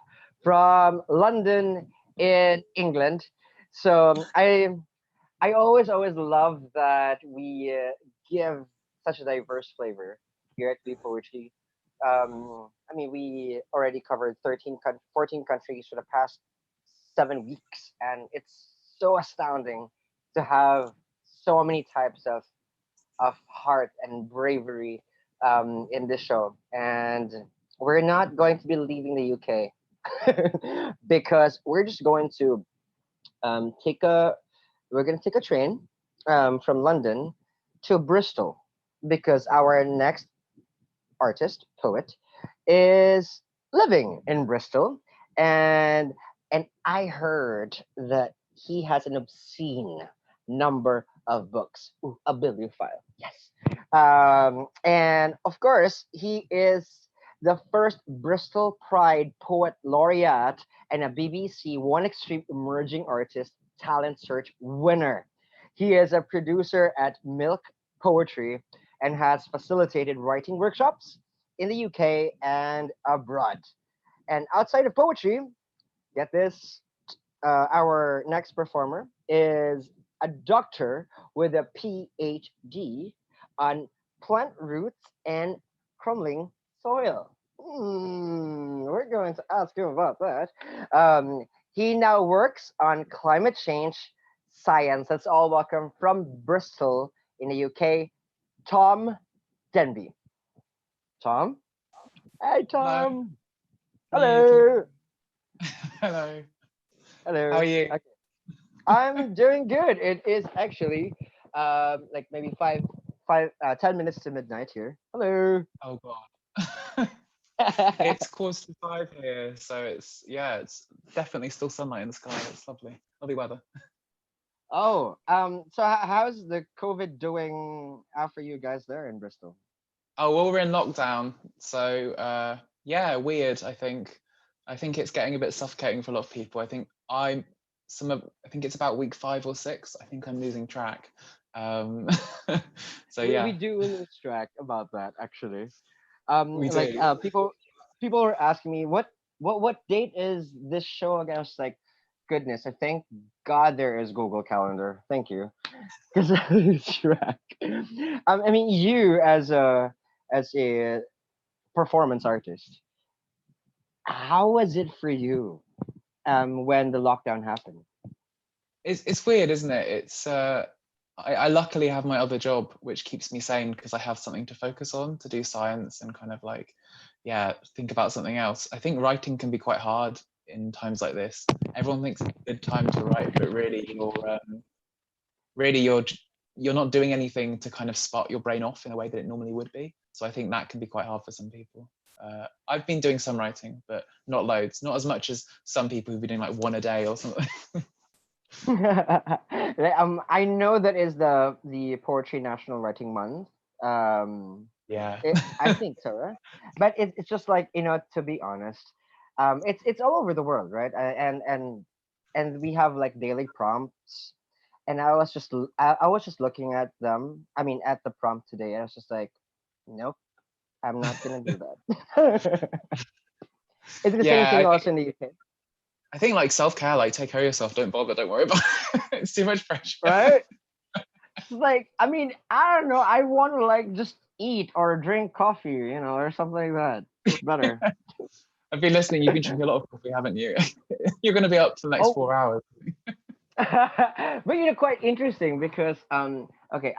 Speaker 8: from London in England. So I always love that we give such a diverse flavor here at We Poetry. I mean, we already covered 14 countries for the past 7 weeks, and it's so astounding to have so many types of heart and bravery in this show. And we're not going to be leaving the UK because um, take a we're going to take a train from London to Bristol because our next artist poet is living in Bristol and I heard that he has an obscene number of books. Ooh, a bibliophile. Yes. And of course, he is the first Bristol Pride Poet Laureate and a BBC One Extreme Emerging Artist Talent Search winner. He is a producer at Milk Poetry and has facilitated writing workshops in the UK and abroad. And outside of poetry, get this, our next performer is a doctor with a PhD on plant roots and crumbling soil. We're going to ask him about that. He now works on climate change science. Let's all welcome from Bristol in the UK, Tom Denby. Tom? Hey,
Speaker 14: Hello.
Speaker 8: Tom.
Speaker 14: Hey, can
Speaker 8: Hello.
Speaker 14: hello. How
Speaker 8: Hello.
Speaker 14: are you?
Speaker 8: Okay. I'm doing good. It is actually like maybe 10 minutes to midnight here. Hello.
Speaker 14: Oh God. It's 4:45 here, so it's definitely still sunlight in the sky. It's lovely, lovely weather.
Speaker 8: Oh, so how's the COVID doing after you guys there in Bristol?
Speaker 14: Oh, well, we're in lockdown, so yeah, weird. I think it's getting a bit suffocating for a lot of people. I think it's about week 5 or 6. I think I'm losing track. So
Speaker 8: We,
Speaker 14: yeah,
Speaker 8: we do lose track about that actually.
Speaker 14: we
Speaker 8: Like
Speaker 14: do.
Speaker 8: people were asking me what date is this show again? I was like, goodness, I thank God there is Google Calendar. Thank you, because I lose track. I mean, you as a performance artist, how was it for you when the lockdown happened?
Speaker 14: It's weird, isn't it? I luckily have my other job, which keeps me sane because I have something to focus on, to do science and kind of like, yeah, think about something else. I think writing can be quite hard in times like this. Everyone thinks it's a good time to write, but really you're not doing anything to kind of spark your brain off in a way that it normally would be. So I think that can be quite hard for some people. I've been doing some writing, but not loads, not as much as some people who've been doing like one a day or something.
Speaker 8: I know that is the Poetry National Writing Month.
Speaker 14: Yeah.
Speaker 8: I think so, right? But it's just like, to be honest, it's all over the world, right? And we have like daily prompts, and I was just looking at them. I mean, at the prompt today, and I was just like, nope, I'm not gonna do that. Is it the same
Speaker 14: Yeah,
Speaker 8: thing also in the UK?
Speaker 14: I think like self-care, like take care of yourself, don't bother, don't worry about it. It's too much pressure.
Speaker 8: Right? It's like, I mean, I don't know. I want to like just eat or drink coffee, or something like that. It's better.
Speaker 14: I've been listening. You've been drinking a lot of coffee, haven't you? You're going to be up for the next 4 hours.
Speaker 8: But quite interesting because okay,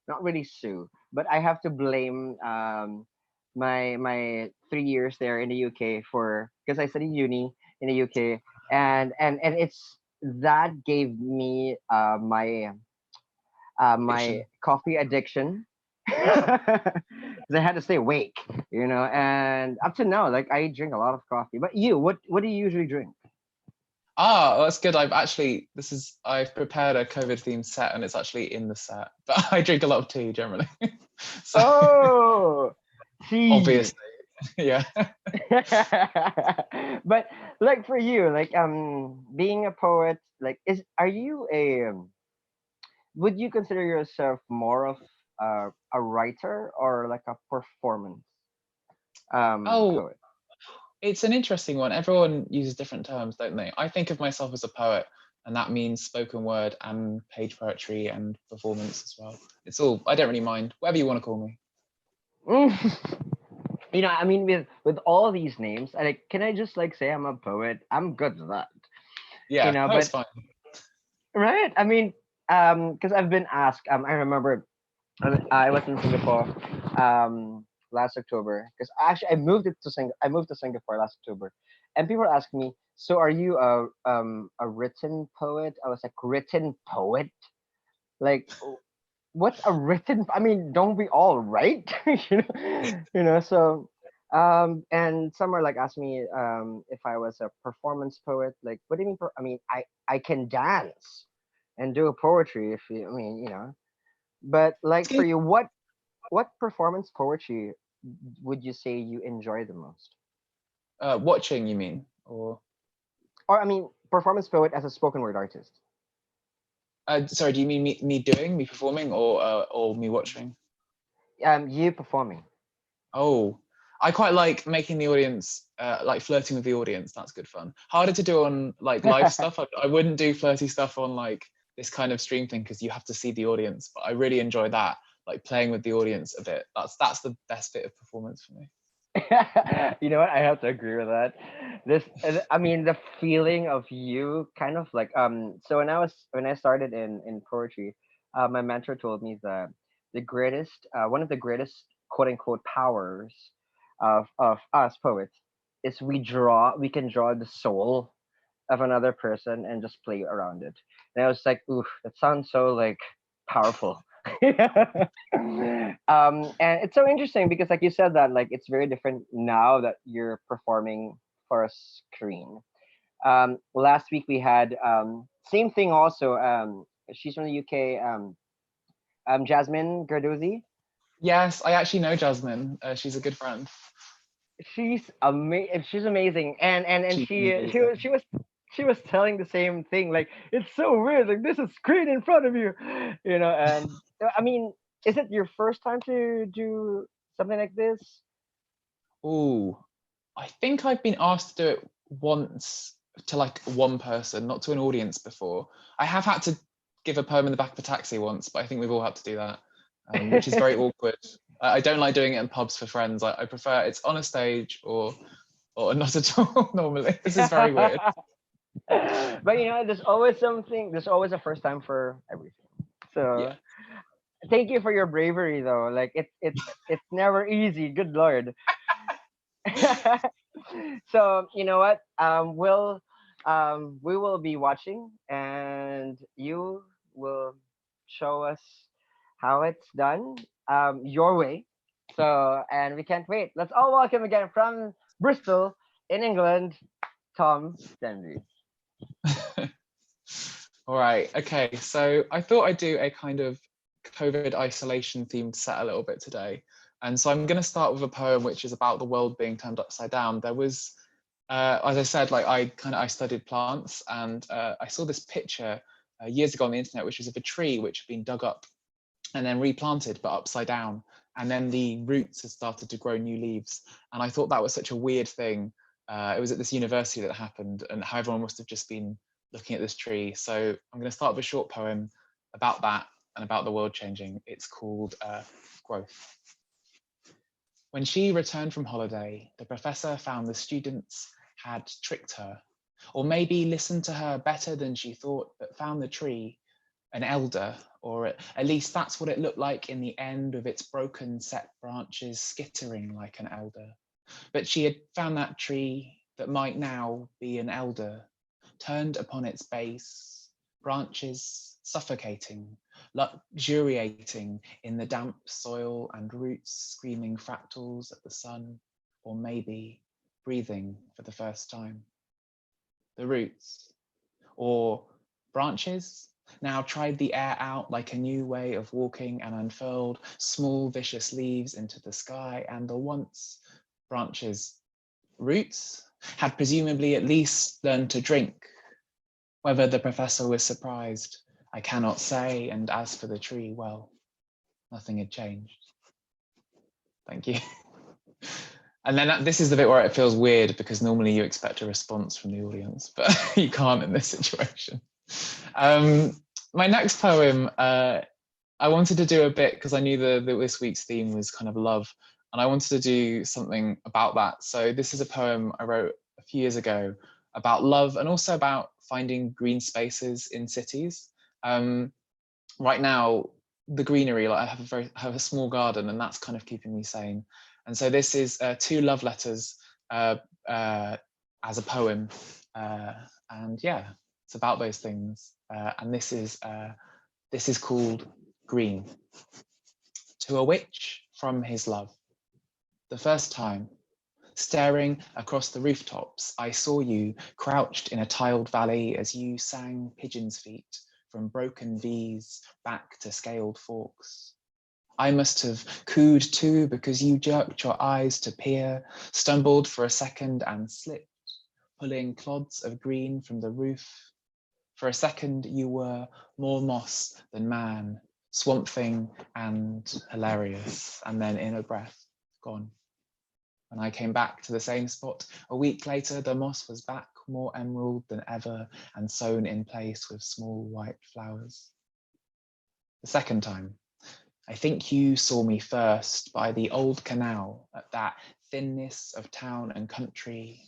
Speaker 8: not really sue, but I have to blame my 3 years there in the UK for, because I studied uni in the UK, and it's that gave me my coffee addiction. 'Cause I had to stay awake, and up to now, like I drink a lot of coffee. But what do you usually drink?
Speaker 14: Well, that's good. I've prepared a COVID themed set and it's actually in the set. But I drink a lot of tea generally. So
Speaker 8: Oh, tea.
Speaker 14: obviously. Yeah.
Speaker 8: But like for you, like being a poet, like are you would you consider yourself more of a writer or like a performance
Speaker 14: Oh,
Speaker 8: poet?
Speaker 14: it's an interesting one. Everyone uses different terms, don't they? I think of myself as a poet, and that means spoken word and page poetry and performance as well. It's all, I don't really mind, whatever you want to call me.
Speaker 8: I mean, with all these names, can I just like say I'm a poet? I'm good with that.
Speaker 14: Yeah,
Speaker 8: But
Speaker 14: fine.
Speaker 8: Right? I mean, because I've been asked. I remember I was in Singapore last October, because actually I moved to Singapore last October, and people ask me, "So are you a written poet?" I was like, "Written poet? Like, what's a written? I mean, don't we all write? So." And some are like asked me if I was a performance poet. Like, what do you mean? I mean, I can dance and do poetry if you. I mean, But like for you, what performance poetry would you say you enjoy the most?
Speaker 14: Watching, you mean? Or
Speaker 8: I mean, performance poet as a spoken word artist.
Speaker 14: sorry, do you mean me performing, or me watching?
Speaker 8: You performing.
Speaker 14: Oh, I quite like making the audience, like flirting with the audience. That's good fun. Harder to do on like live stuff. I wouldn't do flirty stuff on like this kind of stream thing because you have to see the audience. But I really enjoy that, like playing with the audience a bit. That's the best bit of performance for me.
Speaker 8: You know what? I have to agree with that. I mean, the feeling of you kind of like So when I started in poetry, my mentor told me that the greatest, one of the greatest quote unquote powers of us poets is we can draw the soul of another person and just play around it. And I was like, ooh, that sounds so like powerful. And it's so interesting because, like you said, that like it's very different now that you're performing for a screen. Last week we had same thing also. She's from the UK. Jasmine Garduzzi.
Speaker 14: Yes, I actually know Jasmine. She's a good friend.
Speaker 8: She's amazing, and
Speaker 14: She's
Speaker 8: she
Speaker 14: amazing.
Speaker 8: she was telling the same thing. Like it's so weird. Like there's a screen in front of you, you know. And I mean, is it your first time to do something like this?
Speaker 14: Oh, I think I've been asked to do it once to like one person, not to an audience before. I have had to give a poem in the back of a taxi once, but I think we've all had to do that, which is very awkward. I don't like doing it in pubs for friends. I prefer it's on a stage or not at all normally. This is very weird.
Speaker 8: But you know, there's always something. There's always a first time for everything. So
Speaker 14: Yeah.
Speaker 8: thank you for your bravery, though. Like it's never easy. Good lord. So you know what? We will be watching, and you will show us how it's done your way. So, and we can't wait. Let's all welcome again from Bristol in England, Tom Denby.
Speaker 14: All right. Okay. So I thought I'd do a kind of COVID isolation themed set a little bit today. And so I'm going to start with a poem which is about the world being turned upside down. There was, as I said, like I studied plants, and I saw this picture years ago on the internet, which was of a tree which had been dug up and then replanted, but upside down. And then the roots had started to grow new leaves. And I thought that was such a weird thing. It was at this university that happened, and how everyone must have just been looking at this tree. So I'm going to start with a short poem about that and about the world changing. It's called Growth. When she returned from holiday, the professor found the students had tricked her, or maybe listened to her better than she thought, but found the tree an elder, or at least that's what it looked like in the end, with its broken set branches skittering like an elder. But she had found that tree that might now be an elder, turned upon its base, branches suffocating, luxuriating in the damp soil, and roots screaming fractals at the sun, or maybe breathing for the first time. The roots, or branches, now tried the air out like a new way of walking, and unfurled small vicious leaves into the sky, and the once branches, roots, had presumably at least learned to drink. Whether the professor was surprised, I cannot say, and as for the tree, well, nothing had changed. Thank you. And then this is the bit where it feels weird, because normally you expect a response from the audience, but you can't in this situation. My next poem, I wanted to do a bit, because I knew this week's theme was kind of love, and I wanted to do something about that. So this is a poem I wrote a few years ago about love, and also about finding green spaces in cities. Right now, the greenery, like I have a small garden, and that's kind of keeping me sane. And so this is 2 love letters as a poem, and yeah, it's about those things. And this is called Green. To a witch from his love. The first time, staring across the rooftops, I saw you crouched in a tiled valley as you sang pigeon's feet from broken V's back to scaled forks. I must have cooed too, because you jerked your eyes to peer, stumbled for a second and slipped, pulling clods of green from the roof. For a second you were more moss than man, swamp thing and hilarious, and then in a breath, gone. When I came back to the same spot a week later, the moss was back, more emerald than ever, and sewn in place with small white flowers. The second time, I think you saw me first by the old canal at that thinness of town and country.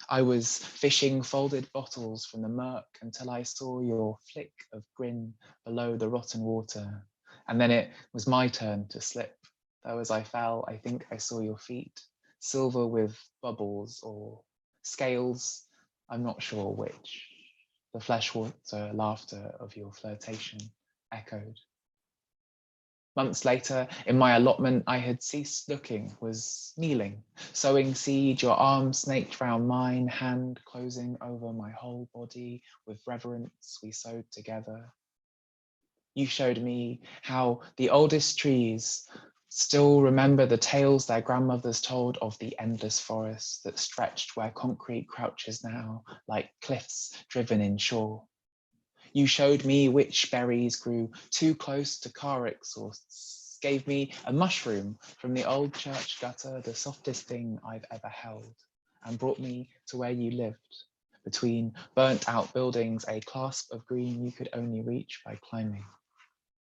Speaker 14: I was fishing folded bottles from the murk until I saw your flick of grin below the rotten water. And then it was my turn to slip. Though as I fell, I think I saw your feet, silver with bubbles or scales, I'm not sure which. The flesh water laughter of your flirtation echoed. Months later, in my allotment, I had ceased looking, was kneeling, sowing seed, your arm snaked round mine, hand closing over my whole body. With reverence, we sowed together. You showed me how the oldest trees still remember the tales their grandmothers told of the endless forest that stretched where concrete crouches now, like cliffs driven inshore. You showed me which berries grew too close to car exhausts, gave me a mushroom from the old church gutter, the softest thing I've ever held, and brought me to where you lived, between burnt out buildings, a clasp of green you could only reach by climbing.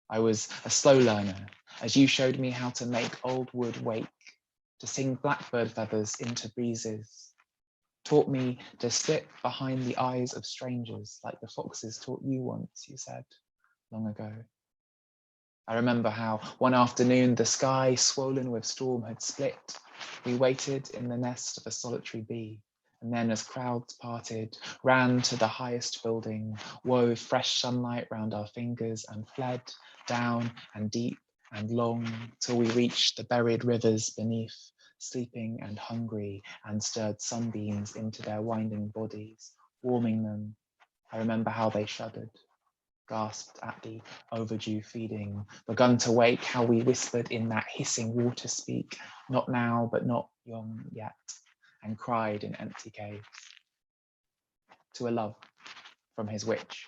Speaker 14: I was a slow learner, as you showed me how to make old wood wake, to sing blackbird feathers into breezes, taught me to slip behind the eyes of strangers like the foxes taught you once, you said, long ago. I remember how one afternoon the sky, swollen with storm, had split. We waited in the nest of a solitary bee, and then as crowds parted, ran to the highest building, wove fresh sunlight round our fingers and fled down and deep and long till we reached the buried rivers beneath, sleeping and hungry, and stirred sunbeams into their winding bodies, warming them. I remember how they shuddered, gasped at the overdue feeding, begun to wake, how we whispered in that hissing water speak, not now, but not young yet, and cried in empty caves. To a love from his witch.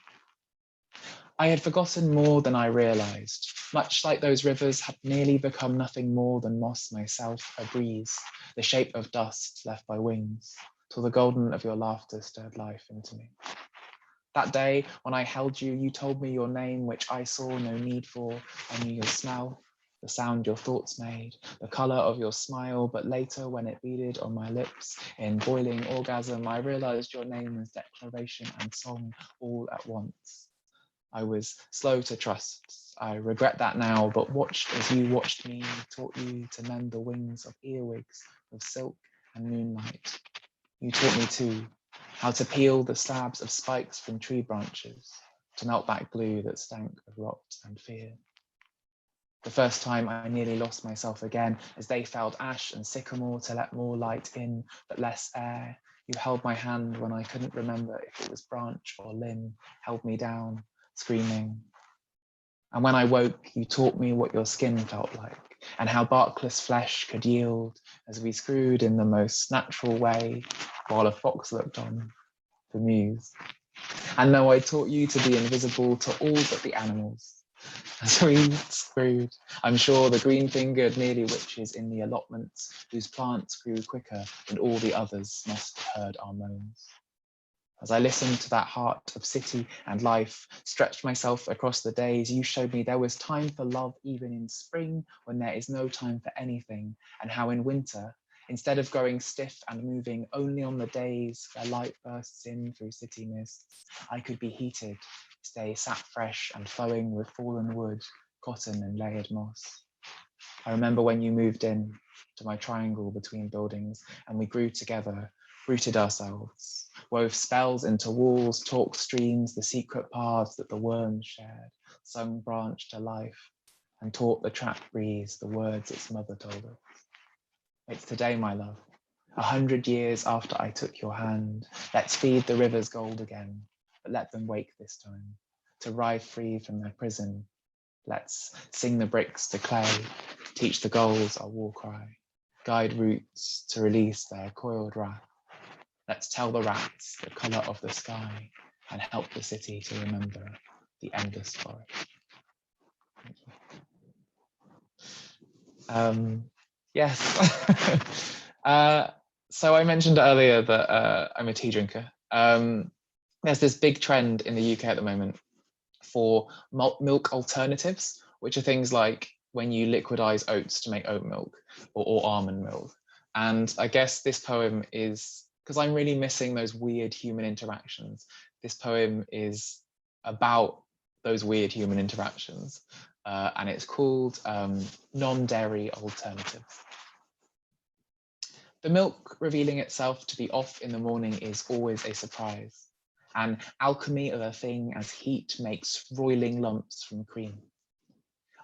Speaker 14: I had forgotten more than I realized. Much like those rivers, had nearly become nothing more than moss myself, a breeze, the shape of dust left by wings, till the golden of your laughter stirred life into me. That day, when I held you, you told me your name, which I saw no need for. I knew your smell, the sound your thoughts made, the color of your smile, but later when it beaded on my lips in boiling orgasm, I realized your name was declaration and song all at once. I was slow to trust. I regret that now, but watched as you watched me, taught you to mend the wings of earwigs with silk and moonlight. You taught me too, how to peel the slabs of spikes from tree branches, to melt back glue that stank of rot and fear. The first time I nearly lost myself again, as they felled ash and sycamore to let more light in, but less air. You held my hand when I couldn't remember if it was branch or limb, held me down, screaming. And when I woke, you taught me what your skin felt like, and how barkless flesh could yield, as we screwed in the most natural way, while a fox looked on, bemused. And though I taught you to be invisible to all but the animals, as we screwed, I'm sure the green-fingered nearly witches in the allotments, whose plants grew quicker than all the others, must have heard our moans. As I listened to that heart of city and life, stretched myself across the days, you showed me there was time for love even in spring when there is no time for anything, and how in winter, instead of growing stiff and moving only on the days where light bursts in through city mists, I could be heated, stay sap fresh and flowing with fallen wood, cotton and layered moss. I remember when you moved in to my triangle between buildings and we grew together, rooted ourselves, wove spells into walls, talked streams, the secret paths that the worms shared, sung branch to life, and taught the trapped breeze the words its mother told us. It's today, my love, 100 years after I took your hand. Let's feed the rivers gold again, but let them wake this time, to ride free from their prison. Let's sing the bricks to clay, teach the gulls our war cry, guide roots to release their coiled wrath. Let's tell the rats the colour of the sky and help the city to remember the endless forest. Yes. So I mentioned earlier that I'm a tea drinker. There's this big trend in the UK at the moment for milk alternatives, which are things like when you liquidize oats to make oat milk or almond milk. And I guess this poem is, because I'm really missing those weird human interactions, this poem is about those weird human interactions. And it's called Non-Dairy Alternatives. The milk revealing itself to be off in the morning is always a surprise. An alchemy of a thing as heat makes roiling lumps from cream.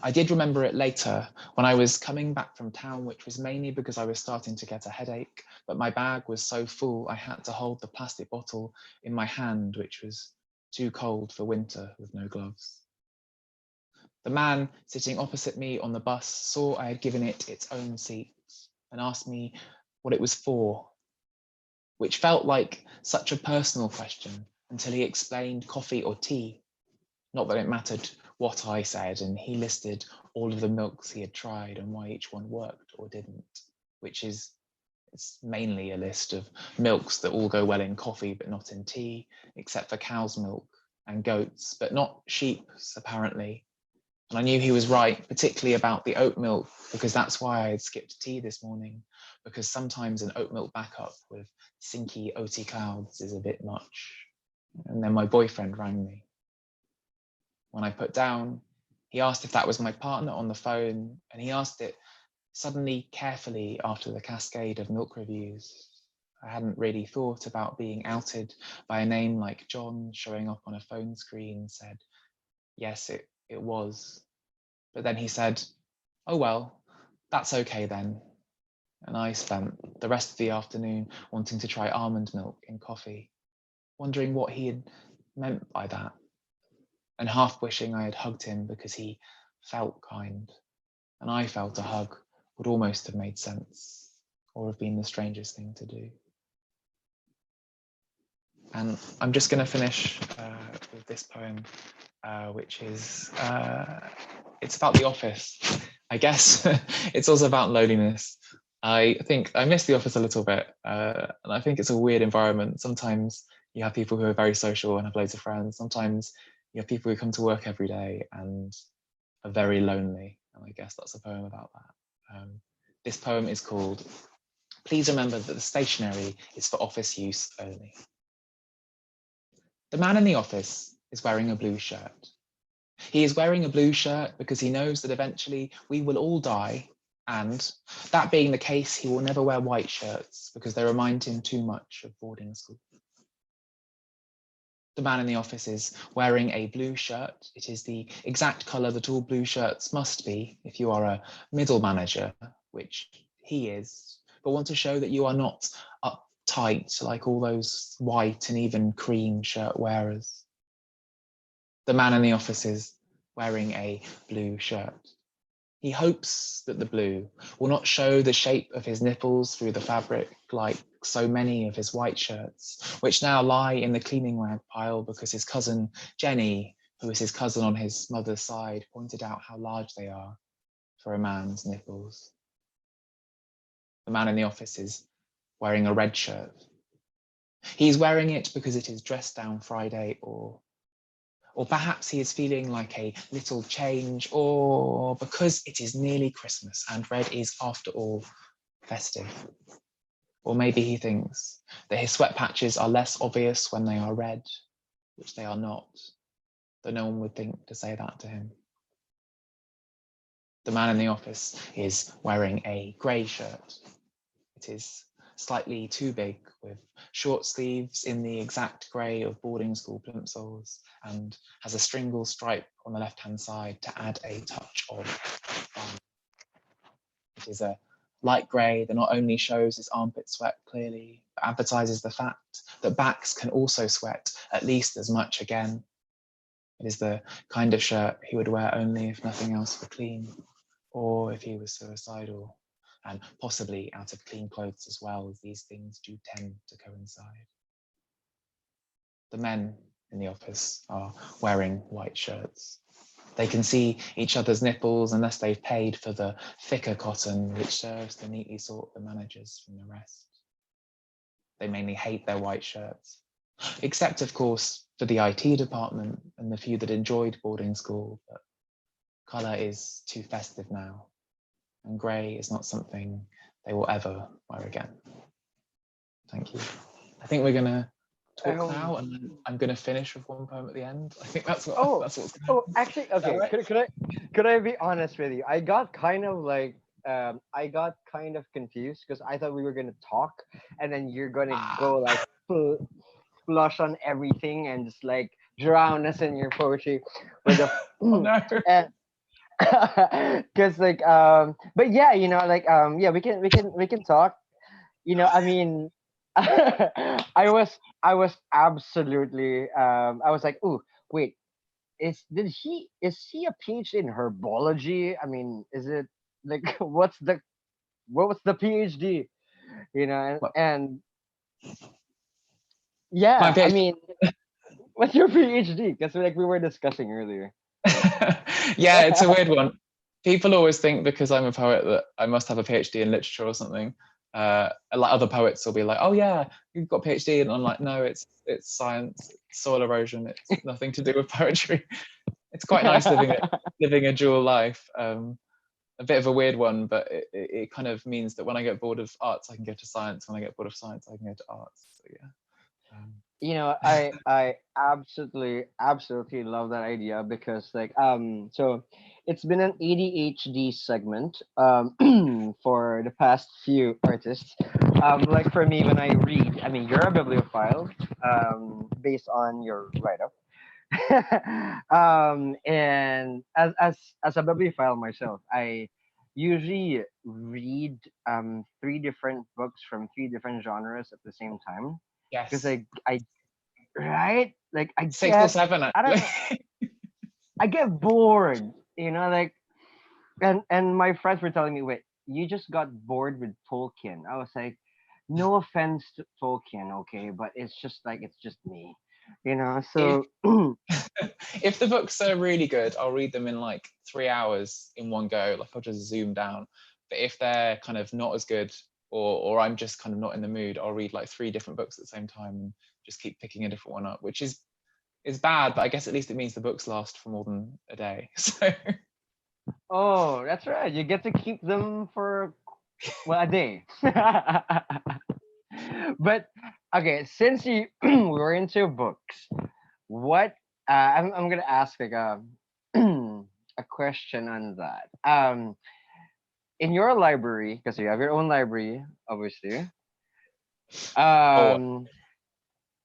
Speaker 14: I did remember it later when I was coming back from town, which was mainly because I was starting to get a headache, but my bag was so full I had to hold the plastic bottle in my hand, which was too cold for winter with no gloves. The man sitting opposite me on the bus saw I had given it its own seat and asked me what it was for, which felt like such a personal question until he explained coffee or tea. Not that it mattered what I said, and he listed all of the milks he had tried and why each one worked or didn't, which is it's mainly a list of milks that all go well in coffee but not in tea, except for cow's milk and goats, but not sheep's apparently. And I knew he was right, particularly about the oat milk, because that's why I had skipped tea this morning, because sometimes an oat milk backup with sinky oaty clouds is a bit much. And then my boyfriend rang me. When I put down, he asked if that was my partner on the phone, and he asked it suddenly carefully after the cascade of milk reviews. I hadn't really thought about being outed by a name like John showing up on a phone screen, said, yes, it was. But then he said, oh, well, that's okay then. And I spent the rest of the afternoon wanting to try almond milk in coffee, wondering what he had meant by that, and half wishing I had hugged him because he felt kind, and I felt a hug would almost have made sense or have been the strangest thing to do. And I'm just going to finish with this poem, which is, it's about the office. I guess it's also about loneliness. I think I miss the office a little bit, and I think it's a weird environment. Sometimes you have people who are very social and have loads of friends. Sometimes you have people who come to work every day and are very lonely, and I guess that's a poem about that. This poem is called Please Remember That the Stationery is for Office Use Only. The man in the office is wearing a blue shirt. He is wearing a blue shirt because he knows that eventually we will all die, and that being the case, he will never wear white shirts because they remind him too much of boarding school. The man in the office is wearing a blue shirt. It is the exact colour that all blue shirts must be if you are a middle manager, which he is, but want to show that you are not uptight like all those white and even cream shirt wearers. The man in the office is wearing a blue shirt. He hopes that the blue will not show the shape of his nipples through the fabric like so many of his white shirts, which now lie in the cleaning rag pile because his cousin Jenny, who is his cousin on his mother's side, pointed out how large they are for a man's nipples. The man in the office is wearing a red shirt. He's wearing it because it is dress down Friday, or perhaps he is feeling like a little change, or because it is nearly Christmas and red is, after all, festive. Or maybe he thinks that his sweat patches are less obvious when they are red, which they are not, though no one would think to say that to him. The man in the office is wearing a grey shirt. It is slightly too big, with short sleeves in the exact grey of boarding school plimsolls, and has a stringle stripe on the left-hand side to add a touch of fun. It is a light grey that not only shows his armpit sweat clearly, but advertises the fact that backs can also sweat at least as much again. It is the kind of shirt he would wear only if nothing else were clean, or if he was suicidal, and possibly out of clean clothes as well, as these things do tend to coincide. The men in the office are wearing white shirts. They can see each other's nipples unless they've paid for the thicker cotton, which serves to neatly sort the managers from the rest. They mainly hate their white shirts, except of course for the IT department and the few that enjoyed boarding school, but colour is too festive now, and grey is not something they will ever wear again. Thank you. I think we're gonna talk now, and then I'm gonna finish with one poem at the end. I think that's what. That's what's going on.
Speaker 8: Actually, okay. Right? Could I be honest with you? I got kind of like confused because I thought we were gonna talk, and then you're gonna go like flush on everything and just like drown us in your poetry. With the,
Speaker 14: oh no.
Speaker 8: Because like but yeah, yeah, we can talk. I mean, I was absolutely I was like, "Ooh, wait, is he a PhD in herbology? I mean, is it like what was the PhD? And,
Speaker 14: Well,
Speaker 8: and
Speaker 14: my
Speaker 8: yeah, I
Speaker 14: PhD.
Speaker 8: mean, what's your PhD? Because like we were discussing earlier.
Speaker 14: Yeah, it's a weird one. People always think because I'm a poet that I must have a PhD in literature or something. Like other poets will be like, "Oh yeah, you've got a PhD," and I'm like, "No, it's science, it's soil erosion. It's nothing to do with poetry." It's quite nice living a dual life. A bit of a weird one, but it kind of means that when I get bored of arts, I can go to science. When I get bored of science, I can go to arts. So yeah.
Speaker 8: I absolutely love that idea because so it's been an ADHD segment for the past few artists. Like for me when I read, I mean you're a bibliophile based on your write up. And as a bibliophile myself, I usually read three different books from three different genres at the same time because
Speaker 14: Yes.
Speaker 8: I right? Like
Speaker 14: Six or seven
Speaker 8: I don't
Speaker 14: actually.
Speaker 8: know, I get bored, like and my friends were telling me, wait, you just got bored with Tolkien. I was like, no offense to Tolkien, okay, but it's just me.
Speaker 14: if
Speaker 8: So
Speaker 14: if the books are really good, I'll read them in like 3 hours in one go. Like I'll just zoom down. But if they're kind of not as good, or I'm just kind of not in the mood, I'll read like three different books at the same time and just keep picking a different one up, which is bad. But I guess at least it means the books last for more than a day. So
Speaker 8: oh, that's right. You get to keep them for a day. But okay, since you were into books, what I'm gonna ask like a question on that. In your library, because you have your own library, obviously.
Speaker 14: oh,
Speaker 8: Um,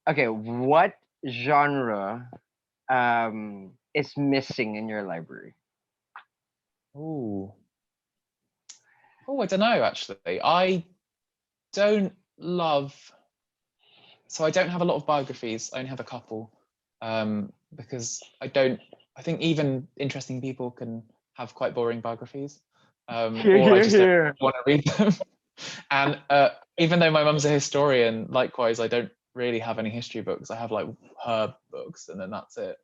Speaker 8: okay, what genre is missing in your library?
Speaker 14: ooh. Oh, I don't know actually. I don't love so I don't have a lot of biographies. I only have a couple. Because I think even interesting people can have quite boring biographies.
Speaker 8: Here,
Speaker 14: Or I
Speaker 8: here,
Speaker 14: just don't
Speaker 8: here.
Speaker 14: want to read them. And even though my mum's a historian, likewise I don't really have any history books. I have like her books and then that's it.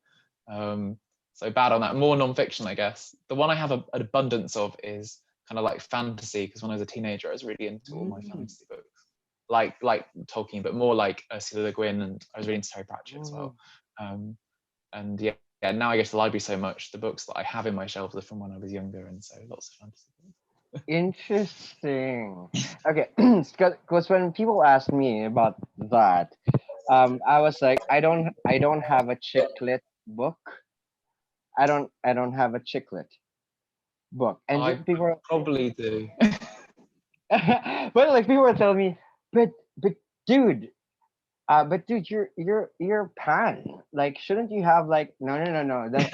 Speaker 14: So bad on that. More non-fiction, I guess. The one I have an abundance of is kind of like fantasy, because when I was a teenager, I was really into all my fantasy books, like Tolkien, but more like Ursula Le Guin, and I was reading Terry Pratchett as well. And yeah, now I go to the library so much. The books that I have in my shelves are from when I was younger, and so lots of fantasy books.
Speaker 8: Interesting. Okay, because when people ask me about that, I was like, I don't have a chick lit book. I don't have a chick lit book, and
Speaker 14: I
Speaker 8: people,
Speaker 14: probably do.
Speaker 8: but like people were telling me, but dude, you're pan. Like, shouldn't you have like no? That's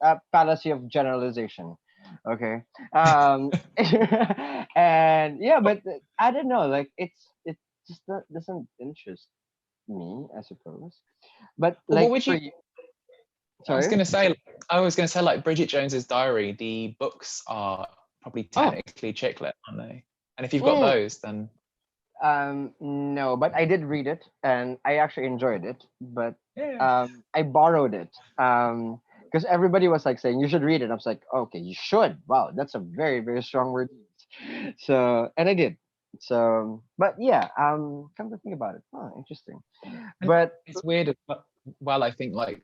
Speaker 8: a fallacy of generalization. Okay. And yeah, but I don't know. Like, it just doesn't interest me, I suppose. But
Speaker 14: Well, what
Speaker 8: like
Speaker 14: would
Speaker 8: for
Speaker 14: you?
Speaker 8: you,
Speaker 14: I was
Speaker 8: sorry.
Speaker 14: going to say, like Bridget Jones's Diary. The books are probably
Speaker 8: Oh,
Speaker 14: technically chick lit, aren't they? And if you've got
Speaker 8: mm,
Speaker 14: those, then
Speaker 8: no, but I did read it and I actually enjoyed it. But
Speaker 14: yeah.
Speaker 8: I borrowed it because everybody was like saying you should read it. I was like, okay, you should. Wow, that's a very very strong word. So and I did. So, but yeah, come to think about it, oh, interesting.
Speaker 14: And
Speaker 8: But
Speaker 14: it's weird well, I think like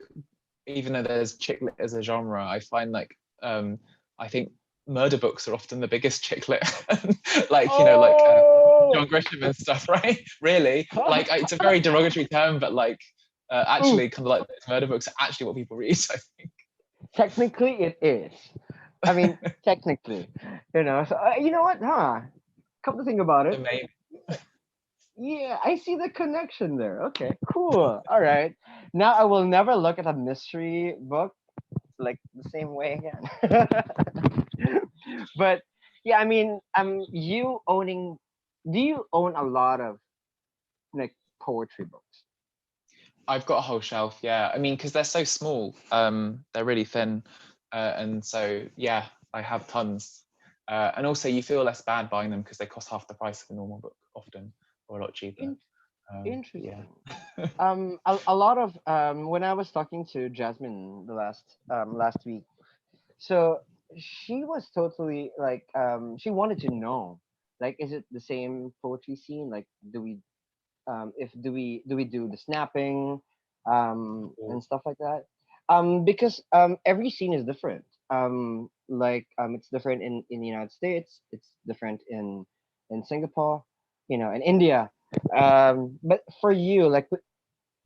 Speaker 14: even though there's chick lit as a genre, I find like I think murder books are often the biggest chick lit. Like
Speaker 8: oh,
Speaker 14: John Grisham and stuff, right? Really, like it's a very derogatory term, but like
Speaker 8: mm,
Speaker 14: actually kind of like those murder books are actually what people read. I think.
Speaker 8: technically it is. I mean, technically, So you know what? Come to think about
Speaker 14: So
Speaker 8: it,
Speaker 14: maybe
Speaker 8: yeah, I see the connection there. Okay, cool. All right. Now I will never look at a mystery book like the same way again. But yeah, I mean, you owning, do you own a lot of like poetry books?
Speaker 14: I've got a whole shelf, yeah. I mean, because they're so small, they're really thin, and so yeah, I have tons. And also, you feel less bad buying them because they cost half the price of a normal book, often, or a lot cheaper.
Speaker 8: Interesting.
Speaker 14: Yeah.
Speaker 8: A lot of when I was talking to Jasmine the last week, so she was totally like she wanted to know, like, is it the same poetry scene? Like, do we if do we do the snapping and stuff like that? Because every scene is different. It's different in the United States, it's different in Singapore, you know, in India. But for you, like,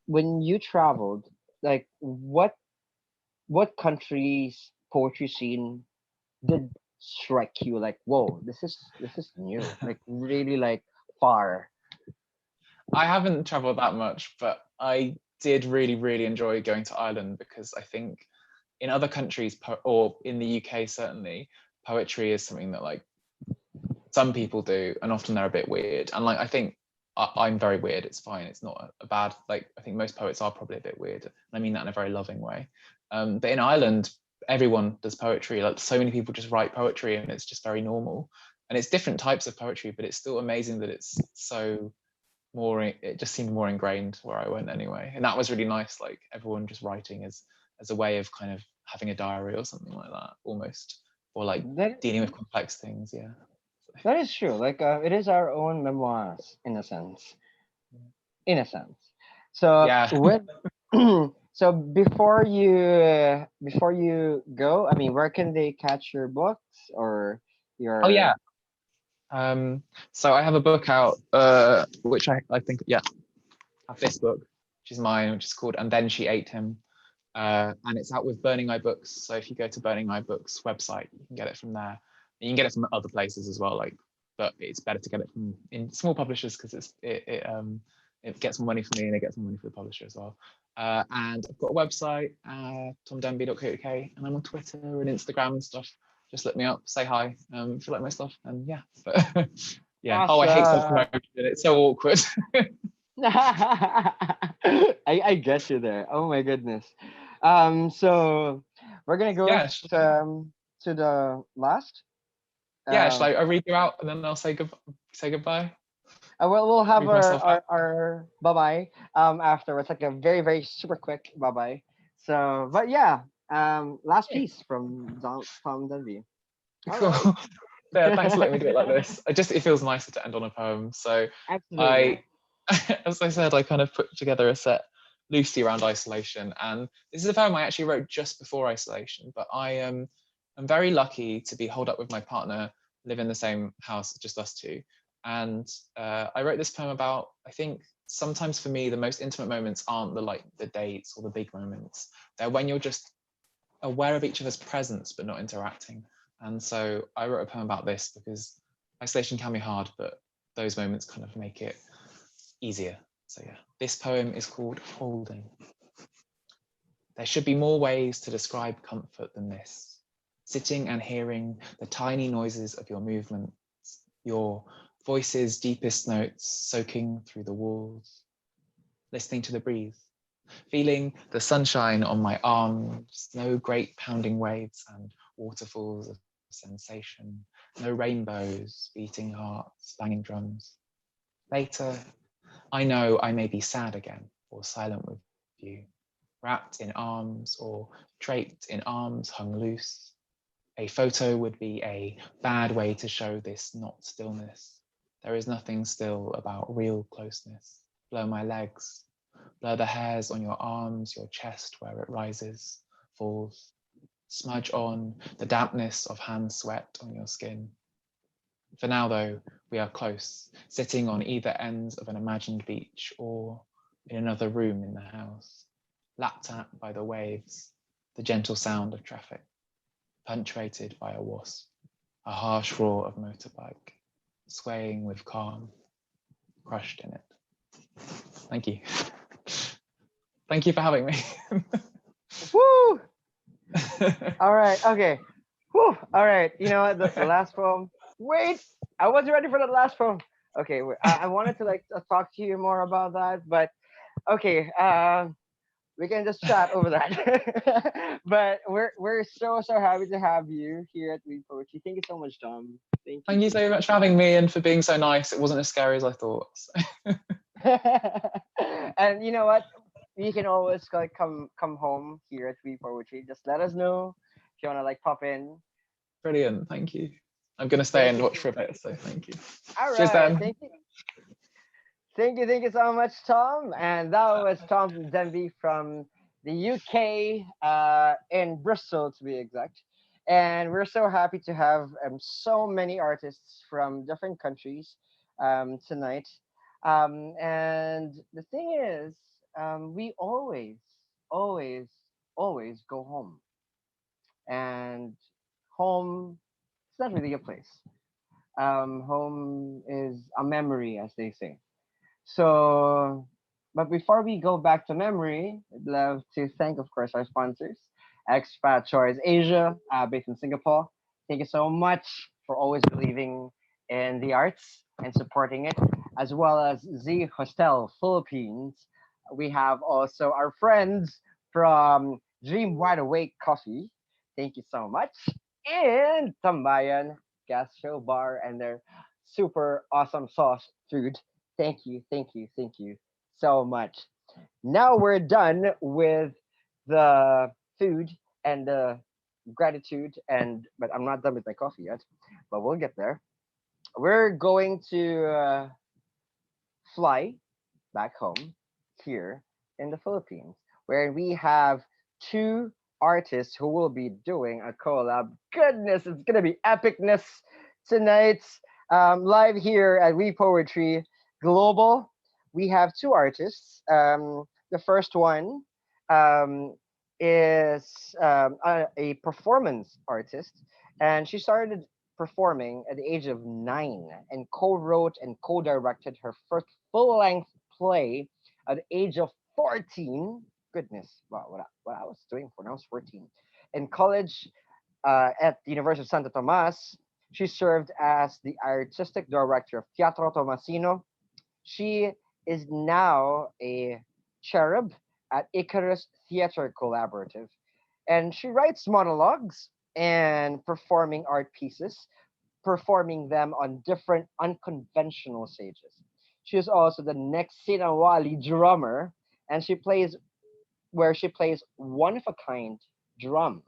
Speaker 8: when you traveled, like, what country's poetry scene did strike you like, whoa, this is new, like really like far?
Speaker 14: I haven't traveled that much, but I did really, really enjoy going to Ireland because I think in other countries, or in the UK certainly, poetry is something that like some people do, and often they're a bit weird. And like I think I'm very weird. It's fine. It's not a bad, like, I think most poets are probably a bit weird, and I mean that in a very loving way. But in Ireland, everyone does poetry. Like, so many people just write poetry, and it's just very normal. And it's different types of poetry, but it's still amazing that it's so more. It just seemed more ingrained where I went anyway, and that was really nice. Like, everyone just writing as a way of kind of having a diary or something like that, almost, or like dealing with complex things. Yeah.
Speaker 8: That is true. Like, it is our own memoirs in a sense. In a sense. So
Speaker 14: yeah.
Speaker 8: So before you go, I mean, where can they catch your books or your?
Speaker 14: Oh yeah. So I have a book out, which I think, yeah, I have this book, which is mine, which is called "And Then She Ate Him," and it's out with Burning Eye Books. So if you go to Burning Eye Books website, you can get it from there. You can get it from other places as well, like, but it's better to get it from in small publishers because it gets more money for me and it gets more money for the publisher as well. And I've got a website, tomdenby.co.uk, and I'm on Twitter and Instagram and stuff. Just look me up, say hi, if you like my stuff, and yeah. But yeah.
Speaker 8: Awesome.
Speaker 14: Oh, I hate self-promotion. It's so awkward.
Speaker 8: I get you there. Oh my goodness. So we're gonna go to the last.
Speaker 14: Yeah, shall I read you out and then I'll say goodbye?
Speaker 8: We'll have our bye bye afterwards, like a very very super quick bye bye. So, but yeah, last piece from Tom Denby.
Speaker 14: Cool.
Speaker 8: Right.
Speaker 14: Yeah, thanks for letting me do it like this. It feels nicer to end on a poem. So
Speaker 8: absolutely.
Speaker 14: As I said, I kind of put together a set loosely around isolation, and this is a poem I actually wrote just before isolation. But I'm very lucky to be holed up with my partner, live in the same house, just us two. And I wrote this poem about, I think sometimes for me the most intimate moments aren't the dates or the big moments. They're when you're just aware of each other's presence but not interacting. And so I wrote a poem about this because isolation can be hard, but those moments kind of make it easier. So yeah, this poem is called Holding. There should be more ways to describe comfort than this. Sitting and hearing the tiny noises of your movements, your voice's deepest notes soaking through the walls, listening to the breeze, feeling the sunshine on my arms, no great pounding waves and waterfalls of sensation, no rainbows, beating hearts, banging drums. Later, I know I may be sad again or silent with you, wrapped in arms or draped in arms hung loose. A photo would be a bad way to show this not stillness. There is nothing still about real closeness. Blur my legs, blur the hairs on your arms, your chest where it rises, falls. Smudge on the dampness of hand sweat on your skin. For now, though, we are close, sitting on either ends of an imagined beach or in another room in the house, lapped at by the waves, the gentle sound of traffic, punctuated by a wasp, a harsh roar of motorbike, swaying with calm, crushed in it. Thank you. Thank you for having me.
Speaker 8: Woo! All right. Okay. Whew. All right. You know what? The last poem. Wait, I wasn't ready for the last poem. Okay. I wanted to like talk to you more about that, but okay. We can just chat over that. But we're so happy to have you here at We Poetry. Thank you so much, Tom. Thank you.
Speaker 14: Thank you so much for having me and for being so nice. It wasn't as scary as I thought. So.
Speaker 8: And you know what? You can always like come home here at We Poetry. Just let us know if you wanna like pop in.
Speaker 14: Brilliant. Thank you. I'm going to stay and watch for a bit, so thank you.
Speaker 8: All
Speaker 14: Cheers,
Speaker 8: right.
Speaker 14: Dan.
Speaker 8: Thank you. Thank you so much, Tom. And that was Tom Denby from the UK, in Bristol to be exact. And we're so happy to have so many artists from different countries tonight. And the thing is, we always, always go home. And home, it's not really a place. Home is a memory, as they say. So, but before we go back to memory, I'd love to thank, of course, our sponsors, Expat Choice Asia, based in Singapore. Thank you so much for always believing in the arts and supporting it, as well as Z Hostel Philippines. We have also our friends from Dream Wide Awake Coffee. Thank you so much. And Tambayan Gas Show Bar and their super awesome sauce food. Thank you so much. Now we're done with the food and the gratitude, and but I'm not done with my coffee yet, but we'll get there. We're going to fly back home here in the Philippines, where we have two artists who will be doing a collab. Goodness, it's gonna be epicness tonight. Live here at We Poetry Global, we have two artists. The first one um, is a performance artist, and she started performing at the age of 9 and co-wrote and co-directed her first full-length play at the age of 14. Goodness, wow, what I was doing when I was 14. In college, at the University of Santo Tomas, she served as the artistic director of Teatro Tomasino. She is now a cherub at Icarus Theater Collaborative, and she writes monologues and performing art pieces, performing them on different unconventional stages. She is also the next Sinawali drummer, and she plays one of a kind drum.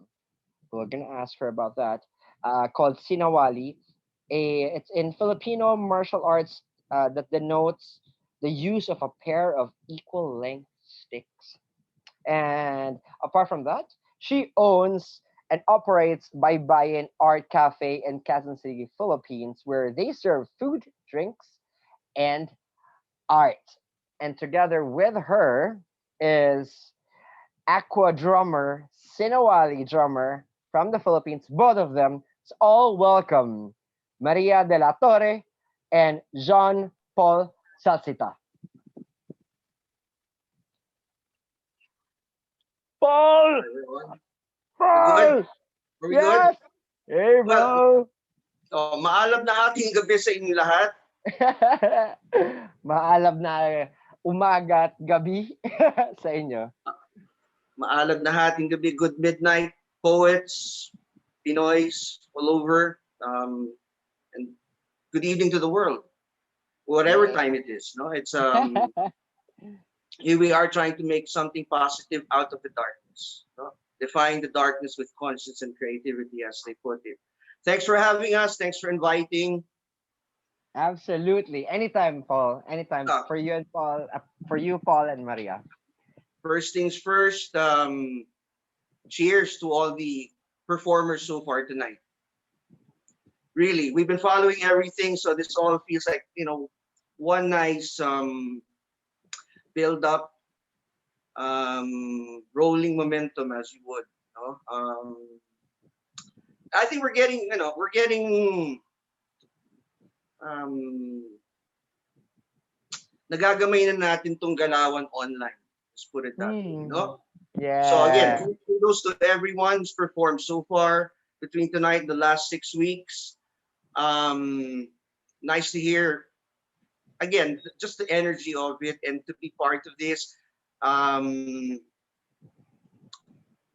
Speaker 8: We're gonna ask her about that. Called Sinawali. It's in Filipino martial arts that denotes the use of a pair of equal length sticks. And apart from that, she owns and operates Baybayin Art Cafe in Quezon City, Philippines, where they serve food, drinks, and art. And together with her is Aqua drummer, Sinawali drummer from the Philippines, both of them. It's all welcome. Maria de la Torre and Jean Paul Salsita. Paul! Paul!
Speaker 15: Are we
Speaker 8: Yes!
Speaker 15: good?
Speaker 8: Hey, bro!
Speaker 15: Maalab na ating gabi sa inyo lahat.
Speaker 8: Maalab na umaga at gabi sa inyo.
Speaker 15: Maalab na ating gabi. Good midnight, poets, Pinoys, all over. And good evening to the world, whatever time it is. No, it's here we are trying to make something positive out of the darkness. No? Defying the darkness with conscience and creativity, as they put it. Thanks for having us. Thanks for inviting.
Speaker 8: Absolutely. Anytime, Paul. Anytime. For you and Paul, Paul and Maria.
Speaker 15: First things first, cheers to all the performers so far tonight. Really, we've been following everything, so this all feels like, one nice build up, rolling momentum, as you would. I think we're getting nagagamay na natin tong galawan online. Let's put it that way,
Speaker 8: Yeah.
Speaker 15: So again, kudos to everyone who's performed so far between tonight and the last 6 weeks. Nice to hear again, just the energy of it and to be part of this. Um,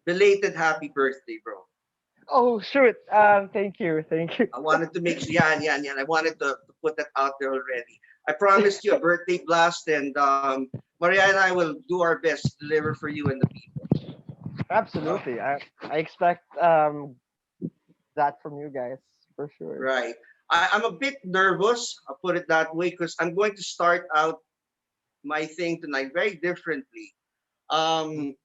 Speaker 15: Belated happy birthday, bro.
Speaker 8: Oh shoot! Thank you, thank you.
Speaker 15: I wanted to make sure, yeah. I wanted to put that out there already. I promised you a birthday blast, and Maria and I will do our best to deliver for you and the people.
Speaker 8: Absolutely. I expect that from you guys for sure.
Speaker 15: Right. I'm a bit nervous, I'll put it that way, because I'm going to start out my thing tonight very differently. Um,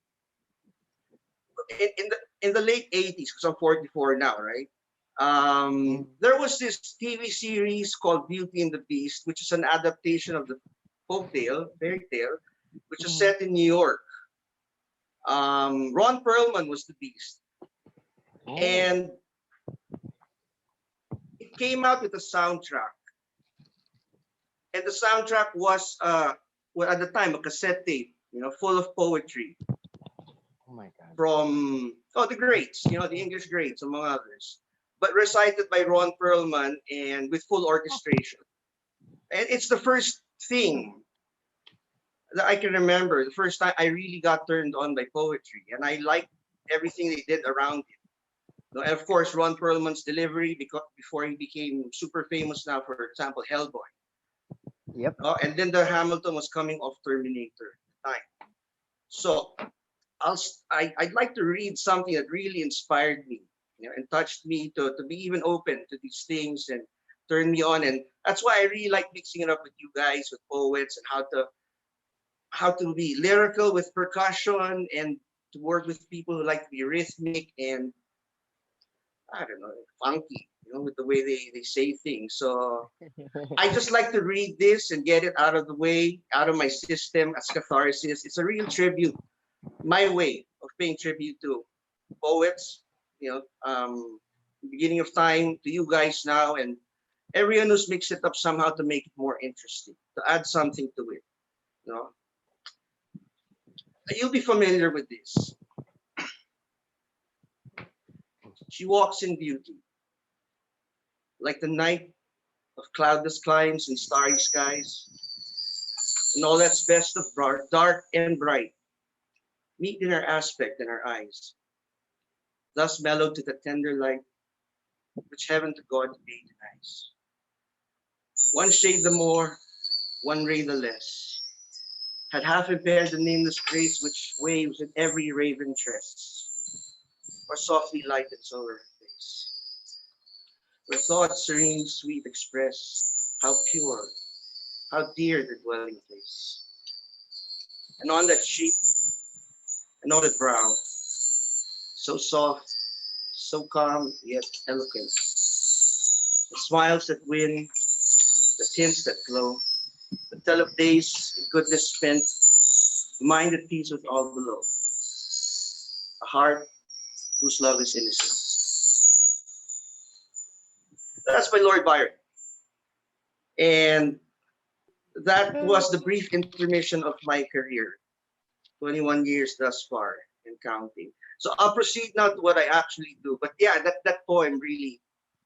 Speaker 15: in the late 80s, because I'm 44 now, right? There was this TV series called Beauty and the Beast, which is an adaptation of the fairy tale, which is set in New York. Ron Perlman was the Beast, and it came out with a soundtrack, and the soundtrack was well, at the time, a cassette tape, full of poetry.
Speaker 8: Oh my God.
Speaker 15: From the greats, the English greats, among others, but recited by Ron Perlman and with full orchestration. And it's the first thing that I can remember, the first time I really got turned on by poetry, and I liked everything they did around it. And of course, Ron Perlman's delivery, because before he became super famous now, for example, Hellboy.
Speaker 8: Yep.
Speaker 15: And then the Hamilton was coming off Terminator at the time. So I'd like to read something that really inspired me, and touched me to be even open to these things and turn me on. And that's why I really like mixing it up with you guys, with poets, and how to be lyrical with percussion, and to work with people who like to be rhythmic and, I don't know, funky, with the way they say things. So I just like to read this and get it out of the way, out of my system as catharsis. It's a real tribute, my way of paying tribute to poets, beginning of time, to you guys now, and everyone who's mixed it up somehow to make it more interesting, to add something to it. You'll be familiar with this. She walks in beauty, like the night of cloudless climes and starry skies, and all that's best of dark and bright meet in her aspect and her eyes, thus mellowed to the tender light which heaven to God made nice. One shade the more, one ray the less, had half impaired the nameless grace which waves in every raven tress, or softly lightens over her face, where thoughts serene sweet express how pure, how dear the dwelling place. And on that cheek, and on that brow, so soft, so calm, yet eloquent, the smiles that win, the tints that glow, the tell of days and goodness spent, mind at peace with all below, a heart whose love is innocent. That's by Lord Byron. And that was the brief intermission of my career, 21 years thus far and counting. So I'll proceed now to what I actually do. But yeah, that poem really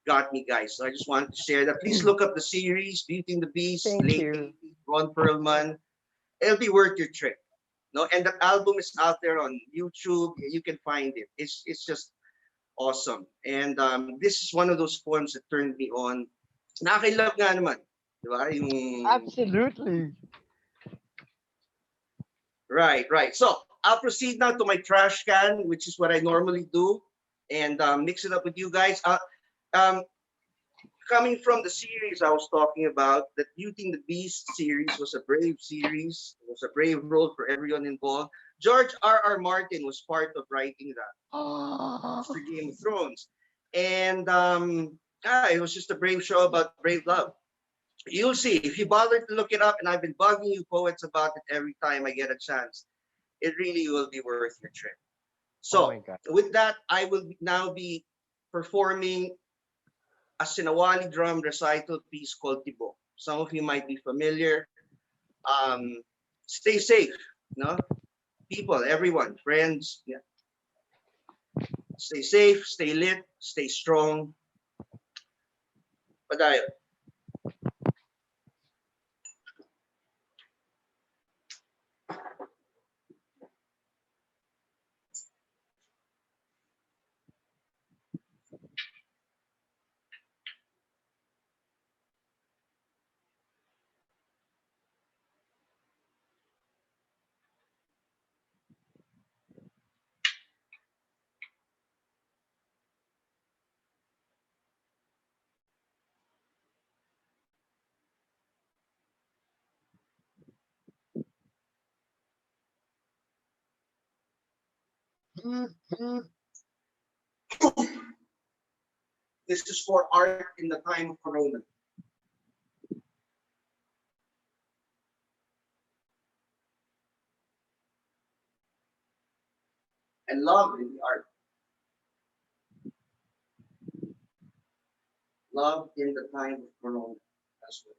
Speaker 15: got me, guys. So I just wanted to share that. Please look up the series, Beauty and the Beast, late 80s, Ron Perlman. It'll be worth your trip. And that album is out there on YouTube. You can find it. It's just awesome. And this is one of those poems that turned me on. Nakakilove nga naman. Di ba?
Speaker 8: Absolutely.
Speaker 15: Right. So I'll proceed now to my trash can, which is what I normally do, and mix it up with you guys. Coming from the series I was talking about, that Beauty and the Beast series was a brave series. It was a brave role for everyone involved. George R.R. Martin was part of writing that for Game of Thrones. And it was just a brave show about brave love. You'll see, if you bother to look it up, and I've been bugging you poets about it every time I get a chance, it really will be worth your trip. So with that, I will now be performing a Sinawali drum recital piece called Tibo. Some of you might be familiar. Stay safe, people, everyone, friends. Yeah. Stay safe, stay lit, stay strong. Padayon. This is for art in the time of Corona. And love in the art. Love in the time of Corona as well.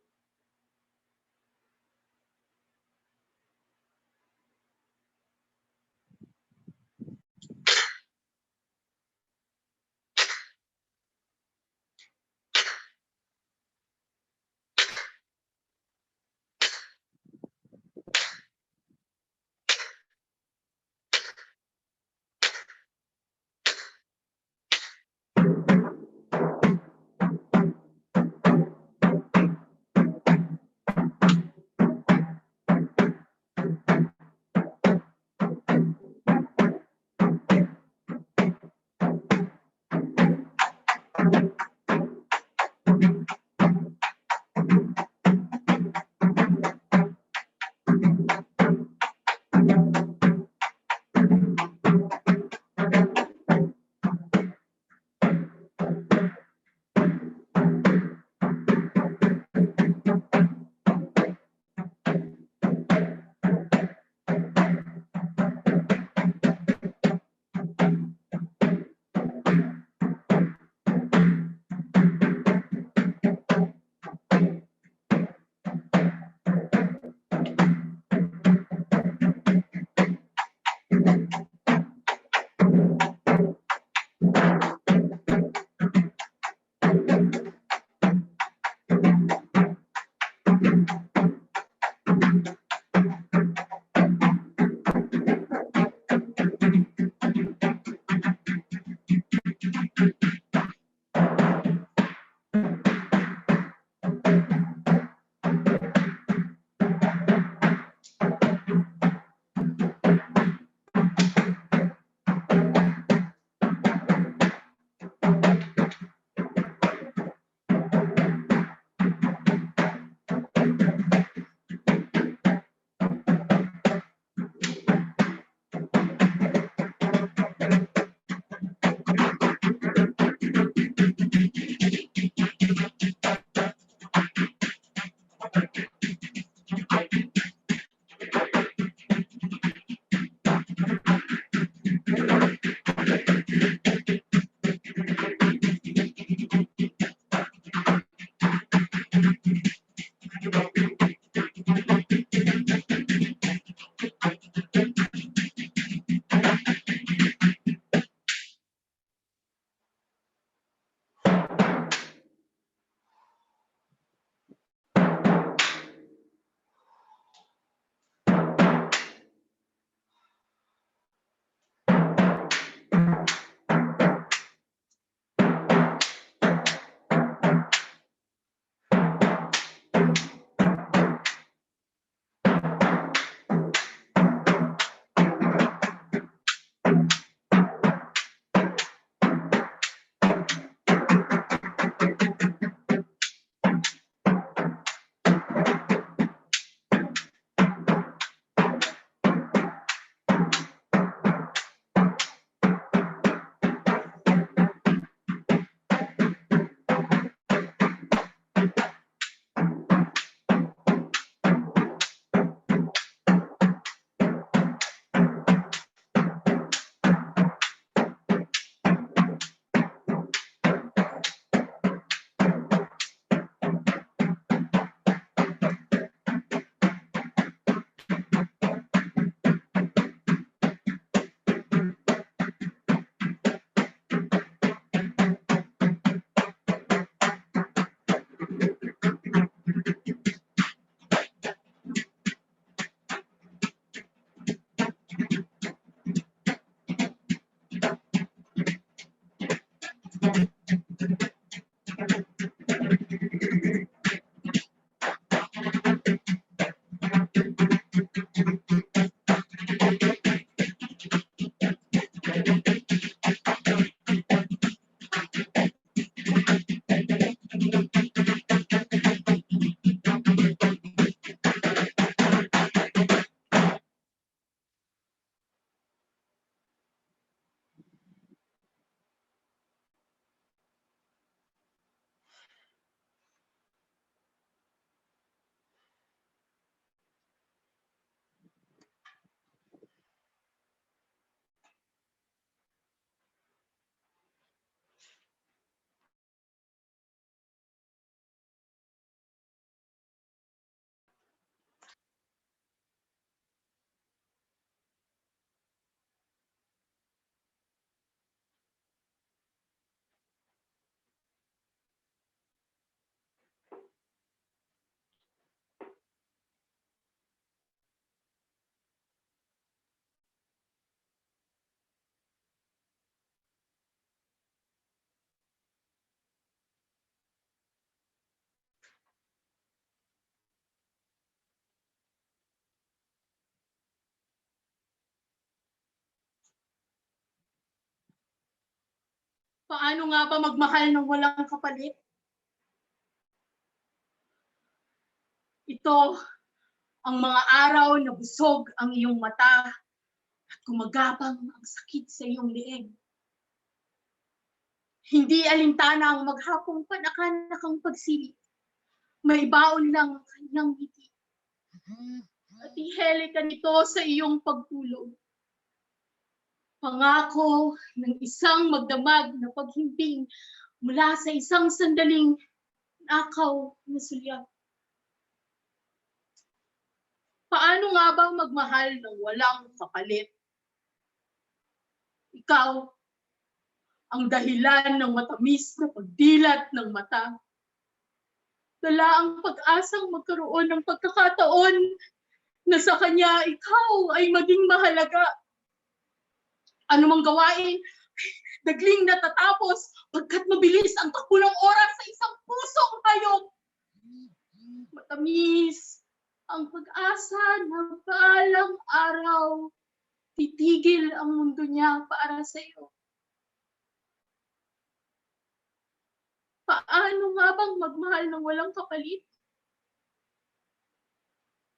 Speaker 16: Paano nga ba magmahal ng walang kapalit? Ito ang mga araw na busog ang iyong mata at gumagapang ang sakit sa iyong leeg. Hindi alintana ang maghapong panakanakang pagsilip. May baon lang ang kanyang ngiti. At ihele ka nito sa iyong pagtulog. Pangako ng isang magdamag na paghimping mula sa isang sandaling nakaw na sulyap. Paano nga ba magmahal ng walang kapalit? Ikaw, ang dahilan ng matamis na pagdilat ng mata. Dala ang pag-asang magkaroon ng pagkakataon na sa kanya ikaw ay maging mahalaga. Ano mang gawain, dagling natatapos pagkat mabilis ang takbo ng oras sa isang pusong hayop. Matamis ang pag-asa na balang araw titigil ang mundo niya para sa iyo. Paano nga bang magmahal ng walang kapalit?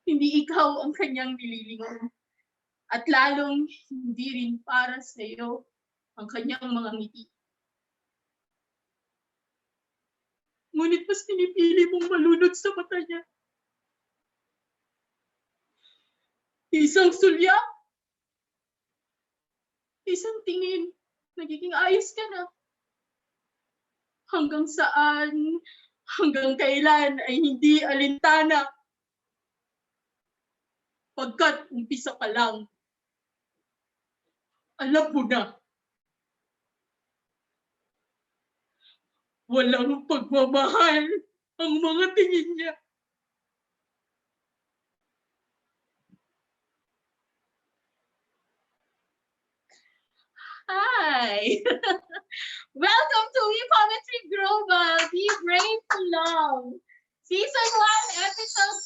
Speaker 16: Hindi ikaw ang kanyang nililingon. At lalong hindi rin para sa iyo ang kanyang mga ngiti. Ngunit mas pinipili mong malunod sa mata niya. Isang sulya, isang tingin, nagiging ayos ka na. Hanggang saan, hanggang kailan ay hindi alintana. Pagkat umpisa pa lang, alam mo na. Walang pagmamahal ang mga tingin niya. Hi! Welcome to We Poetry Global, Be Brave to Love, Season 1, Episode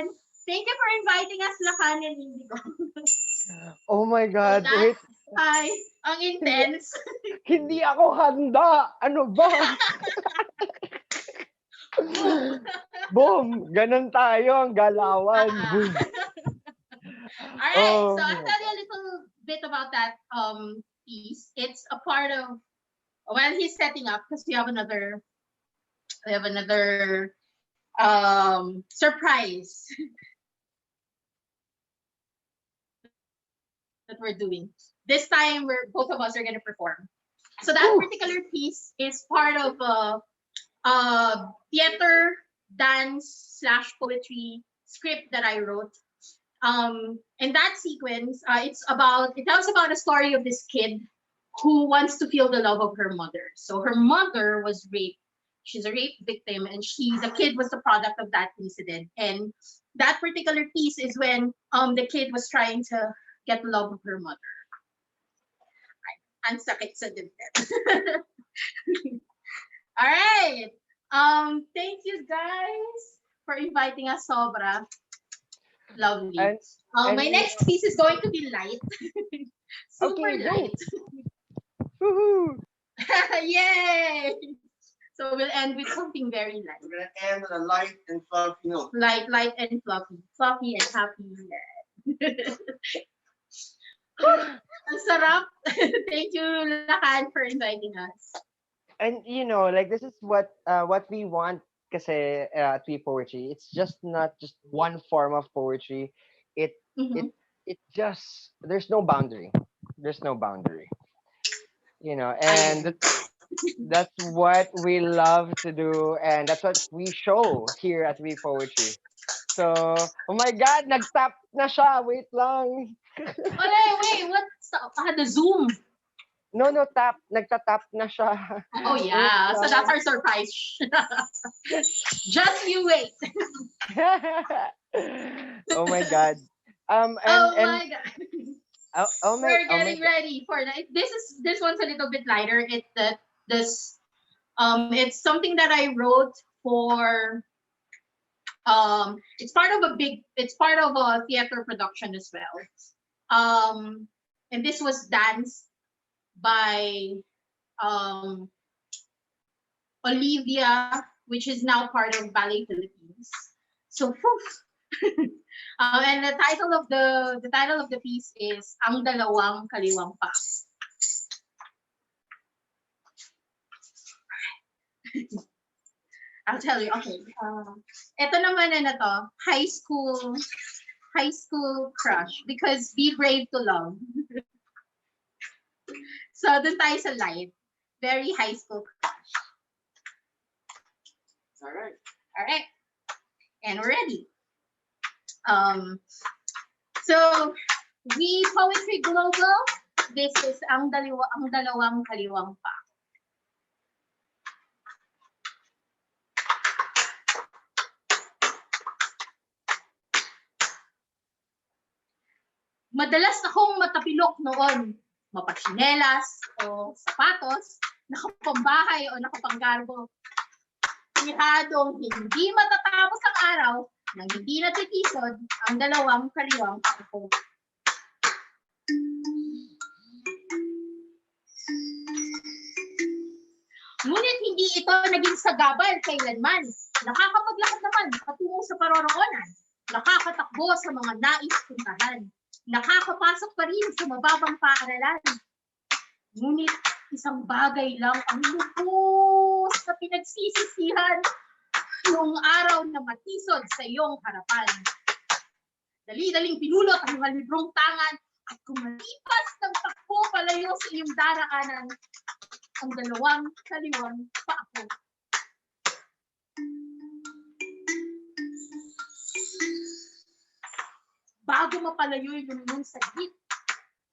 Speaker 16: 7. Thank you for inviting us, Lakan and Indigo.
Speaker 8: Oh my God, wait.
Speaker 16: Hi, ang intense.
Speaker 8: Hindi ako handa. Ano ba? Boom! Ganun tayo ang galawan. Boom.
Speaker 16: All right, so I'll tell you a little bit about that piece. It's a part of, well, he's setting up because we have another surprise that we're doing. This time, both of us are going to perform. So that particular piece is part of a theater, dance / poetry script that I wrote. In that sequence, it tells about a story of this kid who wants to feel the love of her mother. So her mother was raped. She's a rape victim, and the kid was the product of that incident. And that particular piece is when the kid was trying to get love of her mother. Ang sakit sa dibdib. All right. Thank you guys for inviting us, sobra. Lovely. My next piece is going to be light. Super light.
Speaker 8: Woohoo!
Speaker 16: Yay! So we'll end with something very light.
Speaker 15: We're gonna end on a light and fluffy note.
Speaker 16: Light and fluffy. Fluffy and happy. Ang sarap. Thank you, Lakan, for inviting us.
Speaker 8: And like this is what we want kasi at We Poetry. It's just not just one form of poetry. It just, there's no boundary. There's no boundary. And that's what we love to do, and that's what we show here at We Poetry. So, oh my God, nag-tap na siya. Wait lang.
Speaker 16: Wait, what? The Zoom.
Speaker 8: No, tap. Nagta-tap na siya.
Speaker 16: Oh yeah, so that's our surprise. Just you wait.
Speaker 8: Oh my God.
Speaker 16: My God. We're getting ready for that. This one's a little bit lighter. It's something that I wrote for. It's part of a theater production as well. And this was danced by Olivia, which is now part of Ballet Philippines. So, and the title of the piece is Ang Dalawang Kaliwang Pa. I'll tell you. Okay. Ito naman na to, high school crush, because be brave to love. So, dun tayo sa light. Very high school crush. All right. And we're ready. So, we Poetry Global, this is Ang Dalawang Kaliwang Pa. Madalas akong matapilok noon, mapatsinelas o sapatos, nakapambahay o nakapanggarbo. Iradong hindi matatapos ang araw nang hindi natitisod ang dalawang kaliwang pako. Ngunit hindi ito naging sagabal kailanman. Nakakapaglakad naman patungo sa paroroonan. Nakakatakbo sa mga nais puntahan. Nakakapasok pa rin sa mababang paaralan. Ngunit isang bagay lang ang lubos na pinagsisisihan noong araw na matisod sa iyong harapan. Dali-daling pinulot ang mga librong tangan at kumalipas ng takbo palayo sa iyong daraanan ang dalawang kaliwang paako. Bago mapalayo yung mong saglit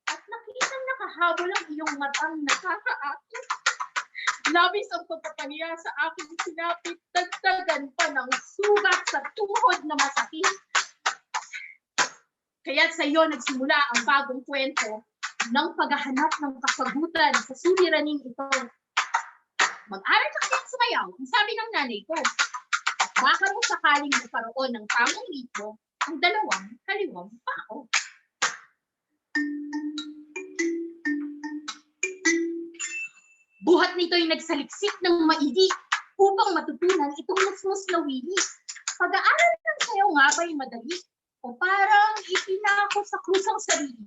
Speaker 16: at nakitang nakahabol ang iyong matang nakakaakit. Labis ang pagpapahiya sa aking sinapit, dagdagan pa ng sugat sa tuhod na masakit. Kaya't sa iyo nagsimula ang bagong kwento ng paghahanap ng kasagutan sa suliraning ito. Mag-aral ka kayang sumayaw, ang sabi ng nanay ko. At baka mo sakaling magkaroon ng tamang ritmo ang dalawang kaliwang pako. Buhat nito'y nagsaliksik ng maigi upang matutunan itong musmus na wili. Pag-aaral ng sayaw nga ba'y madali o parang ipinako sa krusang sarili?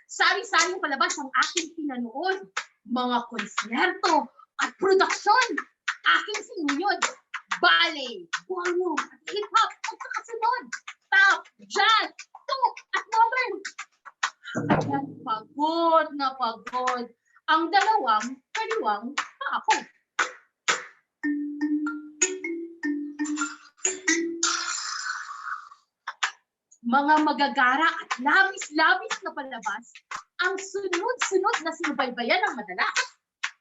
Speaker 16: Sari-saring palabas ang aking pinanood, mga konserto at produksyon, aking sinunod, ballet, ballroom, at hip-hop ang kakasunod, pop, jazz, tuk, at modern. Kaya't pagod na pagod ang dalawang kaliwang paako. Mga magagara at labis-labis na palabas ang sunod-sunod na sinubaybayan ng madalas.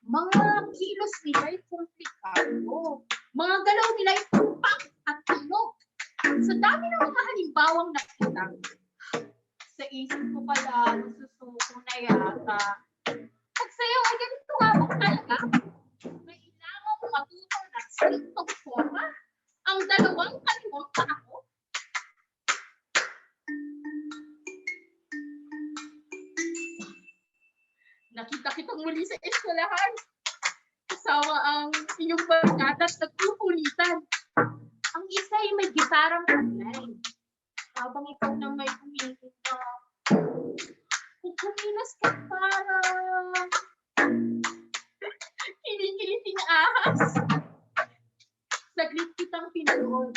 Speaker 16: Mga kilos nila'y komplikado. Mga galaw nila'y tumpak at tunog. Sa dami ng mga halimbawang nakita, sa isip ko pala, masusuko na yata. Pagsayaw ay ganito nga bang talaga? Kailangan mo matuto ng sintong forma ang dalawang kaliwang paako. Nakita kitang muli sa eskwelahan. Kasama ang inyong barkada at nagpupulitan. Ang isa ay may gitarang online. Habang ikaw na may umiinit na kung kumilos ka parang kinikiliting ahas. Saglit kitang pinanood.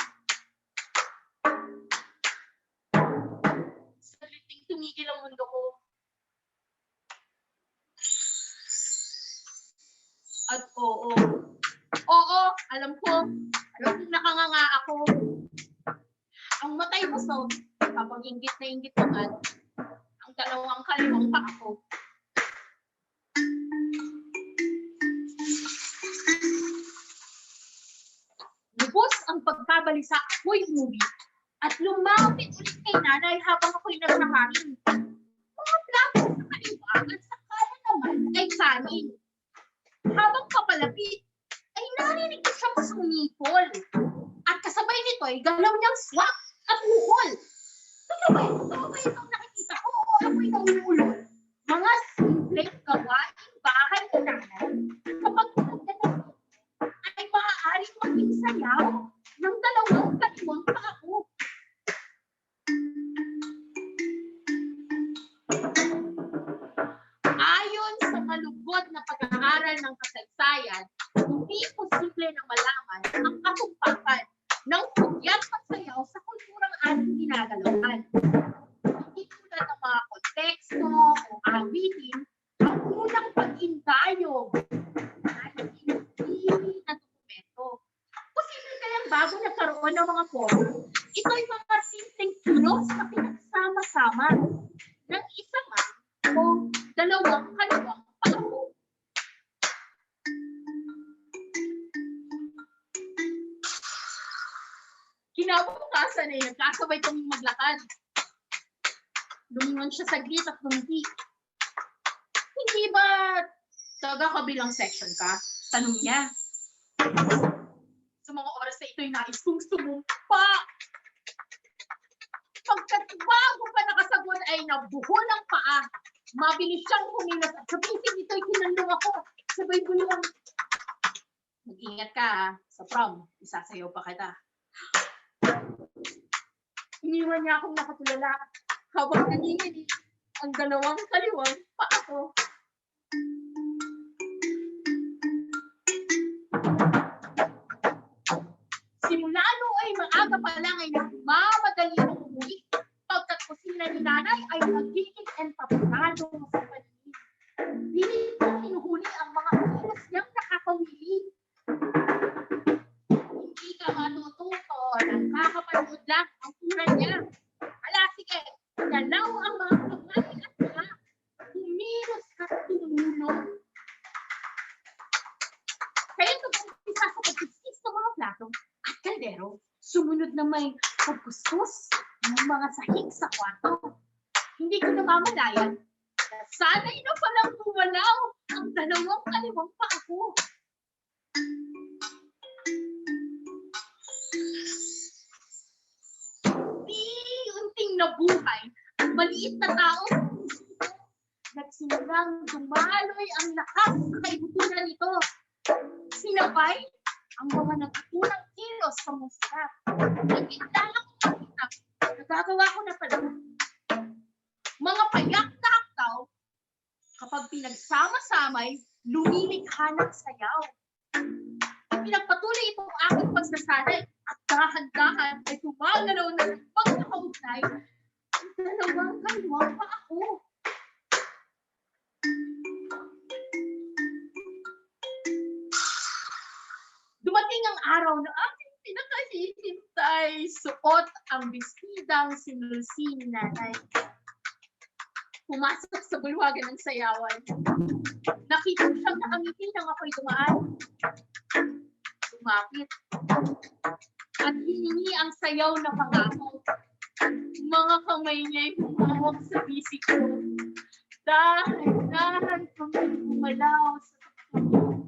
Speaker 16: Sagliting tumigil ang mundo ko. At oo, alam kong nakanganga ako. Ang matay busog, kapag inggit na inggit naman, ang dalawang kaliwang paako. Lubos ang pagkabalisa, ako'y umuwi at lumapit ulit kay nanay habang ako'y naghahangin. Mga plato sa kaliwa at sa kanan naman ay kanin. Habang papalapit, ay narinig ko siyang sumipol. At kasabay nito ay galaw niyang swak at uhol. Totoo ba itong nakikita ko o ako'y nangulol? Mga simpleng gawaing bahay nanay, kapag pinagdating ay maaaring maging sayaw ng dalawang kaliwang paa. Ayon sa malugod na pag-aaral ng kasaysayan, hindi posible na malaman ang katumpakan ng pugyat pagsayaw sa kulturang ating ginagalawan. Hindi tulad ng mga konteksto o awitin, ang unang pag-intayog ay hindi na dokumento. Posible kayang bago nagkaroon ng mga form, ito'y mga simpleng kilos na pinagsama-sama ng isa man o dalawang kaliwang paa. Kinabukasan eh, nagkasabay kaming maglakad. Lumingon siya saglit at lumiti. Hindi ba taga-kabilang section ka? Tanong niya. Sa mga oras na ito'y nais kong sumumpa. Pagkat bago pa nakasagot ay nabuhol ang paa. Mabilis siyang humilas at sa pinsing ito'y kinandong ako. Sabay bulong. Mag-ingat ka ha. Sa prom, isasayaw pa kita. Iniwan niya akong nakatulala habang nanginginig ang dalawang kaliwang paa ko. Simula noong ay maaga pa lang ay nagmamadali ng umuwi. Pagkat kusina ni nanay ay nagiging entapado sa paligid. Pilit kong hinuhuli ang mga kilos niyang nakakawili. Hindi ka matututo ng kakapanood lang ang tura niya. Hala, sige, dalaw ang mga kamay at mga humilos at tumulong. Kaya tumpisa sa pagkisis ng mga plato at kaldero, sumunod na may pagkustos ng mga sahig sa kwarto. Hindi ko namamalayan na sana'y na palang bumalaw ang dalawang kaliwang paa ko. Unting nabuhay ang maliit na tao sa puso ko. Nagsimulang dumaloy ang lakas sa kaibuturan nito. Sinabay ang mga nagtutunang kilos sa musika. Nagkita lang ang makita. Nagagawa ko na pala. Mga payak na aktaw, kapag pinagsama-samay, lumilikha ng sayaw. Pinagpatuloy itong aking pagsasanay at dahan-dahan ay tumagalaw na ng pagkakaugnay ang dalawang kaliwang paa ko. Dumating ang araw na aking pinakahihintay. Suot ang bestidang sinusi ni nanay. Pumasok sa bulwagan ng sayawan. Nakita ko siyang nakangiti nang ako'y dumaan. Lumapit. At hiningi ang sayaw na pangako. Mga kamay niya'y humawak sa bisig ko. Dahan-dahan kami gumalaw sa tuktok.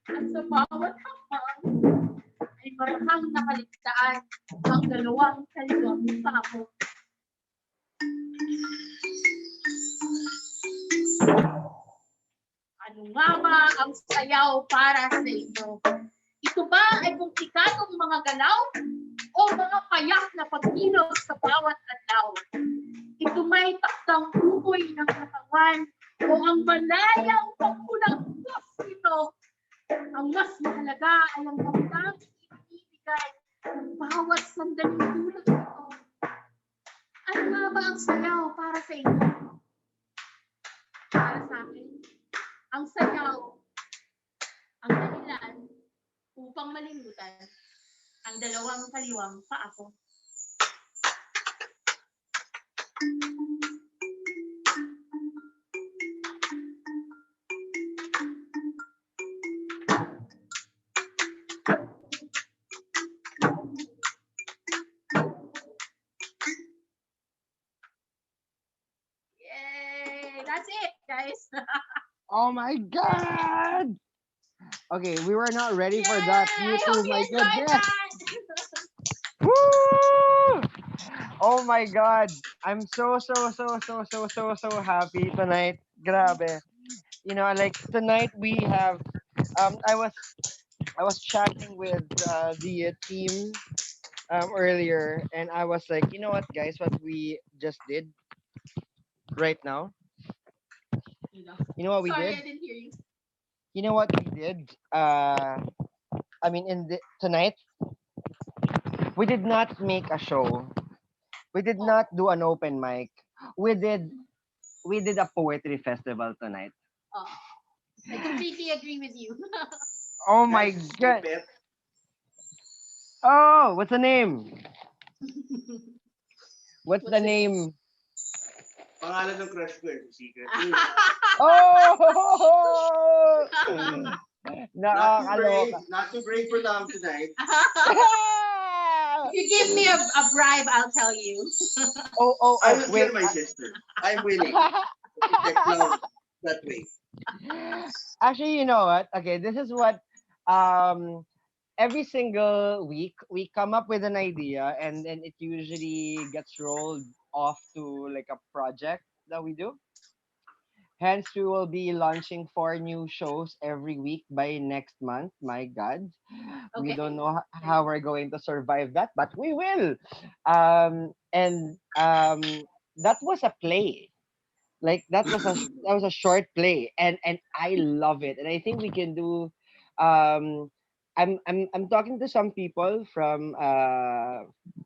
Speaker 16: At sa bawat hakbang ay marahang nakaligtaan ang dalawang kaliwang pako. Ano nga ba ang sayaw para sa inyo? Ito ba ay komplikadong mga galaw o mga payak na pagkilos sa bawat adlaw? Ito may taktang ukoy ng katawan o ang malayang pagkulang dos nito? Ang mas mahalaga ay ang damdaming ibibigay ng bawat sandaling tulad nito. Ano nga ba ang sayaw para sa inyo? Para sa akin, ang sayaw, ang dahilan upang malimutan ang dalawang kaliwang paa ko. Yay! That's it, guys.
Speaker 8: Oh my God! Okay, we were not ready for that.
Speaker 16: I hope you
Speaker 8: My
Speaker 16: enjoyed
Speaker 8: goodness.
Speaker 16: that.
Speaker 8: Woo! Oh my God! I'm so happy tonight. Grabe. like tonight we have I was chatting with the team earlier, and I was like, you know what, guys, what we just did right now? You know what we
Speaker 16: Sorry,
Speaker 8: did?
Speaker 16: I didn't hear you.
Speaker 8: You know what we did? I mean, tonight we did not make a show. We did not do an open mic. We did we did a poetry festival tonight.
Speaker 16: Oh, I completely agree with you.
Speaker 8: Oh my
Speaker 15: Guys,
Speaker 8: god!
Speaker 15: stupid.
Speaker 8: Oh, what's the name? What's
Speaker 16: What's
Speaker 8: the
Speaker 16: the name?
Speaker 8: name?
Speaker 15: Pangalan ng crush ko eh, secret.
Speaker 8: Oh!
Speaker 15: Not too brave,
Speaker 8: Nakakaloka.
Speaker 15: not too brave for love tonight.
Speaker 16: If you give me a bribe, I'll tell you.
Speaker 15: I
Speaker 8: Oh,
Speaker 15: will
Speaker 8: wait.
Speaker 15: kill my sister. I'm willing to protect love that way.
Speaker 8: Actually, you know what? Okay, this is what um every single week we come up with an idea, and then it usually gets rolled off to like a project that we do. Hence, we will be launching 4 new shows every week by next month. My God, we
Speaker 16: Okay.
Speaker 8: don't know how we're going to survive that, but we will. And that was a play. Like that was a short play, and I love it, and I think we can do. Um, I'm talking to some people from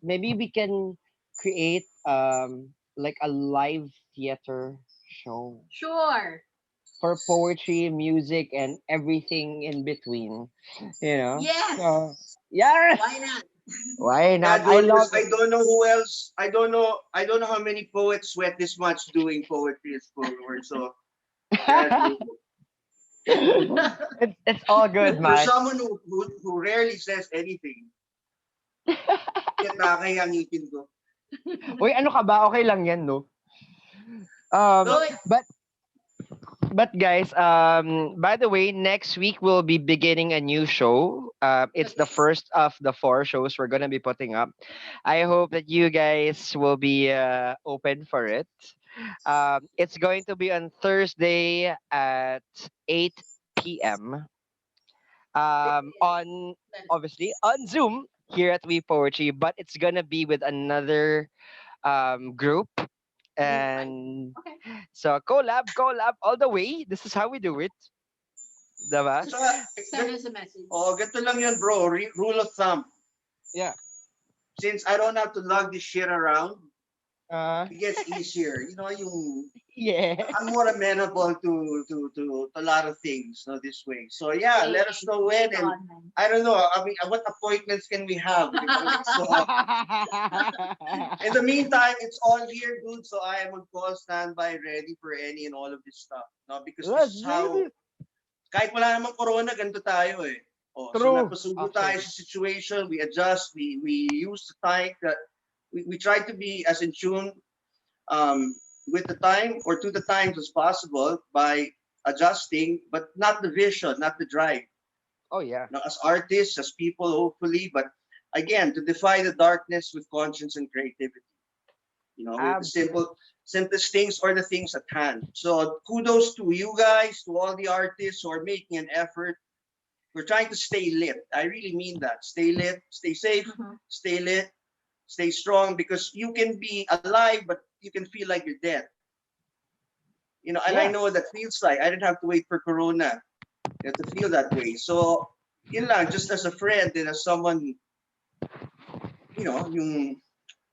Speaker 8: maybe we can create like a live theater show
Speaker 16: Sure.
Speaker 8: for poetry, music, and everything in between.
Speaker 16: Yes.
Speaker 8: So yes,
Speaker 16: Why not?
Speaker 8: why
Speaker 15: Yeah,
Speaker 8: not? I
Speaker 15: dude, because
Speaker 8: love
Speaker 15: I
Speaker 8: it.
Speaker 15: don't know who else. I don't know how many poets sweat this much doing poetry as spoken word. So yeah, dude.
Speaker 8: It's all good,
Speaker 15: For
Speaker 8: man.
Speaker 15: someone who rarely says anything, kaya nakakaya ang ngipin ko.
Speaker 8: Uy, ano ka ba? Okay lang yan, no?
Speaker 16: Do it.
Speaker 8: But guys, by the way, next week we'll be beginning a new show. It's the
Speaker 16: Okay.
Speaker 8: first of the 4 shows we're gonna be putting up. I hope that you guys will be open for it. It's going to be on Thursday at 8 p.m. On obviously on Zoom here at We Poetry, but it's gonna be with another group.
Speaker 16: Right.
Speaker 8: And
Speaker 16: Okay.
Speaker 8: so collab all the way. This is how we do it. Diba?
Speaker 16: Just
Speaker 15: So,
Speaker 16: send us a message.
Speaker 15: ganito lang yan, bro. Rule of thumb.
Speaker 8: Yeah.
Speaker 15: Since I don't have to lug this shit around,
Speaker 8: Uh,
Speaker 15: it gets easier.
Speaker 8: yeah.
Speaker 15: I'm more amenable to a lot of things, this way. So yeah,
Speaker 16: Hey,
Speaker 15: let us know when, and
Speaker 16: on, man.
Speaker 15: I don't know. I mean, what appointments can we have? So in the meantime, it's all here, dude. So I am on call, standby, ready for any and all of this stuff. No, because this
Speaker 8: Let's
Speaker 15: is
Speaker 8: do
Speaker 15: how
Speaker 8: this.
Speaker 15: kahit wala namang corona, ganito tayo eh. So
Speaker 8: True.
Speaker 15: napasubo tayo
Speaker 8: Actually.
Speaker 15: sa situation, we adjust, we use the time that we try to be as in tune um, with the time or to the times as possible by adjusting, but not the vision, not the drive.
Speaker 8: Oh yeah.
Speaker 15: Now, as artists, as people, hopefully, but again, to defy the darkness with conscience and creativity. With the
Speaker 8: Absolutely.
Speaker 15: simplest things or the things at hand. So kudos to you guys, to all the artists who are making an effort. We're trying to stay lit. I really mean that. Stay lit, stay safe, stay lit, stay strong, because you can be alive, but you can feel like you're dead. And I
Speaker 8: Yeah.
Speaker 15: know what that feels like. I didn't have to wait for Corona to feel that way. So, yun lang, just as a friend and as someone, yung,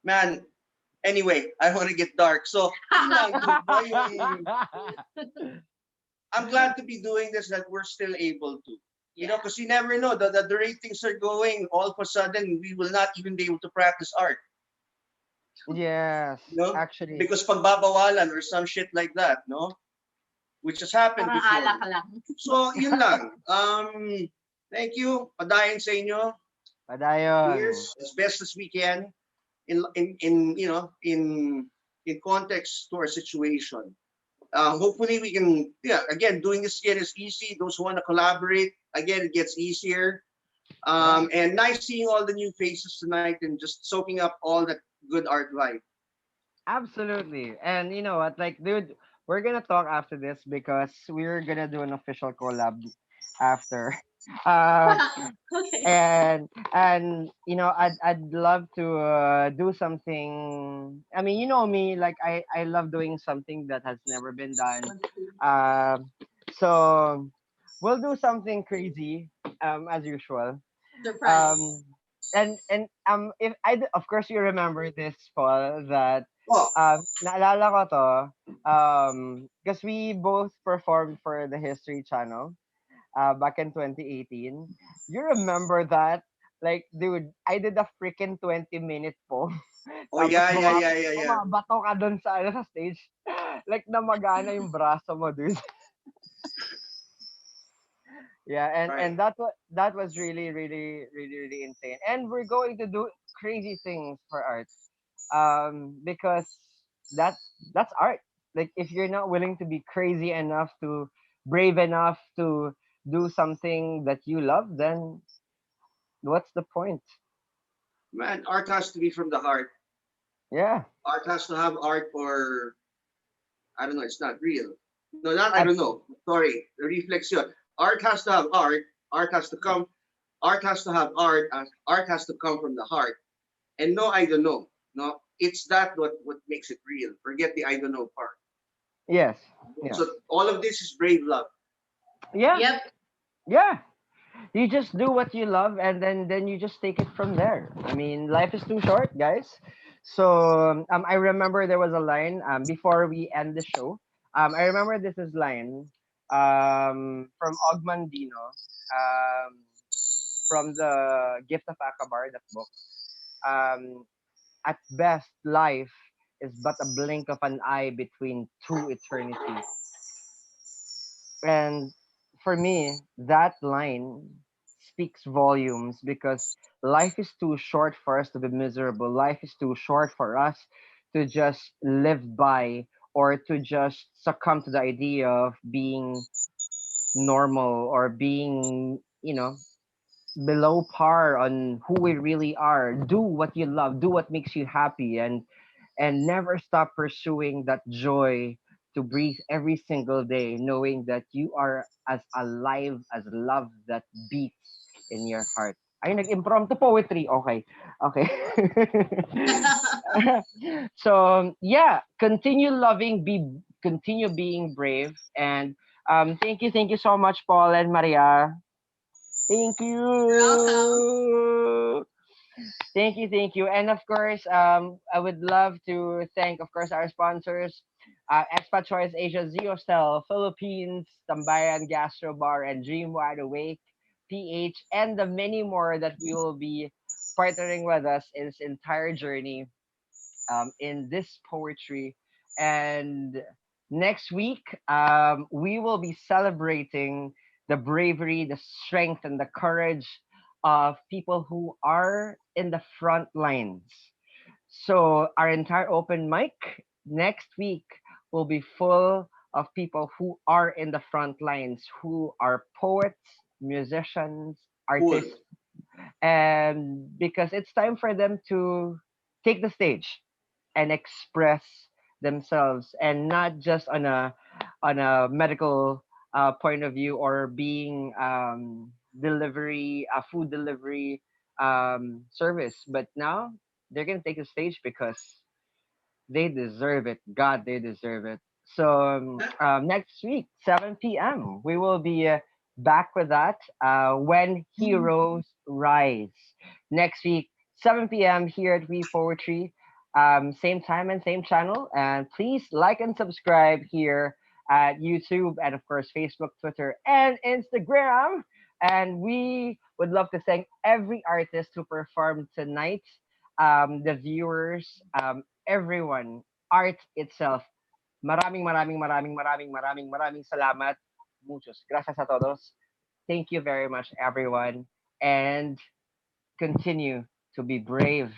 Speaker 15: man, anyway, I want to get dark. So, yun lang, dude, no? I'm glad to be doing this, that we're still able to. Because you never know, the ratings are going, all of a sudden, we will not even be able to practice art.
Speaker 8: Yes. Actually.
Speaker 15: Because pagbabawalan or some shit like that, no? Which has happened
Speaker 16: Parang
Speaker 15: before.
Speaker 16: ala ka lang.
Speaker 15: So, yun lang. Thank you. Padayon sa inyo.
Speaker 8: Padayon.
Speaker 15: Cheers as best as we can in context to our situation. Hopefully we can, again, doing this again is easy. Those who want to collaborate, again, it gets easier. And nice seeing all the new faces tonight and just soaking up all that good art vibe.
Speaker 8: Absolutely. And you know what? Like, dude, we're gonna talk after this because we're gonna do an official collab after. Uh,
Speaker 16: Okay.
Speaker 8: and I'd love to do something. I mean, you know me, like I love doing something that has never been done. So we'll do something crazy as usual.
Speaker 16: Surprise.
Speaker 8: If of course you remember this, Paul, that
Speaker 15: Oh,
Speaker 8: naalala ko to because we both performed for the History Channel back in 2018. You remember that? Like, dude, I did a freaking 20-minute poem.
Speaker 15: oh
Speaker 8: Tapos
Speaker 15: yeah, yeah, yeah, yeah, yeah.
Speaker 8: bumabato ka dun sa stage. Like, namagana yung braso mo, dude. Yeah,
Speaker 15: Right.
Speaker 8: that was really, really, really, really insane. And we're going to do crazy things for art. Because that that's art. Like, if you're not willing to be crazy enough, to brave enough to do something that you love, then what's the point?
Speaker 15: Man, art has to be from the heart.
Speaker 8: Yeah.
Speaker 15: Art has to have art, or I don't know, it's not real. No, not I don't
Speaker 8: Abs-
Speaker 15: know. Sorry, the reflexion. Art has to have art. Art has to come. Art has to have art. Art has to come from the heart. And no, I don't know. No, it's that what makes it real. Forget the I don't know part.
Speaker 8: yes. Yeah.
Speaker 15: So all of this is brave love.
Speaker 8: Yeah.
Speaker 16: Yep.
Speaker 8: Yeah. You just do what you love, and then you just take it from there. I mean, life is too short, guys. So I remember there was a line before we end the show. I remember this is line from Ogmandino, from the Gift of Akabar, that book. Um, at best, life is but a blink of an eye between two eternities. And for me, that line speaks volumes because life is too short for us to be miserable. Life is too short for us to just live by, or to just succumb to the idea of being normal, or being, below par on who we really are. Do what you love, do what makes you happy, and never stop pursuing that joy to breathe every single day, knowing that you are as alive as love that beats in your heart. Ay, nag-impromptu poetry. Okay. Okay. So, yeah, continue loving, continue being brave. And thank you so much, Paul and Maria. Thank
Speaker 16: You're welcome.
Speaker 8: you. Thank you. And of course, I would love to thank, of course, our sponsors, Expat Choice Asia, Zeostel, Philippines, Tambayan Gastro Bar, and Dream Wide Awake, PH, and the many more that we will be partnering with us in this entire journey in this poetry. And next week, we will be celebrating the bravery, the strength, and the courage of people who are in the front lines. So, our entire open mic next week will be full of people who are in the front lines, who are poets, musicians,
Speaker 15: Cool.
Speaker 8: artists, and because it's time for them to take the stage and express themselves, and not just on a medical point of view, or being delivery food delivery service, but now they're gonna take the stage because they deserve it. God, they deserve it. So next week, 7 p.m., we will be back with that. When Heroes Rise. Next week, 7 p.m. here at We Poetry. Same time and same channel. And please like and subscribe here at YouTube, and of course Facebook, Twitter, and Instagram. And we would love to thank every artist who performed tonight, the viewers, everyone, art itself. Maraming salamat. Muchos. Gracias a todos. Thank you very much, everyone. And continue to be brave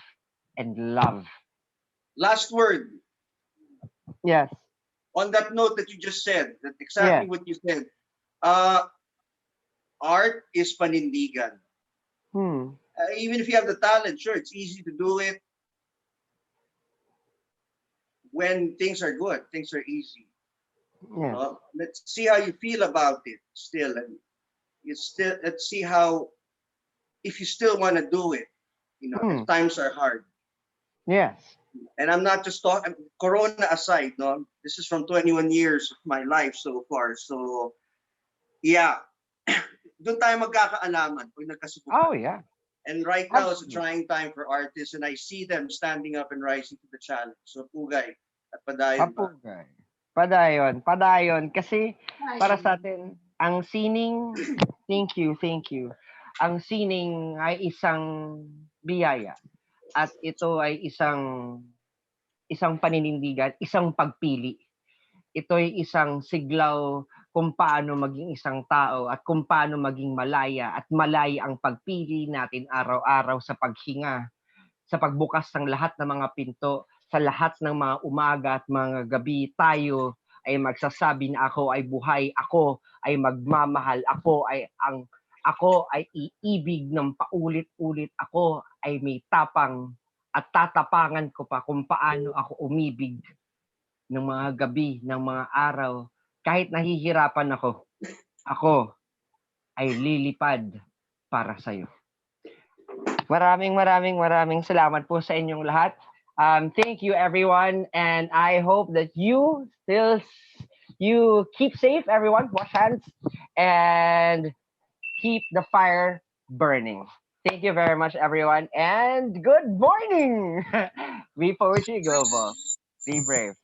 Speaker 8: and love.
Speaker 15: Last word
Speaker 8: Yes.
Speaker 15: on that note that you just said. That exactly
Speaker 8: Yes.
Speaker 15: what you said. Uh, art is panindigan.
Speaker 8: Hmm.
Speaker 15: Even if you have the talent, sure, it's easy to do it when things are good. Things are easy.
Speaker 8: Yeah.
Speaker 15: Let's see how you feel about it still, and let's see how, if you still want to do it, if times are hard.
Speaker 8: Yes.
Speaker 15: And I'm not just talking Corona aside, no. This is from 21 years of my life so far. So yeah, doon tayo magkakaalaman pag nagkasubukan.
Speaker 8: Oh yeah.
Speaker 15: And right now it's a trying time for artists, and I see them standing up and rising to the challenge. So pugay at padayon ba?
Speaker 8: Papugay. Padayon. Kasi para sa atin, ang sining, thank you. Ang sining ay isang biyaya. At ito ay isang paninindigan, isang pagpili. Ito ay isang siglaw kung paano maging isang tao at kung paano maging malaya at malaya ang pagpili natin araw-araw sa paghinga, sa pagbukas ng lahat ng mga pinto, sa lahat ng mga umaga at mga gabi. Tayo ay magsasabi na ako ay buhay, ako ay magmamahal, ako ay iibig ng paulit-ulit, ako ay may tapang at tatapangan ko pa kung paano ako umibig ng mga gabi, ng mga araw. Kahit nahihirapan ako ay lilipad para sa'yo. Maraming salamat po sa inyong lahat. Thank you everyone, and I hope that you keep safe, everyone. Wash hands and keep the fire burning. Thank you very much, everyone, and good morning. Be Poetry Global. Be brave.